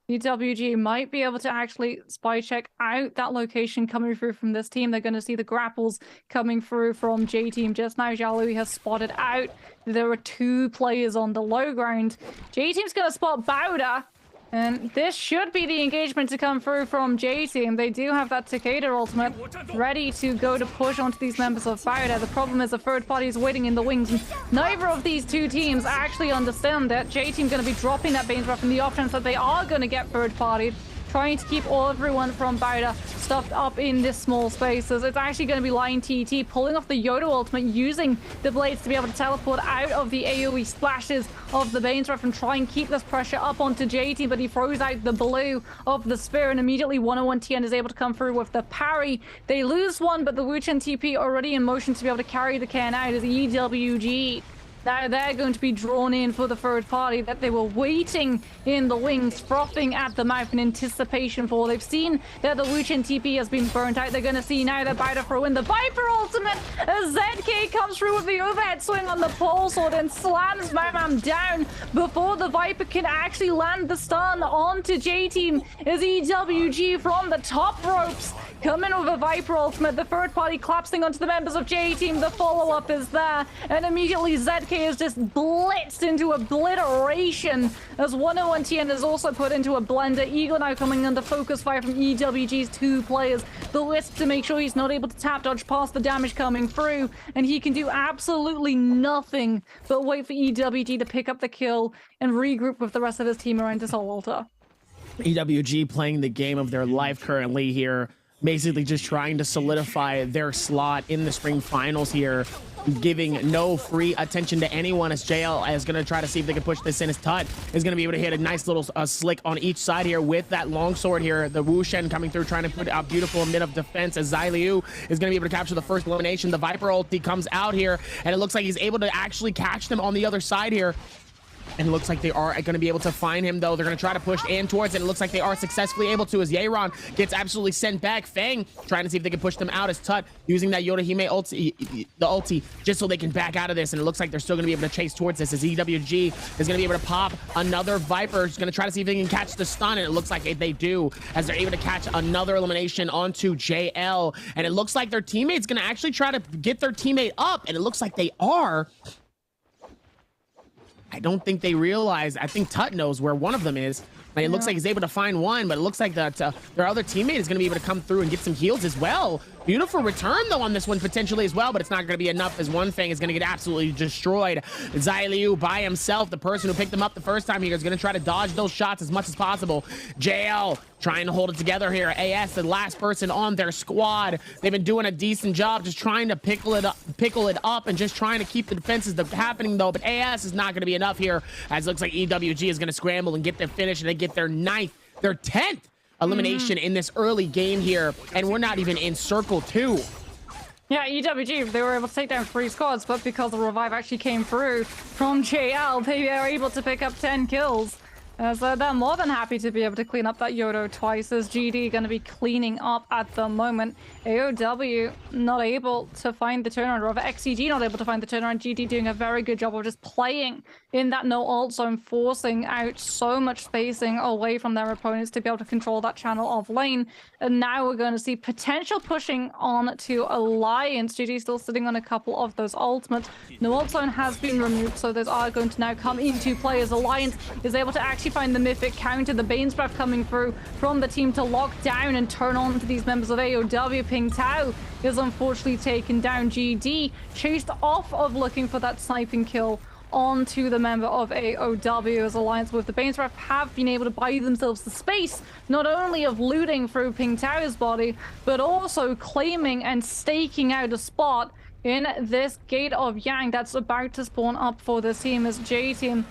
Speaker 4: EWG might be able to actually spy check out that location coming through from this team. They're going to see the grapples coming through from J-Team. Just now, Xiaolui has spotted out there are 2 players on the low ground. J-Team's going to spot Bauda, and this should be the engagement to come through from J-Team. They do have that Takeda ultimate ready to go to push onto these members of Bauda. The problem is the third party is waiting in the wings, and neither of these 2 teams actually understand that J-Team going to be dropping that Bane's Breath and the options that they are going to get third partied, trying to keep everyone from Bauda stuffed up in this small spaces. It's actually going to be Lion TT pulling off the Yoda ultimate, using the blades to be able to teleport out of the AoE splashes of the Bane's Breath and try and keep this pressure up onto JT, but he throws out the blue of the spear, and immediately 101 TN is able to come through with the parry. They lose one, but the Wu Chen TP already in motion to be able to carry the can out as EWG. Now they're going to be drawn in for the third party that they were waiting in the wings, frothing at the mouth in anticipation for. They've seen that the Wu Chen TP has been burnt out. They're going to see now that Bauda throw in the Viper ultimate as ZK comes through with the overhead swing on the pole sword and slams Mamam down before the Viper can actually land the stun onto J-Team, as EWG from the top ropes come in with a Viper ultimate. The third party collapsing onto the members of J-Team. The follow-up is there, and immediately ZK is just blitzed into obliteration as 101 TN is also put into a blender. Eagle now coming under focus fire from EWG's 2 players. The Wisp to make sure he's not able to tap dodge past the damage coming through, and he can do absolutely nothing but wait for EWG to pick up the kill and regroup with the rest of his team around this altar.
Speaker 10: EWG playing the game of their life currently here, basically just trying to solidify their slot in the spring finals here, giving no free attention to anyone, as JL is going to try to see if they can push this in. As Tut is going to be able to hit a nice little slick on each side here with that longsword here. The Wu Shen coming through, trying to put a beautiful bit of defense, as Zai Liu is going to be able to capture the first elimination. The Viper ulti comes out here, and it looks like he's able to actually catch them on the other side here. And it looks like they are going to be able to find him, though. They're going to try to push in towards it. It looks like they are successfully able to, as Yeron gets absolutely sent back. Fang trying to see if they can push them out, as Tut using that Yoda-Hime ulti, the ulti, just so they can back out of this. And it looks like they're still going to be able to chase towards this, as EWG is going to be able to pop another Viper. Is going to try to see if they can catch the stun, and it looks like they do, as they're able to catch another elimination onto JL. And it looks like their teammate's going to actually try to get their teammate up, and it looks like they are. I don't think they realize. I think Tut knows where one of them is. And it looks like he's able to find one, but it looks like that their other teammate is going to be able to come through and get some heals as well. Beautiful return, though, on this one potentially as well, but it's not going to be enough, as One Fang is going to get absolutely destroyed. Zai Liu by himself, the person who picked him up the first time here, is going to try to dodge those shots as much as possible. JL trying to hold it together here. AS, the last person on their squad. They've been doing a decent job just trying to pickle it up and just trying to keep the defenses happening, though. But AS is not going to be enough here, as it looks like EWG is going to scramble and get their finish, and they get their 10th elimination in this early game here, and we're not even in circle 2.
Speaker 4: Yeah, EWG, they were able to take down 3 squads, but because the revive actually came through from JL, they are able to pick up 10 kills. So they're more than happy to be able to clean up that Yodo twice, as GD going to be cleaning up at the moment. AOW not able to find the turnaround, or rather XCG not able to find the turnaround. GD doing a very good job of just playing in that no ult zone, forcing out so much spacing away from their opponents to be able to control that channel of lane. And now we're going to see potential pushing on to Alliance. GD still sitting on a couple of those ultimates. No ult zone has been removed, so those are going to now come into play, as Alliance is able to actually find the Mythic counter. The Bane's Breath coming through from the team to lock down and turn on to these members of AOW. Ping Tao is unfortunately taken down. GD chased off of looking for that sniping kill onto the member of AOW's alliance with the Banesref have been able to buy themselves the space, not only of looting through Ping Tao's body, but also claiming and staking out a spot in this Gate of Yang that's about to spawn up for this team as J-Team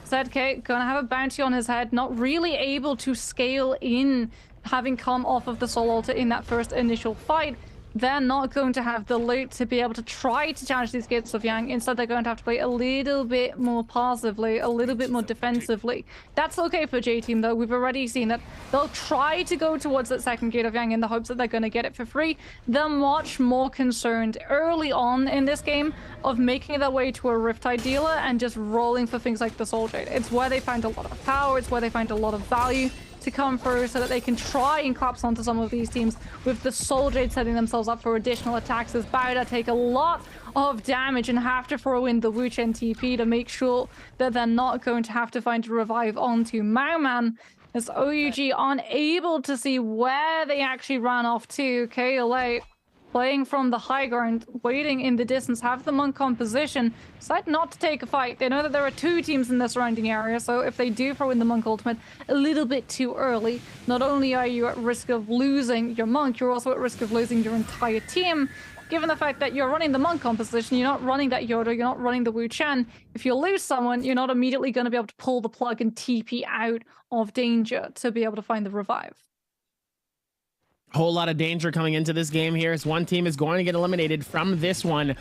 Speaker 4: said, okay, gonna have a bounty on his head, not really able to scale in, having come off of the Soul Altar in that first initial fight. They're not going to have the loot to be able to try to challenge these Gates of Yang. Instead, they're going to have to play a little bit more passively, a little bit more defensively. That's okay for J-Team, though. We've already seen that they'll try to go towards that second Gate of Yang in the hopes that they're going to get it for free. They're much more concerned early on in this game of making their way to a Riptide dealer and just rolling for things like the Soul Jade. It's where they find a lot of power. It's where they find a lot of value to come through so that they can try and collapse onto some of these teams, with the Soul Jade setting themselves up for additional attacks as Bowda take a lot of damage and have to throw in the Wuchen TP to make sure that they're not going to have to find a revive onto Maoman, as OUG unable to see where they actually ran off to. KLA playing from the high ground, waiting in the distance, have the monk on position, decide not to take a fight. They know that there are two teams in the surrounding area, so if they do throw in the monk ultimate a little bit too early, not only are you at risk of losing your monk, you're also at risk of losing your entire team. Given the fact that you're running the monk composition, you're not running that Yoda, you're not running the Wu Chen. If you lose someone, you're not immediately going to be able to pull the plug and TP out of danger to be able to find the revive.
Speaker 10: Whole lot of danger coming into this game here, as one team is going to get eliminated from this one.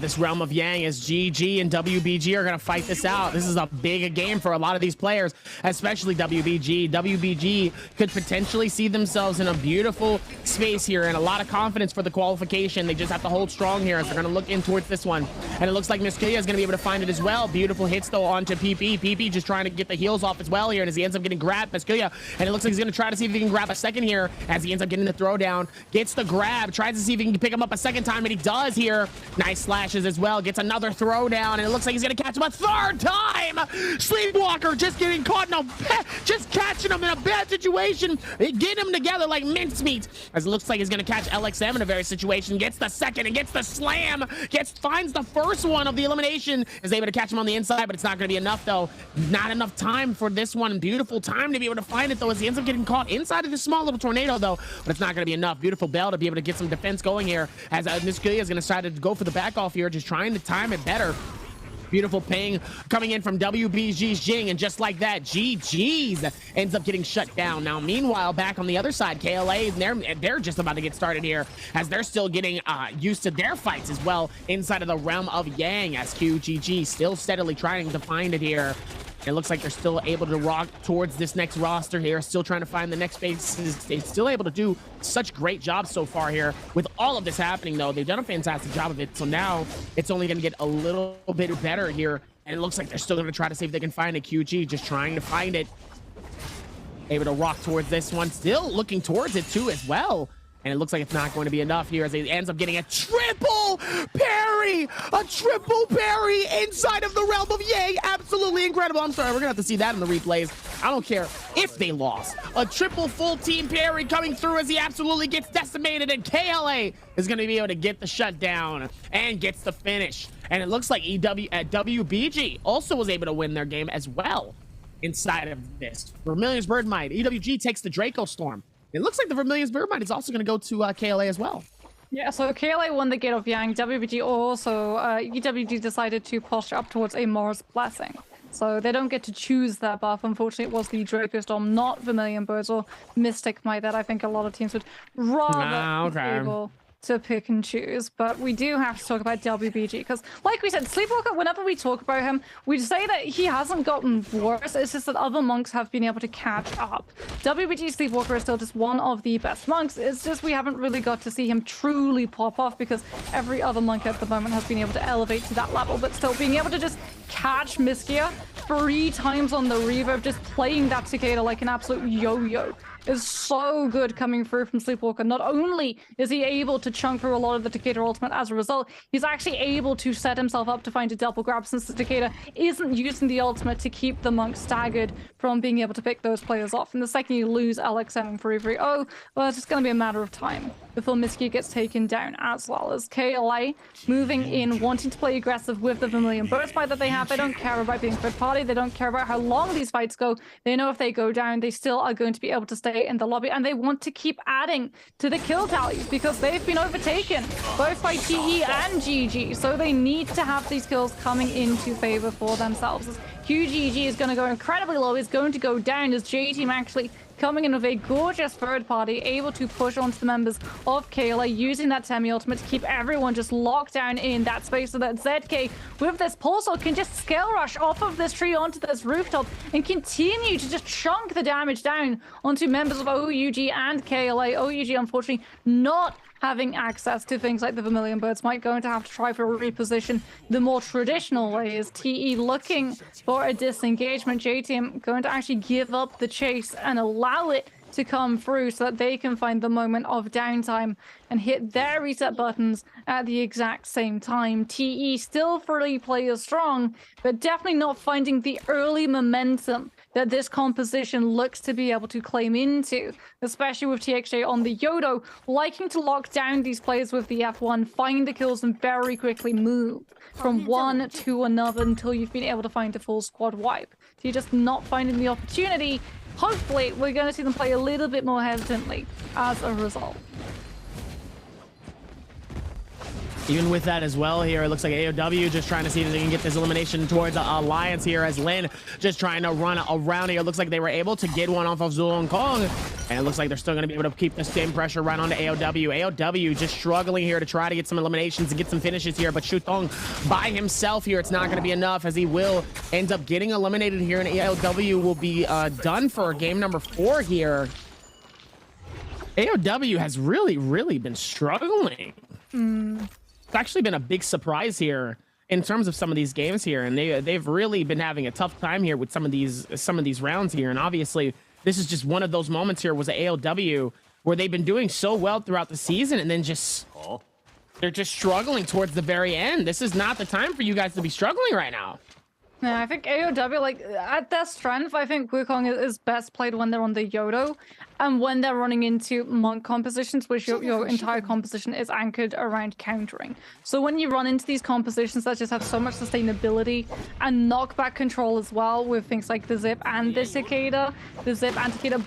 Speaker 10: This Realm of Yang, as GG and WBG are going to fight this out. This is a big game for a lot of these players, especially WBG. WBG could potentially see themselves in a beautiful space here and a lot of confidence for the qualification. They just have to hold strong here as they're going to look in towards this one. And it looks like Miskillia is going to be able to find it as well. Beautiful hits though onto PP. PP just trying to get the heals off as well here, and as he ends up getting grabbed, Miskillia, and it looks like he's going to try to see if he can grab a second here as he ends up getting the throwdown, gets the grab, tries to see if he can pick him up a second time, and he does here. Nice slashes as well, gets another throwdown, and it looks like he's gonna catch him a third time. Sleepwalker just getting caught in a just catching him in a bad situation. They get him together like mincemeat, as it looks like he's gonna catch LXM in a very situation, gets the second and gets the slam, finds the first one of the elimination, is able to catch him on the inside, but it's not gonna be enough though. Not enough time for this one. Beautiful time to be able to find it though, as he ends up getting caught inside of this small little tornado though, but it's not gonna be enough. Beautiful bell to be able to get some defense going here, as Miskillia is gonna try to go for the back off here, just trying to time it better. Beautiful ping coming in from WBG's Jing, and just like that, GG's ends up getting shut down. Now, meanwhile, back on the other side, KLA, they're just about to get started here, as they're still getting used to their fights as well inside of the Realm of Yang, as QGG still steadily trying to find it here. It looks like they're still able to rock towards this next roster here, still trying to find the next spaces. They're still able to do such great jobs so far here. With all of this happening, though, they've done a fantastic job of it. So now it's only going to get a little bit better here. And it looks like they're still going to try to see if they can find it. QG just trying to find it. Able to rock towards this one. Still looking towards it, too, as well. And it looks like it's not going to be enough here, as he ends up getting a triple parry! A triple parry inside of the Realm of Yang! Absolutely incredible. I'm sorry, we're going to have to see that in the replays. I don't care if they lost. A triple full team parry coming through as he absolutely gets decimated, and KLA is going to be able to get the shutdown and gets the finish. And it looks like WBG also was able to win their game as well inside of this. Vermilion's Birdmite, EWG takes the Draco Storm. It looks like the Vermilion's Birdmite is also going to go to KLA as well.
Speaker 4: Yeah, so KLA won the Gate of Yang. WBG also, EWG decided to push up towards a Mars Blessing. So they don't get to choose that buff. Unfortunately, it was the Draco Storm, not Vermilion Birds or Mystic Might, that I think a lot of teams would rather be able to pick and choose. But we do have to talk about WBG, because like we said, Sleepwalker, whenever we talk about him, we say that he hasn't gotten worse. It's just that other monks have been able to catch up. WBG Sleepwalker is still just one of the best monks. It's just we haven't really got to see him truly pop off, because every other monk at the moment has been able to elevate to that level. But still, being able to just catch Miskillia 3 times on the reverb, just playing that cicada like an absolute yo-yo, is so good coming through from Sleepwalker. Not only is he able to chunk through a lot of the Takeda ultimate as a result, he's actually able to set himself up to find a double grab, since the Takeda isn't using the ultimate to keep the Monk staggered from being able to pick those players off. And the second you lose LXM 3-3-0, well, it's just going to be a matter of time before Miski gets taken down, as well as KLA moving in, wanting to play aggressive with the Vermilion Burst fight that they have. They don't care about being third party. They don't care about how long these fights go. They know if they go down, they still are going to be able to stay in the lobby, and they want to keep adding to the kill tallies because they've been overtaken both by TE and GG. So they need to have these kills coming into favor for themselves. As QGG is going to go incredibly low, is going to go down as J-Team actually coming in with a gorgeous third party, able to push onto the members of KLA, using that Temi ultimate to keep everyone just locked down in that space, so that ZK with this pulsar can just scale rush off of this tree onto this rooftop and continue to just chunk the damage down onto members of OUG and KLA. OUG unfortunately not having access to things like the Vermilion Birds, might going to have to try for a reposition the more traditional way. Is TE looking for a disengagement? J-Team going to actually give up the chase and allow it to come through so that they can find the moment of downtime and hit their reset buttons at the exact same time. TE still 3 players strong, but definitely not finding the early momentum that this composition looks to be able to claim into, especially with TXJ on the Yodo, liking to lock down these players with the F1, find the kills and very quickly move from one to another until you've been able to find a full squad wipe. So you're just not finding the opportunity. Hopefully, we're going to see them play a little bit more hesitantly as a result.
Speaker 10: Even with that as well here, it looks like AOW just trying to see if they can get this elimination towards Alliance here, as Lin just trying to run around here. It looks like they were able to get one off of Zulong Kong, and it looks like they're still going to be able to keep the same pressure right onto AOW. AOW just struggling here to try to get some eliminations and get some finishes here, but Shutong by himself here, it's not going to be enough, as he will end up getting eliminated here, and AOW will be done for game number 4 here. AOW has really been struggling. It's actually been a big surprise here in terms of some of these games here, and they've really been having a tough time here with some of these rounds here. And obviously, this is just one of those moments here was AOW where they've been doing so well throughout the season, and then they're just struggling towards the very end. This is not the time for you guys to be struggling right now.
Speaker 4: Yeah, I think AOW, like, at their strength, I think Wukong is best played when they're on the Yodo and when they're running into Monk compositions, which your entire composition is anchored around countering. So when you run into these compositions that just have so much sustainability and knockback control as well, with things like the Zip and the Takeda,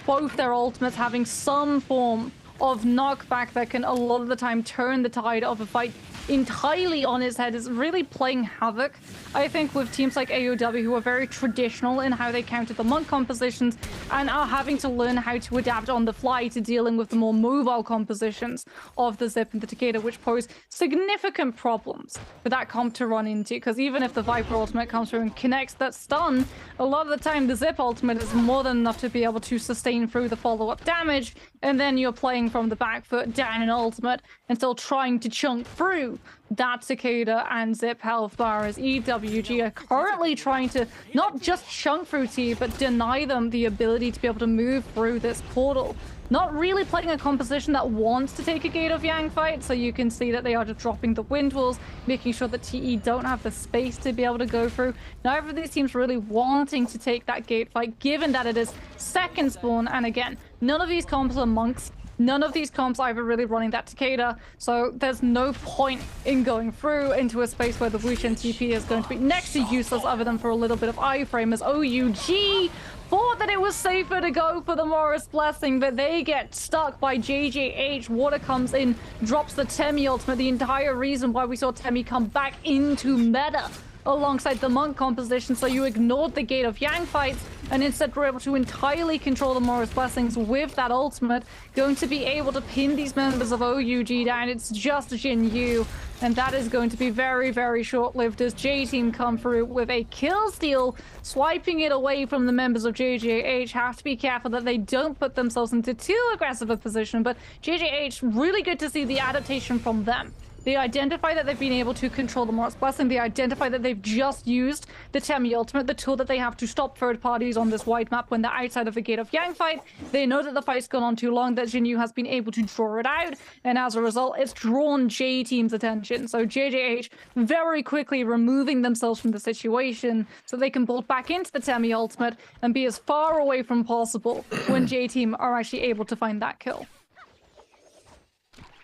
Speaker 4: both their ultimates having some form of knockback that can a lot of the time turn the tide of a fight entirely on his head, is really playing havoc, I think, with teams like AOW, who are very traditional in how they counter the Monk compositions and are having to learn how to adapt on the fly to dealing with the more mobile compositions of the Zip and the Takeda, which pose significant problems for that comp to run into, because even if the Viper ultimate comes through and connects that stun, a lot of the time the Zip ultimate is more than enough to be able to sustain through the follow-up damage, and then you're playing from the back foot down an ultimate and still trying to chunk through that Takeda and Zip health bar, as EWG are currently trying to not just chunk through T, but deny them the ability to be able to move through this portal. Not really playing a composition that wants to take a Gate of Yang fight, so you can see that they are just dropping the wind walls, making sure that TE don't have the space to be able to go through. Neither of these teams really wanting to take that gate fight, given that it is second spawn, and again, none of these comps are Monks. None of these comps are ever really running that Takeda, so there's no point in going through into a space where the Wushen TP is going to be next to useless, other than for a little bit of iframe, as OUG thought that it was safer to go for the Morris Blessing, but they get stuck by JJH. Water comes in, drops the Temi ultimate, the entire reason why we saw Temi come back into meta alongside the Monk composition, so you ignored the Gate of Yang fights and instead were able to entirely control the Morris Blessings with that ultimate, going to be able to pin these members of OUG down. It's just Jin Yu, and that is going to be very short-lived as J-Team come through with a kill steal, swiping it away from the members of JJH. Have to be careful that they don't put themselves into too aggressive a position, but JJH, really good to see the adaptation from them. They identify that they've been able to control the Morris Blessing. They identify that they've just used the Temi Ultimate, the tool that they have to stop third parties on this wide map when they're outside of the Gate of Yang fight. They know that the fight's gone on too long, that Jinyu has been able to draw it out, and as a result, it's drawn J Team's attention. So JJH very quickly removing themselves from the situation so they can bolt back into the Temi Ultimate and be as far away from possible when J Team are actually able to find that kill.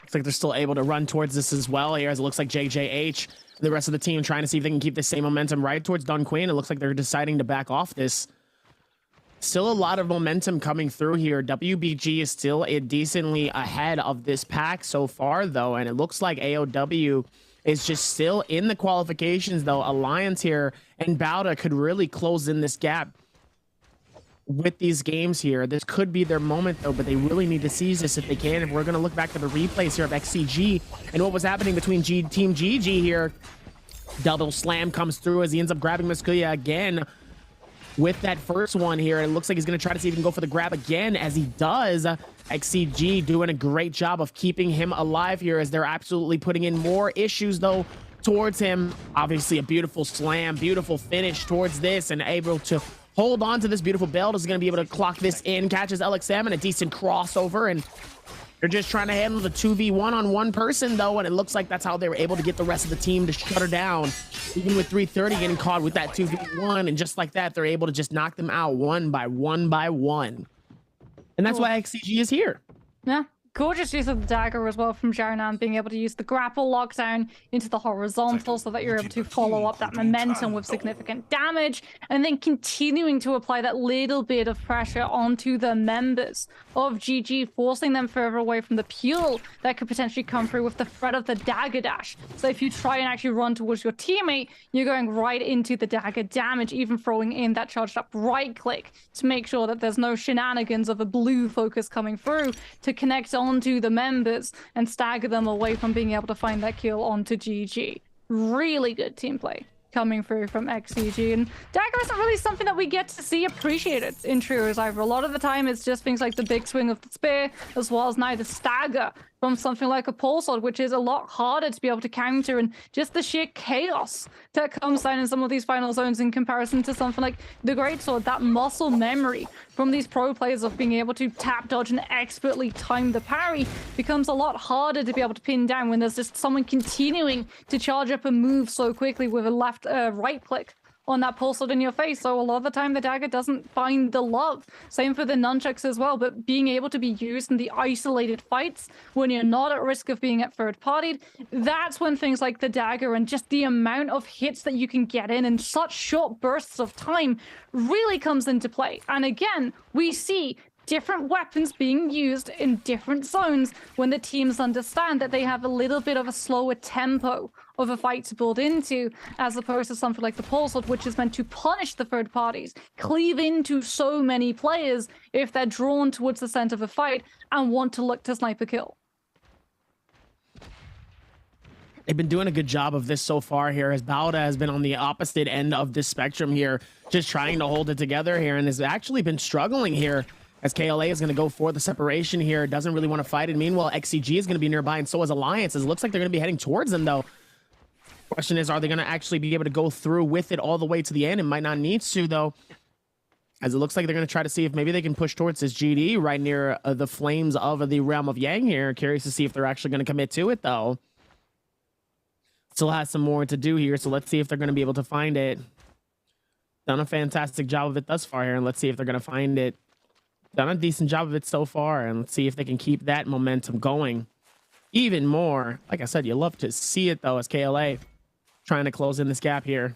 Speaker 10: Looks like they're still able to run towards this as well here, as it looks like JJH, the rest of the team trying to see if they can keep the same momentum right towards Don Quinn. It looks like they're deciding to back off this. Still a lot of momentum coming through here. WBG is still decently ahead of this pack so far, though, and it looks like AOW is just still in the qualifications, though. Alliance here and Bauda could really close in this gap with these games here. This could be their moment, though, but they really need to seize this if they can. If we're going to look back to the replays here of XCG and what was happening between Team GG here, double slam comes through as he ends up grabbing Muskuya again with that first one here. It looks like he's going to try to see if he can go for the grab again, as he does. XCG doing a great job of keeping him alive here, as they're absolutely putting in more issues, though, towards him. Obviously, a beautiful slam, beautiful finish towards this, and able to hold on to this beautiful belt. Is going to be able to clock this in, catches LXM and a decent crossover, and they're just trying to handle the 2v1 on one person, though, and it looks like that's how they were able to get the rest of the team to shut her down, even with 330 getting caught with that 2v1, and just like that, they're able to just knock them out one by one. And that's why XCG is here.
Speaker 4: Yeah. Gorgeous use of the dagger as well from Zhao, being able to use the grapple lockdown into the horizontal so that you're able to follow up that momentum with significant damage, and then continuing to apply that little bit of pressure onto the members of GG, forcing them further away from the peel that could potentially come through with the threat of the dagger dash. So if you try and actually run towards your teammate, you're going right into the dagger damage, even throwing in that charged up right click to make sure that there's no shenanigans of a blue focus coming through to connect onto the members and stagger them away from being able to find that kill onto GG. Really good team play coming through from XCG, and dagger isn't really something that we get to see appreciated in trios either. A lot of the time it's just things like the big swing of the spear, as well as now the stagger from something like a pole sword, which is a lot harder to be able to counter, and just the sheer chaos that comes down in some of these final zones in comparison to something like the great sword. That muscle memory from these pro players of being able to tap dodge and expertly time the parry becomes a lot harder to be able to pin down when there's just someone continuing to charge up a move so quickly with a left right click on that pole sword in your face. So a lot of the time the dagger doesn't find the love. Same for the nunchucks as well, but being able to be used in the isolated fights when you're not at risk of being at third partied, that's when things like the dagger and just the amount of hits that you can get in such short bursts of time really comes into play. And again, we see different weapons being used in different zones when the teams understand that they have a little bit of a slower tempo of a fight to build into, as opposed to something like the pole sword, which is meant to punish the third parties, cleave into so many players if they're drawn towards the center of a fight and want to look to snipe a kill.
Speaker 10: They've been doing a good job of this so far here, as Bauda has been on the opposite end of this spectrum here, just trying to hold it together here, and has actually been struggling here, as KLA is going to go for the separation here. Doesn't really want to fight it. Meanwhile, XCG is going to be nearby, and so is Alliance. It looks like they're going to be heading towards them, though. Question is, are they going to actually be able to go through with it all the way to the end? It might not need to, though, as it looks like they're going to try to see if maybe they can push towards this GD right near the flames of the Realm of Yang here. Curious to see if they're actually going to commit to it, though. Still has some more to do here, so let's see if they're going to be able to find it. Done a fantastic job of it thus far here, and let's see if they're going to find it. Done a decent job of it so far, and let's see if they can keep that momentum going even more. Like I said, you love to see it, though, as KLA trying to close in this gap here.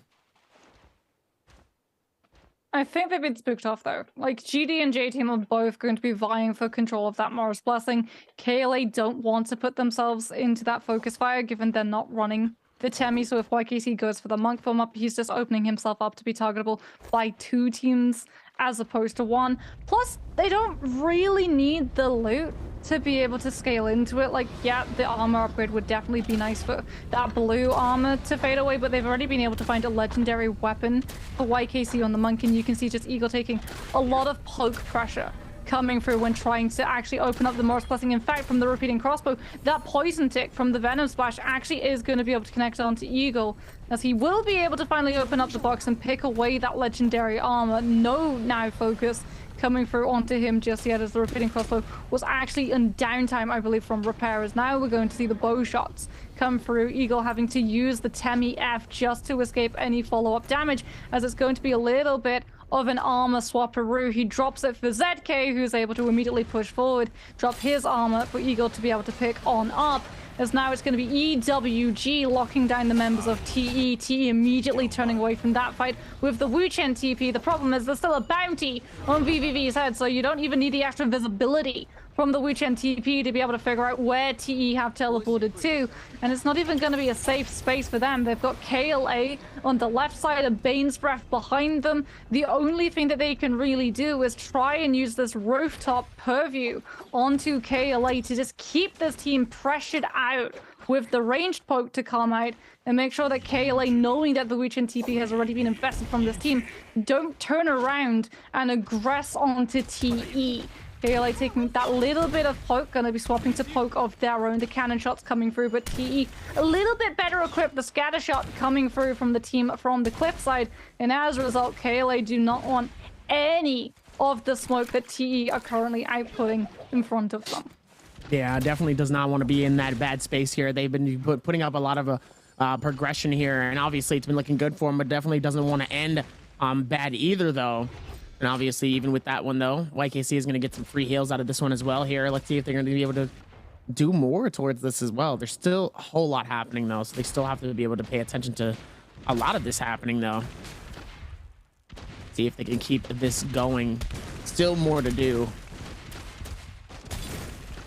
Speaker 4: I think they've been spooked off, though. Like, GD and J-Team are both going to be vying for control of that Morris Blessing. KLA don't want to put themselves into that focus fire, given they're not running the Temi. So if YKC goes for the Monk form up, he's just opening himself up to be targetable by 2 teams as opposed to 1. Plus, they don't really need the loot to be able to scale into it. Like, yeah, the armor upgrade would definitely be nice for that blue armor to fade away, but they've already been able to find a legendary weapon for YKC on the Monk, and you can see just Eagle taking a lot of poke pressure coming through when trying to actually open up the Morris Blessing. In fact, from the repeating crossbow, that poison tick from the Venom Splash actually is going to be able to connect onto Eagle, as he will be able to finally open up the box and pick away that legendary armor. No now focus coming through onto him just yet, as the repeating crossbow was actually in downtime, I believe, from repairers. Now we're going to see the bow shots come through. Eagle having to use the Temi F just to escape any follow-up damage, as it's going to be a little bit of an armor swapperoo. He drops it for ZK, who's able to immediately push forward, drop his armor for Eagle to be able to pick on up. As now it's going to be EWG locking down the members of TE. TE immediately turning away from that fight with the Wuchen TP. The problem is there's still a bounty on VVV's head, so you don't even need the extra visibility from the Wuchen TP to be able to figure out where TE have teleported to. And it's not even going to be a safe space for them. They've got KLA on the left side and Bane's Breath behind them. The only thing that they can really do is try and use this rooftop purview onto KLA to just keep this team pressured out with the ranged poke to come out and make sure that KLA, knowing that the Wuchen TP has already been invested from this team, don't turn around and aggress onto TE. KLA taking that little bit of poke, going to be swapping to poke of their own. The cannon shots coming through, but TE a little bit better equipped. The scatter shot coming through from the team from the cliff side, and as a result, KLA do not want any of the smoke that TE are currently outputting in front of them.
Speaker 10: Yeah, definitely does not want to be in that bad space here. They've been putting up a lot of progression here, and obviously it's been looking good for them, but definitely doesn't want to end bad either, though. And obviously, even with that one, though, YKC is going to get some free heals out of this one as well here. Let's see if they're going to be able to do more towards this as well. There's still a whole lot happening, though, so they still have to be able to pay attention to a lot of this happening, though. See if they can keep this going. Still more to do.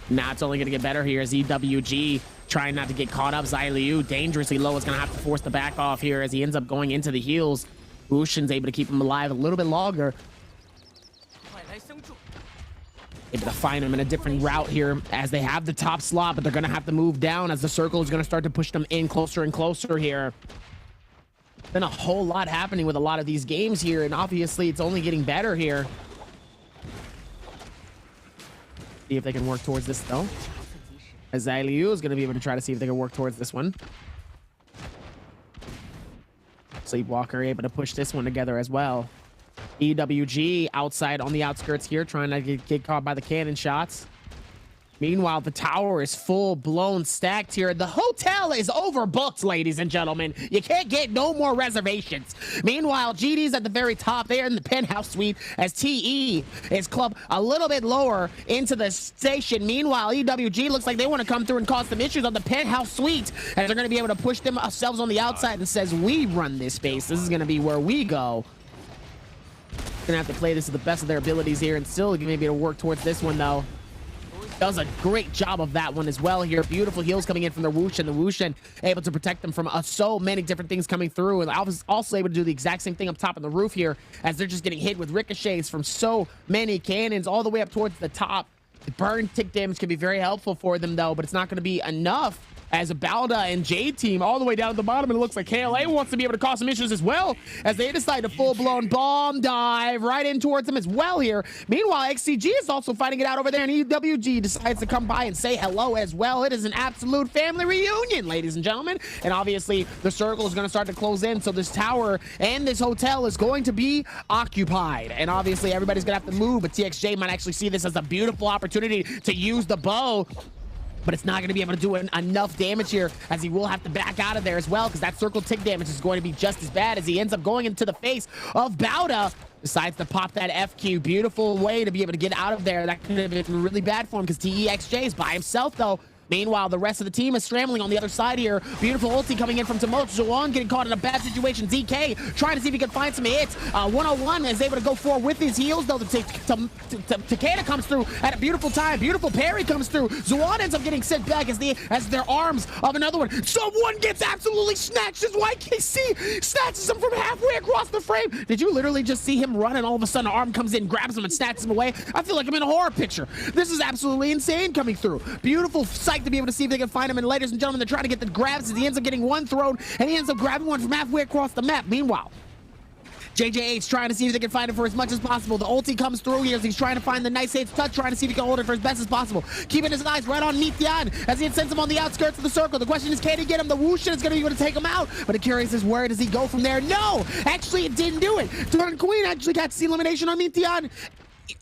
Speaker 10: Now it's only going to get better here as EWG trying not to get caught up. Zyliu dangerously low is going to have to force the back off here as he ends up going into the heals. Wushin's able to keep him alive a little bit longer. Able to find him in a different route here as they have the top slot, but they're going to have to move down as the circle is going to start to push them in closer and closer here. Been a whole lot happening with a lot of these games here, and obviously it's only getting better here. See if they can work towards this, though. As Zyliu is going to be able to try to see if they can work towards this one. Sleepwalker able to push this one together as well. EWG outside on the outskirts here, trying to get caught by the cannon shots. Meanwhile, the tower is full-blown stacked here. The hotel is overbooked, ladies and gentlemen. You can't get no more reservations. Meanwhile, GD's at the very top there in the penthouse suite as TE is clubbed a little bit lower into the station. Meanwhile, EWG looks like they want to come through and cause some issues on the penthouse suite, as they're going to be able to push themselves on the outside and says, we run this space. This is going to be where we go. Gonna have to play this to the best of their abilities here, and still gonna be able to work towards this one, though. Does a great job of that one as well here. Beautiful heals coming in from the Wushin. The Wushin able to protect them from so many different things coming through, and I was also able to do the exact same thing up top of the roof here, as they're just getting hit with ricochets from so many cannons all the way up towards the top. The burn tick damage can be very helpful for them, though, but it's not going to be enough, as Balda and Jade team all the way down at the bottom, and it looks like KLA wants to be able to cause some issues as well, as they decide to full-blown bomb dive right in towards them as well here. Meanwhile, XCG is also fighting it out over there, and EWG decides to come by and say hello as well. It is an absolute family reunion, ladies and gentlemen, and obviously the circle is going to start to close in, so this tower and this hotel is going to be occupied, and obviously everybody's going to have to move, but TXJ might actually see this as a beautiful opportunity to use the bow, but it's not going to be able to do enough damage here, as he will have to back out of there as well, because that circle tick damage is going to be just as bad, as he ends up going into the face of Bauda. Decides to pop that FQ. Beautiful way to be able to get out of there. That could have been really bad for him, because TEXJ is by himself, though. Meanwhile, the rest of the team is scrambling on the other side here. Beautiful ulti coming in from Tomoto. Zhuan getting caught in a bad situation. ZK trying to see if he can find some hits. 101 is able to go forward with his heals, though. Takeda comes through at a beautiful time. Beautiful parry comes through. Zhuan ends up getting sent back as their arms of another one. Someone gets absolutely snatched as YKC snatches him from halfway across the frame. Did you literally just see him run, and all of a sudden an arm comes in, grabs him, and snatches him away? I feel like I'm in a horror picture. This is absolutely insane coming through. Beautiful sight to be able to see if they can find him, and ladies and gentlemen, they're trying to get the grabs, as he ends up getting one thrown, and he ends up grabbing one from halfway across the map. Meanwhile, JJH trying to see if they can find it for as much as possible. The ulti comes through here as he's trying to find the nice safe touch, trying to see if he can hold it for as best as possible. Keeping his eyes right on Nbpl as he sends him on the outskirts of the circle. The question is, can he get him? The whoosh is going to be able to take him out, but Curious is where does he go from there? No! Actually, it didn't do it. Turn Queen actually got the elimination on Nbpl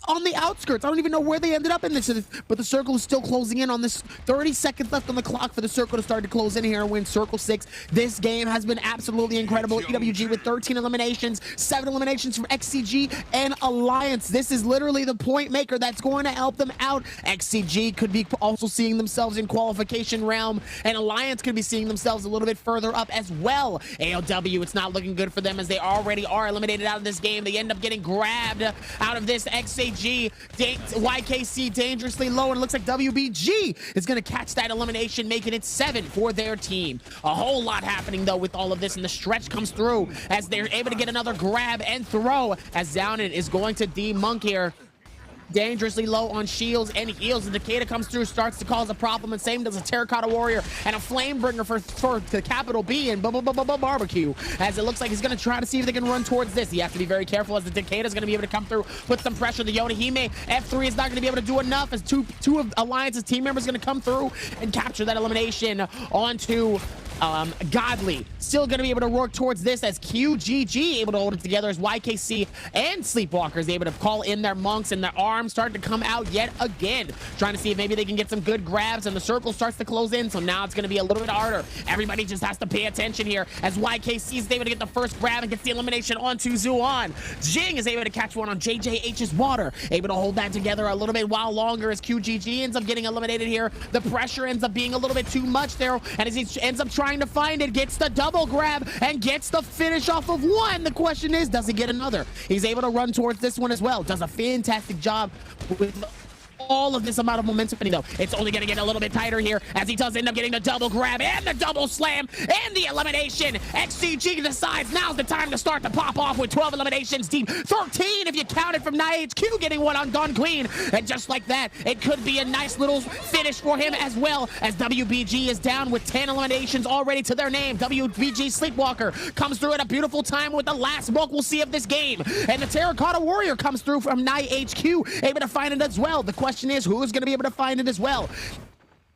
Speaker 10: on the outskirts. I don't even know where they ended up in this, but the circle is still closing in on this. 30 seconds left on the clock for the circle to start to close in here and win Circle 6. This game has been absolutely incredible. EWG with 13 eliminations, 7 eliminations from XCG and Alliance. This is literally the point maker that's going to help them out. XCG could be also seeing themselves in qualification realm, and Alliance could be seeing themselves a little bit further up as well. ALW, it's not looking good for them as they already are eliminated out of this game. They end up getting grabbed out of this. XCG, YKC dangerously low, and it looks like WBG is going to catch that elimination, making it 7 for their team. A whole lot happening though with all of this, and the stretch comes through as they're able to get another grab and throw as Downin is going to D-Monk here. Dangerously low on shields and heals. The Takeda comes through, starts to cause a problem, and same does a Terracotta Warrior and a Flamebringer for the capital B and Barbecue, as it looks like he's going to try to see if they can run towards this. You have to be very careful as the Takeda is going to be able to come through, put some pressure. The Yonahime F3 is not going to be able to do enough as two of Alliance's team members going to come through and capture that elimination onto Godly. Still going to be able to work towards this as QGG able to hold it together as YKC and Sleepwalkers able to call in their monks, and their arms starting to come out yet again, trying to see if maybe they can get some good grabs, and the circle starts to close in, so now it's going to be a little bit harder. Everybody just has to pay attention here as YKC is able to get the first grab and gets the elimination onto Zuan. Jing is able to catch one on JJH's water, able to hold that together a little bit while longer as QGG ends up getting eliminated here. The pressure ends up being a little bit too much there, and as he ends up trying to find it, gets the double grab and gets the finish off of one. The question is, does he get another? He's able to run towards this one as well. Does a fantastic job with all of this amount of momentum, though. It's only going to get a little bit tighter here as he does end up getting the double grab and the double slam and the elimination. XCG decides now's the time to start to pop off with 12 eliminations deep. 13 if you count it from NIHQ getting one on Dawn Queen. And just like that, it could be a nice little finish for him as well, as WBG is down with 10 eliminations already to their name. WBG Sleepwalker comes through at a beautiful time with the last smoke we'll see of this game. And the Terracotta Warrior comes through from NIHQ, able to find it as well. The question is, who is going to be able to find it as well?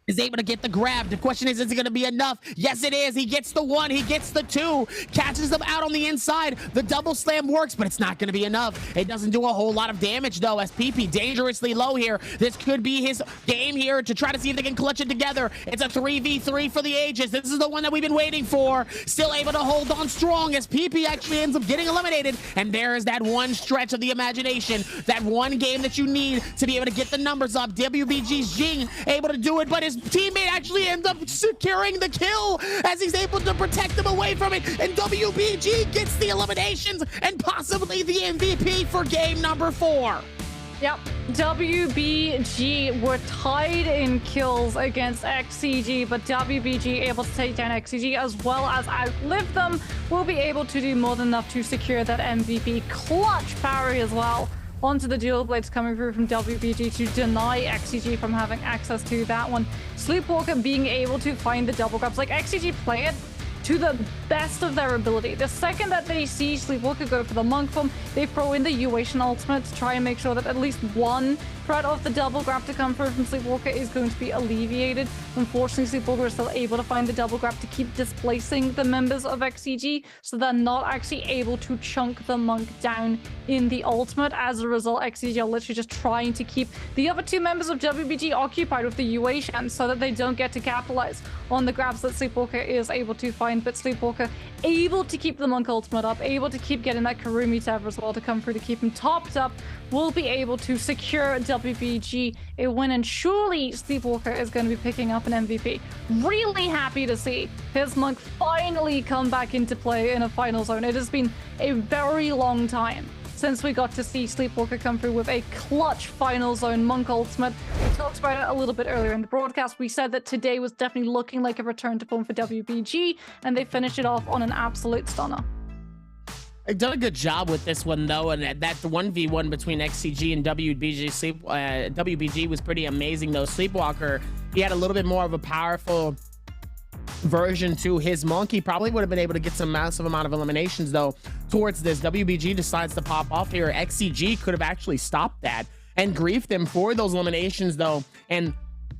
Speaker 10: Is able to get the grab. The question is it going to be enough? Yes, it is. He gets the one, he gets the two, catches them out on the inside. The double slam works, but it's not going to be enough. It doesn't do a whole lot of damage, though, as PP dangerously low here. This could be his game here to try to see if they can clutch it together. It's a 3v3 for the ages. This is the one that we've been waiting for. Still able to hold on strong as PP actually ends up getting eliminated. And there is that one stretch of the imagination, that one game that you need to be able to get the numbers up. WBG's Jing able to do it, but his teammate actually ends up securing the kill as he's able to protect them away from it, and WBG gets the eliminations and possibly the MVP for game number 4.
Speaker 4: Yep, WBG were tied in kills against XCG, but WBG able to take down XCG as well as outlive them, will be able to do more than enough to secure that MVP clutch parry as well onto the dual blades coming through from WBG to deny XCG from having access to that one. Sleepwalker being able to find the double grabs, like XCG play it to the best of their ability. The second that they see Sleepwalker go for the monk form, they throw in the U-Asian ultimate to try and make sure that at least one threat of the double grab to come through from Sleepwalker is going to be alleviated. Unfortunately, Sleepwalker is still able to find the double grab to keep displacing the members of XCG, so they're not actually able to chunk the monk down in the ultimate. As a result, XCG are literally just trying to keep the other two members of WBG occupied with the U-Asian so that they don't get to capitalize on the grabs that Sleepwalker is able to find. But Sleepwalker able to keep the monk ultimate up, able to keep getting that Karumi Tether as well to come through to keep him topped up, will be able to secure WBG a win, and surely Sleepwalker is going to be picking up an MVP. Really happy to see his monk finally come back into play in a final zone. It has been a very long time since we got to see Sleepwalker come through with a clutch final zone monk ultimate. We talked about it a little bit earlier in the broadcast. We said that today was definitely looking like a return to form for WBG, and they finished it off on an absolute stunner.
Speaker 10: They've done a good job with this one, though, and that 1v1 between XCG and WBG. WBG was pretty amazing, though. Sleepwalker, he had a little bit more of a powerful version to his monkey. Probably would have been able to get some massive amount of eliminations though towards this. WBG decides to pop off here. XCG could have actually stopped that and griefed them for those eliminations though. And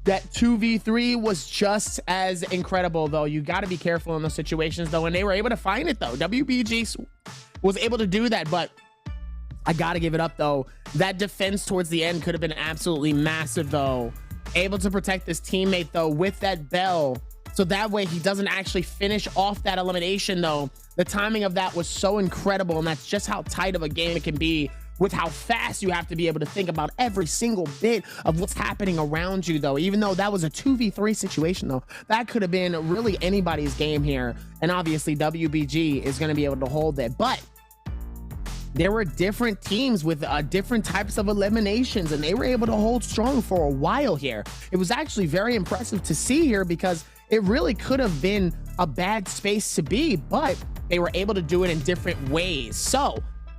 Speaker 10: that 2v3 was just as incredible though. You got to be careful in those situations though. And they were able to find it though. WBG was able to do that, but I got to give it up though. That defense towards the end could have been absolutely massive though. Able to protect his teammate though with that bell. So that way he doesn't actually finish off that elimination though. The timing of that was so incredible, and that's just how tight of a game it can be with how fast you have to be able to think about every single bit of what's happening around you though. Even though that was a 2v3 situation though, that could have been really anybody's game here. And obviously WBG is going to be able to hold it. But there were different teams with different types of eliminations, and they were able to hold strong for a while here. It was actually very impressive to see here because it really could have been a bad space to be, but they were able to do it in different ways. So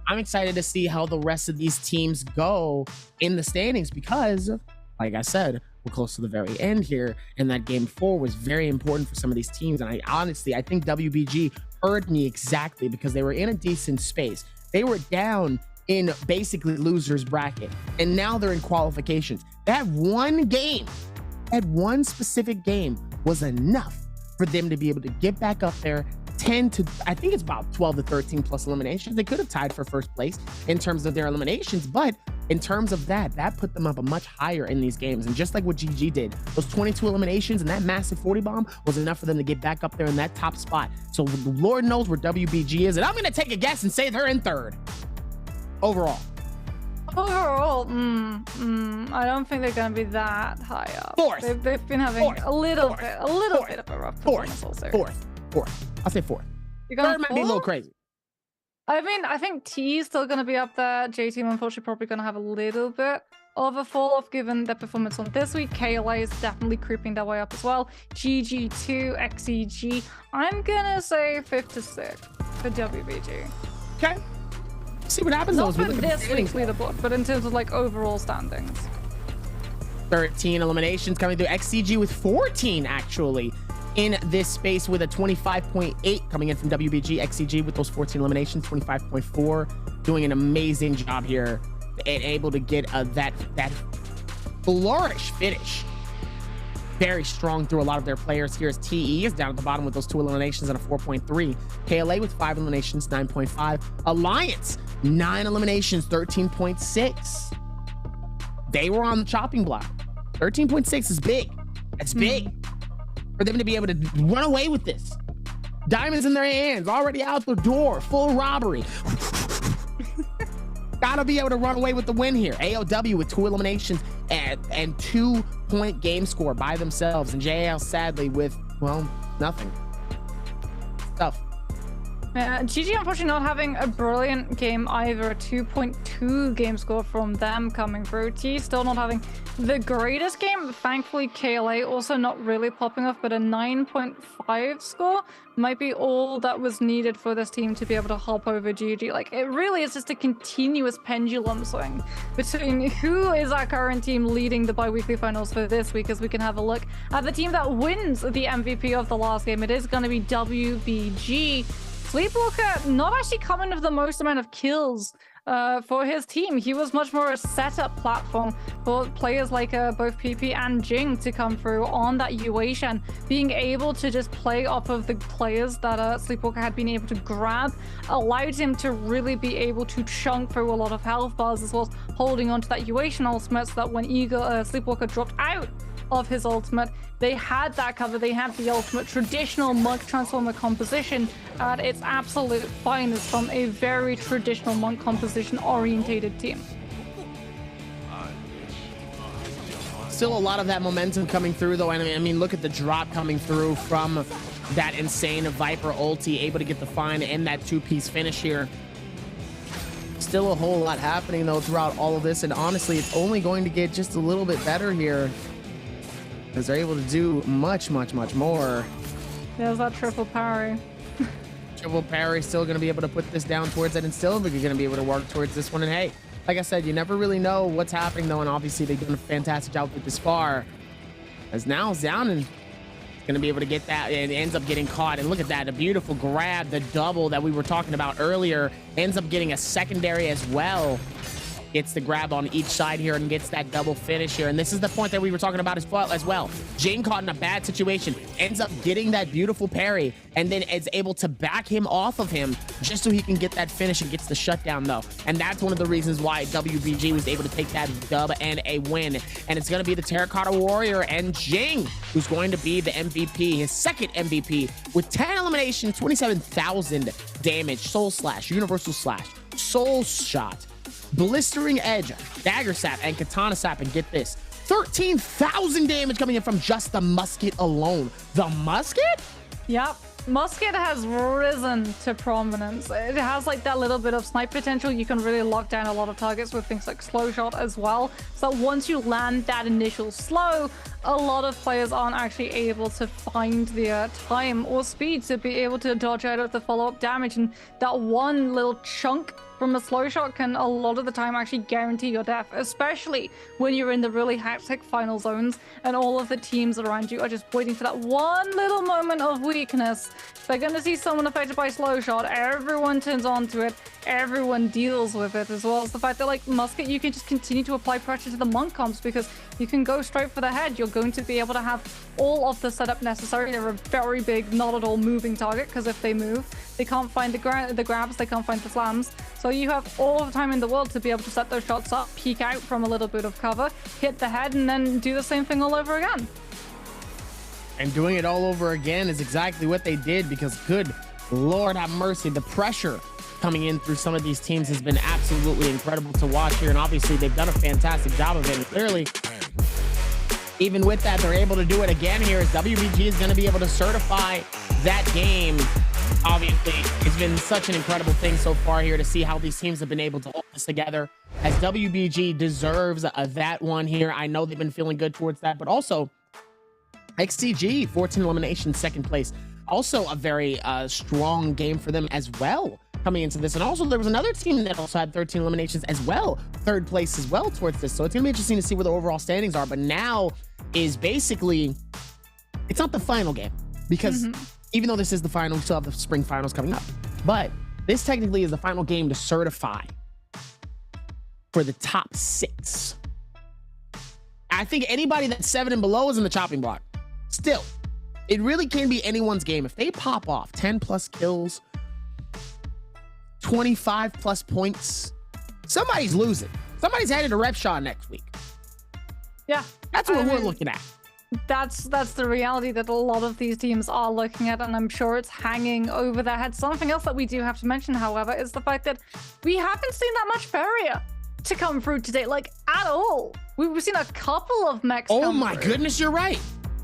Speaker 10: I'm excited to see how the rest of these teams go in the standings because, like I said, we're close to the very end here, and that game 4 was very important for some of these teams. And I think WBG heard me exactly because they were in a decent space. They were down in basically losers bracket, and now they're in qualifications. That one game, that one specific game was enough for them to be able to get back up there. 10 to, I think it's about 12 to 13 plus eliminations. They could have tied for first place in terms of their eliminations, but in terms of that put them up a much higher in these games. And just like what GG did, those 22 eliminations and that massive 40 bomb was enough for them to get back up there in that top spot. So Lord knows where WBG is, and I'm gonna take a guess and say they're in 3rd overall.
Speaker 4: Overall, I don't think they're going to be that high up.
Speaker 10: 4th.
Speaker 4: They've been having a little bit of a rough performance also.
Speaker 10: 4th. I'll say 4th.
Speaker 4: You're going
Speaker 10: 3rd might be a little crazy.
Speaker 4: I mean, I think T is still going to be up there. J-Team, unfortunately, probably going to have a little bit of a fall off given their performance on this week. KLA is definitely creeping their way up as well. GG2, XEG. I'm going to say 5th to 6th for WBG.
Speaker 10: Okay. See what happens.
Speaker 4: Not for this week's leaderboard, but in terms of like overall standings.
Speaker 10: 13 eliminations coming through. XCG with 14 actually in this space with a 25.8 coming in from WBG. XCG with those 14 eliminations, 25.4, doing an amazing job here and able to get that flourish finish. Very strong through a lot of their players. Here's TE is down at the bottom with those 2 eliminations and a 4.3. KLA with 5 eliminations, 9.5. Alliance, 9 eliminations, 13.6. They were on the chopping block. 13.6 is big. That's big for them to be able to run away with this. Diamonds in their hands, already out the door, full robbery. Gotta be able to run away with the win here. AOW with 2 eliminations and 2-point game score by themselves. And JL sadly with, well, nothing. Tough.
Speaker 4: GG unfortunately not having a brilliant game either. A 2.2 game score from them coming through. T still not having the greatest game. Thankfully, KLA also not really popping off, but a 9.5 score might be all that was needed for this team to be able to hop over GG. Like, it really is just a continuous pendulum swing between who is our current team leading the bi-weekly finals for this week, as we can have a look at the team that wins the MVP of the last game. It is going to be WBG. Sleepwalker not actually coming with the most amount of kills for his team. He was much more a setup platform for players like both PP and Jing to come through on that Yueshan, being able to just play off of the players that Sleepwalker had been able to grab, allowed him to really be able to chunk through a lot of health bars, as well as holding onto that Yueshan ultimate, so that when Sleepwalker dropped out of his ultimate, they had that cover. They had the ultimate traditional Monk Transformer composition at its absolute finest from a very traditional Monk composition orientated team.
Speaker 10: Still a lot of that momentum coming through though, and I mean look at the drop coming through from that insane Viper ulti, able to get the find and that 2-piece finish here. Still a whole lot happening though throughout all of this, and honestly it's only going to get just a little bit better here, because they're able to do much more.
Speaker 4: There's that triple parry.
Speaker 10: Triple parry, still going to be able to put this down towards it, and still going to be able to work towards this one. And hey, like I said, you never really know what's happening though, and obviously they've done a fantastic job with this far, as now Xiaonan Gonna be able to get that, and ends up getting caught. And look at that, a beautiful grab, the double that we were talking about earlier. Ends up getting a secondary as well. Gets the grab on each side here and gets that double finish here. And this is the point that we were talking about as well. Jane caught in a bad situation, ends up getting that beautiful parry, and then is able to back him off of him just so he can get that finish and gets the shutdown though. And that's one of the reasons why WBG was able to take that dub and a win. And it's going to be the Terracotta Warrior and Jing who's going to be the MVP, his second MVP with 10 eliminations, 27,000 damage, soul slash, universal slash, soul shot, blistering edge, dagger sap, and katana sap. And get this, 13,000 damage coming in from just the musket alone. The musket?
Speaker 4: Yep. Musket has risen to prominence. It has like that little bit of snipe potential. You can really lock down a lot of targets with things like slow shot as well. So once you land that initial slow, a lot of players aren't actually able to find the time or speed to be able to dodge out of the follow-up damage. And that one little chunk from a slow shot can a lot of the time actually guarantee your death, especially when you're in the really hectic final zones and all of the teams around you are just waiting for that one little moment of weakness. They're going to see someone affected by slow shot, everyone turns onto it, everyone deals with it, as well as the fact that like musket, you can just continue to apply pressure to the monk comps because you can go straight for the head. You're going to be able to have all of the setup necessary. They're a very big, not at all moving target, because if they move, they can't find the grabs, they can't find the slams. So you have all the time in the world to be able to set those shots up, peek out from a little bit of cover, hit the head, and then do the same thing all over again.
Speaker 10: And doing it all over again is exactly what they did, because good Lord have mercy, the pressure coming in through some of these teams has been absolutely incredible to watch here. And obviously they've done a fantastic job of it. And clearly, even with that, they're able to do it again here, as WBG is going to be able to certify that game. Obviously, it's been such an incredible thing so far here to see how these teams have been able to hold this together, as WBG deserves that one here. I know they've been feeling good towards that, but also XCG, 14 eliminations, second place. Also a very strong game for them as well coming into this. And also there was another team that also had 13 eliminations as well, third place as well towards this. So it's gonna be interesting to see where the overall standings are. But now is basically, it's not the final game, because even though this is the final, we still have the spring finals coming up. But this technically is the final game to certify for the top 6. I think anybody that's 7 and below is in the chopping block. Still, it really can be anyone's game. If they pop off 10 plus kills, 25 plus points, somebody's losing. Somebody's headed to rep shot next week.
Speaker 4: Yeah.
Speaker 10: That's what we're looking at.
Speaker 4: That's the reality that a lot of these teams are looking at, and I'm sure it's hanging over their heads. Something else that we do have to mention, however, is the fact that we haven't seen that much barrier to come through today, like at all. We've seen a couple of mechs
Speaker 10: Oh my goodness, you're right.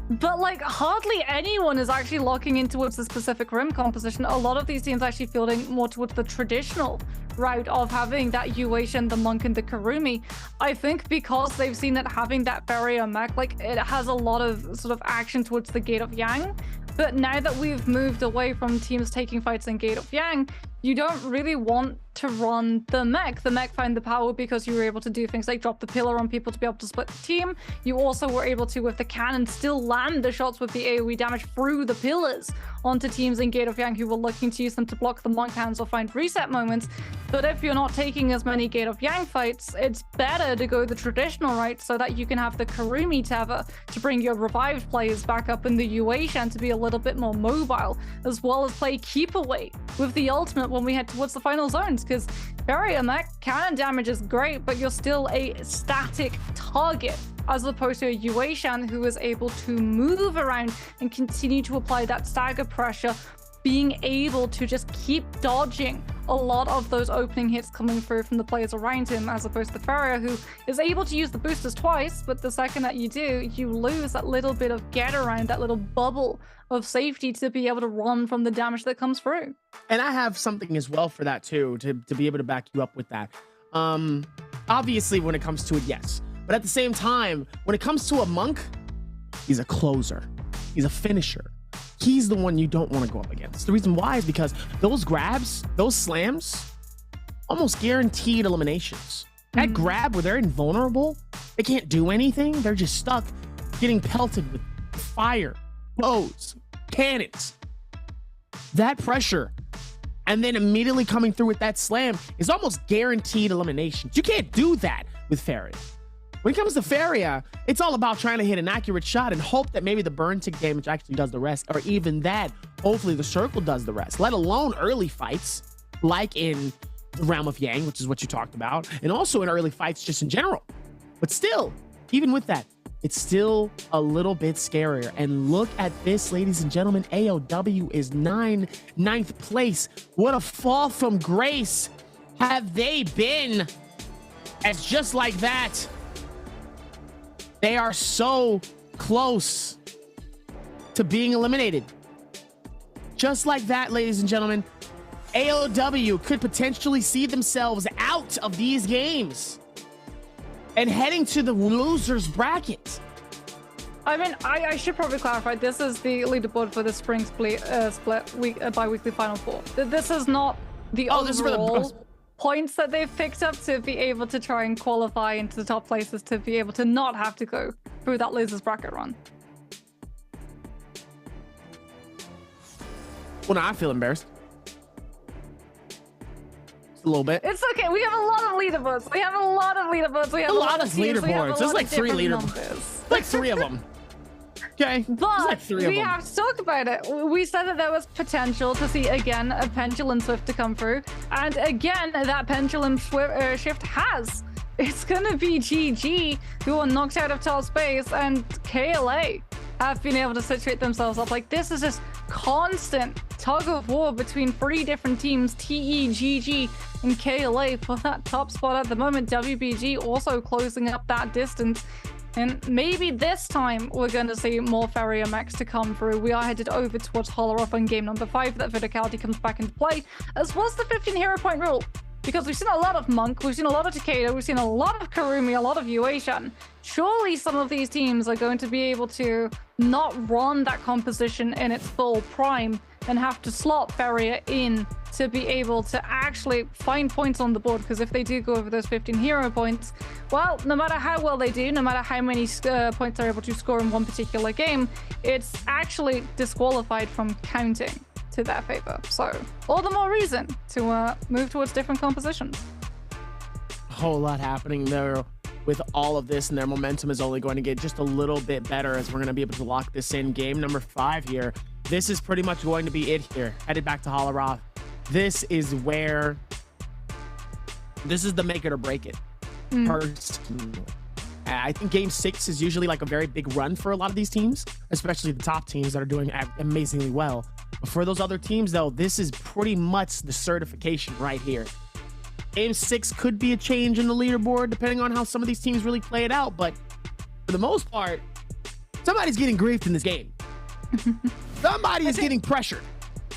Speaker 4: But like hardly anyone is actually locking in towards the specific rim composition. A lot of these teams actually fielding more towards the traditional route of having that Yueishan, the Monk, and the Karumi. I think because they've seen that having that barrier mech, like it has a lot of sort of action towards the Gate of Yang. But now that we've moved away from teams taking fights in Gate of Yang, you don't really want to run the mech. The mech find the power because you were able to do things like drop the pillar on people to be able to split the team. You also were able to, with the cannon, still land the shots with the AoE damage through the pillars onto teams in Gate of Yang who were looking to use them to block the monk hands or find reset moments. But if you're not taking as many Gate of Yang fights, it's better to go the traditional route so that you can have the Karumi Tether to bring your revived players back up in the Yueishan to be a little bit more mobile, as well as play keep away with the ultimate when we head towards the final zones, because barrier mech cannon damage is great, but you're still a static target as opposed to a Yueishan who is able to move around and continue to apply that stagger pressure, being able to just keep dodging a lot of those opening hits coming through from the players around him, as opposed to Farrier, who is able to use the boosters twice, but the second that you do, you lose that little bit of get around, that little bubble of safety to be able to run from the damage that comes through.
Speaker 10: And I have something as well for that too, to be able to back you up with that. Obviously when it comes to it, yes. But at the same time, when it comes to a monk, he's a closer. He's a finisher. He's the one you don't want to go up against. The reason why is because those grabs, those slams, almost guaranteed eliminations. That grab where they're invulnerable, they can't do anything. They're just stuck getting pelted with fire bows, cannons. That pressure, and then immediately coming through with that slam is almost guaranteed elimination. You can't do that with Faria. When it comes to Faria, it's all about trying to hit an accurate shot and hope that maybe the burn tick damage actually does the rest, or even that, hopefully the circle does the rest, let alone early fights, like in the Realm of Yang, which is what you talked about, and also in early fights just in general. But still, even with that, it's still a little bit scarier. And look at this, ladies and gentlemen. AOW is ninth place. What a fall from grace have they been? As just like that, they are so close to being eliminated. Just like that, ladies and gentlemen, AOW could potentially see themselves out of these games and heading to the losers bracket.
Speaker 4: I mean, I should probably clarify. This is the leaderboard for the spring split bi-weekly Final Four. This is not the overall points that they've picked up to be able to try and qualify into the top places, to be able to not have to go through that losers bracket run.
Speaker 10: Well, now I feel embarrassed. A little bit.
Speaker 4: It's okay. We have a lot of leaderboards. We have a lot of leaderboards. We have a lot of teams.
Speaker 10: leaderboards. There's like 3 leaderboards. Like 3 of them. Okay.
Speaker 4: But
Speaker 10: like 3 of
Speaker 4: we
Speaker 10: them.
Speaker 4: have to talk about it. We said that there was potential to see again a pendulum shift to come through, and again that pendulum shift has. It's gonna be GG who are knocked out of top space, and KLA have been able to situate themselves up. Like, this is just constant tug of war between 3 different teams, TE, GG, and KLA for that top spot at the moment. WBG also closing up that distance. And maybe this time we're going to see more Faria mechs to come through. We are headed over towards Holleroff on game number 5. That verticality comes back into play, as well as the 15 hero point rule. Because we've seen a lot of Monk, we've seen a lot of Takeda, we've seen a lot of Karumi, a lot of Yueshan. Surely some of these teams are going to be able to not run that composition in its full prime and have to slot Faria in to be able to actually find points on the board. Because if they do go over those 15 hero points, well, no matter how well they do, no matter how many points they're able to score in one particular game, it's actually disqualified from counting to their favor. So all the more reason to move towards different compositions.
Speaker 10: A whole lot happening there with all of this, and their momentum is only going to get just a little bit better as we're going to be able to lock this in. Game number 5 here. This is pretty much going to be it here. Headed back to Holleroff. This is where, this is the make it or break it. Personally, I think game 6 is usually like a very big run for a lot of these teams, especially the top teams that are doing amazingly well. But for those other teams, though, this is pretty much the certification right here. Game 6 could be a change in the leaderboard, depending on how some of these teams really play it out. But for the most part, somebody's getting griefed in this game. Somebody is getting pressured.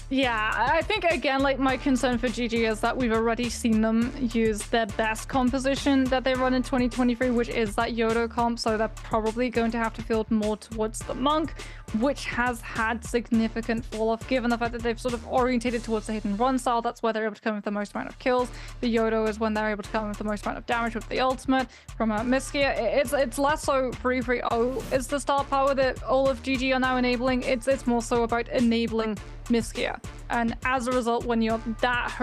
Speaker 4: Yeah, I think, again, like, my concern for GG is that we've already seen them use their best composition that they run in 2023, which is that Yodo comp, so they're probably going to have to field more towards the Monk, which has had significant fall-off, given the fact that they've sort of orientated towards the hit and run style. That's where they're able to come with the most amount of kills. The Yodo is when they're able to come with the most amount of damage with the ultimate. From Miskia, it's less so 3-3-0 is the star power that all of GG are now enabling. It's more so about enabling Miskia. And as a result, when you're that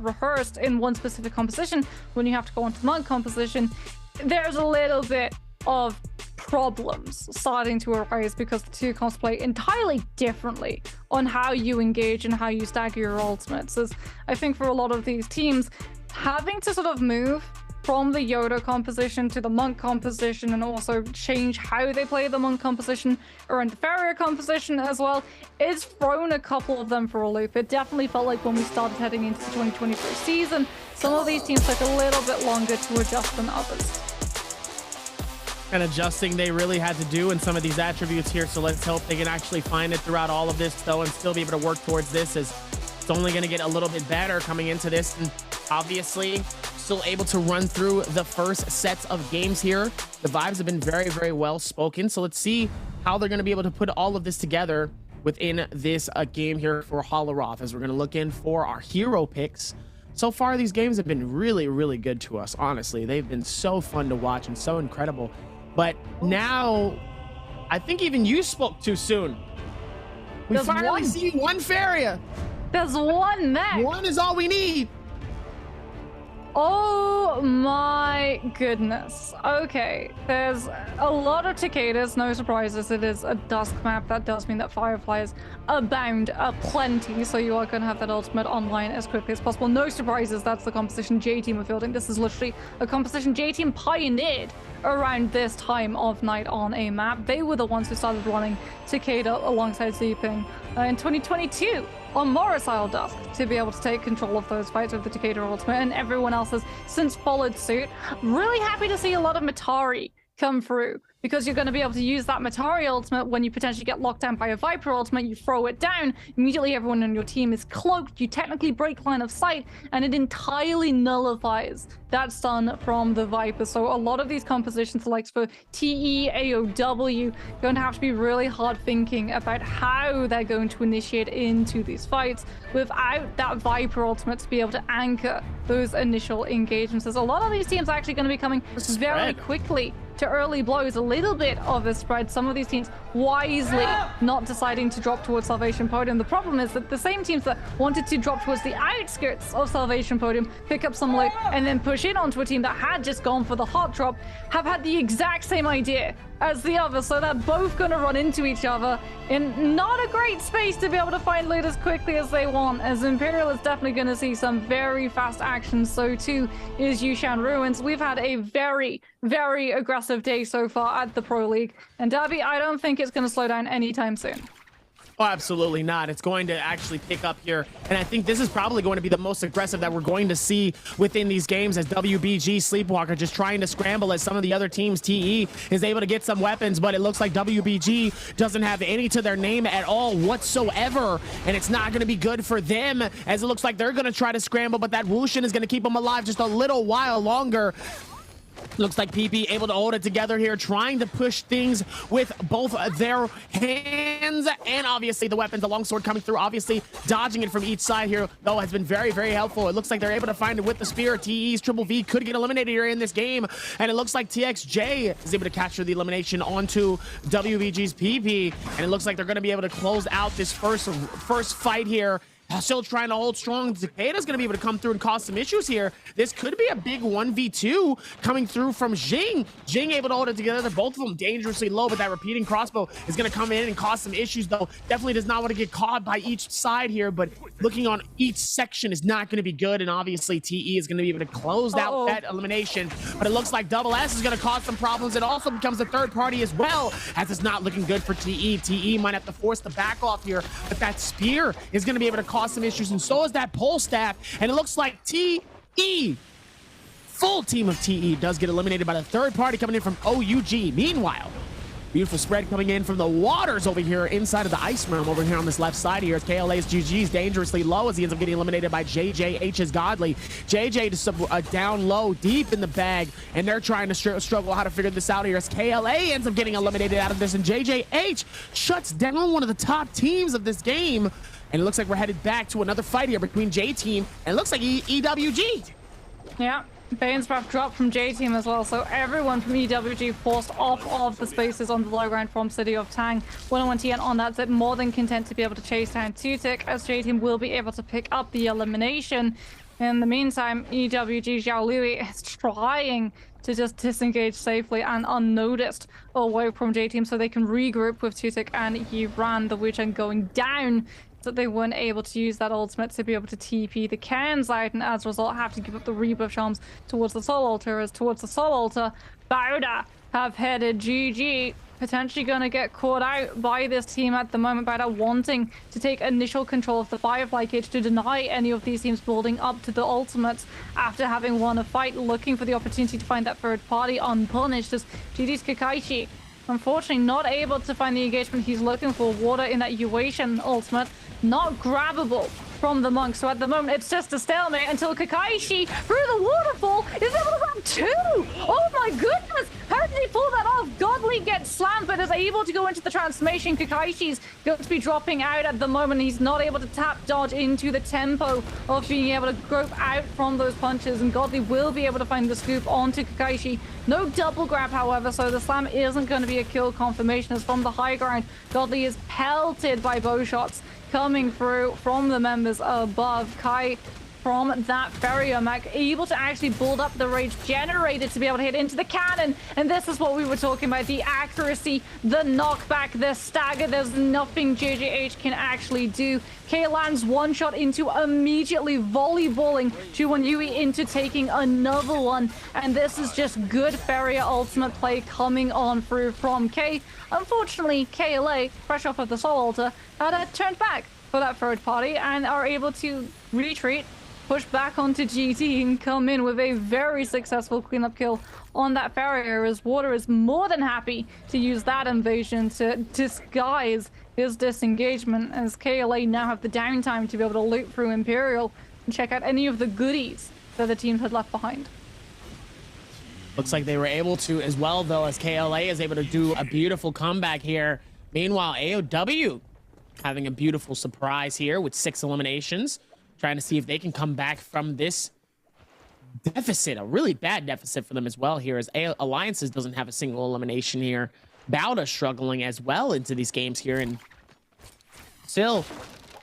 Speaker 4: rehearsed in one specific composition, when you have to go onto Monk composition, there's a little bit of problems starting to arise because the two comps play entirely differently on how you engage and how you stagger your ultimates. As I think for a lot of these teams, having to sort of move from the Yoda composition to the Monk composition and also change how they play the Monk composition around the Faria composition as well, it's thrown a couple of them for a loop. It definitely felt like when we started heading into the 2023 season, some of these teams took a little bit longer to adjust than others.
Speaker 10: And adjusting they really had to do in some of these attributes here, so let's hope they can actually find it throughout all of this, though, and still be able to work towards this, as it's only going to get a little bit better coming into this. And obviously still able to run through the first sets of games here. The vibes have been very, very well spoken, so let's see how they're going to be able to put all of this together within this game here for Holleroff, as we're going to look in for our hero picks. So far, these games have been really, really good to us, honestly. They've been so fun to watch and so incredible. But now I think even you spoke too soon. We
Speaker 4: There's
Speaker 10: finally
Speaker 4: one.
Speaker 10: see one Faria.
Speaker 4: There's one mech.
Speaker 10: One is all we need.
Speaker 4: Oh my goodness. Okay, there's a lot of cicadas, no surprises. It is a dusk map. That does mean that fireflies abound plenty, so you are going to have that ultimate online as quickly as possible. No surprises, that's the composition J-Team are fielding. This is literally a composition J-Team pioneered around this time of night on a map. They were the ones who started running Cicada alongside Zeeping in 2022 on Morrisile Dusk to be able to take control of those fights with the Cicada ultimate, and everyone else has since followed suit. Really happy to see a lot of Matari come through, because you're going to be able to use that Matari ultimate when you potentially get locked down by a Viper ultimate. You throw it down, immediately everyone on your team is cloaked, you technically break line of sight, and it entirely nullifies that stun from the Viper. So a lot of these compositions, like for TE, AOW, going to have to be really hard thinking about how they're going to initiate into these fights without that Viper ultimate to be able to anchor those initial engagements. There's a lot of these teams actually going to be coming very quickly to early blows, a little bit of a spread. Some of these teams wisely not deciding to drop towards Salvation Podium. The problem is that the same teams that wanted to drop towards the outskirts of Salvation Podium, pick up some loot, and then push in onto a team that had just gone for the hot drop, have had the exact same idea as the other, so they're both going to run into each other in not a great space to be able to find loot as quickly as they want, as Imperial is definitely going to see some very fast action. So too is Yushan Ruins. We've had a very, very aggressive day so far at the Pro League, and Derby, I don't think it's going to slow down anytime soon.
Speaker 10: Oh, absolutely not. It's going to actually pick up here. And I think this is probably going to be the most aggressive that we're going to see within these games, as WBG Sleepwalker just trying to scramble as some of the other teams. TE is able to get some weapons, but it looks like WBG doesn't have any to their name at all whatsoever. And it's not going to be good for them, as it looks like they're going to try to scramble, but that Wushin is going to keep them alive just a little while longer. Looks like PP able to hold it together here, trying to push things with both their hands and obviously the weapons. The longsword coming through, obviously dodging it from each side here, though, has been very, very helpful. It looks like they're able to find it with the spear. TE's Triple V could get eliminated here in this game, and it looks like TXJ is able to capture the elimination onto WBG's PP, and it looks like they're going to be able to close out this first fight here. Still trying to hold strong. Cicada's going to be able to come through and cause some issues here. This could be a big 1v2 coming through from Jing. Jing able to hold it together. Both of them dangerously low, but that repeating crossbow is going to come in and cause some issues, though. Definitely does not want to get caught by each side here, but looking on each section is not going to be good, and obviously TE is going to be able to close out that elimination. But it looks like Double S is going to cause some problems. It also becomes a third party as well, as it's not looking good for TE. TE might have to force the back off here, but that spear is going to be able to cause some issues, and so is that pole staff. And it looks like TE, full team of TE, does get eliminated by the third party coming in from OUG. Meanwhile, beautiful spread coming in from the waters over here inside of the ice realm over here on this left side here. KLA's GG's dangerously low as he ends up getting eliminated by JJH's Godly. JJ just down low, deep in the bag, and they're trying to struggle how to figure this out here as KLA ends up getting eliminated out of this, and JJH shuts down one of the top teams of this game. And it looks like we're headed back to another fight here between J-Team and it looks like EWG.
Speaker 4: Yeah, Bane's breath dropped from J-Team as well, so everyone from EWG forced off of the spaces on the low ground from City of Tang. 101 TN on that zip, more than content to be able to chase down Tutik, as J-Team will be able to pick up the elimination. In the meantime, EWG Xiao Lui is trying to just disengage safely and unnoticed away from J-Team so they can regroup with Tutik and Yiran. The Wuchen going down, that they weren't able to use that ultimate to be able to TP the cans out, and as a result have to give up the rebuff charms towards the Soul Altar, as towards the Soul Altar, Bauda have headed. GG potentially going to get caught out by this team at the moment. Bauda wanting to take initial control of the Firefly cage to deny any of these teams building up to the ultimates after having won a fight, looking for the opportunity to find that third party unpunished, as GG's Kakaichi unfortunately not able to find the engagement he's looking for. Water in that Uation ultimate, not grabbable from the Monk. So at the moment, it's just a stalemate until Kakaishi, through the waterfall, is able to grab 2. Oh my goodness! How did he pull that off? Godly gets slammed, but is able to go into the transformation. Kakaishi's going to be dropping out at the moment. He's not able to tap dodge into the tempo of being able to grope out from those punches, and Godly will be able to find the scoop onto Kakaishi. No double grab, however, so the slam isn't going to be a kill confirmation, as from the high ground, Godly is pelted by bow shots coming through from the members above. Kai, from that Ferrier mech, able to actually build up the rage generated to be able to hit into the cannon. And this is what we were talking about, the accuracy, the knockback, the stagger. There's nothing JJH can actually do. K lands one shot into immediately volleyballing Chu-1 Yui into taking another one. And this is just good Ferrier ultimate play coming on through from K. Unfortunately, KLA, fresh off of the Soul Altar, had turned back for that third party and are able to retreat, push back onto GT, and come in with a very successful cleanup kill on that Farrier, as Water is more than happy to use that invasion to disguise his disengagement, as KLA now have the downtime to be able to loot through Imperial and check out any of the goodies that the team had left behind.
Speaker 10: Looks like they were able to as well, though, as KLA is able to do a beautiful comeback here. Meanwhile, AOW having a beautiful surprise here with 6 eliminations, trying to see if they can come back from this deficit, a really bad deficit for them as well here, as Alliances doesn't have a single elimination here. Bauda struggling as well into these games here, and still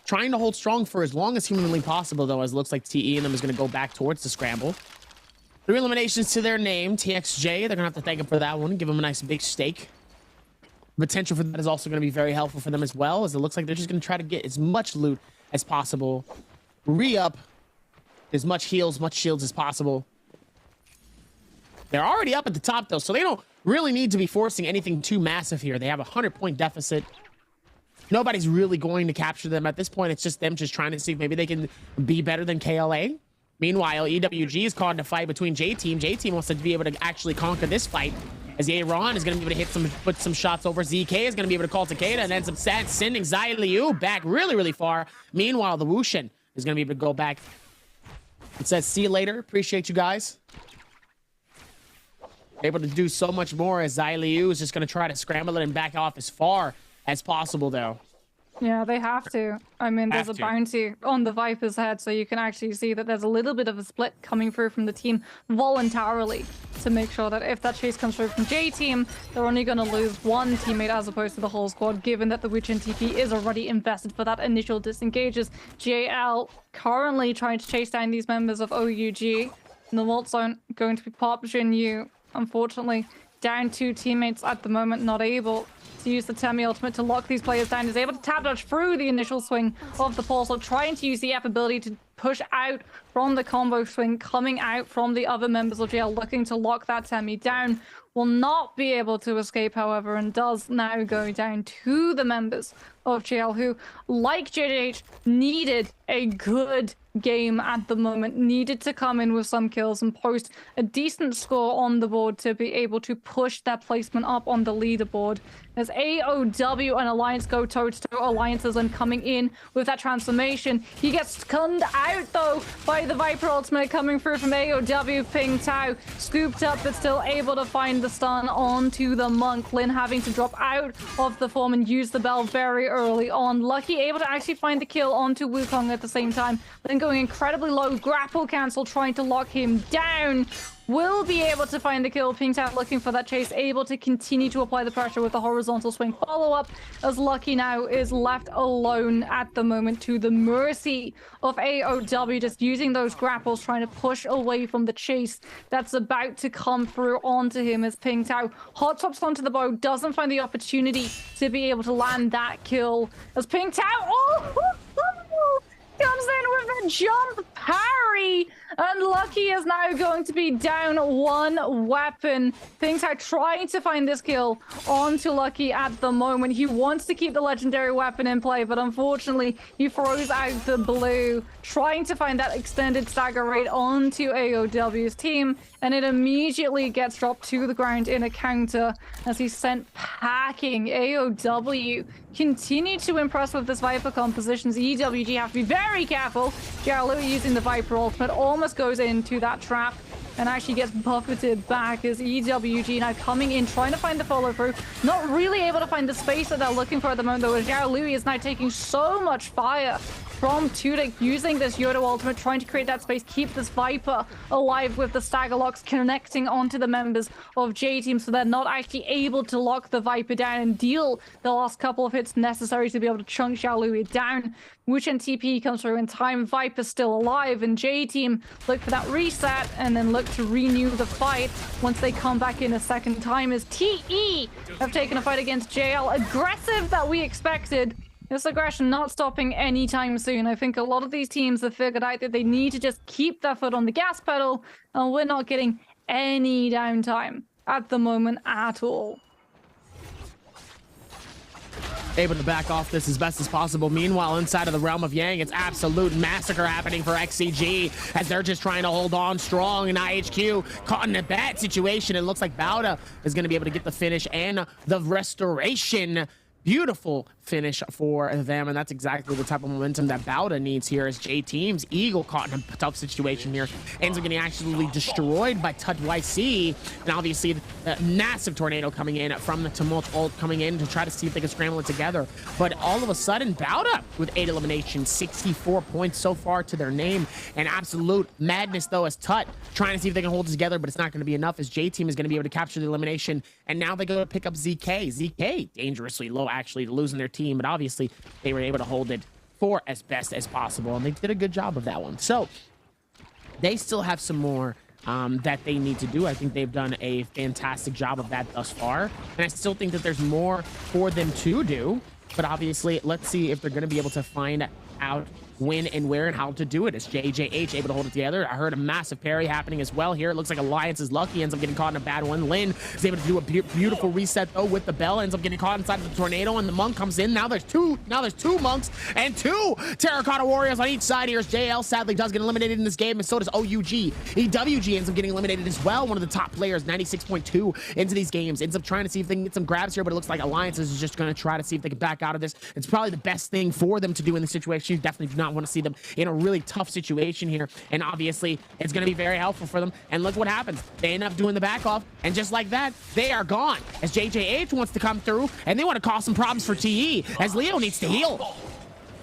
Speaker 10: trying to hold strong for as long as humanly possible, though, as it looks like TE and them is going to go back towards the scramble. 3 eliminations to their name. TXJ, they're going to have to thank him for that one, give him a nice big stake. Potential for that is also going to be very helpful for them as well, as it looks like they're just going to try to get as much loot as possible, re-up as much heals, much shields as possible. They're already up at the top, though, so they don't really need to be forcing anything too massive here. They have a 100-point deficit. Nobody's really going to capture them at this point. It's just them just trying to see if maybe they can be better than KLA. Meanwhile, EWG is caught in a fight between J-Team. J-Team wants to be able to actually conquer this fight, as Aaron is going to be able to put some shots over. ZK is going to be able to call Takeda, and ends up sending Xia Liu back really, really far. Meanwhile, the Wushin is going to be able to go back. It says, see you later. Appreciate you guys. Able to do so much more, as Xia Liu is just going to try to scramble it and back off as far as possible, though.
Speaker 4: Yeah, they have to. I mean, there's a bounty on the Viper's head, so you can actually see that there's a little bit of a split coming through from the team voluntarily to make sure that if that chase comes through from J-Team, they're only going to lose one teammate as opposed to the whole squad, given that the Wichin TP is already invested for that initial disengages. JL currently trying to chase down these members of OUG. In the vault zone, going to be popped. Jin Yu, unfortunately, down 2 teammates at the moment, not able to use the Temi ultimate to lock these players down, is able to tap dodge through the initial swing of the pulsar, trying to use the F ability to push out from the combo swing coming out from the other members of JL, looking to lock that Temi down. Will not be able to escape, however, and does now go down to the members of JL, who, like JJH, needed a good game at the moment, needed to come in with some kills and post a decent score on the board to be able to push their placement up on the leaderboard. As AOW and Alliance go toe-to-toe, Alliances and coming in with that transformation. He gets stunned out, though, by the Viper ultimate coming through from AOW. Ping Tao scooped up, but still able to find the stun onto the Monk. Lin having to drop out of the form and use the bell very early on. Lucky able to actually find the kill onto Wukong at the same time. Then going incredibly low, grapple cancel, trying to lock him down. Will be able to find the kill. Ping Tao looking for that chase, able to continue to apply the pressure with the horizontal swing follow-up, as Lucky now is left alone at the moment to the mercy of AOW, just using those grapples, trying to push away from the chase that's about to come through onto him, as Ping Tao hot swaps onto the bow, doesn't find the opportunity to be able to land that kill, as Ping Tao comes in with a jump parry, and Lucky is now going to be down 1 weapon. Ping Tao trying to find this kill onto Lucky at the moment. He wants to keep the legendary weapon in play, but unfortunately he throws out the blue, trying to find that extended stagger rate onto AOW's team, and it immediately gets dropped to the ground in a counter as he's sent packing. AOW continue to impress with this Viper compositions. EWG have to be very very careful. JL using the Viper ultimate almost goes into that trap and actually gets buffeted back as EWG now coming in, trying to find the follow through. Not really able to find the space that they're looking for at the moment, though, as Xiaolui is now taking so much fire from Tudik, using this Yodo ultimate, trying to create that space, keep this Viper alive with the stagger locks connecting onto the members of J-Team, so they're not actually able to lock the Viper down and deal the last couple of hits necessary to be able to chunk Xiaolui down. Wuchen TP comes through in time, Viper's still alive, and J-Team look for that reset and then look to renew the fight once they come back in a second time, as TE have taken a fight against JL. Aggressive that we expected. This aggression not stopping anytime soon. I think a lot of these teams have figured out that they need to just keep their foot on the gas pedal, and we're not getting any downtime at the moment at all.
Speaker 10: Able to back off this as best as possible. Meanwhile, inside of the realm of Yang, it's absolute massacre happening for XCG as they're just trying to hold on strong, and IHQ caught in a bad situation. It looks like Bauda is going to be able to get the finish and the restoration. Beautiful finish for them, and that's exactly the type of momentum that Bauda needs here as J-Team's Eagle caught in a tough situation here. Ends up getting absolutely destroyed by Tut YC, and obviously a massive tornado coming in from the Tumult ult coming in to try to see if they can scramble it together. But all of a sudden, Bauda with 8 eliminations, 64 points so far to their name, and absolute madness though as Tut trying to see if they can hold it together, but it's not going to be enough as J-Team is going to be able to capture the elimination, and now they go to pick up ZK. ZK dangerously low actually, losing their team, but obviously they were able to hold it for as best as possible, and they did a good job of that one. So they still have some more that they need to do. I think they've done a fantastic job of that thus far, and I still think that there's more for them to do, but obviously let's see if they're going to be able to find out when and where and how to do it. Is JJH able to hold it together? I heard a massive parry happening as well here. It looks like Alliance is lucky, ends up getting caught in a bad one. Lin is able to do a beautiful reset though with the bell, ends up getting caught inside of the tornado, and the monk comes in. Now there's two monks and 2 Terracotta Warriors on each side here. JL sadly does get eliminated in this game, and so does OUG. EWG ends up getting eliminated as well. One of the top players, 96.2 into these games, ends up trying to see if they can get some grabs here, but it looks like Alliance is just going to try to see if they can back out of this. It's probably the best thing for them to do in this situation. You definitely do not want to see them in a really tough situation here, and obviously it's going to be very helpful for them. And look what happens, they end up doing the back off, and just like that they are gone as JJH wants to come through, and they want to cause some problems for TE as Leo needs to heal.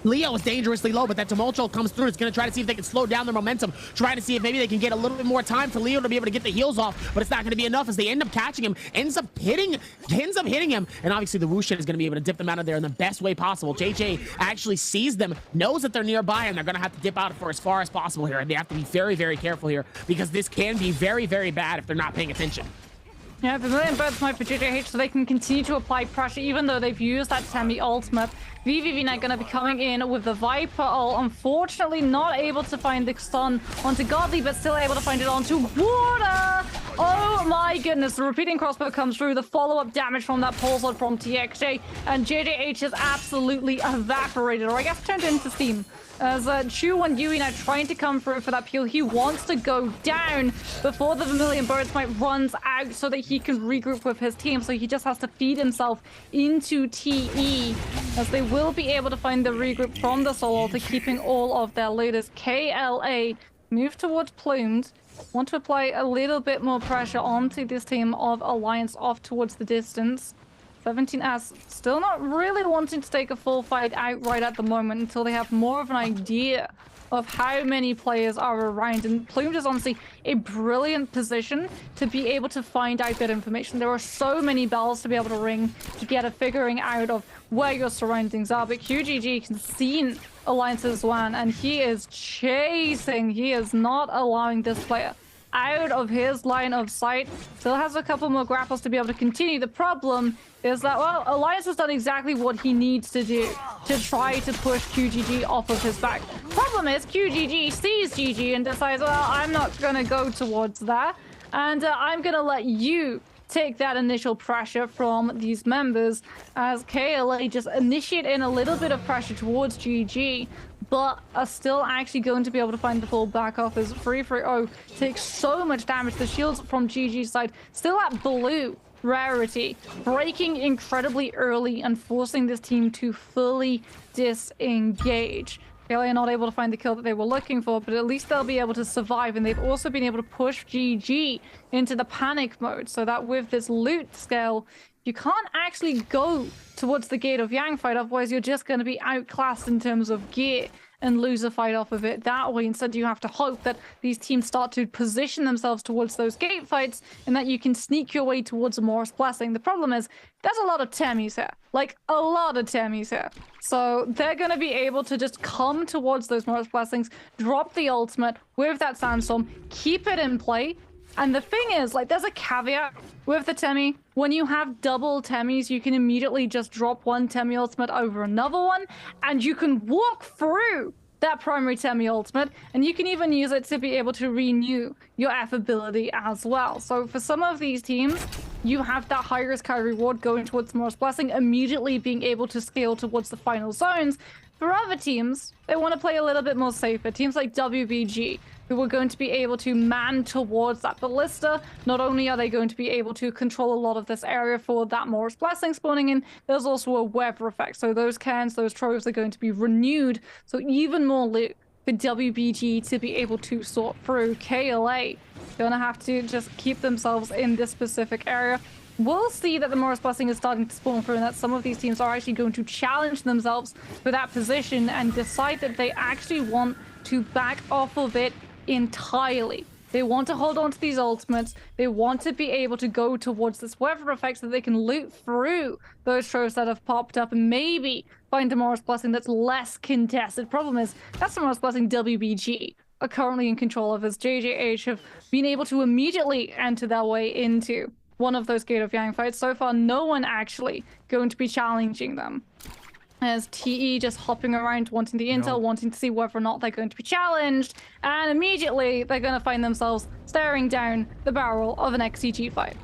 Speaker 10: Leo is dangerously low, but that Tumultual comes through. It's going to try to see if they can slow down their momentum, trying to see if maybe they can get a little bit more time for Leo to be able to get the heals off, but it's not going to be enough as they end up catching him, ends up hitting him, and obviously the Wushin is going to be able to dip them out of there in the best way possible. JJ actually sees them, knows that they're nearby, and they're going to have to dip out for as far as possible here, and they have to be very, very careful here because this can be very, very bad if they're not paying attention.
Speaker 4: Yeah, Vermilion Birds might for JJH so they can continue to apply pressure even though they've used that semi-ultimate. VVV now going to be coming in with the Viper ult. Unfortunately, not able to find the stun onto Godly, but still able to find it onto Water. Oh my goodness, the repeating crossbow comes through, the follow-up damage from that pulse ult from TXJ, and JJH is absolutely evaporated, or I guess turned into steam. As Chu and Yui now trying to come through for that peel. He wants to go down before the Vermilion Birds might runs out so that he can regroup with his team. So he just has to feed himself into TE as they will be able to find the regroup from the solo to keeping all of their leaders. KLA move towards Plumed. Want to apply a little bit more pressure onto this team of Alliance off towards the distance. 17S still not really wanting to take a full fight outright at the moment until they have more of an idea of how many players are around. And Plumed is honestly a brilliant position to be able to find out that information. There are so many bells to be able to ring to get a figuring out of where your surroundings are. But QGG can see Alliance's one, and he is chasing. He is not allowing this player out of his line of sight. Still has a couple more grapples to be able to continue. The problem is that, well, Alliance has done exactly what he needs to do to try to push QGG off of his back. Problem is, QGG sees GG and decides, well, I'm not going to go towards that, and I'm going to let you take that initial pressure from these members as KLA just initiate in a little bit of pressure towards GG, but are still actually going to be able to find the full back off as 330 takes so much damage. The shields from GG's side still at blue rarity, breaking incredibly early and forcing this team to fully disengage. KLA are not able to find the kill that they were looking for, but at least they'll be able to survive, and they've also been able to push GG into the panic mode, so that with this loot scale, you can't actually go towards the Gate of Yang fight, otherwise you're just going to be outclassed in terms of gear and lose a fight off of it that way. Instead, you have to hope that these teams start to position themselves towards those gate fights and that you can sneak your way towards a Morris Blessing. The problem is, there's a lot of Temis here. Like, a lot of Temis here. So they're going to be able to just come towards those Morris Blessings, drop the ultimate with that Sandstorm, keep it in play. And the thing is, like, there's a caveat with the Temi. When you have double Temis, you can immediately just drop one Temi ultimate over another one, and you can walk through that primary Temi ultimate, and you can even use it to be able to renew your F ability as well. So for some of these teams, you have that high risk, high reward going towards Morris Blessing, immediately being able to scale towards the final zones. For other teams, they want to play a little bit more safer. Teams like WBG, who are going to be able to man towards that ballista. Not only are they going to be able to control a lot of this area for that Morris Blessing spawning in, there's also a weather effect. So those cans, those troves are going to be renewed. So even more loot for WBG to be able to sort through. KLA gonna have to just keep themselves in this specific area. We'll see that the Morris Blessing is starting to spawn through, and that some of these teams are actually going to challenge themselves for that position and decide that they actually want to back off of it entirely. They want to hold on to these ultimates. They want to be able to go towards this weather effect so they can loot through those troves that have popped up and maybe find a Morris Blessing that's less contested. Problem is, that's the Morris Blessing WBG are currently in control of, as JJH have been able to immediately enter their way into one of those Gate of Yang fights. So far, no one actually going to be challenging them. As TE just hopping around, wanting the intel, wanting to see whether or not they're going to be challenged, and immediately they're going to find themselves staring down the barrel of an XCG fight.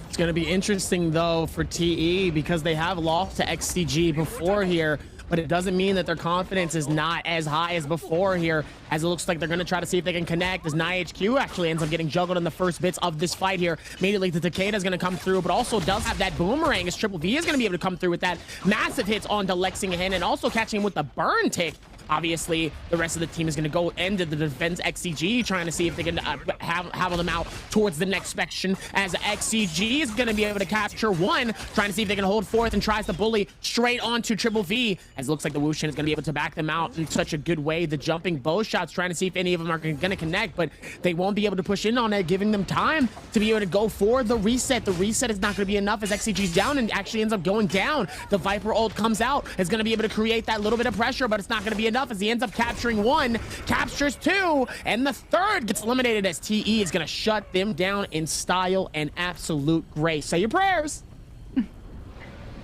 Speaker 10: It's going to be interesting, though, for TE, because they have lost to XCG before here, but it doesn't mean that their confidence is not as high as before here, as it looks like they're going to try to see if they can connect, as NiHQ actually ends up getting juggled in the first bits of this fight here. Immediately, the Takeda is going to come through, but also does have that boomerang, as Triple V is going to be able to come through with that massive hits onto Lexington, and also catching him with the burn tick. Obviously, the rest of the team is going to go into the defense XCG, trying to see if they can have them out towards the next section, as XCG is going to be able to capture one, trying to see if they can hold fourth, and tries to bully straight onto Triple V, as it looks like the Wushin is going to be able to back them out in such a good way. The jumping bow shots, trying to see if any of them are going to connect, but they won't be able to push in on it, giving them time to be able to go for the reset. The reset is not going to be enough, as XCG's down and actually ends up going down. The Viper ult comes out, is going to be able to create that little bit of pressure, but it's not going to be enough, as he ends up capturing one, captures two, and the third gets eliminated, as TE is going to shut them down in style and absolute grace. Say your prayers.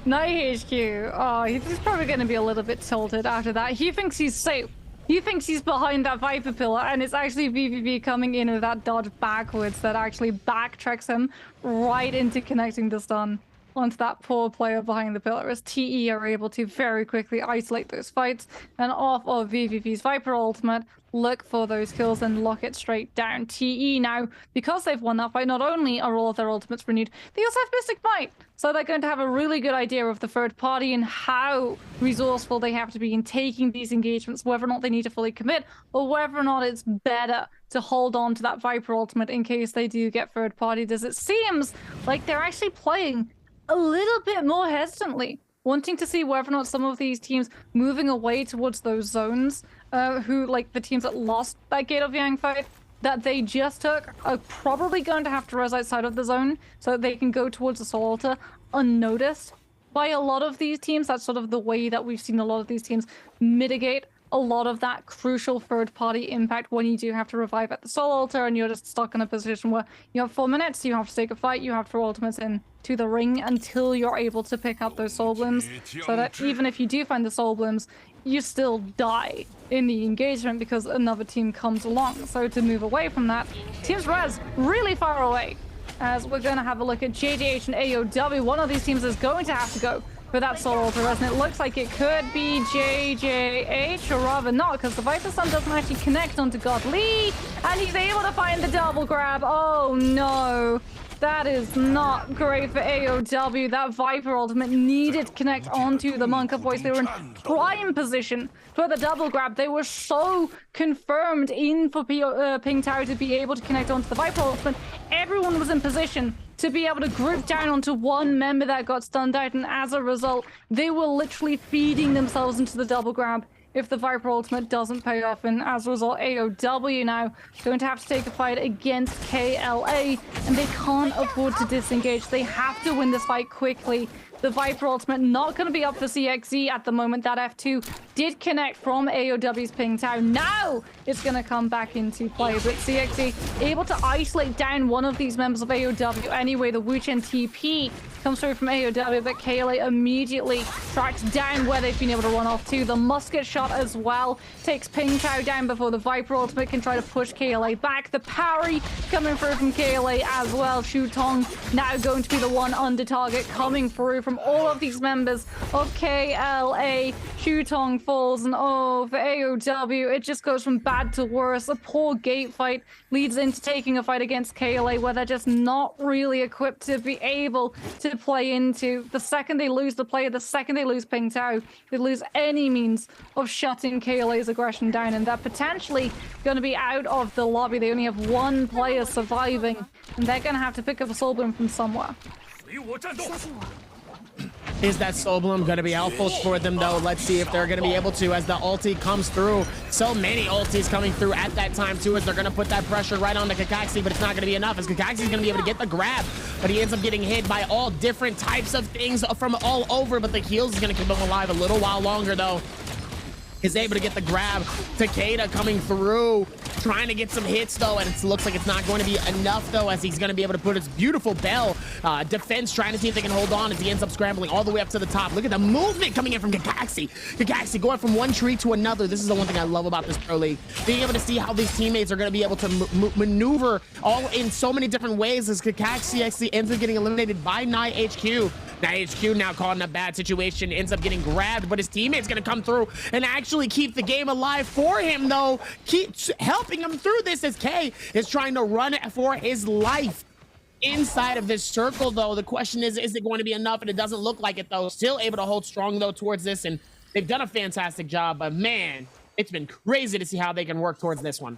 Speaker 4: NiHQ, oh, he's probably going to be a little bit tilted after that. He thinks he's safe. He thinks he's behind that Viper pillar, and it's actually VVV coming in with that dodge backwards that actually backtracks him right into connecting the stun onto that poor player behind the pillar, as TE are able to very quickly isolate those fights, and off of VVV's Viper ultimate, look for those kills and lock it straight down. TE now, because they've won that fight, not only are all of their ultimates renewed, they also have Mystic Might, so they're going to have a really good idea of the third party and how resourceful they have to be in taking these engagements, whether or not they need to fully commit, or whether or not it's better to hold on to that Viper ultimate in case they do get third partied, as it seems like they're actually playing a little bit more hesitantly, wanting to see whether or not some of these teams moving away towards those zones, who, like the teams that lost that Gate of Yang fight that they just took, are probably going to have to res outside of the zone so that they can go towards the Soul Altar unnoticed by a lot of these teams. That's sort of the way that we've seen a lot of these teams mitigate a lot of that crucial third-party impact when you do have to revive at the Soul Altar and you're just stuck in a position where you have 4 minutes, you have to take a fight, you have to throw ultimates in to the ring until you're able to pick up those Soul Blooms, so that even if you do find the Soul Blooms, you still die in the engagement because another team comes along. So to move away from that, teams res really far away, as we're going to have a look at JJH and AOW. One of these teams is going to have to go for that Soul Altar res, and it looks like it could be JJH, or rather not, because the Viper Sun doesn't actually connect onto God Lee, and he's able to find the double grab. Oh no, That is not great for AOW. That Viper ultimate needed to connect onto the Monk of Voice. They were in prime position for the double grab. They were so confirmed in for Ping Tao to be able to connect onto the Viper ultimate. Everyone was in position to be able to group down onto one member that got stunned out, and as a result, they were literally feeding themselves into the double grab if the Viper ultimate doesn't pay off, and as a result, AOW now going to have to take a fight against KLA, and they can't afford to disengage. They have to win this fight quickly. The Viper ultimate not going to be up for CXZ at the moment. That F2 did connect from AOW's Ping Tao. Now it's going to come back into play, but CXZ able to isolate down one of these members of AOW. Anyway, the Wuchen TP comes through from AOW, but KLA immediately tracks down where they've been able to run off to. The musket shot as well takes Ping Tao down before the Viper ultimate can try to push KLA back. The parry coming through from KLA as well. Shu Tong now going to be the one under target coming through from all of these members of KLA. Shu Tong falls, and oh, for AOW, it just goes from bad to worse. A poor gate fight leads into taking a fight against KLA where they're just not really equipped to be able to play into. The second they lose the player, the second they lose Ping Tao, they lose any means of shutting KLA's aggression down, and they're potentially going to be out of the lobby. They only have one player surviving, and they're going to have to pick up a Soul Bloom from somewhere.
Speaker 10: Is that Soul Bloom going to be helpful for them, though? Let's see if they're going to be able to, as the ulti comes through. So many ultis coming through at that time, too, as they're going to put that pressure right on the Kakaxi, but it's not going to be enough, as Kakaxi's going to be able to get the grab, but he ends up getting hit by all different types of things from all over, but the heals is going to keep him alive a little while longer, though. Is able to get the grab. Takeda coming through, trying to get some hits, though, and it looks like it's not going to be enough, though, as he's going to be able to put his beautiful bell defense, trying to see if they can hold on as he ends up scrambling all the way up to the top. Look at the movement coming in from Kakaxi. Kakaxi going from one tree to another. This is the one thing I love about this pro league. Being able to see how these teammates are going to be able to maneuver all in so many different ways, as Kakaxi actually ends up getting eliminated by NiHQ. NiHQ now caught in a bad situation, ends up getting grabbed, but his teammate's going to come through and actually keep the game alive for him, though. Keep helping him through this as K is trying to run it for his life inside of this circle, though. The question is it going to be enough? And it doesn't look like it, though. Still able to hold strong, though, towards this, and they've done a fantastic job, but man, it's been crazy to see how they can work towards this one.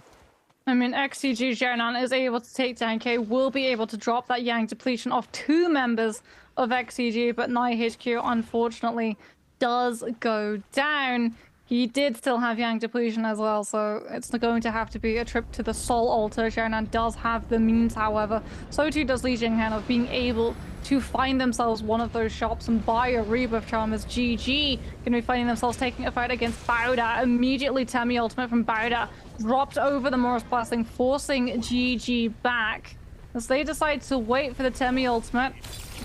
Speaker 4: I mean, XCG Jianan is able to take down K, will be able to drop that Yang depletion off two members of XCG, but NiHQ unfortunately does go down. He did still have Yang depletion as well, so it's going to have to be a trip to the Soul Altar. Jianan does have the means, however. So too does Li Jinghan, of being able to find themselves one of those shops and buy a rebuff charm, as GG going to be finding themselves taking a fight against Bauda. Immediately Temi ultimate from Bauda dropped over the Morris Blessing, forcing GG back as they decide to wait for the Temi ultimate,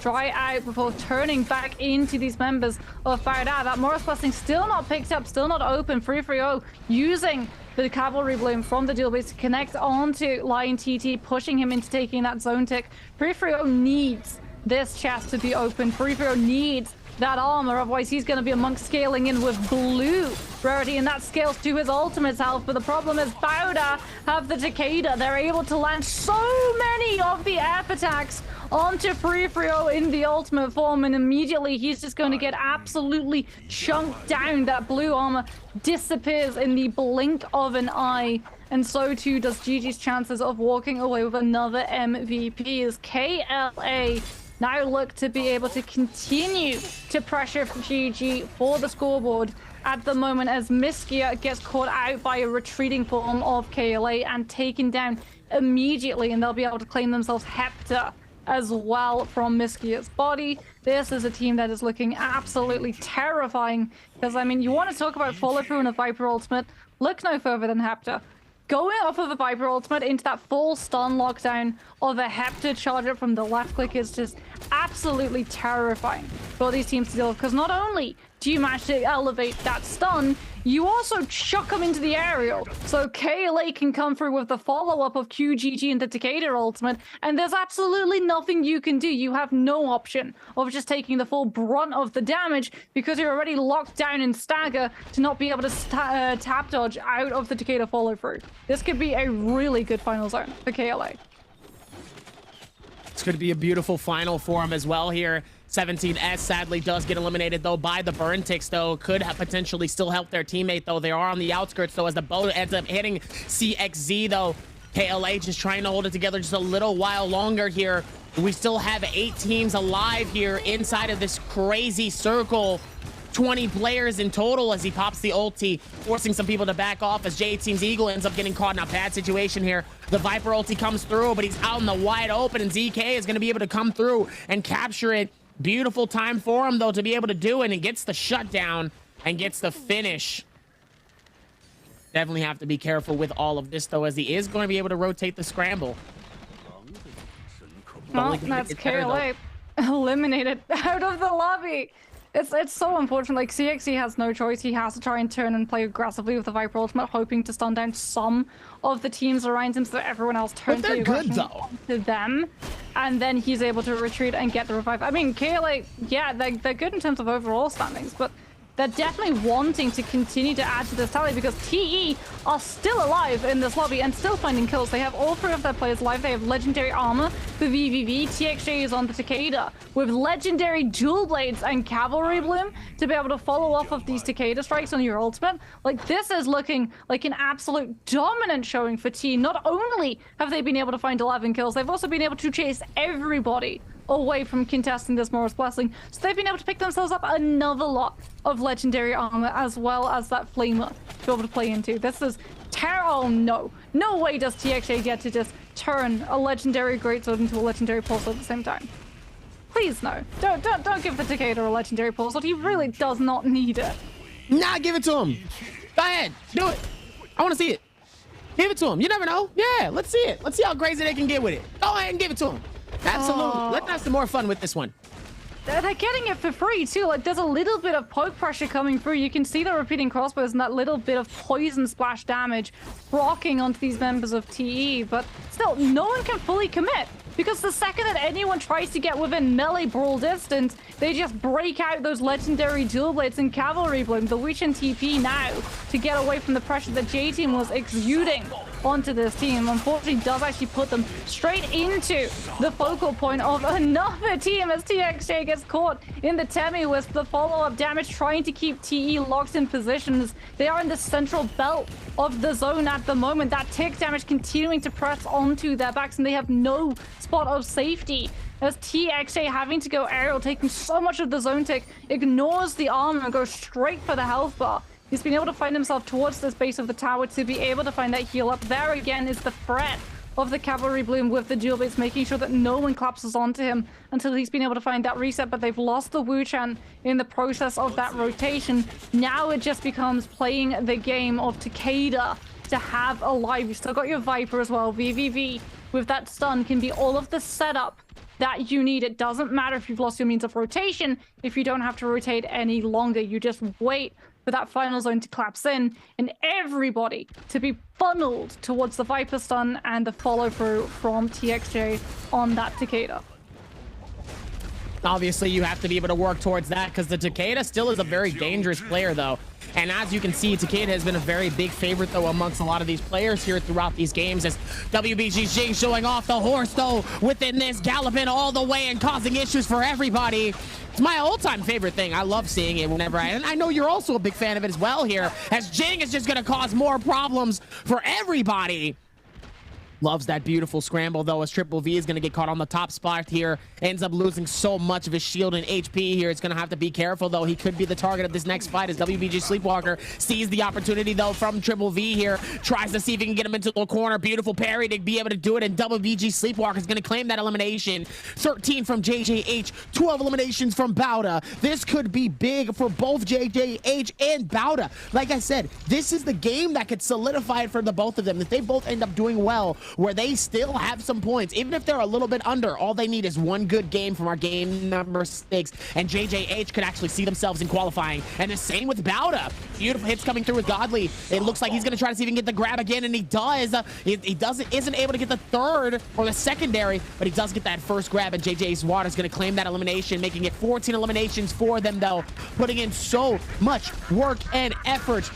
Speaker 4: dry out before turning back into these members of Bauda. That Morris Blessing still not picked up, still not open. 330 using the Cavalry Bloom from the dual base to connect onto Lion TT, pushing him into taking that zone tick. 330 needs this chest to be open. 330 needs that armor, otherwise he's going to be amongst scaling in with blue rarity, and that scales to his ultimate health. But the problem is Bauda have the Takeda. They're able to land so many of the F attacks onto 330 in the ultimate form, and immediately he's just going to get absolutely chunked down. That blue armor disappears in the blink of an eye, and so too does GG's chances of walking away with another MVP, as KLA now look to be able to continue to pressure GG for the scoreboard at the moment, as Miskia gets caught out by a retreating form of KLA and taken down immediately, and they'll be able to claim themselves Hepta as well from Miskia's body. This is a team that is looking absolutely terrifying, because I mean, you want to talk about follow through in a Viper ultimate, look no further than Hepta. Going off of a Viper ultimate into that full stun lockdown of a Hepta charge up from the left click is just absolutely terrifying for these teams to deal with, because not only do you manage to elevate that stun, you also chuck them into the aerial. So KLA can come through with the follow-up of QGG and the Takeda ultimate, and there's absolutely nothing you can do. You have no option of just taking the full brunt of the damage, because you're already locked down in stagger to not be able to tap dodge out of the Takeda follow-through. This could be a really good final zone for KLA.
Speaker 10: This could be a beautiful final for him as well here. 17S sadly does get eliminated though by the burn ticks though. Could potentially still help their teammate though. They are on the outskirts though as the boat ends up hitting CXZ though. KLH is trying to hold it together just a little while longer here. We still have 8 teams alive here inside of this crazy circle. 20 players in total as he pops the ulti, forcing some people to back off as J-Team's Eagle ends up getting caught in a bad situation here. The Viper ulti comes through, but he's out in the wide open, and ZK is going to be able to come through and capture it. Beautiful time for him, though, to be able to do it, and gets the shutdown and gets the finish. Definitely have to be careful with all of this, though, as he is going to be able to rotate the scramble.
Speaker 4: Well, that's KLA eliminated out of the lobby. It's so unfortunate. Like, CXC has no choice. He has to try and turn and play aggressively with the Viper ultimate, hoping to stun down some of the teams around him so that everyone else turns the aggression to them. And then he's able to retreat and get the revive. I mean, KLA, yeah, they're good in terms of overall standings, but they're definitely wanting to continue to add to this tally because TE are still alive in this lobby and still finding kills. They have all 3 of their players alive. They have legendary armor for VVV. TXJ is on the Takeda with legendary dual blades and cavalry bloom to be able to follow off of these Takeda strikes on your ultimate. Like, this is looking like an absolute dominant showing for TE. Not only have they been able to find 11 kills, they've also been able to chase everybody away from contesting this Morris Blessing. So they've been able to pick themselves up another lot of legendary armor as well as that flamer to be able to play into. This is terrible. No way does TXA get to just turn a legendary greatsword into a legendary pulsar at the same time. Please no. Don't give the Takeda a legendary pulsar. He really does not need it.
Speaker 10: Nah, give it to him. Go ahead, do it. I want to see it. Give it to him. You never know. Yeah, let's see it. Let's see how crazy they can get with it. Go ahead and give it to him. Absolutely. Let's have some more fun with this one.
Speaker 4: They're getting it for free too. Like, there's a little bit of poke pressure coming through. You can see the repeating crossbows and that little bit of poison splash damage rocking onto these members of TE, but still no one can fully commit because the second that anyone tries to get within melee brawl distance, they just break out those legendary dual blades and cavalry bloom. The Witch and TP now to get away from the pressure that J-Team was exuding onto this team. Unfortunately, does actually put them straight into the focal point of another team as TXJ gets caught in the Temi with the follow-up damage, trying to keep TE locked in positions. They are in the central belt of the zone at the moment. That tick damage continuing to press onto their backs, and they have no spot of safety as TXJ having to go aerial, taking so much of the zone tick, ignores the armor and goes straight for the health bar. He's been able to find himself towards this base of the tower to be able to find that heal up. There again is the threat of the cavalry bloom with the dual blades, making sure that no one collapses onto him until he's been able to find that reset. But they've lost the Wu-Chan in the process of that rotation. Now it just becomes playing the game of Takeda to have alive. You've still got your Viper as well. VVV with that stun can be all of the setup that you need. It doesn't matter if you've lost your means of rotation. If you don't have to rotate any longer, you just wait for that final zone to collapse in and everybody to be funneled towards the Viper stun and the follow through from TXJ on that Takeda.
Speaker 10: Obviously, you have to be able to work towards that because the Takeda still is a very dangerous player, though. And as you can see, Takeda has been a very big favorite, though, amongst a lot of these players here throughout these games. As WBG Jing showing off the horse, though, within this, galloping all the way and causing issues for everybody. It's my all-time favorite thing. I love seeing it whenever and I know you're also a big fan of it as well here, as Jing is just going to cause more problems for everybody. Loves that beautiful scramble, though, as Triple V is going to get caught on the top spot here. Ends up losing so much of his shield and HP here. It's going to have to be careful, though. He could be the target of this next fight as WBG Sleepwalker sees the opportunity, though, from Triple V here. Tries to see if he can get him into the corner. Beautiful parry to be able to do it, and WBG Sleepwalker is going to claim that elimination. 13 from JJH, 12 eliminations from Bauda. This could be big for both JJH and Bauda. Like I said, this is the game that could solidify it for the both of them. If they both end up doing well, where they still have some points, even if they're a little bit under, all they need is one good game from our game number 6, and JJH could actually see themselves in qualifying. And the same with Bauda. Beautiful hits coming through with Godly. It looks like he's going to try to see if he can get the grab again, and he does. He isn't able to get the third or the secondary, but he does get that first grab, and JJ's Water is going to claim that elimination, making it 14 eliminations for them, though, putting in so much work and effort.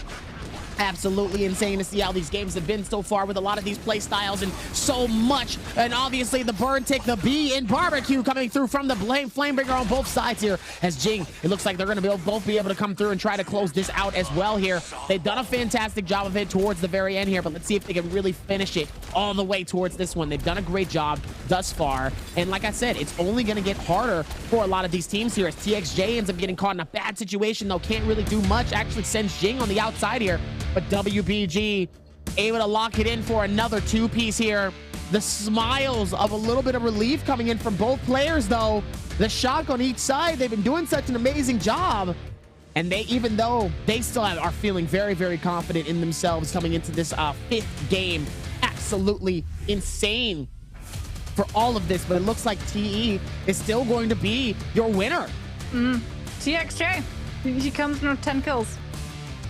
Speaker 10: Absolutely insane to see how these games have been so far with a lot of these play styles and so much. And obviously the burn tick, the B in barbecue coming through from the Flamebringer on both sides here. As Jing, it looks like they're going to both be able to come through and try to close this out as well here. They've done a fantastic job of it towards the very end here, but let's see if they can really finish it all the way towards this one. They've done a great job thus far. And like I said, it's only going to get harder for a lot of these teams here as TXJ ends up getting caught in a bad situation, though can't really do much. Actually sends Jing on the outside here. But WBG able to lock it in for another two-piece here. The smiles of a little bit of relief coming in from both players, though. The shock on each side, they've been doing such an amazing job. And they, even though they still are feeling very, very confident in themselves coming into this fifth game. Absolutely insane for all of this. But it looks like TE is still going to be your winner.
Speaker 4: TXJ, he comes in with 10 kills.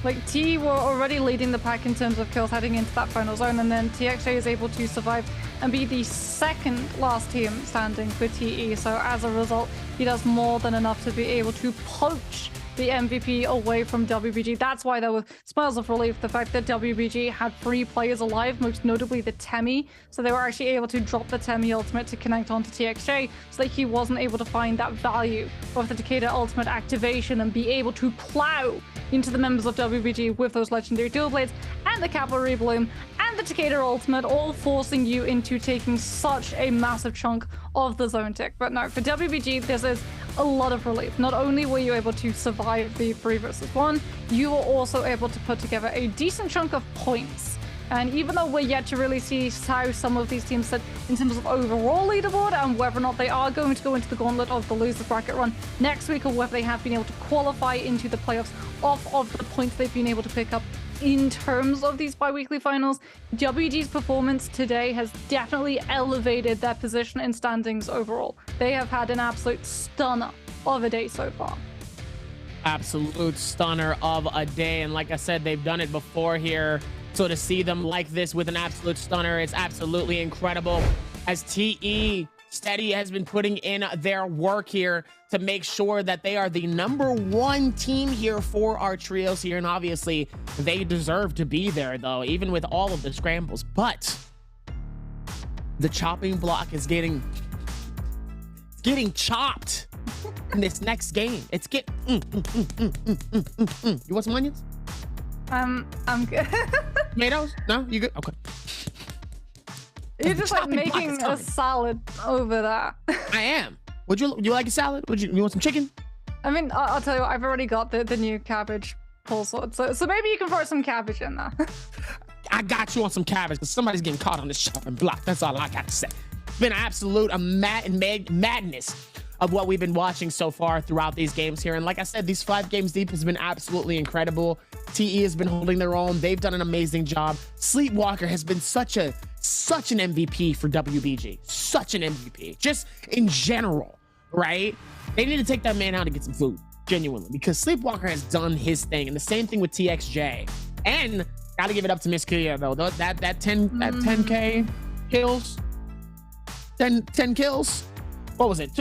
Speaker 4: Like, T were already leading the pack in terms of kills heading into that final zone, and then TXJ is able to survive and be the second last team standing for TE. So as a result, he does more than enough to be able to poach the MVP away from WBG. That's why there were smiles of relief, the fact that WBG had 3 players alive, most notably the Temmie. So they were actually able to drop the Temmie ultimate to connect onto TXJ so that he wasn't able to find that value of the Takeda ultimate activation and be able to plow into the members of WBG with those legendary dual blades and the cavalry bloom and the Takeda ultimate, all forcing you into taking such a massive chunk of the zone tick. But no, for WBG, this is a lot of relief. Not only were you able to survive the 3 versus 1, you were also able to put together a decent chunk of points. And even though we're yet to really see how some of these teams sit in terms of overall leaderboard and whether or not they are going to go into the gauntlet of the losers bracket run next week, or whether they have been able to qualify into the playoffs off of the points they've been able to pick up in terms of these bi-weekly finals, WG's performance today has definitely elevated their position in standings overall. They have had an absolute stunner of a day so far.
Speaker 10: Absolute stunner of a day. And like I said, they've done it before here. So to see them like this with an absolute stunner is absolutely incredible. As TE Steady has been putting in their work here to make sure that they are the #1 team here for our trios here. And obviously they deserve to be there, though, even with all of the scrambles. But the chopping block is getting chopped in this next game. It's You want some onions?
Speaker 4: I'm good.
Speaker 10: Tomatoes? No? You good? Okay.
Speaker 4: You're just like making a salad over there.
Speaker 10: I am. Would you like a salad? You want some chicken?
Speaker 4: I mean, I'll tell you what, I've already got the new cabbage pull sword, so maybe you can throw some cabbage in there.
Speaker 10: I got you on some cabbage because somebody's getting caught on this chopping block. That's all I got to say. It's been absolute madness of what we've been watching so far throughout these games here. And like I said, these 5 games deep has been absolutely incredible. TE has been holding their own. They've done an amazing job. Sleepwalker has been such an MVP for WBG. Such an MVP. Just in general, right? They need to take that man out and get some food, genuinely, because Sleepwalker has done his thing. And the same thing with TXJ. And gotta give it up to Miss Kia, though. That 10K kills. 10 kills. What was it?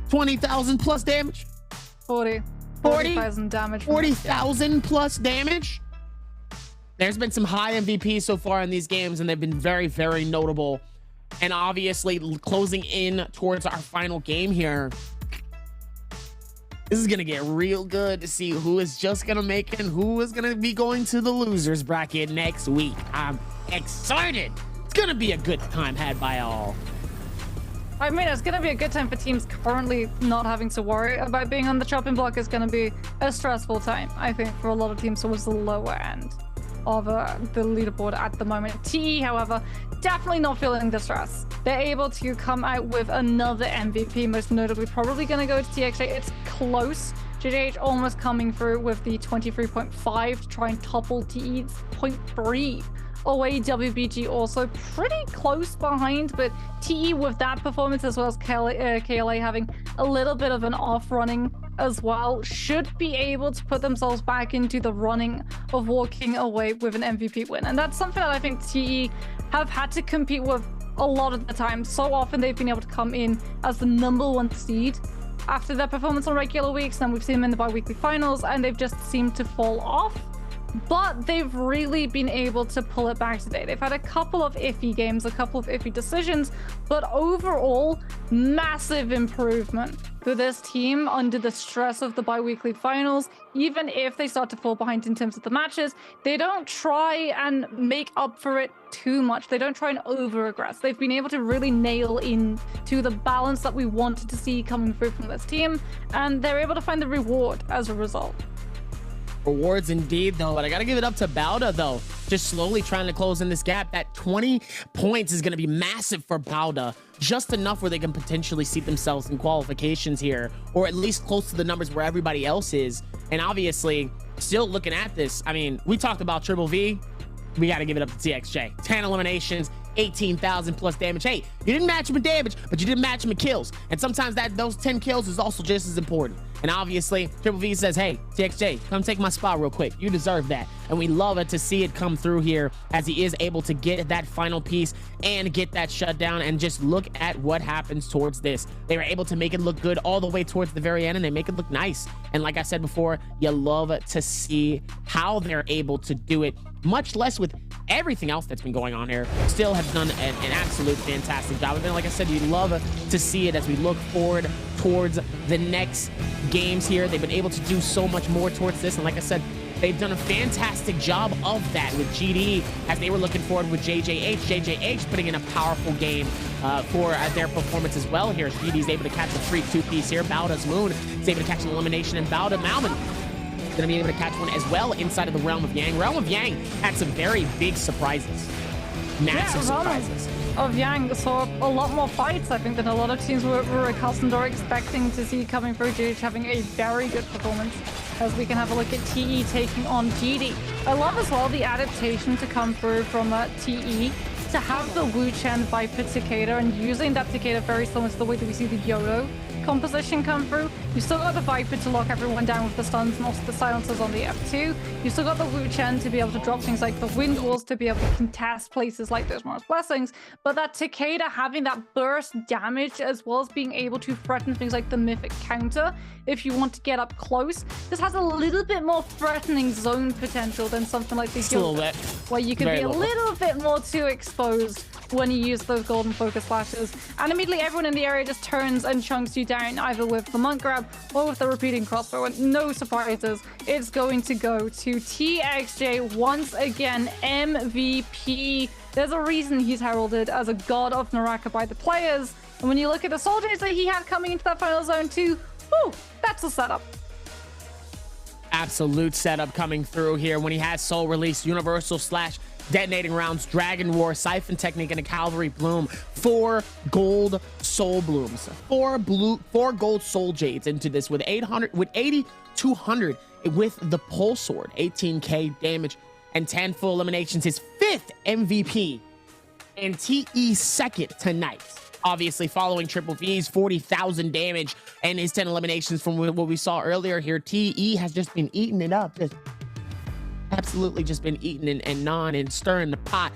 Speaker 10: 20,000 plus damage?
Speaker 4: 40,000 damage.
Speaker 10: 40,000 plus damage? There's been some high MVPs so far in these games, and they've been very, very notable. And obviously, closing in towards our final game here, this is going to get real good to see who is just going to make it and who is going to be going to the losers bracket next week. I'm excited. It's going to be a good time had by all.
Speaker 4: I mean, it's going to be a good time for teams currently not having to worry about being on the chopping block. It's going to be a stressful time, I think, for a lot of teams towards the lower end of the leaderboard at the moment. TE, however, definitely not feeling the stress. They're able to come out with another MVP, most notably probably going to go to TXJ. It's close. JJH almost coming through with the 23.5 to try and topple TE's 0.3. away. WBG also pretty close behind, but TE with that performance, as well as KLA having a little bit of an off running as well, should be able to put themselves back into the running of walking away with an MVP win. And that's something that I think TE have had to compete with a lot of the time. So often they've been able to come in as the #1 seed after their performance on regular weeks, and we've seen them in the bi-weekly finals, and they've just seemed to fall off. but they've really been able to pull it back today. They've had a couple of iffy games, a couple of iffy decisions, but overall, massive improvement for this team under the stress of the bi-weekly finals. Even if they start to fall behind in terms of the matches, they don't try and make up for it too much. They don't try and over-aggress. They've been able to really nail in to the balance that we wanted to see coming through from this team, and they're able to find the reward as a result.
Speaker 10: Rewards indeed, though, but I gotta give it up to Bauda, though. Just slowly trying to close in this gap. That 20 points is gonna be massive for Bauda. Just enough where they can potentially see themselves in qualifications here, or at least close to the numbers where everybody else is. And obviously, still looking at this, I mean, we talked about Triple V. We gotta give it up to TXJ. 10 eliminations, 18,000 plus damage. Hey, you didn't match him in damage, but you didn't match him in kills. And sometimes those 10 kills is also just as important. And obviously, Triple V says, hey, TXJ, come take my spot real quick. You deserve that. And we love it to see it come through here as he is able to get that final piece and get that shutdown. And just look at what happens towards this. They were able to make it look good all the way towards the very end, and they make it look nice. And like I said before, you love to see how they're able to do it, much less with everything else that's been going on here. Still have done an absolute fantastic job. And then, like I said, you love to see it as we look forward towards the next games here. They've been able to do so much more towards this. And like I said, they've done a fantastic job of that with GD as they were looking forward with JJH. JJH putting in a powerful game for their performance as well here. GD's able to catch a free two-piece here. Bauda's Moon is able to catch an elimination, and Bauda Malman going to be able to catch one as well inside of the Realm of Yang. Realm of Yang had some very big surprises. Massive surprises.
Speaker 4: Of Yang saw a lot more fights, I think, than a lot of teams were accustomed or expecting to see coming through. GH having a very good performance, as we can have a look at TE taking on GD. I love as well the adaptation to come through from TE to have the Wu Chen Viper Takeda and using that Takeda very similar to the way that we see the Yodo composition come through. You still got the Viper to lock everyone down with the stuns and also the silencers on the F2. You still got the Wu Chen to be able to drop things like the Wind Walls to be able to contest places like those Mars Blessings. But that Takeda having that burst damage as well as being able to threaten things like the Mythic Counter if you want to get up close. This has a little bit more threatening zone potential than something like the Yodo, where you can be a little bit more too exposed when you use those golden focus flashes, and immediately everyone in the area just turns and chunks you down either with the monk grab or with the repeating crossbow. And no surprises, it's going to go to TXJ once again. MVP. There's a reason he's heralded as a god of Naraka by the players, and when you look at the soldiers that he had coming into that final zone too, whew, that's a setup.
Speaker 10: Absolute setup coming through here when he has Soul Release, Universal Slash, Detonating Rounds, Dragon Roar, Siphon Technique, and a Cavalry Bloom. 4 gold Soul Blooms, 4 gold Soul Jades into this with 8,200 with the Pole Sword, 18k damage, and 10 full eliminations. His 5th MVP, and TE 2nd tonight. Obviously following Triple V's 40,000 damage and his 10 eliminations from what we saw earlier here. TE has just been eating it up. Just absolutely just been eating and gnawing and stirring the pot.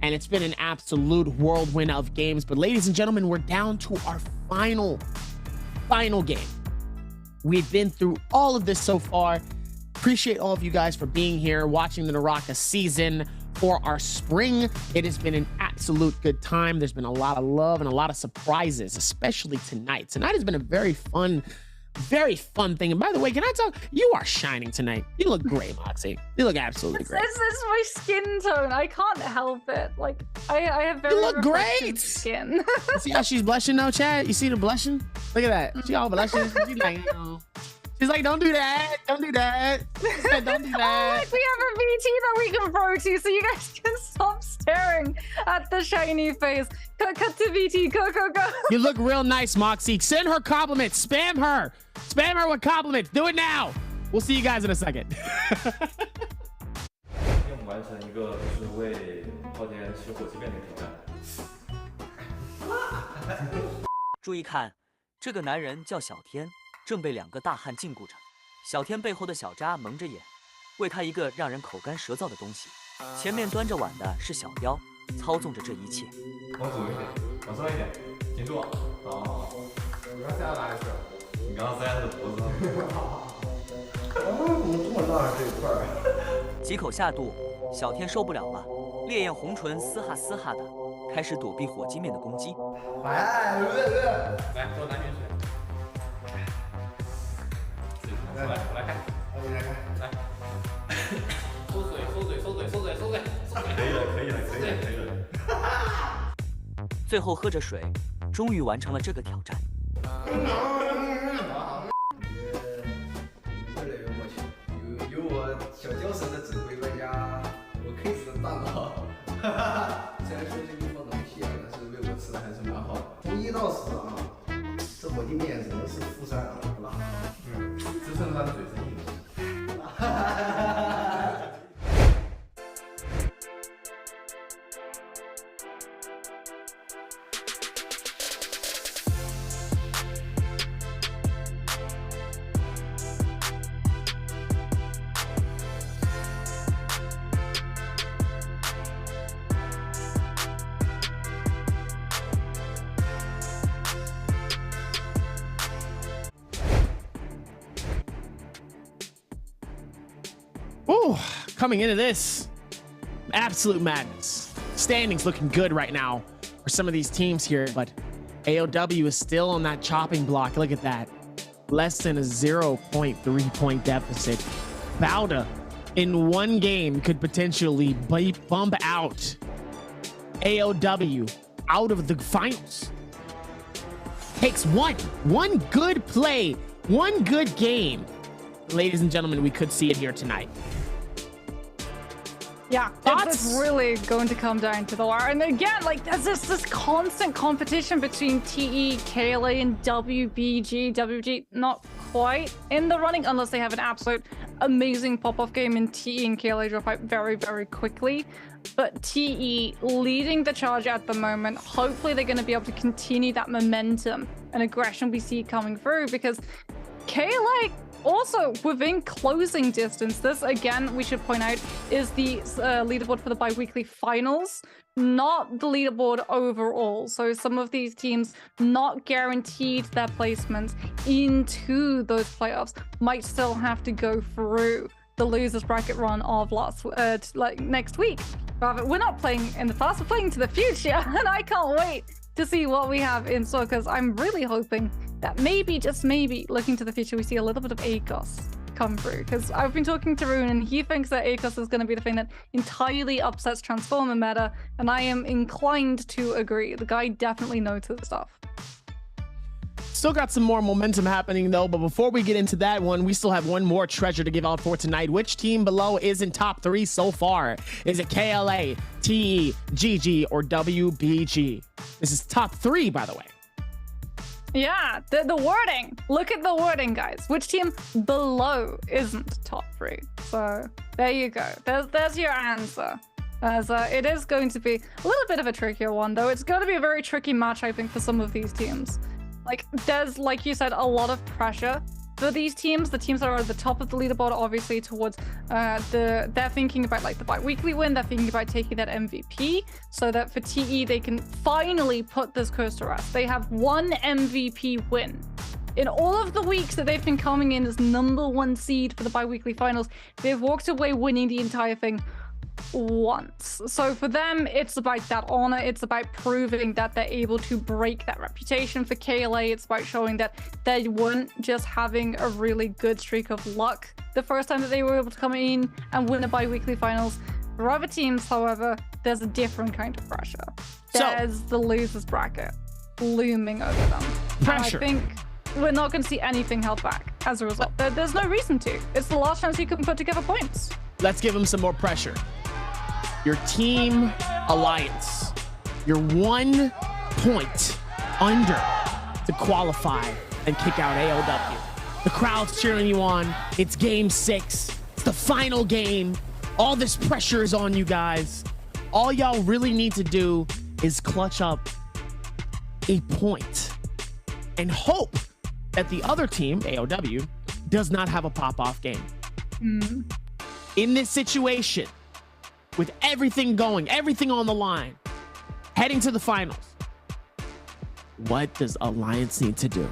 Speaker 10: And it's been an absolute whirlwind of games. But ladies and gentlemen, we're down to our final game. We've been through all of this so far. Appreciate all of you guys for being here, watching the Naraka season for our spring. It has been an absolute good time. There's been a lot of love and a lot of surprises, especially tonight. Tonight has been a very fun thing. And by the way, can I talk? You are shining tonight. You look great, Moxie. You look absolutely great.
Speaker 4: This is my skin tone. I can't help it. Like, I have very
Speaker 10: You look great.
Speaker 4: skin.
Speaker 10: See how she's blushing though, Chad? You see the blushing? Look at that. She all blushing. She's like, she's like, don't do that. Don't do that. She said, don't do that.
Speaker 4: Oh, look, we have a VT that we can throw to, so you guys can stop staring at the shiny face. Cut to VT. Go.
Speaker 10: You look real nice, Moxie. Send her compliments. Spam her. Spam her with compliments. Do it now. We'll see you guys in a second.
Speaker 8: 今天我们完成一个就是为昊天吃火鸡面的挑战。
Speaker 9: 注意看，这个男人叫小天，正被2个大汉禁锢着。小天背后的小渣蒙着眼，喂他一个让人口干舌燥的东西。前面端着碗的是小雕，操纵着这一切。
Speaker 8: 往左一点，往上一点，紧住。哦。你刚塞到哪里去了？你刚刚塞他的脖子上。哦，怎么这么大这一块？
Speaker 9: 几口下肚，小天受不了了，烈焰红唇嘶哈嘶哈的，开始躲避火鸡面的攻击。
Speaker 8: 来，多拿点水。来，我来看，我来看，来，收嘴，收嘴，收嘴，收嘴，收嘴，可以了，可以了，可以了，可以了。
Speaker 9: 最后喝着水，终于完成了这个挑战。
Speaker 14: 有我小教授的指挥，外加我 case 的大脑，虽然说这地方能屁啊，但是喂我吃的还是蛮好的。从1到10啊，这火鸡面只能是负3啊，好吧？只剩他的嘴是硬的。
Speaker 10: Ooh, coming into this, absolute madness. Standings looking good right now for some of these teams here, but AOW is still on that chopping block. Look at that. Less than a 0.3 point deficit. Bauda in one game could potentially bump out AOW out of the finals. Takes one good play, one good game. Ladies and gentlemen, we could see it here tonight.
Speaker 4: Yeah, it's really going to come down to the wire. And again, like, there's this constant competition between TE, KLA, and WBG. WBG not quite in the running unless they have an absolute amazing pop-off game, and TE and KLA drop out very, very quickly. But TE leading the charge at the moment. Hopefully they're going to be able to continue that momentum and aggression we see coming through, because KLA also within closing distance. This, again, we should point out, is the leaderboard for the bi-weekly finals, not the leaderboard overall. So some of these teams not guaranteed their placements into those playoffs might still have to go through the losers bracket run of next week. Rather, we're not playing in the past, we're playing to the future, and I can't wait to see what we have in store, because I'm really hoping that maybe, just maybe, looking to the future, we see a little bit of ACOS come through. Because I've been talking to Rune, and he thinks that ACOS is going to be the thing that entirely upsets Transformer meta, and I am inclined to agree. The guy definitely knows his stuff.
Speaker 10: Still got some more momentum happening though, but before we get into that one, we still have one more treasure to give out for tonight. Which team below is in top 3 so far? Is it KLA, TE, GG, or WBG? This is top 3, by the way.
Speaker 4: Yeah, the wording. Look at the wording, guys. Which team below isn't top 3? So there you go. There's your answer. As it is going to be a little bit of a trickier one, though. It's going to be a very tricky match, I think, for some of these teams. Like, there's, like you said, a lot of pressure for these teams. The teams that are at the top of the leaderboard, obviously, towards they're thinking about, like, the bi-weekly win. They're thinking about taking that MVP, so that for TE, they can finally put this curse to rest. They have one MVP win. In all of the weeks that they've been coming in as #1 seed for the bi-weekly finals, they've walked away winning the entire thing once. So for them, it's about that honor. It's about proving that they're able to break that reputation. For KLA, it's about showing that they weren't just having a really good streak of luck the first time that they were able to come in and win a bi-weekly finals. For other teams, however, there's a different kind of pressure. There's the losers bracket looming over them.
Speaker 10: Pressure.
Speaker 4: And I think we're not going to see anything held back as a result. There's no reason to. It's the last chance you can put together points.
Speaker 10: Let's give them some more pressure. Your team alliance. You're 1 point under to qualify and kick out AOW. The crowd's cheering you on. It's game 6. It's the final game. All this pressure is on you guys. All y'all really need to do is clutch up a point and hope that the other team, AOW, does not have a pop-off game. In this situation, with everything going, everything on the line, heading to the finals, what does Alliance need to do?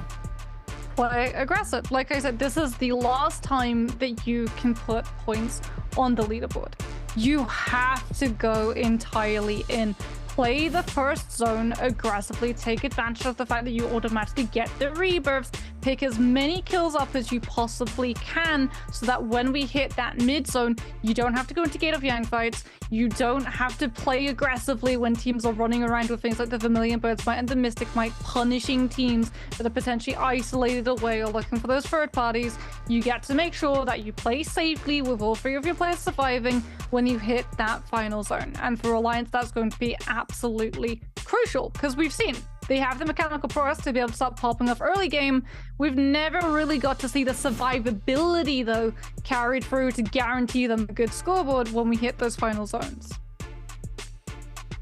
Speaker 4: play aggressive. Like I said, this is the last time that you can put points on the leaderboard. You have to go entirely in. Play the first zone aggressively, take advantage of the fact that you automatically get the rebirths, pick as many kills up as you possibly can so that when we hit that mid zone, you don't have to go into Gate of Yang fights, you don't have to play aggressively when teams are running around with things like the Vermilion Birds Might and the Mystic Might, punishing teams that are potentially isolated away or looking for those third parties. You get to make sure that you play safely with all 3 of your players surviving when you hit that final zone. And for Alliance, that's going to be absolutely crucial because we've seen they have the mechanical prowess to be able to start popping off early game. We've never really got to see the survivability, though, carried through to guarantee them a good scoreboard when we hit those final zones.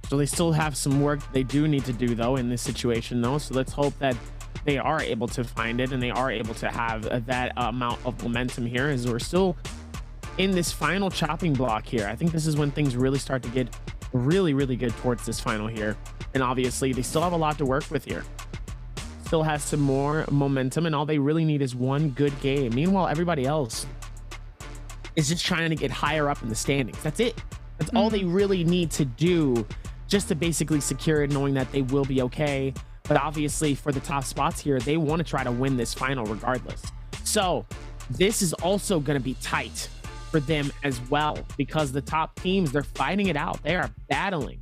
Speaker 10: So they still have some work they do need to do, though, in this situation, though. So let's hope that they are able to find it and they are able to have that amount of momentum here, as we're still in this final chopping block here. I think this is when things really start to get really, really good towards this final here. And obviously they still have a lot to work with here. Still has some more momentum, and all they really need is one good game. Meanwhile, everybody else is just trying to get higher up in the standings. That's it. That's all they really need to do, just to basically secure it, knowing that they will be okay. But obviously for the top spots here, they want to try to win this final regardless. So this is also going to be tight for them as well, because the top teams, they're fighting it out. They are battling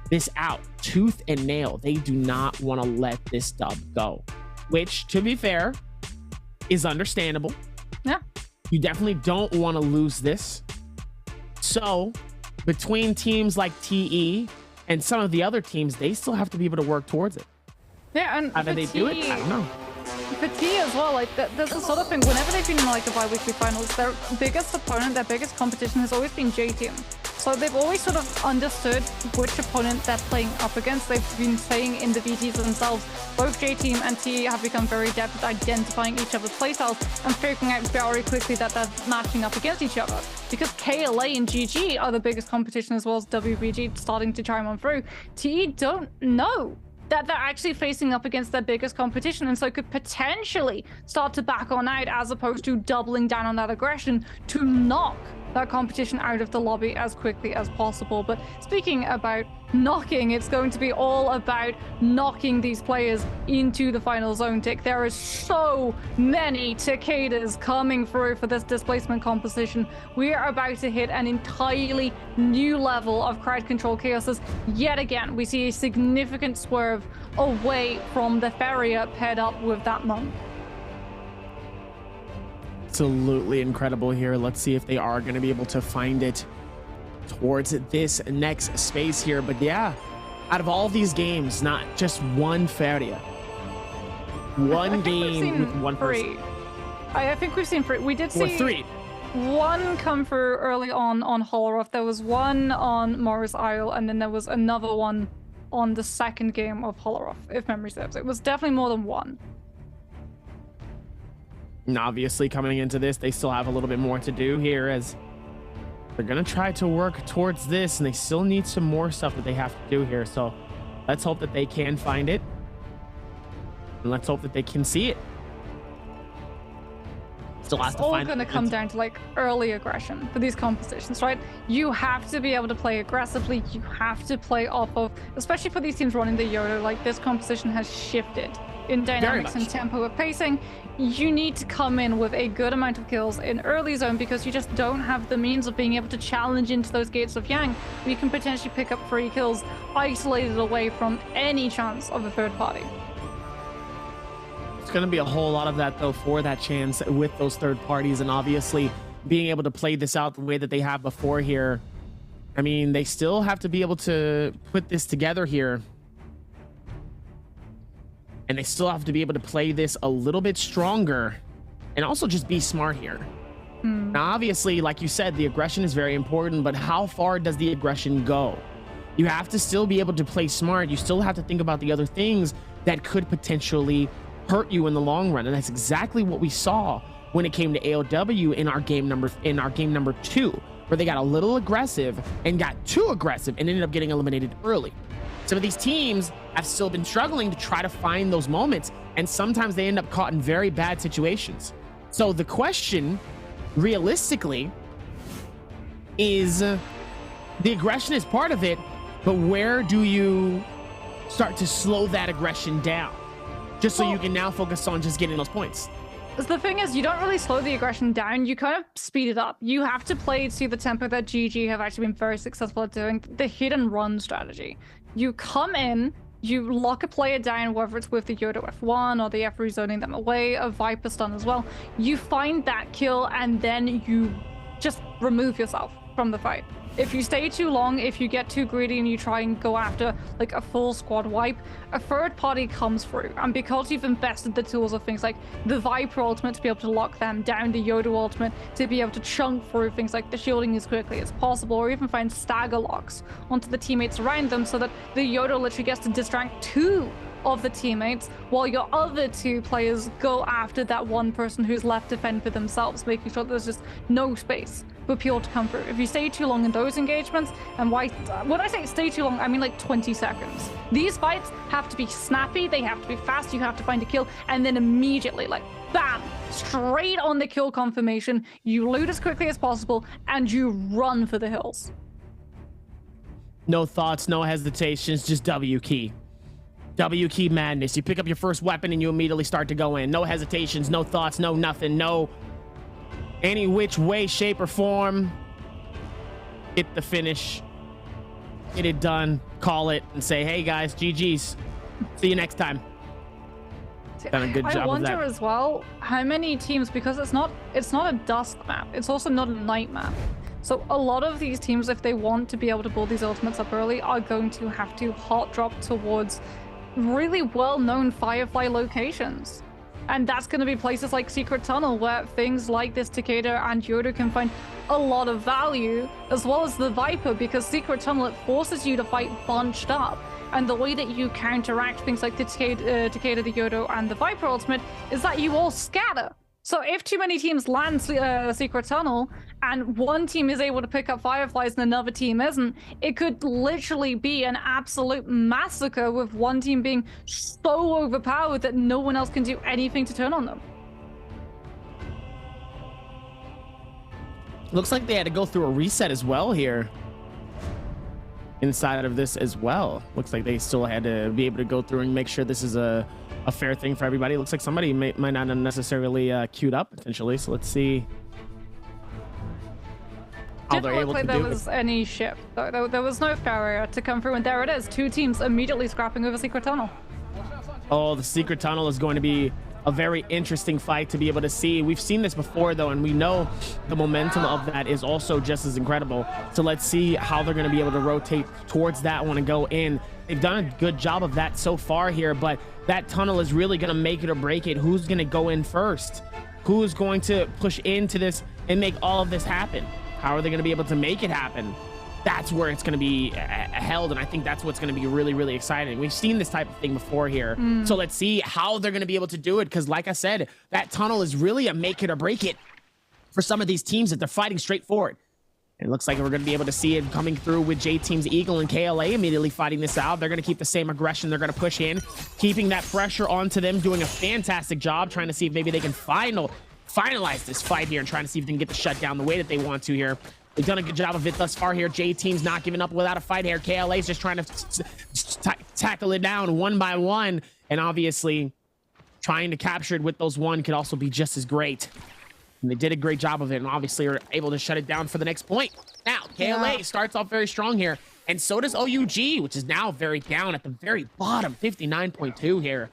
Speaker 10: this out tooth and nail. They do not want to let this dub go, which, to be fair, is understandable.
Speaker 4: Yeah,
Speaker 10: you definitely don't want to lose this. So between teams like TE and some of the other teams, they still have to be able to work towards it.
Speaker 4: Yeah, and
Speaker 10: how do they do it? I don't know.
Speaker 4: For T as well, like there's the sort of thing, whenever they've been in like the bi-weekly finals, their biggest opponent, their biggest competition has always been J-Team. So they've always sort of understood which opponent they're playing up against. They've been playing in the VTs themselves. Both J-Team and TE have become very adept at identifying each other's playstyles and figuring out very quickly that they're matching up against each other. Because KLA and GG are the biggest competition, as well as WBG starting to chime on through. TE don't know that they're actually facing up against their biggest competition, and so could potentially start to back on out, as opposed to doubling down on that aggression to knock that competition out of the lobby as quickly as possible. But speaking about knocking, it's going to be all about knocking these players into the final zone tick. There is so many Takedas coming through for this displacement composition. We are about to hit an entirely new level of crowd control chaoses. Yet again, we see a significant swerve away from the Farrier paired up with that monk.
Speaker 10: Absolutely incredible here. Let's see if they are going to be able to find it towards this next space here. But yeah, out of all these games, not just one Feria. One game with one person.
Speaker 4: I think we've seen three. We did see
Speaker 10: three.
Speaker 4: One come through early on Holoroth. There was one on Morris Isle, and then there was another one on the second game of Holoroth, if memory serves. It was definitely more than one.
Speaker 10: And obviously coming into this, they still have a little bit more to do here, as they're going to try to work towards this, and they still need some more stuff that they have to do here. So let's hope that they can find it, and let's hope that they can see it. Still has
Speaker 4: it's
Speaker 10: to
Speaker 4: all
Speaker 10: find
Speaker 4: going to come down to like early aggression for these compositions, right? You have to be able to play aggressively. You have to play off of, especially for these teams running the YOLO, like this composition has shifted in dynamics and tempo of pacing. You need to come in with a good amount of kills in early zone, because you just don't have the means of being able to challenge into those gates of Yang. You can potentially pick up 3 kills isolated away from any chance of a third party.
Speaker 10: It's going to be a whole lot of that, though, for that chance with those third parties, and obviously being able to play this out the way that they have before here. I mean, they still have to be able to put this together here, and they still have to be able to play this a little bit stronger and also just be smart here. Now, obviously, like you said, the aggression is very important, but how far does the aggression go? You have to still be able to play smart. You still have to think about the other things that could potentially hurt you in the long run, and that's exactly what we saw when it came to AOW in our game number 2, where they got a little aggressive and got too aggressive and ended up getting eliminated early. Some of these teams have still been struggling to try to find those moments, and sometimes they end up caught in very bad situations. So the question, realistically, is the aggression is part of it, but where do you start to slow that aggression down? Just so you can now focus on just getting those points.
Speaker 4: The thing is, you don't really slow the aggression down, you kind of speed it up. You have to play to the tempo that GG have actually been very successful at doing, the hit and run strategy. You come in, you lock a player down, whether it's with the Yodo F1 or the F rezoning them away, a Viper stun as well. You find that kill and then you just remove yourself from the fight. If you stay too long, if you get too greedy and you try and go after like a full squad wipe, a third party comes through. And because you've invested the tools of things like the Viper ultimate to be able to lock them down, the Yodo ultimate to be able to chunk through things like the shielding as quickly as possible, or even find stagger locks onto the teammates around them so that the Yodo literally gets to distract 2 of the teammates while your other 2 players go after that one person who's left to fend for themselves, making sure that there's just no space for people to come through. If you stay too long in those engagements, and when I say stay too long, I mean like 20 seconds. These fights have to be snappy, they have to be fast, you have to find a kill, and then immediately, like, bam, straight on the kill confirmation, you loot as quickly as possible, and you run for the hills.
Speaker 10: No thoughts, no hesitations, just W key. W key madness. You pick up your first weapon and you immediately start to go in. No hesitations, no thoughts, no nothing, no any which way, shape, or form. Hit the finish. Get it done. Call it and say, hey guys, GG's. See you next time. Done a good job of that.
Speaker 4: I wonder as well how many teams, because it's not a dusk map, it's also not a night map. So a lot of these teams, if they want to be able to build these ultimates up early, are going to have to hot drop towards really well-known Firefly locations. And that's going to be places like Secret Tunnel, where things like this Takeda and Yodo can find a lot of value, as well as the Viper, because Secret Tunnel, it forces you to fight bunched up. And the way that you counteract things like the Takeda, the Yodo, and the Viper ultimate is that you all scatter. So if too many teams land Secret Tunnel, and one team is able to pick up Fireflies and another team isn't, it could literally be an absolute massacre, with one team being so overpowered that no one else can do anything to turn on them.
Speaker 10: Looks like they had to go through a reset as well here. Inside of this as well. Looks like they still had to be able to go through and make sure this is a fair thing for everybody. Looks like somebody might not have necessarily queued up potentially. So let's see how they're able to do it.
Speaker 4: Didn't look like there was any shift. There was no barrier to come through, and there it is. 2 teams immediately scrapping over Secret Tunnel.
Speaker 10: Oh, the Secret Tunnel is going to be a very interesting fight to be able to see. We've seen this before though, and we know the momentum of that is also just as incredible. So let's see how they're going to be able to rotate towards that one and go in. They've done a good job of that so far here, but that tunnel is really going to make it or break it. Who's going to go in first? Who's going to push into this and make all of this happen? How are they going to be able to make it happen? That's where it's going to be held, and I think that's what's going to be really, really exciting. We've seen this type of thing before here, so let's see how they're going to be able to do it, because like I said, that tunnel is really a make it or break it for some of these teams that they're fighting straight forward. And it looks like we're going to be able to see it coming through with J-Team's Eagle and KLA immediately fighting this out. They're going to keep the same aggression. They're going to push in, keeping that pressure onto them, doing a fantastic job, trying to see if maybe they can finalize this fight here and trying to see if they can get the shutdown the way that they want to here. They've done a good job of it thus far here. J-Team's not giving up without a fight here. KLA's just trying to tackle it down one by one, and obviously trying to capture it with those one could also be just as great. And they did a great job of it, and obviously are able to shut it down for the next point. Now, KLA starts off very strong here, and so does OUG, which is now very down at the very bottom, 59.2 here.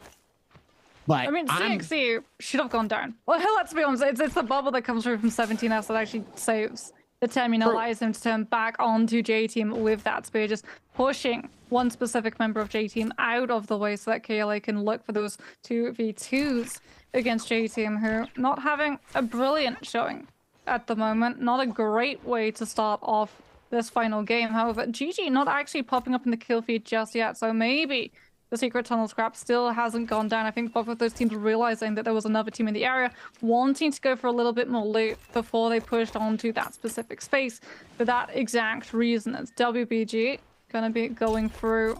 Speaker 10: But
Speaker 4: I mean, CXC should have gone down. Well, let's be honest, it's the bubble that comes through from 17S that actually saves the Temin, allows him to turn back onto J-Team with that spear, just pushing one specific member of J-Team out of the way so that KLA can look for those 2v2s against J-Team, who not having a brilliant showing at the moment. Not a great way to start off this final game. However, GG not actually popping up in the kill feed just yet, so maybe the Secret Tunnel scrap still hasn't gone down. I think both of those teams realizing that there was another team in the area, wanting to go for a little bit more loot before they pushed onto that specific space. For that exact reason, it's WBG gonna be going through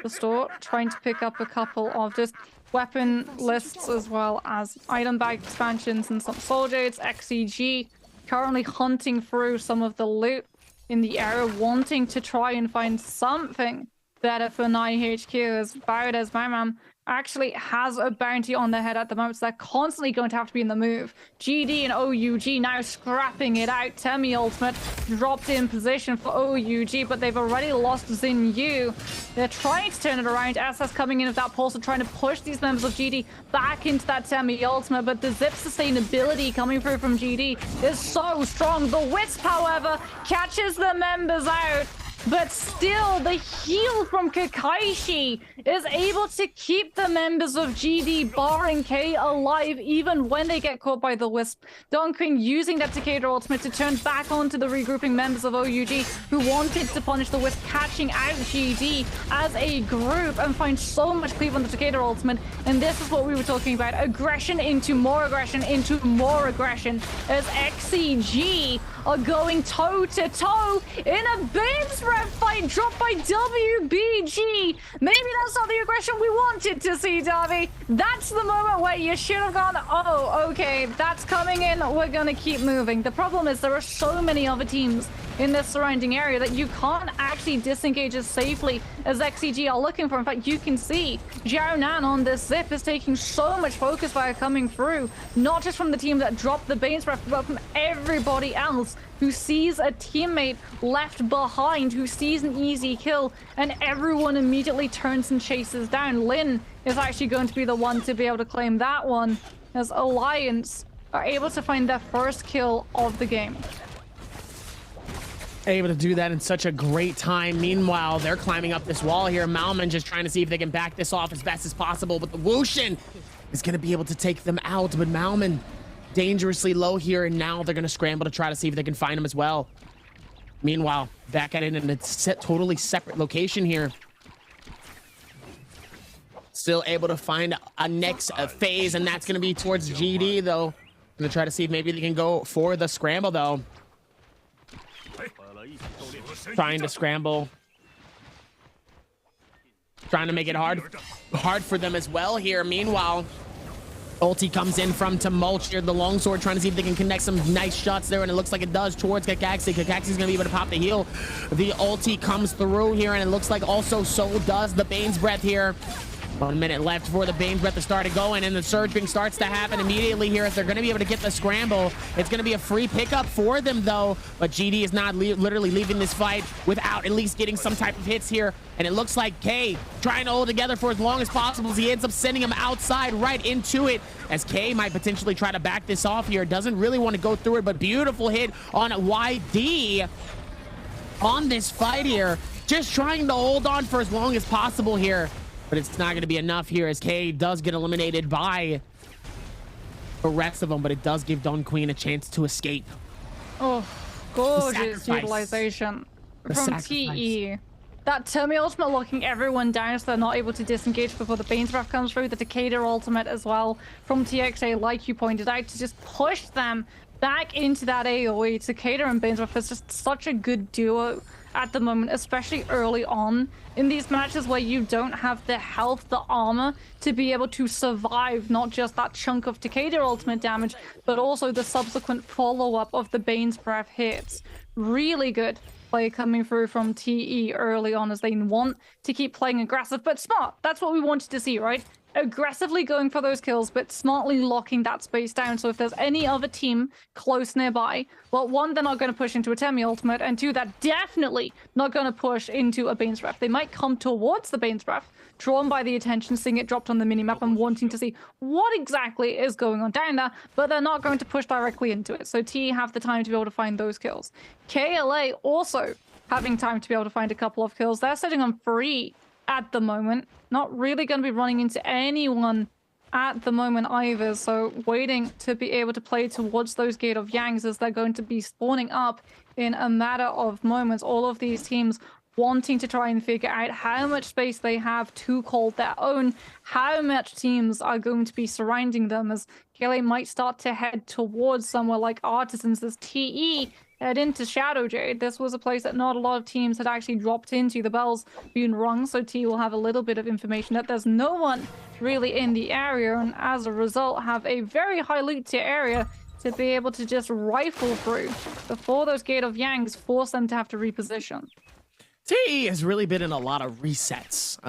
Speaker 4: the store, trying to pick up a couple of just weapon lists as well as item bag expansions and some soldiers. XEG currently hunting through some of the loot in the area, wanting to try and find something better for 9HQ, as Barrett as my man actually has a bounty on their head at the moment, so they're constantly going to have to be in the move. GD and OUG now scrapping it out. Temi ultimate dropped in position for OUG, but they've already lost Xin Yu. They're trying to turn it around. SS coming in with that pulse and trying to push these members of GD back into that Temi ultimate, but the zip sustainability coming through from GD is so strong. The Wisp, however, catches the members out. But still, the heal from Kakaishi is able to keep the members of GD, barring K, alive even when they get caught by the Wisp. Duncan using that Takeda ultimate to turn back onto the regrouping members of OUG who wanted to punish the Wisp, catching out GD as a group and find so much cleave on the Takeda ultimate. And this is what we were talking about. Aggression into more aggression into more aggression as XCG are going toe-to-toe in a Bane's Breath fight dropped by WBG. Maybe that's not the aggression we wanted to see, Darby. That's the moment where you should have gone, oh, okay, that's coming in, we're gonna keep moving. The problem is there are so many other teams in this surrounding area that you can't actually disengage as safely as XCG are looking for. In fact, you can see Zhao Nan on this zip is taking so much focus fire coming through, not just from the team that dropped the Bane's Breath, but from everybody else who sees a teammate left behind, who sees an easy kill, and everyone immediately turns and chases down. Lin is actually going to be the one to be able to claim that one, as Alliance are able to find their first kill of the game.
Speaker 10: Able to do that in such a great time. Meanwhile, they're climbing up this wall here. Malman just trying to see if they can back this off as best as possible, but the Wushin is going to be able to take them out. But Malman dangerously low here, and now they're going to scramble to try to see if they can find him as well. Meanwhile, back at it in a totally separate location here. Still able to find a next phase, and that's going to be towards GD, though. Going to try to see if maybe they can go for the scramble, though. Trying to scramble. Trying to make it hard for them as well here. Meanwhile, ulti comes in from Tumult here, the longsword, trying to see if they can connect some nice shots there, and it looks like it does towards Kakaxi. Kakaxi's gonna be able to pop the heal. The ulti comes through here, and it looks like also so does the Bane's Breath here. 1 minute left for the Bane's Breath to start going, and the surging starts to happen immediately here as they're going to be able to get the scramble. It's going to be a free pickup for them, though, but GD is not literally leaving this fight without at least getting some type of hits here, and it looks like K trying to hold together for as long as possible as he ends up sending him outside right into it, as K might potentially try to back this off here. Doesn't really want to go through it, but beautiful hit on YD on this fight here. Just trying to hold on for as long as possible here. But it's not going to be enough here as K does get eliminated by the rest of them, but it does give Don Queen a chance to escape.
Speaker 4: Oh, gorgeous utilization from TE. That Temi ultimate locking everyone down so they're not able to disengage before the Bane's Breath comes through. The Takeda ultimate as well from TXA, like you pointed out, to just push them back into that AoE. Takeda and Bane's Breath is just such a good duo at the moment, especially early on in these matches where you don't have the health, the armor to be able to survive not just that chunk of Takeda ultimate damage, but also the subsequent follow-up of the Bane's Breath hits. Really good play coming through from TE early on as they want to keep playing aggressive, but smart. That's what we wanted to see, right? Aggressively going for those kills, but smartly locking that space down. So if there's any other team close nearby, well, one, they're not going to push into a Temi ultimate, and two, they're definitely not going to push into a Bane's Breath. They might come towards the Bane's Breath, drawn by the attention, seeing it dropped on the minimap and wanting to see what exactly is going on down there, but they're not going to push directly into it. So T have the time to be able to find those kills. KLA also having time to be able to find a couple of kills. They're sitting on 3 at the moment. Not really going to be running into anyone at the moment either, so waiting to be able to play towards those Gate of Yangs as they're going to be spawning up in a matter of moments. All of these teams wanting to try and figure out how much space they have to call their own, how much teams are going to be surrounding them, as KLA might start to head towards somewhere like Artisans, as TE head into Shadow Jade. This was a place that not a lot of teams had actually dropped into. The bell's being rung, so T will have a little bit of information that there's no one really in the area, and as a result have a very high loot tier area to be able to just rifle through before those Gate of Yangs force them to have to reposition.
Speaker 10: TE has really been in a lot of resets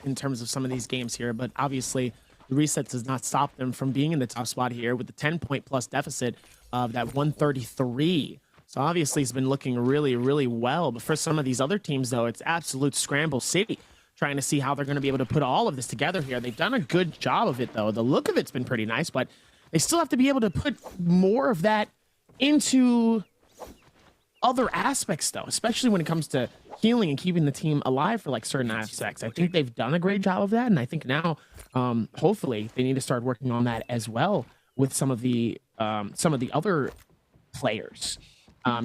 Speaker 10: in terms of some of these games here, but obviously the resets does not stop them from being in the top spot here with the 10-point plus deficit of that 133. So obviously it's been looking really, really well. But for some of these other teams, though, it's absolute scramble city, trying to see how they're going to be able to put all of this together here. They've done a good job of it, though. The look of it's been pretty nice, but they still have to be able to put more of that into other aspects, though, especially when it comes to healing and keeping the team alive for like certain aspects. I think they've done a great job of that, and I think now, hopefully, they need to start working on that as well with some of the other players.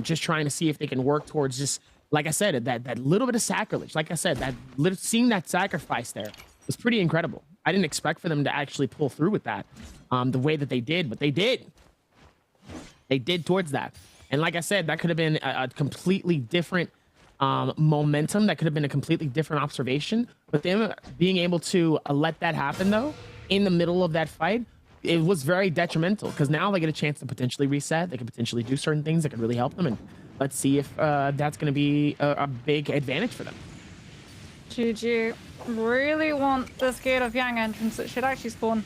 Speaker 10: Just trying to see if they can work towards just, like I said, that little bit of sacrilege. Like I said, seeing that sacrifice there was pretty incredible. I didn't expect for them to actually pull through with that the way that they did, but they did. They did towards that. And like I said, that could have been a completely different momentum. That could have been a completely different observation. But them being able to let that happen, though, in the middle of that fight, it was very detrimental because now they get a chance to potentially reset. They can potentially do certain things that could really help them. And let's see if that's going to be a big advantage for them.
Speaker 4: GG really want this Gate of Yang entrance. It should actually spawn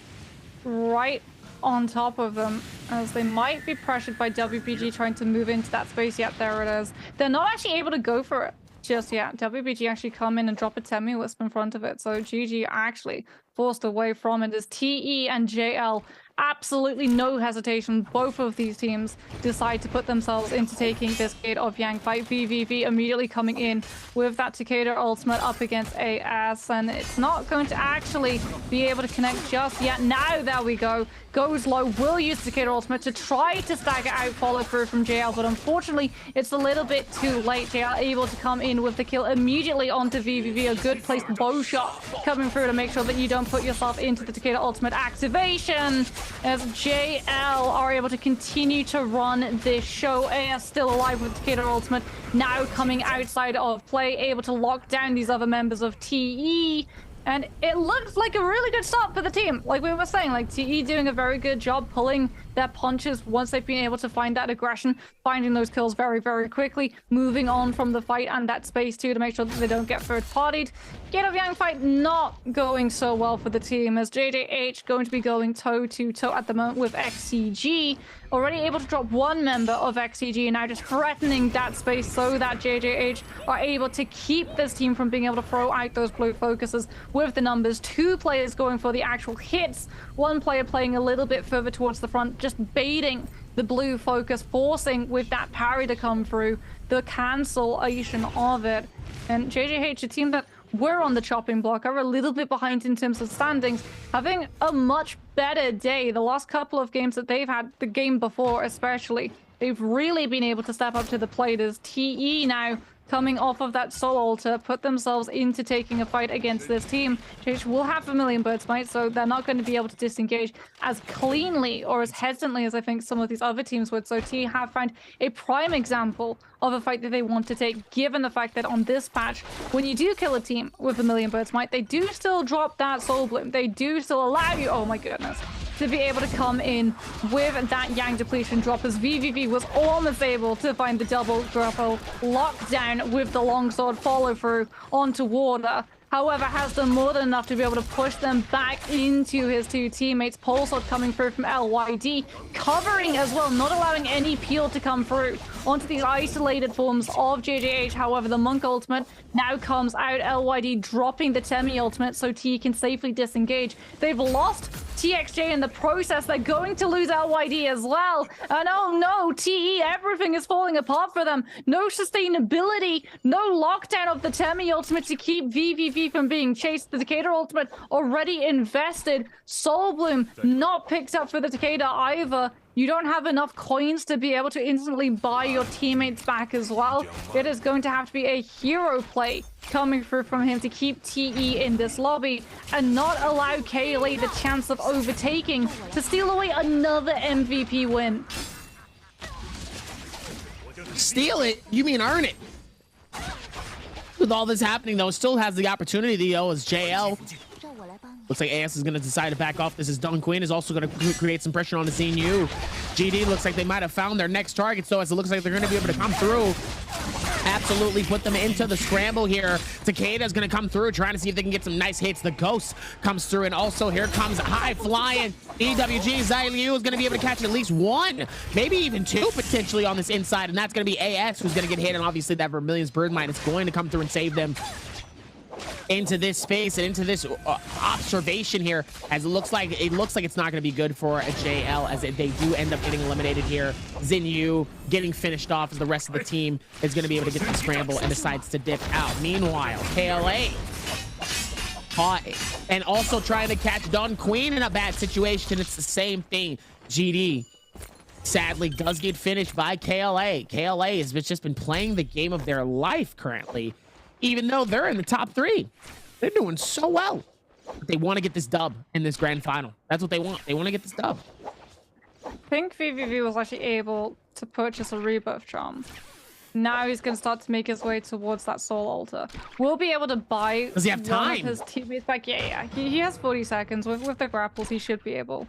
Speaker 4: right on top of them, as they might be pressured by WBG trying to move into that space. Yet there it is. They're not actually able to go for it just yet. WBG actually come in and drop a Temi Wisp in front of it, so GG actually forced away from it as TE and JL, absolutely no hesitation, both of these teams decide to put themselves into taking this Gate of Yang fight. VVV immediately coming in with that Takeda ultimate up against AS, and it's not going to actually be able to connect just yet. Now there we go, goes low, will use Takeda ultimate to try to stagger out follow through from JL, but unfortunately it's a little bit too late. JL able to come in with the kill immediately onto VVV, a good placed bow shot coming through to make sure that you don't put yourself into the Takeda ultimate activation, as JL are able to continue to run this show. AS still alive with Takeda ultimate, now coming outside of play, able to lock down these other members of TE. And it looks like a really good start for the team. Like we were saying, like TE doing a very good job pulling their punches once they've been able to find that aggression, finding those kills very, very quickly, moving on from the fight and that space too to make sure that they don't get third-partied. Gate of Yang fight not going so well for the team, as JJH going to be going toe-to-toe at the moment with XCG. Already able to drop one member of XCG and now just threatening that space so that JJH are able to keep this team from being able to throw out those blue focuses with the numbers. Two players going for the actual hits, one player playing a little bit further towards the front, just baiting the blue focus, forcing with that parry to come through, the cancellation of it. And JJH, a team that were on the chopping block, are a little bit behind in terms of standings, having a much better day. The last couple of games that they've had, the game before especially, they've really been able to step up to the plate, as TE now coming off of that soul altar, put themselves into taking a fight against this team, which will have a million birds might, so they're not going to be able to disengage as cleanly or as hesitantly as I think some of these other teams would. So TE have found a prime example of a fight that they want to take, given the fact that on this patch, when you do kill a team with a million birds might, they do still drop that soul bloom. They do still allow you, oh my goodness, to be able to come in with that Yang depletion drop, as VVV was almost able to find the double grapple lockdown with the longsword follow through onto Warder. However, has done more than enough to be able to push them back into his two teammates. Pulsar coming through from LYD, covering as well, not allowing any peel to come through onto the isolated forms of JJH. However, the Monk ultimate now comes out, LYD dropping the Temi ultimate so T can safely disengage. They've lost TXJ in the process. They're going to lose LYD as well. And oh no, TE, everything is falling apart for them. No sustainability, no lockdown of the Temi ultimate to keep VVV from being chased. The Takeda ultimate already invested. Soul Bloom not picked up for the Takeda either. You don't have enough coins to be able to instantly buy your teammates back as well. It is going to have to be a hero play coming through from him to keep TE in this lobby and not allow KLA the chance of overtaking to steal away another MVP win.
Speaker 10: Steal it? You mean earn it? With all this happening, though, still has the opportunity, though, as JL. Looks like AS is going to decide to back off. This is Don Quinn is also going to create some pressure on the CNU. GD looks like they might have found their next targets, though, as it looks like they're going to be able to come through. Absolutely put them into the scramble here. Takeda is going to come through, trying to see if they can get some nice hits. The Ghost comes through, and also here comes high flying EWG. Zyliu is going to be able to catch at least one, maybe even two potentially on this inside, and that's going to be AS who's going to get hit, and obviously that Vermilion's Bird Mine is going to come through and save them into this space and into this observation here, as it looks like it's not going to be good for a JL, as they do end up getting eliminated here. Zinyu getting finished off, as the rest of the team is going to be able to get the scramble and decides to dip out. Meanwhile, KLA caught and also trying to catch Don Queen in a bad situation. It's the same thing. GD sadly does get finished by KLA. KLA has just been playing the game of their life currently, even though they're in the top 3. They're doing so well. But they want to get this dub in this grand final. That's what they want. They want to get this dub.
Speaker 4: I think VVV was actually able to purchase a rebirth charm. Now he's going to start to make his way towards that soul altar. We'll be able to buy
Speaker 10: Does he have time?
Speaker 4: one of his teammates back. Yeah. He has 40 seconds. With the grapples, he should be able.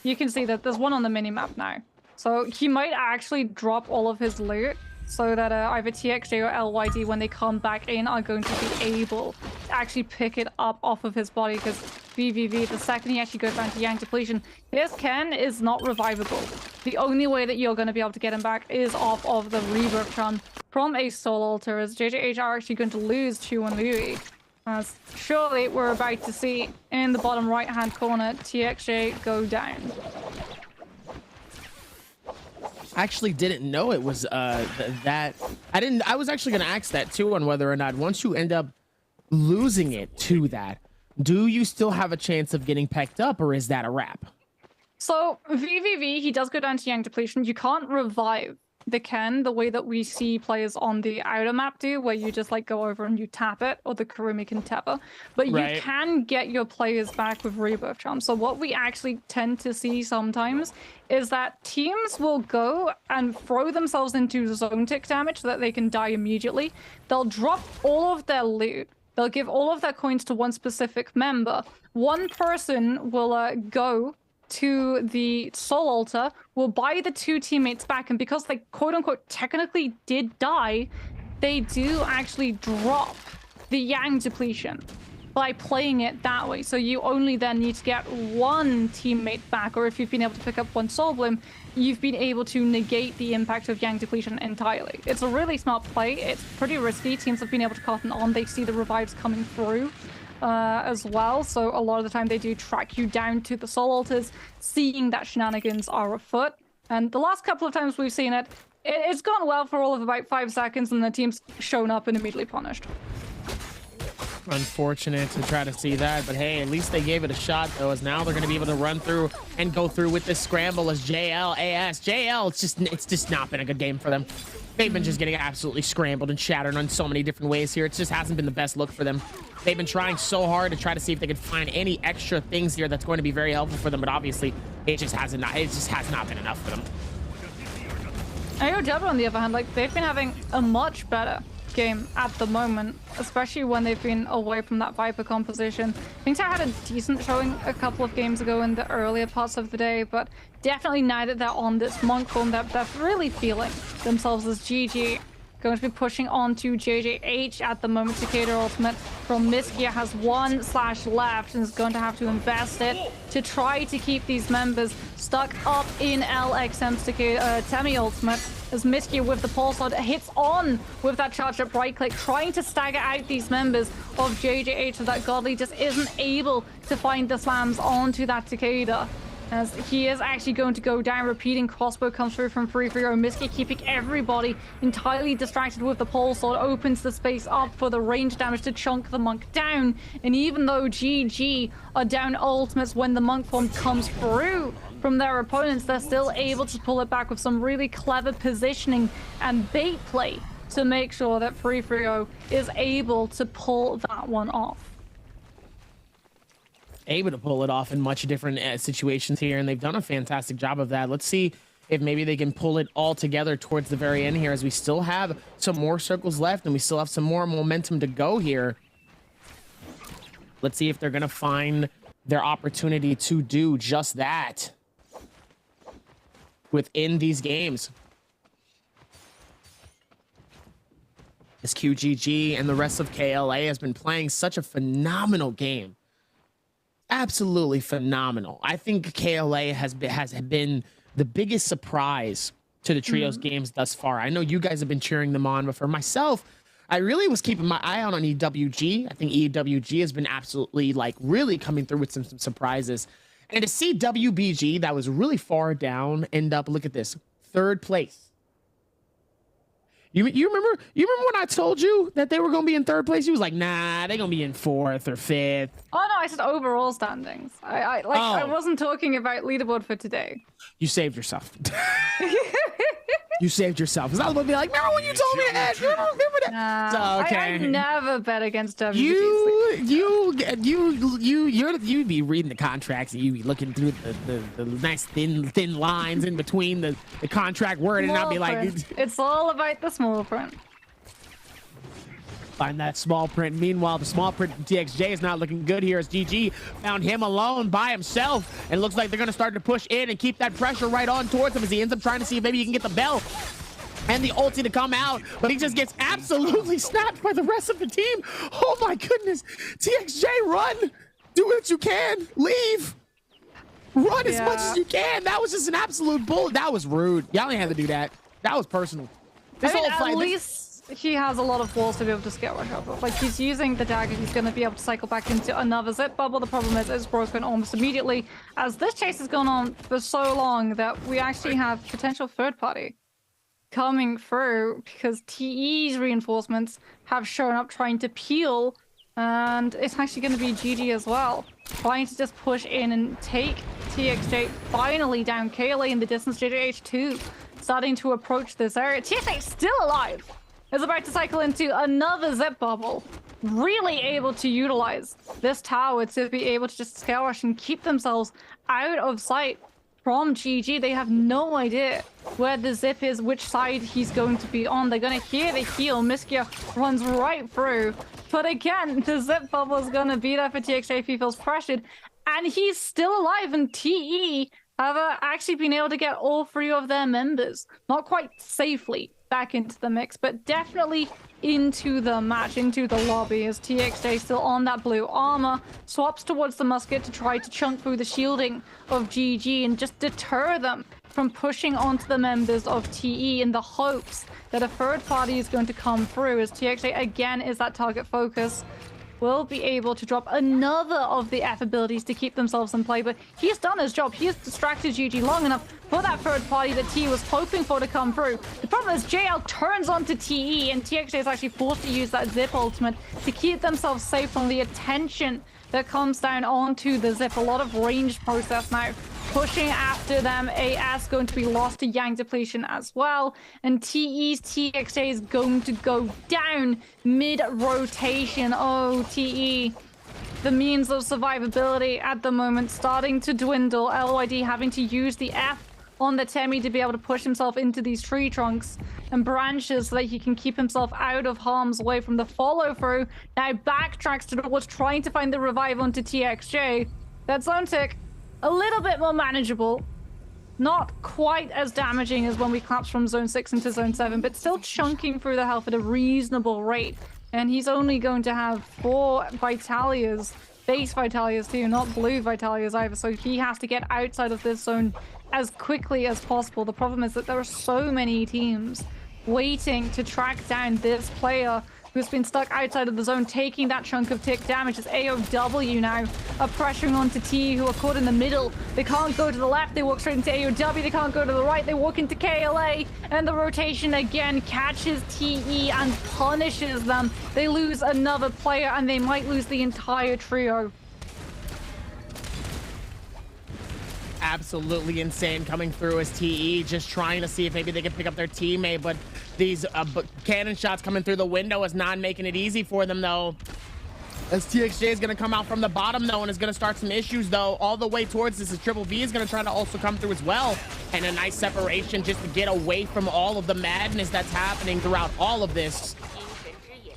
Speaker 4: You can see that there's one on the minimap now. So he might actually drop all of his loot, so that either TXJ or LYD, when they come back in, are going to be able to actually pick it up off of his body, because VVV, the second he actually goes down to Yang depletion, his Ken is not revivable. The only way that you're going to be able to get him back is off of the rebirth charm from a soul altar, as JJH are actually going to lose Chu and Louis. As surely we're about to see in the bottom right hand corner TXJ go down.
Speaker 10: I actually didn't know it was that. I was actually going to ask that too, on whether or not once you end up losing it to that, do you still have a chance of getting picked up, or is that a wrap?
Speaker 4: So VVV, he does go down to Yang depletion. You can't revive the Ken the way that we see players on the outer map do, where you just like go over and you tap it, or the Kurumi can tether. But
Speaker 10: Right.
Speaker 4: you can get your players back with rebirth charm. So what we actually tend to see sometimes is that teams will go and throw themselves into zone tick damage so that they can die immediately. They'll drop all of their loot. They'll give all of their coins to one specific member. One person will go to the soul altar, will buy the 2 teammates back, and because they quote-unquote technically did die, they do actually drop the Yang depletion by playing it that way. So you only then need to get 1 teammate back, or if you've been able to pick up 1 soul bloom, you've been able to negate the impact of Yang depletion entirely. It's a really smart play. It's pretty risky. Teams have been able to cotton on. They see the revives coming through as well, so a lot of the time they do track you down to the soul altars, seeing that shenanigans are afoot. And the last couple of times we've seen it, it's gone well for all of about 5 seconds, and the team's shown up and immediately punished.
Speaker 10: Unfortunate to try to see that, but hey, at least they gave it a shot, though, as now they're going to be able to run through and go through with this scramble as JL, it's just not been a good game for them. They've been just getting absolutely scrambled and shattered on so many different ways here. It just hasn't been the best look for them. They've been trying so hard to try to see if they could find any extra things here that's going to be very helpful for them, but obviously it just has not been enough for them.
Speaker 4: AOW, on the other hand, like, they've been having a much better game at the moment, especially when they've been away from that Viper composition. I think I had a decent showing a couple of games ago in the earlier parts of the day, but definitely now that they're on this monk form, they're really feeling themselves as GG. Going to be pushing on to JJH at the moment. Takeda ultimate from Miskia has 1 slash left and is going to have to invest it to try to keep these members stuck up in LXM's Temi ultimate, as Miskia with the pulse sword hits on with that charged up right click, trying to stagger out these members of JJH, so that Godly just isn't able to find the slams onto that Takeda. As he is actually going to go down. Repeating crossbow comes through from Free Miskia, keeping everybody entirely distracted with the pole sword, opens the space up for the range damage to chunk the monk down. And even though GG are down ultimates when the monk form comes through from their opponents, they're still able to pull it back with some really clever positioning and bait play to make sure that Free is able to pull that one off.
Speaker 10: Able to pull it off in much different situations here, and they've done a fantastic job of that. Let's see if maybe they can pull it all together towards the very end here, as we still have some more circles left and we still have some more momentum to go here. Let's see if they're going to find their opportunity to do just that within these games. As QGG and the rest of KLA has been playing such a phenomenal game. Absolutely phenomenal. I think KLA has been the biggest surprise to the Trios games thus far. I know you guys have been cheering them on, but for myself, I really was keeping my eye out on EWG. I think EWG has been absolutely, like, really coming through with some surprises. And to see WBG, that was really far down, end up, look at this, 3rd place. You remember when I told you that they were going to be in 3rd place? You was like, nah, they're going to be in 4th or 5th.
Speaker 4: Oh no, I said overall standings. I wasn't talking about leaderboard for today.
Speaker 10: You saved yourself. You saved yourself. Because I was going to be like, remember when you told me that? Remember that?
Speaker 4: Nah,
Speaker 10: okay.
Speaker 4: I never bet against WBG.
Speaker 10: You'd be reading the contracts and you'd be looking through the nice thin lines in between the contract word, and I'd be like,
Speaker 4: it's all about the small print.
Speaker 10: Find that small print. Meanwhile, the small print from TXJ is not looking good here as GG found him alone by himself. And it looks like they're going to start to push in and keep that pressure right on towards him as he ends up trying to see if maybe he can get the bell and the ulti to come out. But he just gets absolutely snapped by the rest of the team. Oh my goodness. TXJ, run. Do what you can. Leave. Run as much as you can. That was just an absolute bull. That was rude. Y'all ain't had to do that. That was personal. This whole fight.
Speaker 4: At least he has a lot of walls to be able to scale rush off of. Like, he's using the dagger, he's going to be able to cycle back into another zip bubble. The problem is it's broken almost immediately, as this chase has gone on for so long that we actually have potential 3rd party coming through, because TE's reinforcements have shown up trying to peel, and it's actually going to be GG as well, trying to just push in and take TXJ finally down. KLA in the distance, JJH2 starting to approach this area. TXJ still alive, is about to cycle into another zip bubble, really able to utilize this tower to be able to just scale rush and keep themselves out of sight from GG. They have no idea where the zip is, which side he's going to be on. They're going to hear the heal. Miskia runs right through, but again, the zip bubble is going to be there for TXJ if he feels pressured, and he's still alive, and TE have actually been able to get all 3 of their members, not quite safely, back into the mix, but definitely into the match, into the lobby, as TXJ still on that blue armor, swaps towards the musket to try to chunk through the shielding of GG and just deter them from pushing onto the members of TE in the hopes that a 3rd party is going to come through, as TXJ again is that target focus. Will be able to drop another of the F abilities to keep themselves in play, but he's done his job. He has distracted GG long enough for that 3rd party that T was hoping for to come through. The problem is JL turns onto TE, and TXJ is actually forced to use that zip ultimate to keep themselves safe from the attention that comes down onto the zip. A lot of range process now, pushing after them. AS going to be lost to Yang depletion as well, and TE's TXJ is going to go down mid-rotation. Oh, TE, the means of survivability at the moment starting to dwindle. LYD having to use the F on the Temi to be able to push himself into these tree trunks and branches so that he can keep himself out of harm's way from the follow-through. Now backtracks towards trying to find the revive onto TXJ. That zone tick, a little bit more manageable. Not quite as damaging as when we collapsed from zone 6 into zone 7, but still chunking through the health at a reasonable rate. And he's only going to have 4 Vitalias, base Vitalias too, not blue Vitalias either, so he has to get outside of this zone as quickly as possible. The problem is that there are so many teams waiting to track down this player who's been stuck outside of the zone, taking that chunk of tick damage. As AOW now are pressuring onto T, who are caught in the middle. They can't go to the left, they walk straight into AOW. They can't go to the right, they walk into KLA. And the rotation again catches TE and punishes them. They lose another player, and they might lose the entire trio.
Speaker 10: Absolutely insane coming through as TE, just trying to see if maybe they can pick up their teammate, but these cannon shots coming through the window is not making it easy for them though. As TXJ is going to come out from the bottom, though, and is going to start some issues, though, all the way towards this. As Triple V is going to try to also come through as well. And a nice separation just to get away from all of the madness that's happening throughout all of this.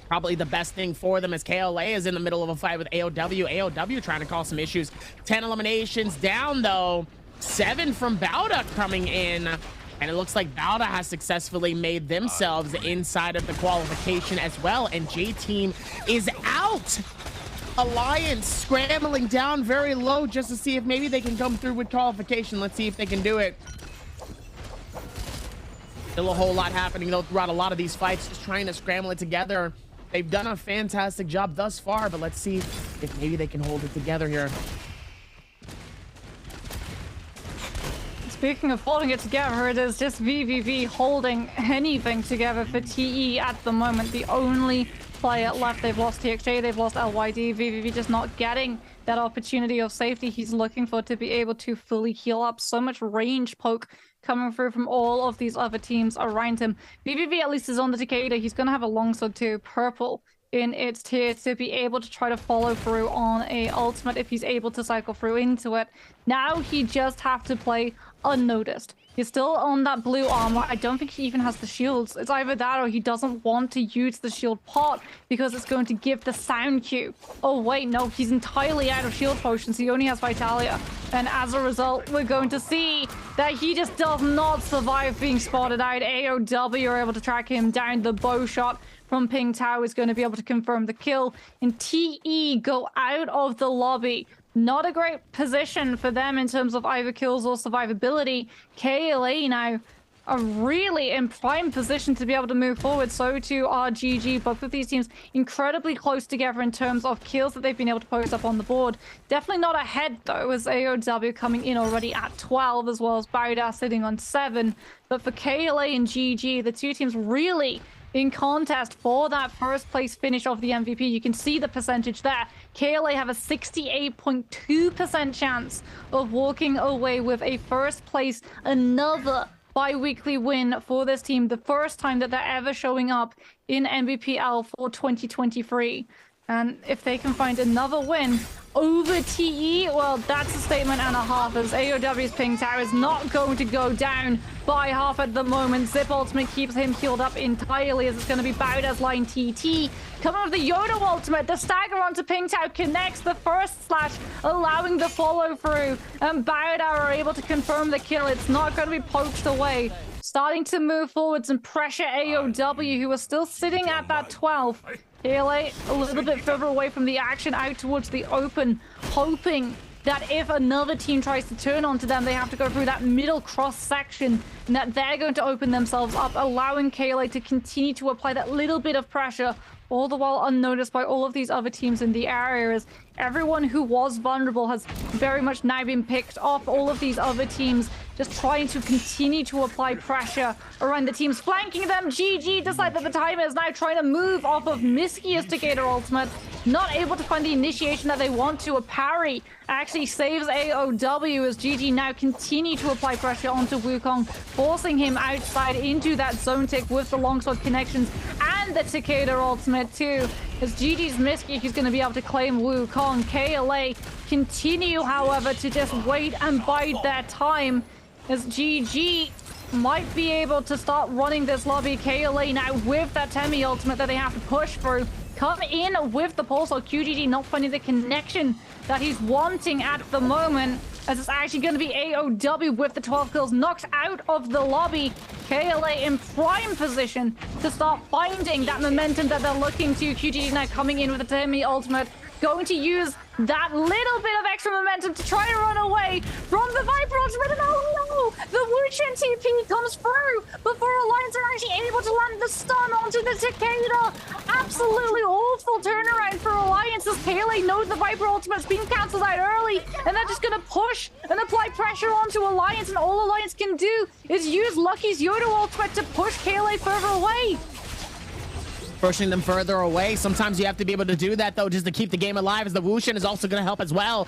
Speaker 10: Probably the best thing for them as KLA is in the middle of a fight with AOW. AOW trying to cause some issues. 10 eliminations down, though. 7 from Bauda coming in. And it looks like Bauda has successfully made themselves inside of the qualification as well. And J-Team is out. Alliance scrambling down very low just to see if maybe they can come through with qualification. Let's see if they can do it. Still a whole lot happening, though, throughout a lot of these fights. Just trying to scramble it together. They've done a fantastic job thus far, but let's see if maybe they can hold it together here.
Speaker 4: Speaking of holding it together, it is just VVV holding anything together for TE at the moment. The only player left. They've lost TXJ, they've lost LYD. VVV just not getting that opportunity of safety he's looking for to be able to fully heal up. So much range poke coming through from all of these other teams around him. VVV at least is on the Takeda. He's going to have a longsword too, purple in its tier, to be able to try to follow through on a ultimate if he's able to cycle through into it. Now he just have to play unnoticed. He's still on that blue armor. I don't think he even has the shields. It's either that or he doesn't want to use the shield pot because it's going to give the sound cue. Oh wait, no, he's entirely out of shield potions. He only has Vitalia. And as a result, we're going to see that he just does not survive being spotted out. AOW are able to track him down. The bow shot from Ping Tao is going to be able to confirm the kill. And TE go out of the lobby. Not a great position for them in terms of either kills or survivability. KLA now are really in prime position to be able to move forward. So too are GG. Both of these teams incredibly close together in terms of kills that they've been able to post up on the board. Definitely not ahead though, as AOW coming in already at 12, as well as Bauda sitting on 7. But for KLA and GG, the two teams really in contest for that first place finish of the MVP. You can see the percentage there. KLA have a 68.2% chance of walking away with a first place, another bi-weekly win for this team. The first time that they're ever showing up in NBPL for 2023. And if they can find another win over TE, well, that's a statement and a half, as AOW's Ping Tao is not going to go down by half at the moment. Zip ultimate keeps him healed up entirely, as it's going to be Bauda's line TT. Coming with the Yoda ultimate, the stagger onto Ping Tao connects the first slash, allowing the follow through. And Bauda are able to confirm the kill. It's not going to be poached away. Starting to move forwards and pressure AOW, who are still sitting at that 12. KLA a little bit further away from the action, out towards the open, hoping that if another team tries to turn onto them, they have to go through that middle cross section, and that they're going to open themselves up, allowing KLA to continue to apply that little bit of pressure, all the while unnoticed by all of these other teams in the area, as everyone who was vulnerable has very much now been picked off. All of these other teams just trying to continue to apply pressure around the teams flanking them. GG decide that the timer is now trying to move off of Miski's Takeda ultimate. Not able to find the initiation that they want to. A parry actually saves AOW, as GG now continue to apply pressure onto Wukong, forcing him outside into that zone tick with the longsword connections and the Takeda ultimate too. As GG's Miski, who's going to be able to claim Wukong. KLA continue, however, to just wait and bide their time, as GG might be able to start running this lobby. KLA now with that Temi ultimate that they have to push through. Come in with the pulse, or QGG not finding the connection that he's wanting at the moment, as it's actually going to be AOW with the 12 kills, knocked out of the lobby. KLA in prime position to start finding that momentum that they're looking to. QGG now coming in with the Temi ultimate, going to use that little bit of extra momentum to try to run away from the Viper ultimate. And oh no, the Wuchen TP comes through before Alliance are actually able to land the stun onto the Takeda. Absolutely awful turnaround for Alliance, as KLA knows the Viper ultimate's being cancelled out early, and they're just going to push and apply pressure onto Alliance, and all Alliance can do is use Lucky's Yoda ultimate to push KLA further away.
Speaker 10: Pushing them further away. Sometimes you have to be able to do that, though, just to keep the game alive, as the Wushin is also going to help as well.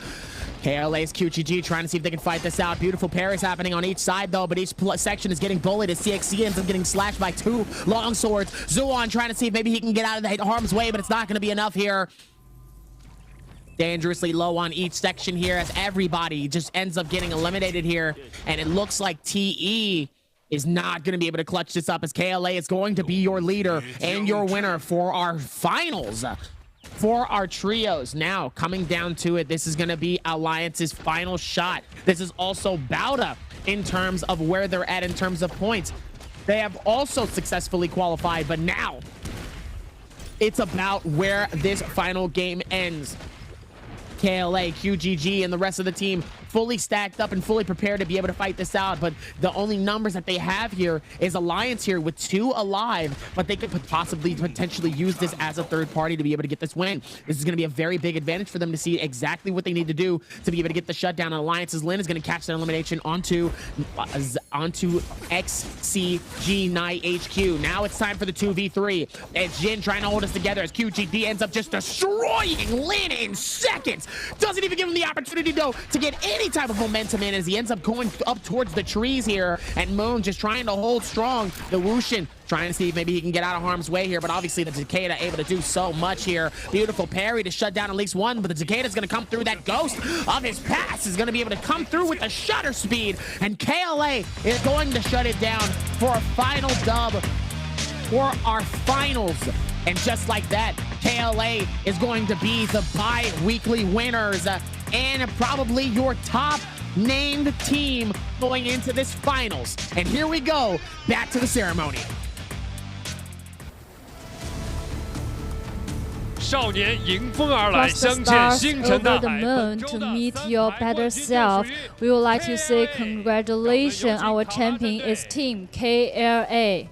Speaker 10: KLA's QGG trying to see if they can fight this out. Beautiful parries happening on each side, though, but each section is getting bullied as CXC ends up getting slashed by 2 long swords. Zuon trying to see if maybe he can get out of the harm's way, but it's not going to be enough here. dangerously low on each section here as everybody just ends up getting eliminated here. And it looks like TE is not going to be able to clutch this up as KLA is going to be your leader and your winner for our finals. For our trios. Now, coming down to it, this is going to be Alliance's final shot. This is also Bauda in terms of where they're at in terms of points. They have also successfully qualified, but now it's about where this final game ends. KLA, QGG, and the rest of the team fully stacked up and fully prepared to be able to fight this out. But the only numbers that they have here is Alliance here with 2 alive, but they could potentially use this as a third party to be able to get this win. This is going to be a very big advantage for them to see exactly what they need to do to be able to get the shutdown. And Alliance's Lin is going to catch that elimination onto XCG Night HQ. Now it's time for the 2v3. It's Jin trying to hold us together as QGD ends up just destroying Lin in seconds. Doesn't even give him the opportunity though to get any type of momentum in as he ends up going up towards the trees here. And Moon just trying to hold strong. The Wushin trying to see if maybe he can get out of harm's way here, but obviously the Takeda able to do so much here. Beautiful parry to shut down at least one, but the Takeda's going to come through. That ghost of his pass is going to be able to come through with the shutter speed, and KLA is going to shut it down for a final dub for our finals. And just like that, KLA is going to be the bi-weekly winners and probably your top named team going into this finals. And here we go, back to the ceremony.
Speaker 15: 少年迎风而来，
Speaker 18: Cross the
Speaker 15: 镶嵌
Speaker 18: stars
Speaker 15: 星辰
Speaker 18: over
Speaker 15: 大
Speaker 18: the
Speaker 15: 海。
Speaker 18: moon to meet your better self. We would like to say congratulations. Our champion is Team KLA.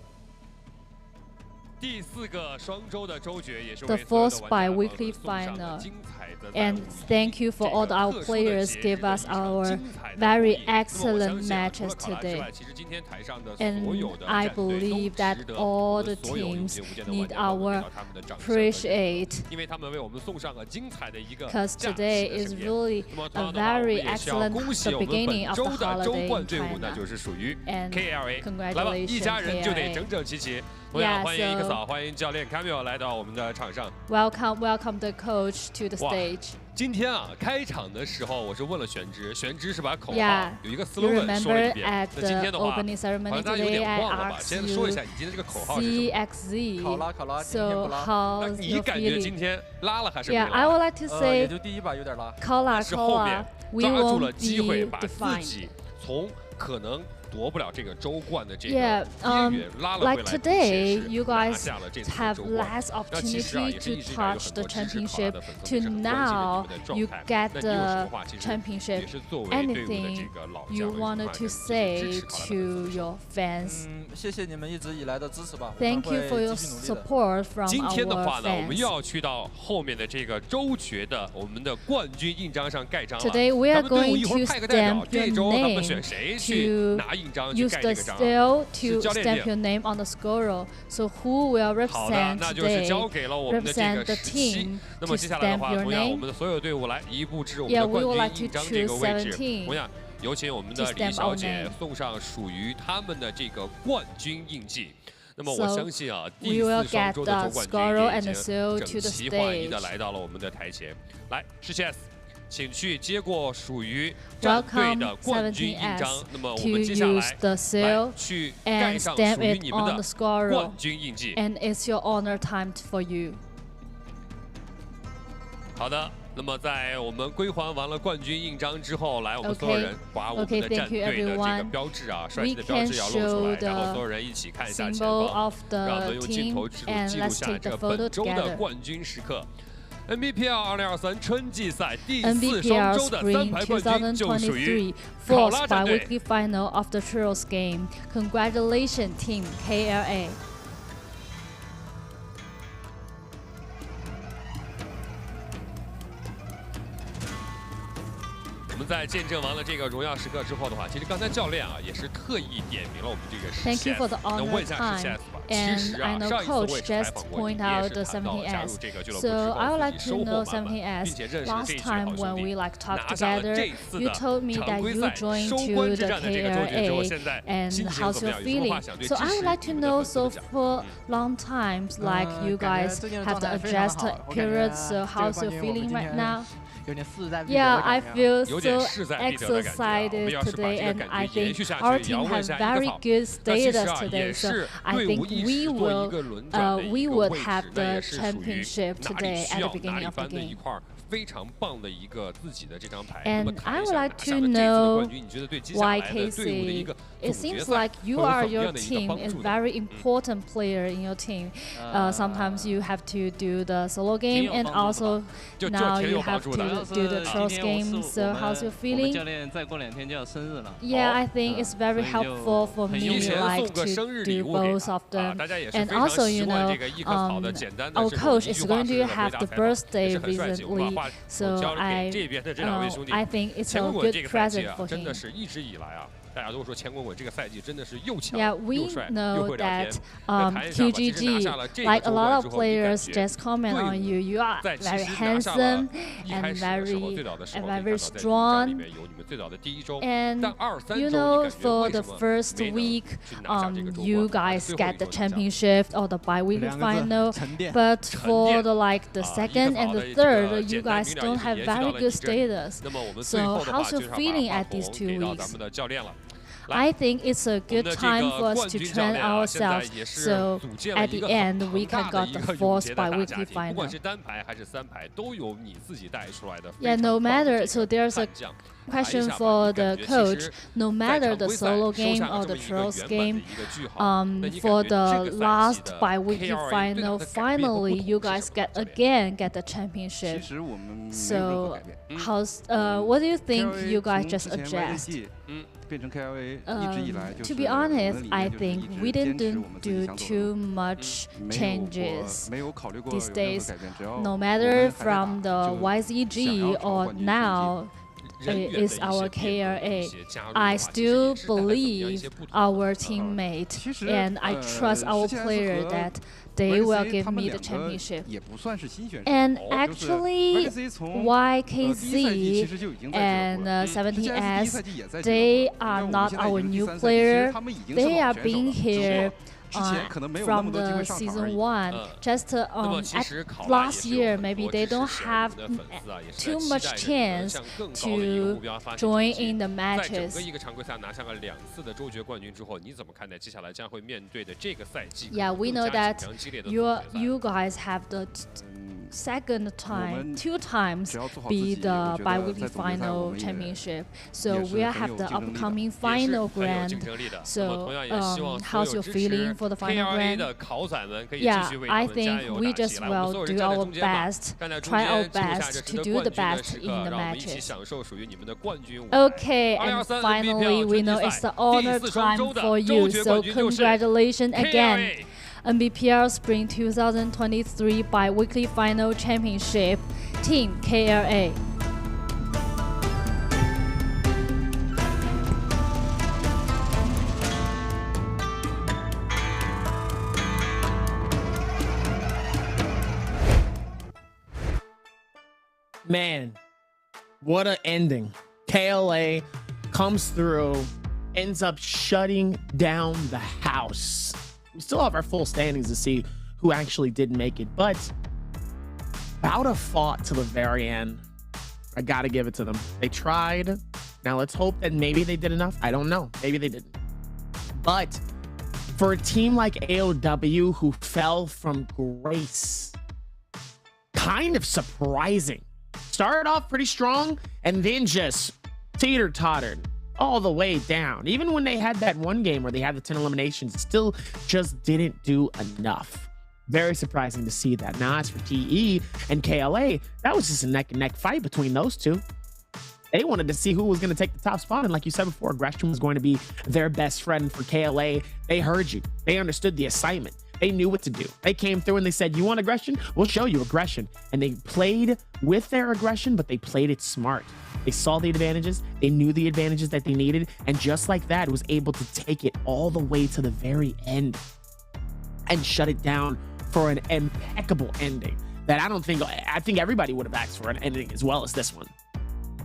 Speaker 15: 第4个双周的周决也是
Speaker 18: The
Speaker 15: 为所有的
Speaker 18: fourth
Speaker 15: 玩家
Speaker 18: bi-weekly
Speaker 15: 送上
Speaker 18: final.
Speaker 15: 了精彩的
Speaker 18: And thank you for all our players give us our very excellent matches today. And I believe that all the teams need our appreciate.
Speaker 15: 因为他们为我们送上了精彩的一个
Speaker 18: Because today is really a very excellent the beginning of the holiday in China.
Speaker 15: 就是属于
Speaker 18: And
Speaker 15: KLA。
Speaker 18: congratulations,
Speaker 15: 来吧，一家人就得
Speaker 18: KLA.
Speaker 15: 整整齐齐。同样
Speaker 18: Yeah,
Speaker 15: 欢迎一个
Speaker 18: so-
Speaker 15: 嫂，欢迎教练 Camille 来到我们的场上。
Speaker 18: Welcome the coach to the
Speaker 15: 哇
Speaker 18: stage.
Speaker 15: 今天啊，开场的时候我是问了玄之，玄之是把口号
Speaker 18: Yeah,
Speaker 15: 有一个
Speaker 18: you
Speaker 15: slogan 说了一
Speaker 18: remember
Speaker 15: 遍。
Speaker 18: at
Speaker 15: 那今天
Speaker 18: the
Speaker 15: 的话，好
Speaker 18: opening
Speaker 15: 像
Speaker 18: ceremony
Speaker 15: 大家有
Speaker 18: today
Speaker 15: 点
Speaker 18: I
Speaker 15: 忘了吧？
Speaker 18: asked
Speaker 15: 先说一下
Speaker 18: you
Speaker 15: 你今天这个口号是什么？
Speaker 18: CXZ.
Speaker 8: 考拉考拉，今天
Speaker 18: So
Speaker 8: 不拉。
Speaker 15: 那
Speaker 18: how's
Speaker 15: 你
Speaker 18: your
Speaker 15: 感觉今
Speaker 18: feeling?
Speaker 15: 天拉了还是没
Speaker 18: Yeah,
Speaker 15: 拉？
Speaker 18: I would like to
Speaker 8: 也
Speaker 18: say
Speaker 8: 就第一把有点拉。
Speaker 18: Kola
Speaker 15: 是后面
Speaker 18: we
Speaker 15: 抓住了
Speaker 18: won't
Speaker 15: 机会，
Speaker 18: be
Speaker 15: 把自
Speaker 18: defined.
Speaker 15: 己从可能夺不了这个周冠的这个
Speaker 18: Yeah,
Speaker 15: 边缘拉了回
Speaker 18: like
Speaker 15: 来，
Speaker 18: today,
Speaker 15: 同时
Speaker 18: you
Speaker 15: 拿
Speaker 18: guys
Speaker 15: 下了这次的
Speaker 18: have
Speaker 15: 周冠。
Speaker 18: less
Speaker 15: 那其实啊，
Speaker 18: opportunity
Speaker 15: 也是
Speaker 18: to
Speaker 15: 一直以来有
Speaker 18: touch
Speaker 15: 很
Speaker 18: the
Speaker 15: 多支持考拉
Speaker 18: championship
Speaker 15: 的粉丝
Speaker 18: to
Speaker 15: 们是很关心的你
Speaker 18: now
Speaker 15: 们的状
Speaker 18: you
Speaker 15: 态。
Speaker 18: get
Speaker 15: 那你有什么
Speaker 18: the
Speaker 15: 话其实
Speaker 18: championship.
Speaker 15: 也是作为队伍的这
Speaker 18: Anything
Speaker 15: 个老
Speaker 18: you
Speaker 15: 将，有什么
Speaker 18: wanted
Speaker 15: 话
Speaker 18: to
Speaker 15: 跟这些
Speaker 18: say
Speaker 15: 支持考拉的粉丝
Speaker 18: to
Speaker 15: 们
Speaker 18: your fans?
Speaker 8: 谢谢你们一直以来的支持吧。
Speaker 18: Thank you for your
Speaker 8: 继续努力的。
Speaker 18: support from
Speaker 15: 今天的话
Speaker 18: our
Speaker 15: 呢，我们
Speaker 18: fans.
Speaker 15: 又要去到后面的这个周决的我们的冠军印章上盖章了。
Speaker 18: Today we are
Speaker 15: 咱们队伍
Speaker 18: going
Speaker 15: 一会儿
Speaker 18: to
Speaker 15: 派个代表，
Speaker 18: stamp
Speaker 15: 这
Speaker 18: your
Speaker 15: 周他们
Speaker 18: name
Speaker 15: 选谁去
Speaker 18: to
Speaker 15: 拿印章去
Speaker 18: use
Speaker 15: 盖
Speaker 18: the
Speaker 15: 这个章啊？
Speaker 18: seal
Speaker 15: 是
Speaker 18: to
Speaker 15: 教练
Speaker 18: stamp
Speaker 15: 定
Speaker 18: your name on the score. So who will
Speaker 15: 好的，
Speaker 18: represent
Speaker 15: 那就是交
Speaker 18: today?
Speaker 15: 给了我们的这
Speaker 18: Represent
Speaker 15: 个
Speaker 18: the
Speaker 15: 时期
Speaker 18: team。
Speaker 15: 那
Speaker 18: to
Speaker 15: 么接下来的
Speaker 18: stamp
Speaker 15: 话，
Speaker 18: your
Speaker 15: 同样我
Speaker 18: name.
Speaker 15: 们的所有队伍来移步至我们
Speaker 18: Yeah,
Speaker 15: 的
Speaker 18: we would
Speaker 15: 冠
Speaker 18: like
Speaker 15: 军
Speaker 18: to
Speaker 15: 印章这个
Speaker 18: choose
Speaker 15: 位置。
Speaker 18: 17
Speaker 15: 同样有请我们的
Speaker 18: to
Speaker 15: 李
Speaker 18: stamp
Speaker 15: 小
Speaker 18: our
Speaker 15: 姐
Speaker 18: name.
Speaker 15: 送上属于他们的这个冠军印记。那么我
Speaker 18: So
Speaker 15: 相信啊，
Speaker 18: we
Speaker 15: 第
Speaker 18: will
Speaker 15: 4双
Speaker 18: get
Speaker 15: 周的
Speaker 18: the
Speaker 15: 周冠
Speaker 18: scorer
Speaker 15: 军
Speaker 18: and
Speaker 15: 也
Speaker 18: the
Speaker 15: 已
Speaker 18: seal
Speaker 15: 经
Speaker 18: to
Speaker 15: 整
Speaker 18: the
Speaker 15: 齐划一的
Speaker 18: stage.
Speaker 15: 来到了我们的台前。来，是 Chess， 请去接过属于战队
Speaker 18: Welcome
Speaker 15: 的冠军印章
Speaker 18: 17S。
Speaker 15: 那么我
Speaker 18: to
Speaker 15: 们接下
Speaker 18: use
Speaker 15: 来
Speaker 18: the
Speaker 15: 来
Speaker 18: seal
Speaker 15: 去盖
Speaker 18: and
Speaker 15: 上
Speaker 18: stamp
Speaker 15: 属于
Speaker 18: it
Speaker 15: 你们
Speaker 18: on
Speaker 15: 的
Speaker 18: the scorer.
Speaker 15: 冠军印记。
Speaker 18: And it's your honor time for you.
Speaker 15: 好的，那么在我们归还完了冠军印章之后，来，我们所有
Speaker 18: Okay.
Speaker 15: 人把我们
Speaker 18: Okay,
Speaker 15: 的
Speaker 18: thank
Speaker 15: 战
Speaker 18: you
Speaker 15: 队的这个
Speaker 18: everyone.
Speaker 15: 标志啊，帅
Speaker 18: We
Speaker 15: 气的标
Speaker 18: can
Speaker 15: 志要露出来，
Speaker 18: show
Speaker 15: 然后
Speaker 18: the
Speaker 15: 所有人一起看一下前
Speaker 18: symbol
Speaker 15: 方，
Speaker 18: of
Speaker 15: 让我们
Speaker 18: the
Speaker 15: 用镜头
Speaker 18: team
Speaker 15: 记
Speaker 18: and
Speaker 15: 录
Speaker 18: let's
Speaker 15: 下
Speaker 18: take
Speaker 15: 这
Speaker 18: the
Speaker 15: 本
Speaker 18: photo
Speaker 15: 周的
Speaker 18: together.
Speaker 15: 冠军时刻。NBPL 2023春季赛第4
Speaker 18: NBPL
Speaker 15: 双周的3
Speaker 18: Spring
Speaker 15: 排冠军就属于
Speaker 18: 2023
Speaker 15: 考
Speaker 18: fourth
Speaker 15: 拉战队。
Speaker 18: bi-weekly final of the Trios game. Congratulations, Team KLA.
Speaker 15: 我们在见证完了这个荣耀时刻之后的话，其实刚才教练啊也是特意点名了我们这个
Speaker 18: Thank you for the
Speaker 15: 那
Speaker 18: honor
Speaker 15: 问一下
Speaker 18: time.
Speaker 15: 17S 吧。其
Speaker 18: And
Speaker 15: 实
Speaker 18: I
Speaker 15: 啊，
Speaker 18: know
Speaker 15: 上一次我
Speaker 18: Coach
Speaker 15: 也是采
Speaker 18: just
Speaker 15: 访过你，
Speaker 18: point
Speaker 15: 你也
Speaker 18: out
Speaker 15: 是
Speaker 18: the
Speaker 15: 谈到加入
Speaker 18: 17S.
Speaker 15: 这个俱乐部
Speaker 18: So
Speaker 15: 之
Speaker 18: I
Speaker 15: 后
Speaker 18: would
Speaker 15: 自
Speaker 18: like
Speaker 15: 己
Speaker 18: to
Speaker 15: 收
Speaker 18: know
Speaker 15: 获满满，
Speaker 18: 17S.
Speaker 15: 并且认识了这
Speaker 18: Last
Speaker 15: 一群好
Speaker 18: time
Speaker 15: 兄
Speaker 18: when
Speaker 15: 弟，
Speaker 18: we like talked
Speaker 15: 拿下了
Speaker 18: together,
Speaker 15: 这次
Speaker 18: you
Speaker 15: 的
Speaker 18: told me
Speaker 15: 常
Speaker 18: that
Speaker 15: 规
Speaker 18: you
Speaker 15: 赛
Speaker 18: joined
Speaker 15: 收
Speaker 18: to
Speaker 15: 官之
Speaker 18: the
Speaker 15: 战的这个周决之后，
Speaker 18: KLA.
Speaker 15: 现在
Speaker 18: And
Speaker 15: 心情
Speaker 18: how's
Speaker 15: 怎么
Speaker 18: your
Speaker 15: 样？有什么话
Speaker 18: feeling?
Speaker 15: 想对
Speaker 18: So
Speaker 15: 支
Speaker 18: I
Speaker 15: 持
Speaker 18: would like
Speaker 15: 你
Speaker 18: to
Speaker 15: 们的
Speaker 18: know.
Speaker 15: 粉丝
Speaker 18: So
Speaker 15: 们讲？
Speaker 18: for long times, like you
Speaker 8: 感觉
Speaker 18: guys
Speaker 8: 最近的
Speaker 18: have
Speaker 8: 状
Speaker 18: the
Speaker 8: 态非常的
Speaker 18: adjusted
Speaker 8: 好，我感觉
Speaker 18: period. So
Speaker 8: 这个
Speaker 18: how's
Speaker 8: 冠
Speaker 18: your
Speaker 8: 军我们
Speaker 18: feeling
Speaker 8: 今
Speaker 18: right
Speaker 8: 天
Speaker 18: now? Yeah, I feel so excited today, and I think our team has very good status today. So I think we would have the championship today at the beginning of the game.
Speaker 15: 非常棒的一个自己的这张牌。
Speaker 18: And I would like to know why KC. It seems like you are your team is very important player in your team. Sometimes you have to do the solo game, and also now you have to do the trust game. So how's your feeling? Yeah, I think it's very helpful for me like to do both of them. And also, you know, our coach is going to have the birthday recently. So I think it's a good present for him. Yeah, we know that QGG, like a lot of players just comment on you. You are very handsome and very strong. And you know, for the first week, you guys get the championship or the bi-weekly final. But for the second and the third, you guys don't have very good status. So how's your feeling at these 2 weeks? I think it's a good time for us to train ourselves, so at the end we can get the 4th bi-weekly final. Yeah, no matter, so there's a question for the coach, no matter the solo game or the trust game, for the last bi-weekly final, finally you guys get the championship. So what do you think you guys just adjust? To be honest, I think we didn't do too much changes these days. No matter from the YZG or now is our KRA. I still believe our teammate and I trust our player that they will give me the championship. And actually, YKC and 17S, they are not our new player. They are being here from the season 1. Just last year, maybe they don't have too much chance to join in the matches. Yeah, we know that you guys have the second time, 2 times be the bi-weekly final championship. So we have the upcoming final grand. So how's your feeling for the final grand? Yeah, I think we just will do our best, try our best to do the best in the matches. Okay, and finally we know it's the honor time for you. So congratulations again. Nbpl Spring 2023 bi-weekly final championship, Team KRA.
Speaker 10: Man, what an ending. KLA comes through, ends up shutting down the house. We still have our full standings to see who actually did make it, but about a fought to the very end. I gotta give it to them. They tried. Now let's hope that maybe they did enough. I don't know. Maybe they didn't. But for a team like AOW who fell from grace, kind of surprising. Started off pretty strong and then just teeter-tottered all the way down. Even when they had that one game where they had the 10 eliminations, still just didn't do enough. Very surprising to see that. Now, as for TE and KLA, that was just a neck-and-neck fight between those two. They wanted to see who was going to take the top spot, and like you said before, aggression was going to be their best friend. For KLA, they heard you. They understood the assignment. They knew what to do. They came through and they said, you want aggression? We'll show you aggression. And they played with their aggression, but they played it smart. They saw the advantages. They knew the advantages that they needed. And just like that, was able to take it all the way to the very end and shut it down for an impeccable ending that I think everybody would have asked for an ending as well as this one.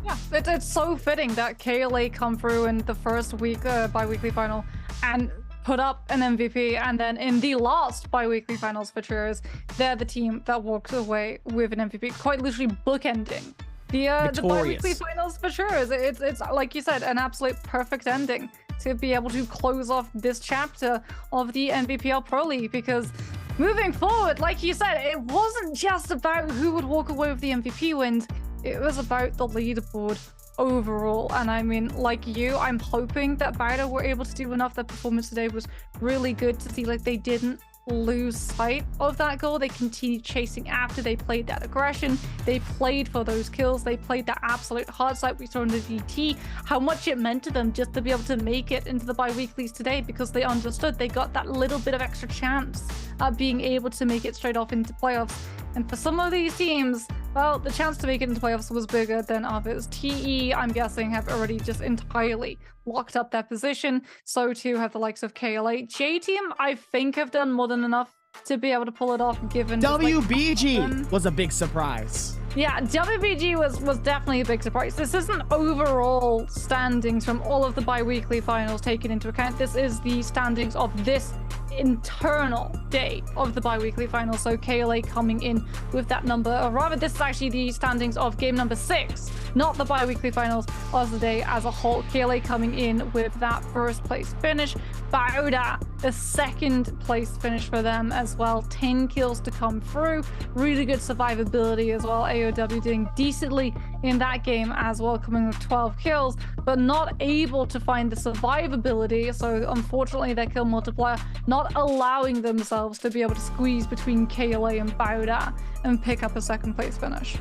Speaker 4: Yeah, it's so fitting that KLA come through in the first week bi-weekly final and put up an MVP, and then in the last bi-weekly finals for Trios, they're the team that walked away with an MVP, quite literally bookending The
Speaker 10: victorious.
Speaker 4: bi-weekly finals for sure. It's like you said, an absolute perfect ending to be able to close off this chapter of the NBPL Pro League, because moving forward, like you said, it wasn't just about who would walk away with the MVP wins. It was about the leaderboard overall. And I mean, like you, I'm hoping that BIWEEK were able to do enough. Their performance today was really good to see, like, they didn't lose sight of that goal. They continued chasing after. They played that aggression. They played for those kills. They played that absolute hard side we saw in the DT. How much it meant to them just to be able to make it into the bi-weeklies today, because they understood they got that little bit of extra chance at being able to make it straight off into playoffs. And for some of these teams, well, the chance to make it into playoffs was bigger than others. TE, I'm guessing, have already just entirely locked up their position. So too have the likes of KLA. J-Team, I think, have done more than enough to be able to pull it off, given
Speaker 10: WBG was a big surprise.
Speaker 4: Yeah, WBG was definitely a big surprise. This isn't overall standings from all of the bi-weekly finals taken into account. This is the standings of this internal day of the bi-weekly finals. So KLA coming in with that number, or rather, this is actually the standings of game number 6, not the bi-weekly finals of the day as a whole. KLA coming in with that first place finish. BIWEEK, a second place finish for them as well. 10 kills to come through. Really good survivability as well. AOW doing decently in that game as well, coming with 12 kills, but not able to find the survivability. So unfortunately, their kill multiplier not allowing themselves to be able to squeeze between KLA and BIWEEK and pick up a second place finish.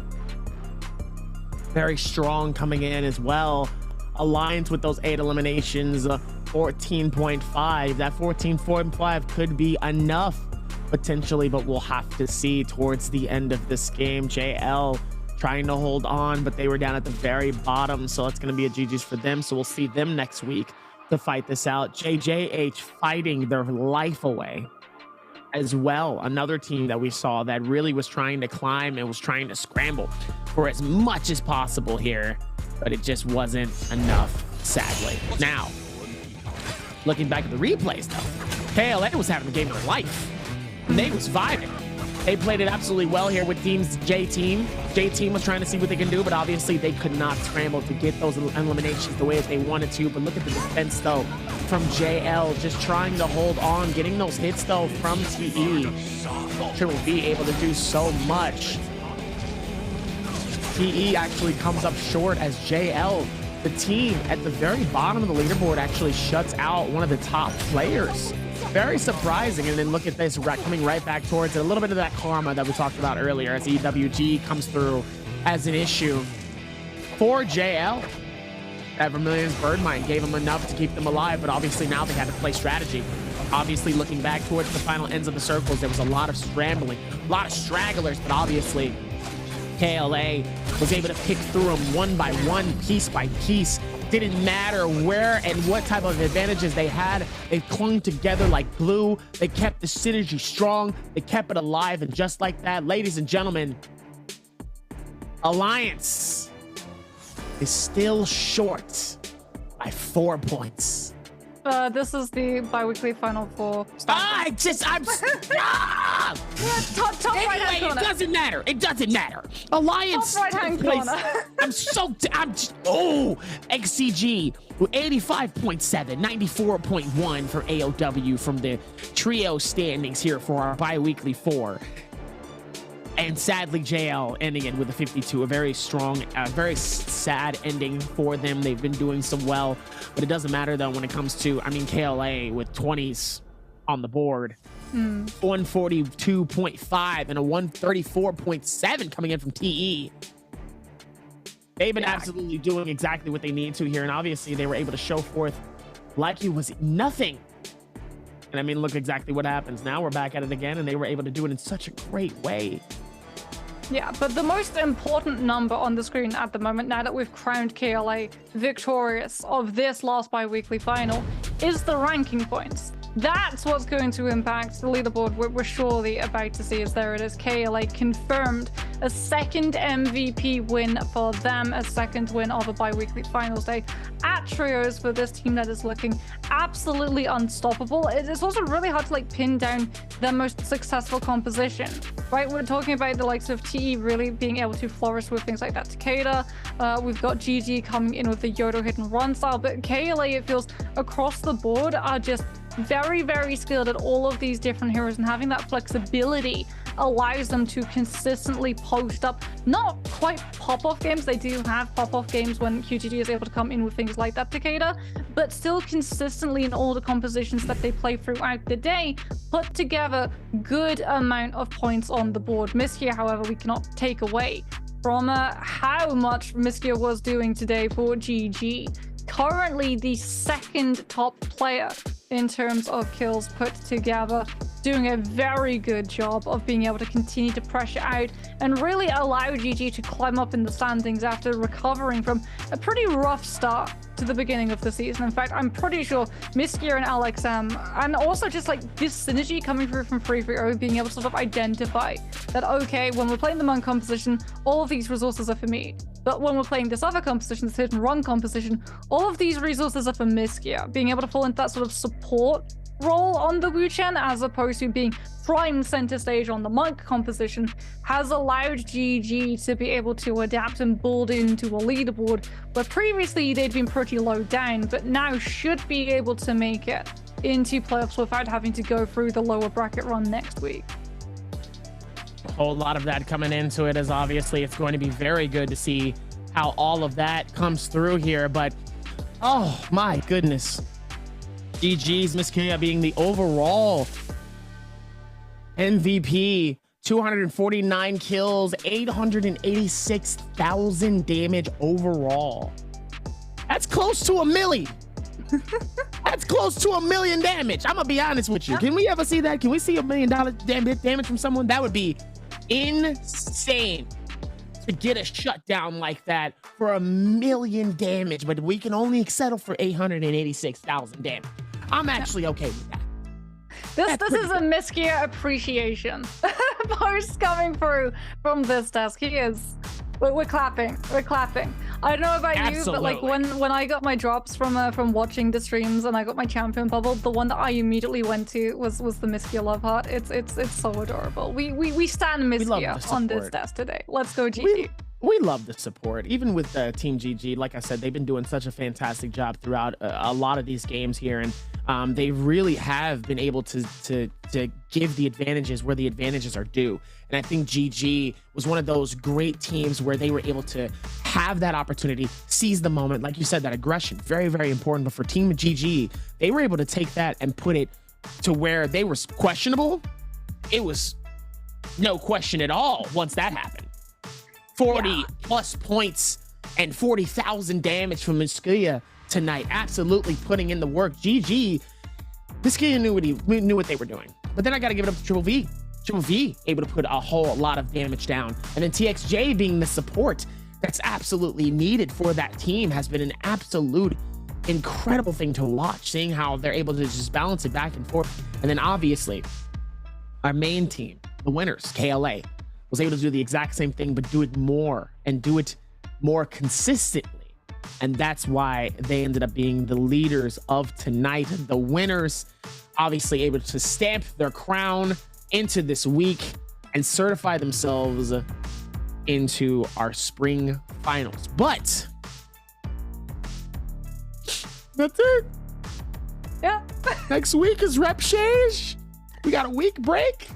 Speaker 10: Very strong coming in as well. Alliance with those 8 eliminations, 14.5. That 14.5 could be enough potentially, but we'll have to see towards the end of this game. JL trying to hold on, but they were down at the very bottom, so it's going to be a GG's for them. So we'll see them next week to fight this out. JJH fighting their life away as well. Another team that we saw that really was trying to climb and was trying to scramble for as much as possible here, but it just wasn't enough, sadly. Now, looking back at the replays though, KLA was having a game of their life. And they was vibing. They played it absolutely well here with teams J-Team. J-Team was trying to see what they can do, but obviously they could not scramble to get those eliminations the way that they wanted to. But look at the defense, though, from JL, just trying to hold on, getting those hits, though, from TE. Sure will be able to do so much. TE actually comes up short as JL, the team at the very bottom of the leaderboard, actually shuts out one of the top players. Very surprising. And then look at this, coming right back towards it. A little bit of that karma that we talked about earlier as EWG comes through as an issue for JL. That Vermilion's Bird Mine gave them enough to keep them alive, but obviously now they had to play strategy. Obviously, looking back towards the final ends of the circles, there was a lot of scrambling, a lot of stragglers, but obviously KLA was able to pick through them one by one, piece by piece. Didn't matter where and what type of advantages they had. They clung together like glue. They kept the synergy strong. They kept it alive. And just like that, ladies and gentlemen, Alliance is still short by 4 points.
Speaker 4: This is the bi-weekly final for...
Speaker 10: Top right-hand corner. It doesn't matter. It doesn't matter. Alliance.
Speaker 4: Top right-hand corner.
Speaker 10: XCG with 85.7, 94.1 for AOW from the trio standings here for our bi-weekly 4. And sadly, JL ending it with a 52, a very strong, very sad ending for them. They've been doing so well, but it doesn't matter though when it comes to, I mean, KLA with 20s on the board. 142.5 and a 134.7 coming in from TE. They've been absolutely doing exactly what they need to here, and obviously they were able to show forth like it was nothing. And I mean, look exactly what happens. Now we're back at it again, and they were able to do it in such a great way.
Speaker 4: Yeah, but the most important number on the screen at the moment, now that we've crowned KLA victorious of this last bi-weekly final, is the ranking points. That's what's going to impact the leaderboard we're surely about to see. As there it is, KLA confirmed a second MVP win for them, a second win of a bi-weekly finals day at trios for this team that is looking absolutely unstoppable. It's also really hard to like pin down the most successful composition, right? We're talking about the likes of TE really being able to flourish with things like that Takeda. We've got GG coming in with the Yodo hit and run style, but KLA, it feels across the board, are just very, very skilled at all of these different heroes, and having that flexibility allows them to consistently post up not quite pop-off games. They do have pop-off games when QGG is able to come in with things like that Takeda, but still consistently in all the compositions that they play throughout the day, put together good amount of points on the board. Miskia, however, we cannot take away from how much Miskia was doing today for GG. Currently the second top player in terms of kills put together, doing a very good job of being able to continue to pressure out and really allow GG to climb up in the standings after recovering from a pretty rough start to the beginning of the season. In fact, I'm pretty sure Miskia and LXM, and also just like this synergy coming through from 330, being able to sort of identify that, okay, when we're playing the Monk composition, all of these resources are for me. But when we're playing this other composition, this hit and run composition, all of these resources are for Miskia. Being able to fall into that sort of support role on the Wuchen as opposed to being prime center stage on the Monk composition has allowed GG to be able to adapt and build into a leaderboard where previously they'd been pretty low down, but now should be able to make it into playoffs without having to go through the lower bracket run next week.
Speaker 10: A whole lot of that coming into it, as obviously it's going to be very good to see how all of that comes through here. But oh my goodness, GG's Miskia being the overall MVP, 249 kills, 886,000 damage overall. That's close to a million. That's close to $1 million damage. I'm gonna be honest with you. Can we ever see that? Can we see $1 million damage from someone? That would be insane to get a shutdown like that for $1 million damage, but we can only settle for 886,000 damage. I'm actually okay with that.
Speaker 4: This is a Miskia appreciation post coming through from this desk. He is. We're clapping. We're clapping. I don't know about you, but like when I got my drops from watching the streams and I got my champion bubble, the one that I immediately went to was the Miskia love heart. It's so adorable. We stand Miskia on this desk today. Let's go GG.
Speaker 10: We love the support, even with Team GG. Like I said, they've been doing such a fantastic job throughout a lot of these games here, and they really have been able to give the advantages where the advantages are due. And I think GG was one of those great teams where they were able to have that opportunity, seize the moment. Like you said, that aggression, very, very important. But for Team GG, they were able to take that and put it to where they were questionable. It was no question at all once that happened. 40 plus points and 40,000 damage from Miskia tonight. Absolutely putting in the work. GG, Miskia knew what they were doing. But then I got to give it up to Triple V. Triple V able to put a whole lot of damage down. And then TXJ being the support that's absolutely needed for that team has been an absolute incredible thing to watch, seeing how they're able to just balance it back and forth. And then obviously our main team, the winners, KLA, was able to do the exact same thing, but do it more and do it more consistently. And that's why they ended up being the leaders of tonight. The winners obviously able to stamp their crown into this week and certify themselves into our spring finals. But that's it.
Speaker 4: Yeah.
Speaker 10: Next week is Repchage. We got a week break.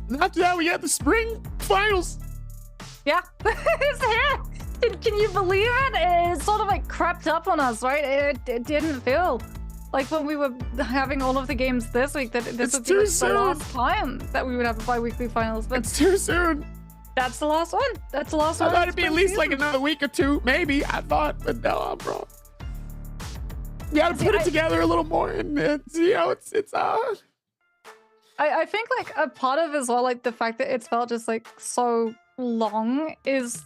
Speaker 10: And after that, we got the spring finals.
Speaker 4: Yeah, it's here. Can you believe it? It sort of like crept up on us, right? It didn't feel like when we were having all of the games this week that this would be like the last time that we would have a bi-weekly finals. But
Speaker 10: it's too soon.
Speaker 4: That's the last one. That's the last one.
Speaker 10: I thought it'd be at least like another week or two, maybe. I thought, but no, I'm wrong. You gotta put it together a little more and see how it's
Speaker 4: I think like a part of as well, like the fact that it's felt just like so long is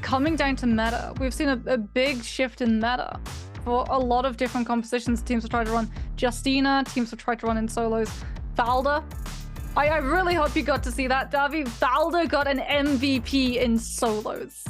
Speaker 4: coming down to meta. We've seen a big shift in meta for a lot of different compositions. Teams have tried to run Justina, teams have tried to run in solos. Valda, I really hope you got to see that, Davi. Valda got an MVP in solos.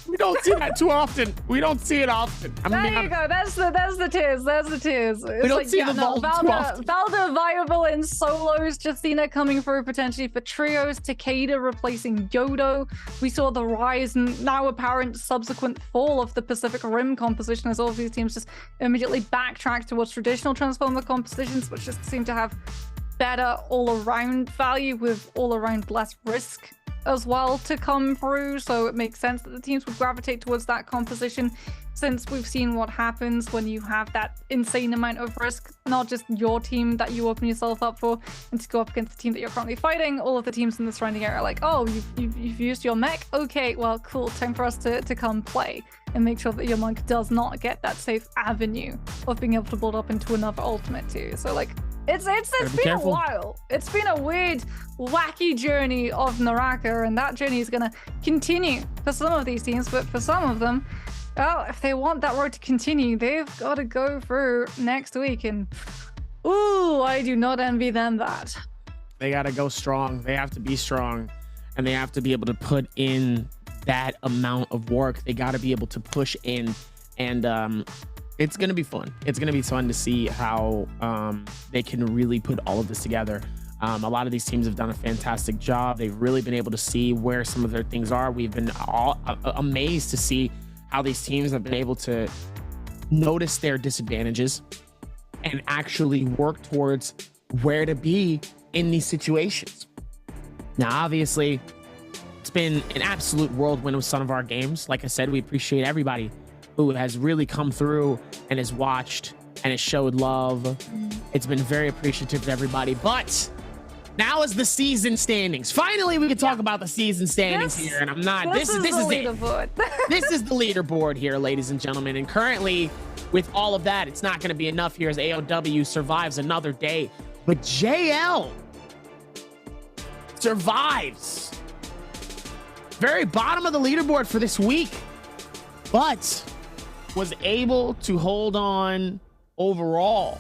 Speaker 10: We don't see that too often. We don't see it often.
Speaker 4: There you go. That's the tears. There's the tears.
Speaker 10: We don't see the Valda too often.
Speaker 4: Valda viable in solos. Justina coming through potentially for trios. Takeda replacing Yodo. We saw the rise and now apparent subsequent fall of the Pacific Rim composition as all of these teams just immediately backtrack towards traditional Transformer compositions, which just seem to have better all-around value with all-around less risk as well to come through. So it makes sense that the teams would gravitate towards that composition, since we've seen what happens when you have that insane amount of risk, not just your team that you open yourself up for, and to go up against the team that you're currently fighting. All of the teams in the surrounding area are like, oh, you've used your mech? Okay, well, cool, time for us to come play and make sure that your monk does not get that safe avenue of being able to build up into another ultimate too. So like, it's been a while. It's been a weird, wacky journey of NARAKA, and that journey is going to continue for some of these teams, but for some of them, well, if they want that road to continue, they've got to go through next week, and ooh, I do not envy them that.
Speaker 10: They got to go strong. They have to be strong, and they have to be able to put in that amount of work. They got to be able to push in, and it's going to be fun. It's going to be fun to see how they can really put all of this together. A lot of these teams have done a fantastic job. They've really been able to see where some of their things are. We've been all amazed to see how these teams have been able to notice their disadvantages and actually work towards where to be in these situations. Now, obviously, it's been an absolute whirlwind with some of our games. Like I said, we appreciate everybody who has really come through and has watched and has showed love. It's been very appreciative to everybody. But now is the season standings. Finally, we can talk about the season standings here. And I'm not. This is it. This is the leaderboard here, ladies and gentlemen. And currently, with all of that, it's not going to be enough here as AOW survives another day. But JL survives. Very bottom of the leaderboard for this week, but was able to hold on overall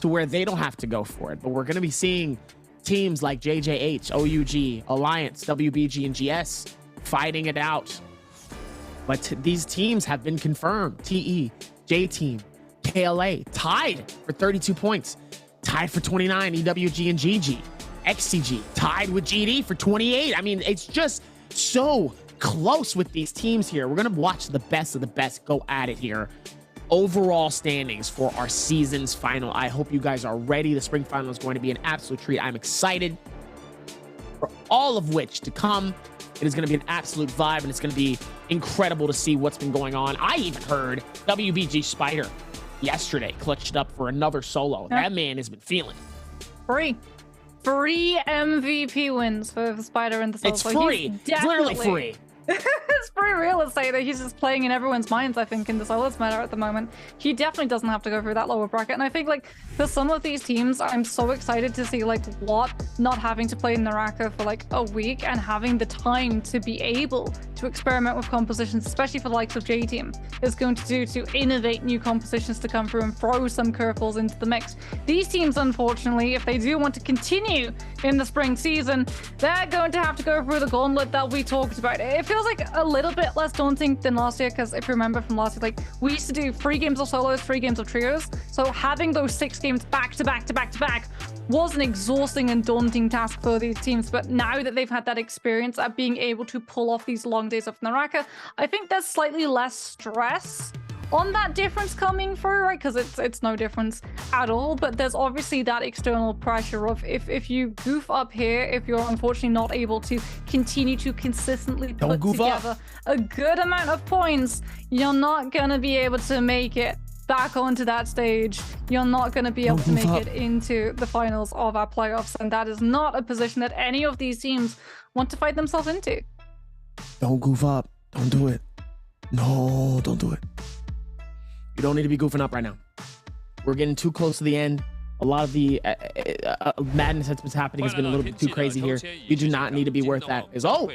Speaker 10: to where they don't have to go for it. But we're going to be seeing teams like JJH, OUG, Alliance, WBG, and GS fighting it out. But these teams have been confirmed. TE, J-Team, KLA, tied for 32 points. Tied for 29, EWG and GG. XCG, tied with GD for 28. I mean, it's just so close with these teams here. We're going to watch the best of the best go at it here. Overall standings for our season's final. I hope you guys are ready. The spring final is going to be an absolute treat. I'm excited for all of which to come. It is going to be an absolute vibe, and it's going to be incredible to see what's been going on. I even heard WBG Spider yesterday clutched up for another solo. That man has been feeling
Speaker 4: free MVP wins for the Spider and the Soul.
Speaker 10: It's free. It's literally free.
Speaker 4: It's pretty real estate that he's just playing in everyone's minds, I think, in the solos meta at the moment. He definitely doesn't have to go through that lower bracket. And I think, like, for some of these teams, I'm so excited to see, like, what not having to play NARAKA for, like, a week and having the time to be able to experiment with compositions, especially for the likes of J-Team, is going to do to innovate new compositions to come through and throw some curveballs into the mix. These teams, unfortunately, if they do want to continue in the spring season, they're going to have to go through the gauntlet that we talked about. It feels like a little bit less daunting than last year, because if you remember from last year, like, we used to do 3 games of solos, 3 games of trios. So having those 6 games back to back to back to back was an exhausting and daunting task for these teams. But now that they've had that experience at being able to pull off these long days of NARAKA, I think there's slightly less stress on that difference coming through, right? Because it's no difference at all, but there's obviously that external pressure of if you goof up here, if you're unfortunately not able to continue to consistently put together a good amount of points, you're not gonna be able to make it back onto that stage. You're not going to be able to make it into the finals of our playoffs, and that is not a position that any of these teams want to fight themselves into.
Speaker 10: Don't goof up. Don't do it. No, don't do it. You don't need to be goofing up right now. We're getting too close to the end A lot of the madness that's been happening has been a little bit too crazy here. You do not need to be worth that. Looks like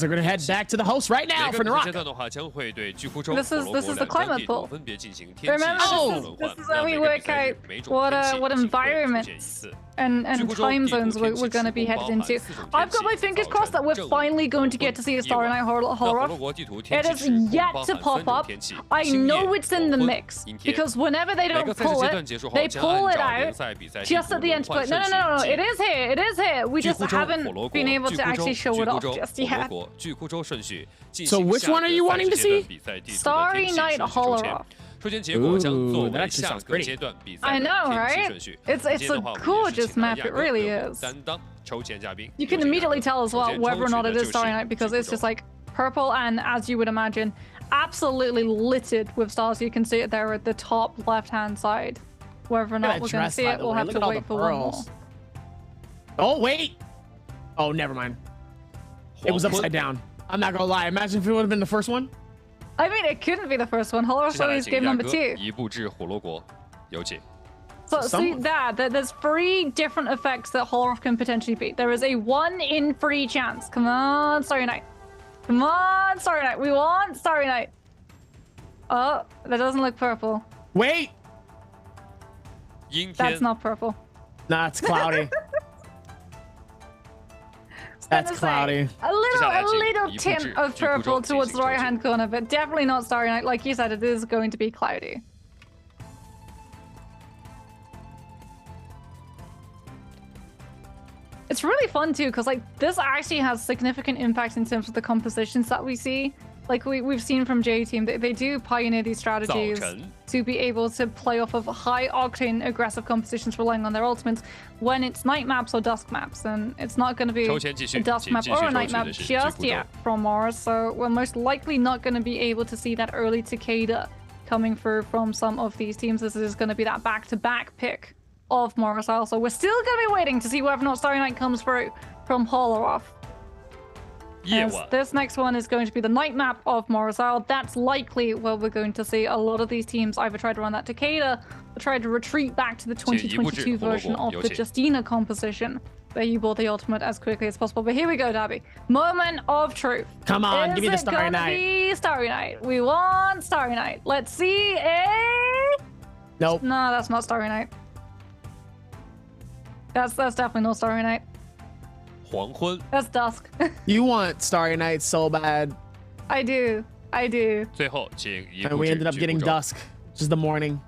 Speaker 10: we're gonna head back to the host right now for NARAKA.
Speaker 4: This is the climate pool. Remember, this is when we work out what environments and time zones we're going to be headed into. I've got my fingers crossed that we're finally going to get to see a Starry Night Holoroth. It is yet to pop up. I know it's in the mix because whenever they don't pull it, they pull it out just at the end to play. No, it is here. It is here. We just haven't been able to actually show it off just yet.
Speaker 10: So which one are you wanting to see?
Speaker 4: Starry Night Holoroth.
Speaker 10: Ooh, that actually sounds pretty.
Speaker 4: I know, right? It's a gorgeous map, it really is. You can immediately tell as well whether or not it is Starry Night because it's just like purple and, as you would imagine, absolutely littered with stars. You can see it there at the top left-hand side. Whether or not we're going to see it, we'll have to wait for one more.
Speaker 10: Oh, wait! Oh, never mind. It was upside down. I'm not gonna lie. Imagine if it would have been the first one.
Speaker 4: I mean, it couldn't be the first one. Holoroth is game number 2. So see that there's 3 different effects that Holoroth can potentially beat. There is a 1 in 3 chance. Come on, Starry Night. Come on, Starry Night. We want Starry Night. Oh, that doesn't look purple.
Speaker 10: Wait.
Speaker 4: That's not purple.
Speaker 10: Nah, it's cloudy. That's cloudy.
Speaker 4: A little tint of purple towards the right-hand corner, but definitely not Starry Night. Like you said, it is going to be cloudy. It's really fun too, because like this actually has significant impact in terms of the compositions that we see. Like we've seen from J-Team, they do pioneer these strategies to be able to play off of high-octane aggressive compositions relying on their ultimates when it's night maps or dusk maps. And it's not going to be a dusk map or a night map just yet from Mars, so we're most likely not going to be able to see that early Takeda coming through from some of these teams. This is going to be that back-to-back pick of Morrisal, so we're still going to be waiting to see whether or not Starry Night comes through from Holoroth. This next one is going to be the night map of Morrisal. That's likely where we're going to see a lot of these teams either try to run that Takeda or try to retreat back to the 2022 version of the Justina composition, where you bought the ultimate as quickly as possible. But here we go, Dabby. Moment of truth.
Speaker 10: Come on, give me the Starry Night.
Speaker 4: Is it gonna be Starry Night? We want Starry Night. Let's see
Speaker 10: Nope.
Speaker 4: No, that's not Starry Night. That's definitely not Starry Night. That's dusk.
Speaker 10: You want Starry Night so bad.
Speaker 4: I do. And
Speaker 10: we ended up getting dusk, which is the morning.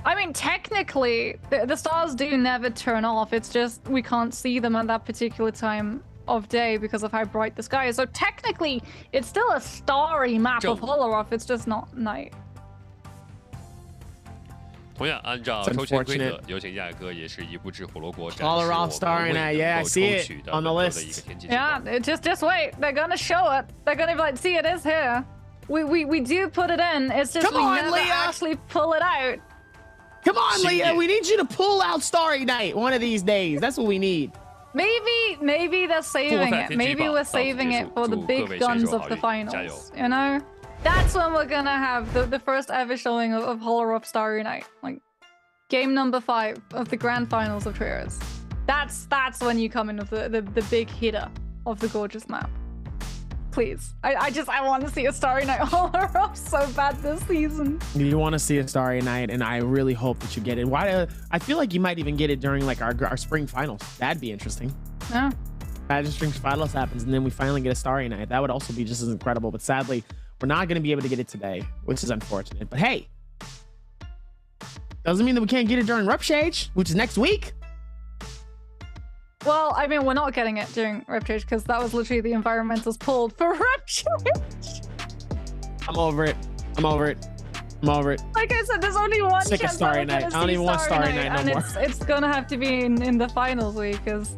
Speaker 4: I mean, technically, the stars do never turn off. It's just we can't see them at that particular time of day because of how bright the sky is. So technically, it's still a starry map of Holoroth. It's just not night.
Speaker 15: 同样，按照抽签规则，有请亚哥也是一步至火罗国展示我们为能够抽取的任何的一个天际之光。
Speaker 4: Yeah, just wait. They're gonna show it. They're gonna be like, see, it is here. We do put it in. It's just we never actually pull it out.
Speaker 10: Come on, Leah. We need you to pull out Starry Night one of these days. That's what we need.
Speaker 4: Maybe they're saving it. Maybe we're saving it for the big guns of the finals. You know? That's when we're gonna have the first ever showing of Holoroth Starry Night. Like, game number 5 of the grand finals of Trios. That's when you come in with the big hitter of the gorgeous map. Please. I want to see a Starry Night Holoroth so bad this season.
Speaker 10: You want to see a Starry Night, and I really hope that you get it. I feel like you might even get it during like our spring finals. That'd be interesting.
Speaker 4: Yeah.
Speaker 10: Imagine spring finals happens, and then we finally get a Starry Night. That would also be just as incredible, but sadly, we're not going to be able to get it today, which is unfortunate. But hey, doesn't mean that we can't get it during Rupshage, which is next week.
Speaker 4: Well, I mean, we're not getting it during Rupshage because that was literally the environmentals pulled for Rupshage.
Speaker 10: I'm over it.
Speaker 4: Like I said, there's only one
Speaker 10: Sick
Speaker 4: chance
Speaker 10: of Starry Night. I don't even want Starry Night no more.
Speaker 4: It's going to have to be in the finals week because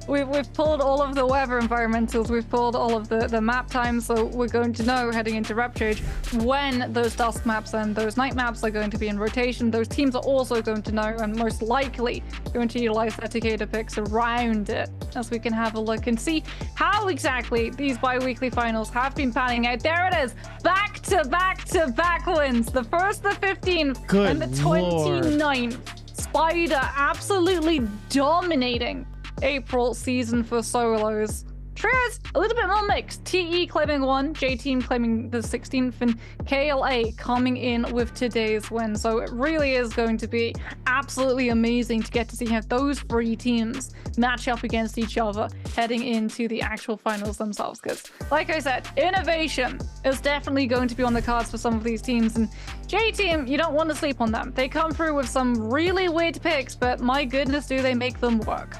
Speaker 4: We've pulled all of the weather environmentals, we've pulled all of the map times, so we're going to know heading into Rep Change when those dusk maps and those night maps are going to be in rotation. Those teams are also going to know and most likely going to utilize their Takeda picks around it, as we can have a look and see how exactly these bi-weekly finals have been panning out. There it is, back-to-back wins. The first, the 15th, and the 29th. Spider absolutely dominating April season for solos. Trios, a little bit more mixed. TE claiming 1, J-Team claiming the 16th, and KLA coming in with today's win. So it really is going to be absolutely amazing to get to see how those 3 teams match up against each other heading into the actual finals themselves. Because, like I said, innovation is definitely going to be on the cards for some of these teams. And J-Team, you don't want to sleep on them. They come through with some really weird picks, but my goodness, do they make them work.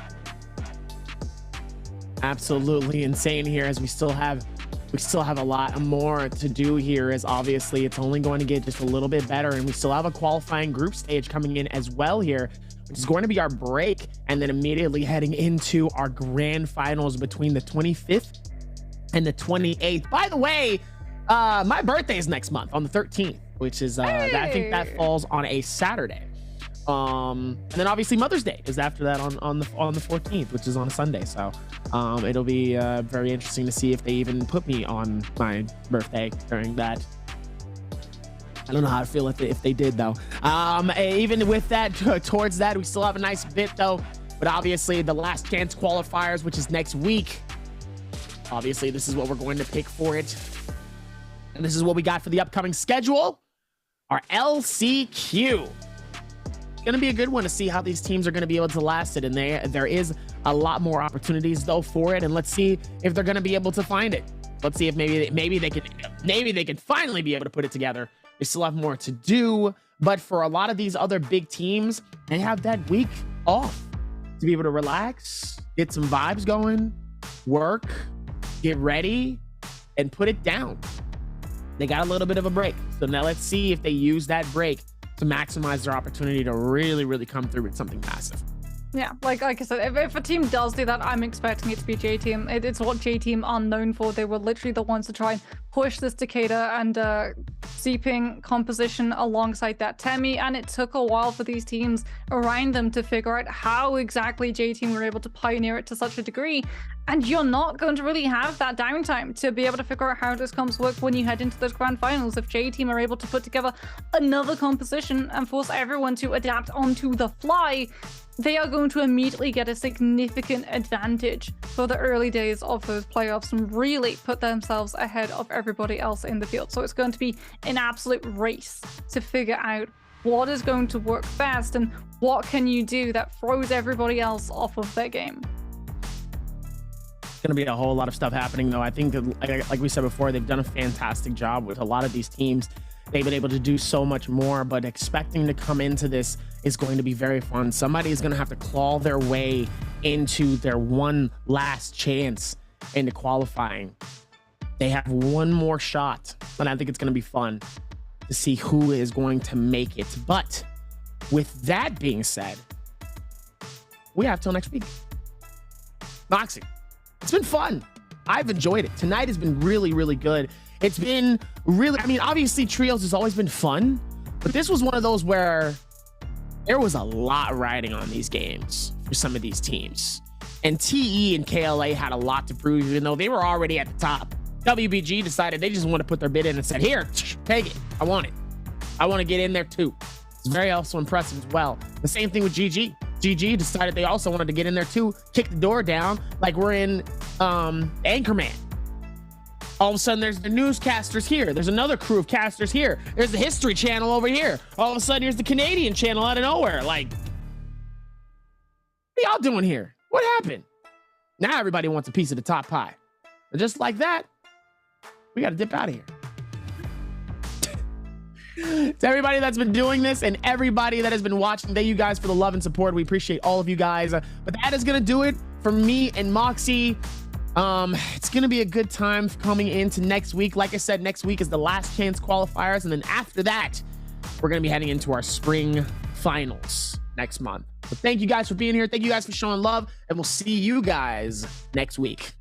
Speaker 10: Absolutely insane here, as we still have a lot more to do here, as obviously it's only going to get just a little bit better, and we still have a qualifying group stage coming in as well here, which is going to be our break, and then immediately heading into our grand finals between the 25th and the 28th. By the way, my birthday is next month on the 13th, which is I think that falls on a Saturday. And then obviously Mother's Day is after that on the 14th, which is on a Sunday. So it'll be very interesting to see if they even put me on my birthday during that. I don't know how I feel if they did though. Even with that, towards that, we still have a nice bit though. But obviously the last chance qualifiers, which is next week. Obviously this is what we're going to pick for it. And this is what we got for the upcoming schedule. Our LCQ. Going to be a good one to see how these teams are going to be able to last it, and there is a lot more opportunities though for it, and let's see if they're going to be able to find it. Let's see if maybe they can finally be able to put it together. They still have more to do, but for a lot of these other big teams, they have that week off to be able to relax, get some vibes going, work, get ready, and put it down. They got a little bit of a break, so now let's see if they use that break to maximize their opportunity to really come through with something massive.
Speaker 4: Yeah, like I said, if a team does do that, I'm expecting it to be J-Team. It's what J-Team are known for. They were literally the ones to try and push this Takeda and Seeping composition alongside that Temi, and it took a while for these teams around them to figure out how exactly J-Team were able to pioneer it to such a degree. And you're not going to really have that downtime to be able to figure out how those comps work when you head into those grand finals. If J-Team are able to put together another composition and force everyone to adapt onto the fly, they are going to immediately get a significant advantage for the early days of those playoffs and really put themselves ahead of everybody else in the field. So it's going to be an absolute race to figure out what is going to work best and what can you do that throws everybody else off of their game.
Speaker 10: Going to be a whole lot of stuff happening though. I think that, like we said before, they've done a fantastic job with a lot of these teams. They've been able to do so much more, but expecting to come into this is going to be very fun. Somebody is going to have to claw their way into their one last chance into qualifying. They have one more shot, and I think it's going to be fun to see who is going to make it. But with that being said, we have till next week. Moxie, it's been fun. I've enjoyed it. Tonight has been really good. It's been really, I mean, obviously trios has always been fun, but this was one of those where there was a lot riding on these games for some of these teams. And TE and KLA had a lot to prove, even though they were already at the top. WBG decided they just want to put their bid in and said, here, take it. I want it. I want to get in there too. It's very also impressive as well. The same thing with GG. GG decided they also wanted to get in there too, kick the door down like we're in Anchorman. All of a sudden, there's the newscasters here. There's another crew of casters here. There's the History Channel over here. All of a sudden, here's the Canadian channel out of nowhere. Like, what are y'all doing here? What happened? Now everybody wants a piece of the top pie. But just like that, we got to dip out of here. To everybody that's been doing this and everybody that has been watching, thank you guys for the love and support. We appreciate all of you guys. But that is going to do it for me and Moxie. It's gonna be a good time coming into next week. Like I said, next week is the last chance qualifiers, and then after that we're gonna be heading into our spring finals. next month. But thank you guys for being here. Thank you guys for showing love, and we'll see you guys next week.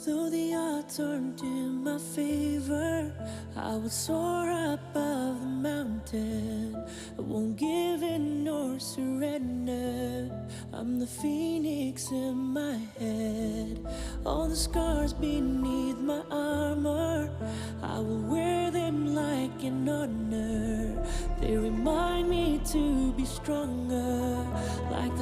Speaker 13: Though the odds aren't in my favor, I will soar above the mountain. I won't give in nor surrender. I'm the phoenix in my head. All the scars beneath my armor, I will wear them like an honor. They remind me to be stronger.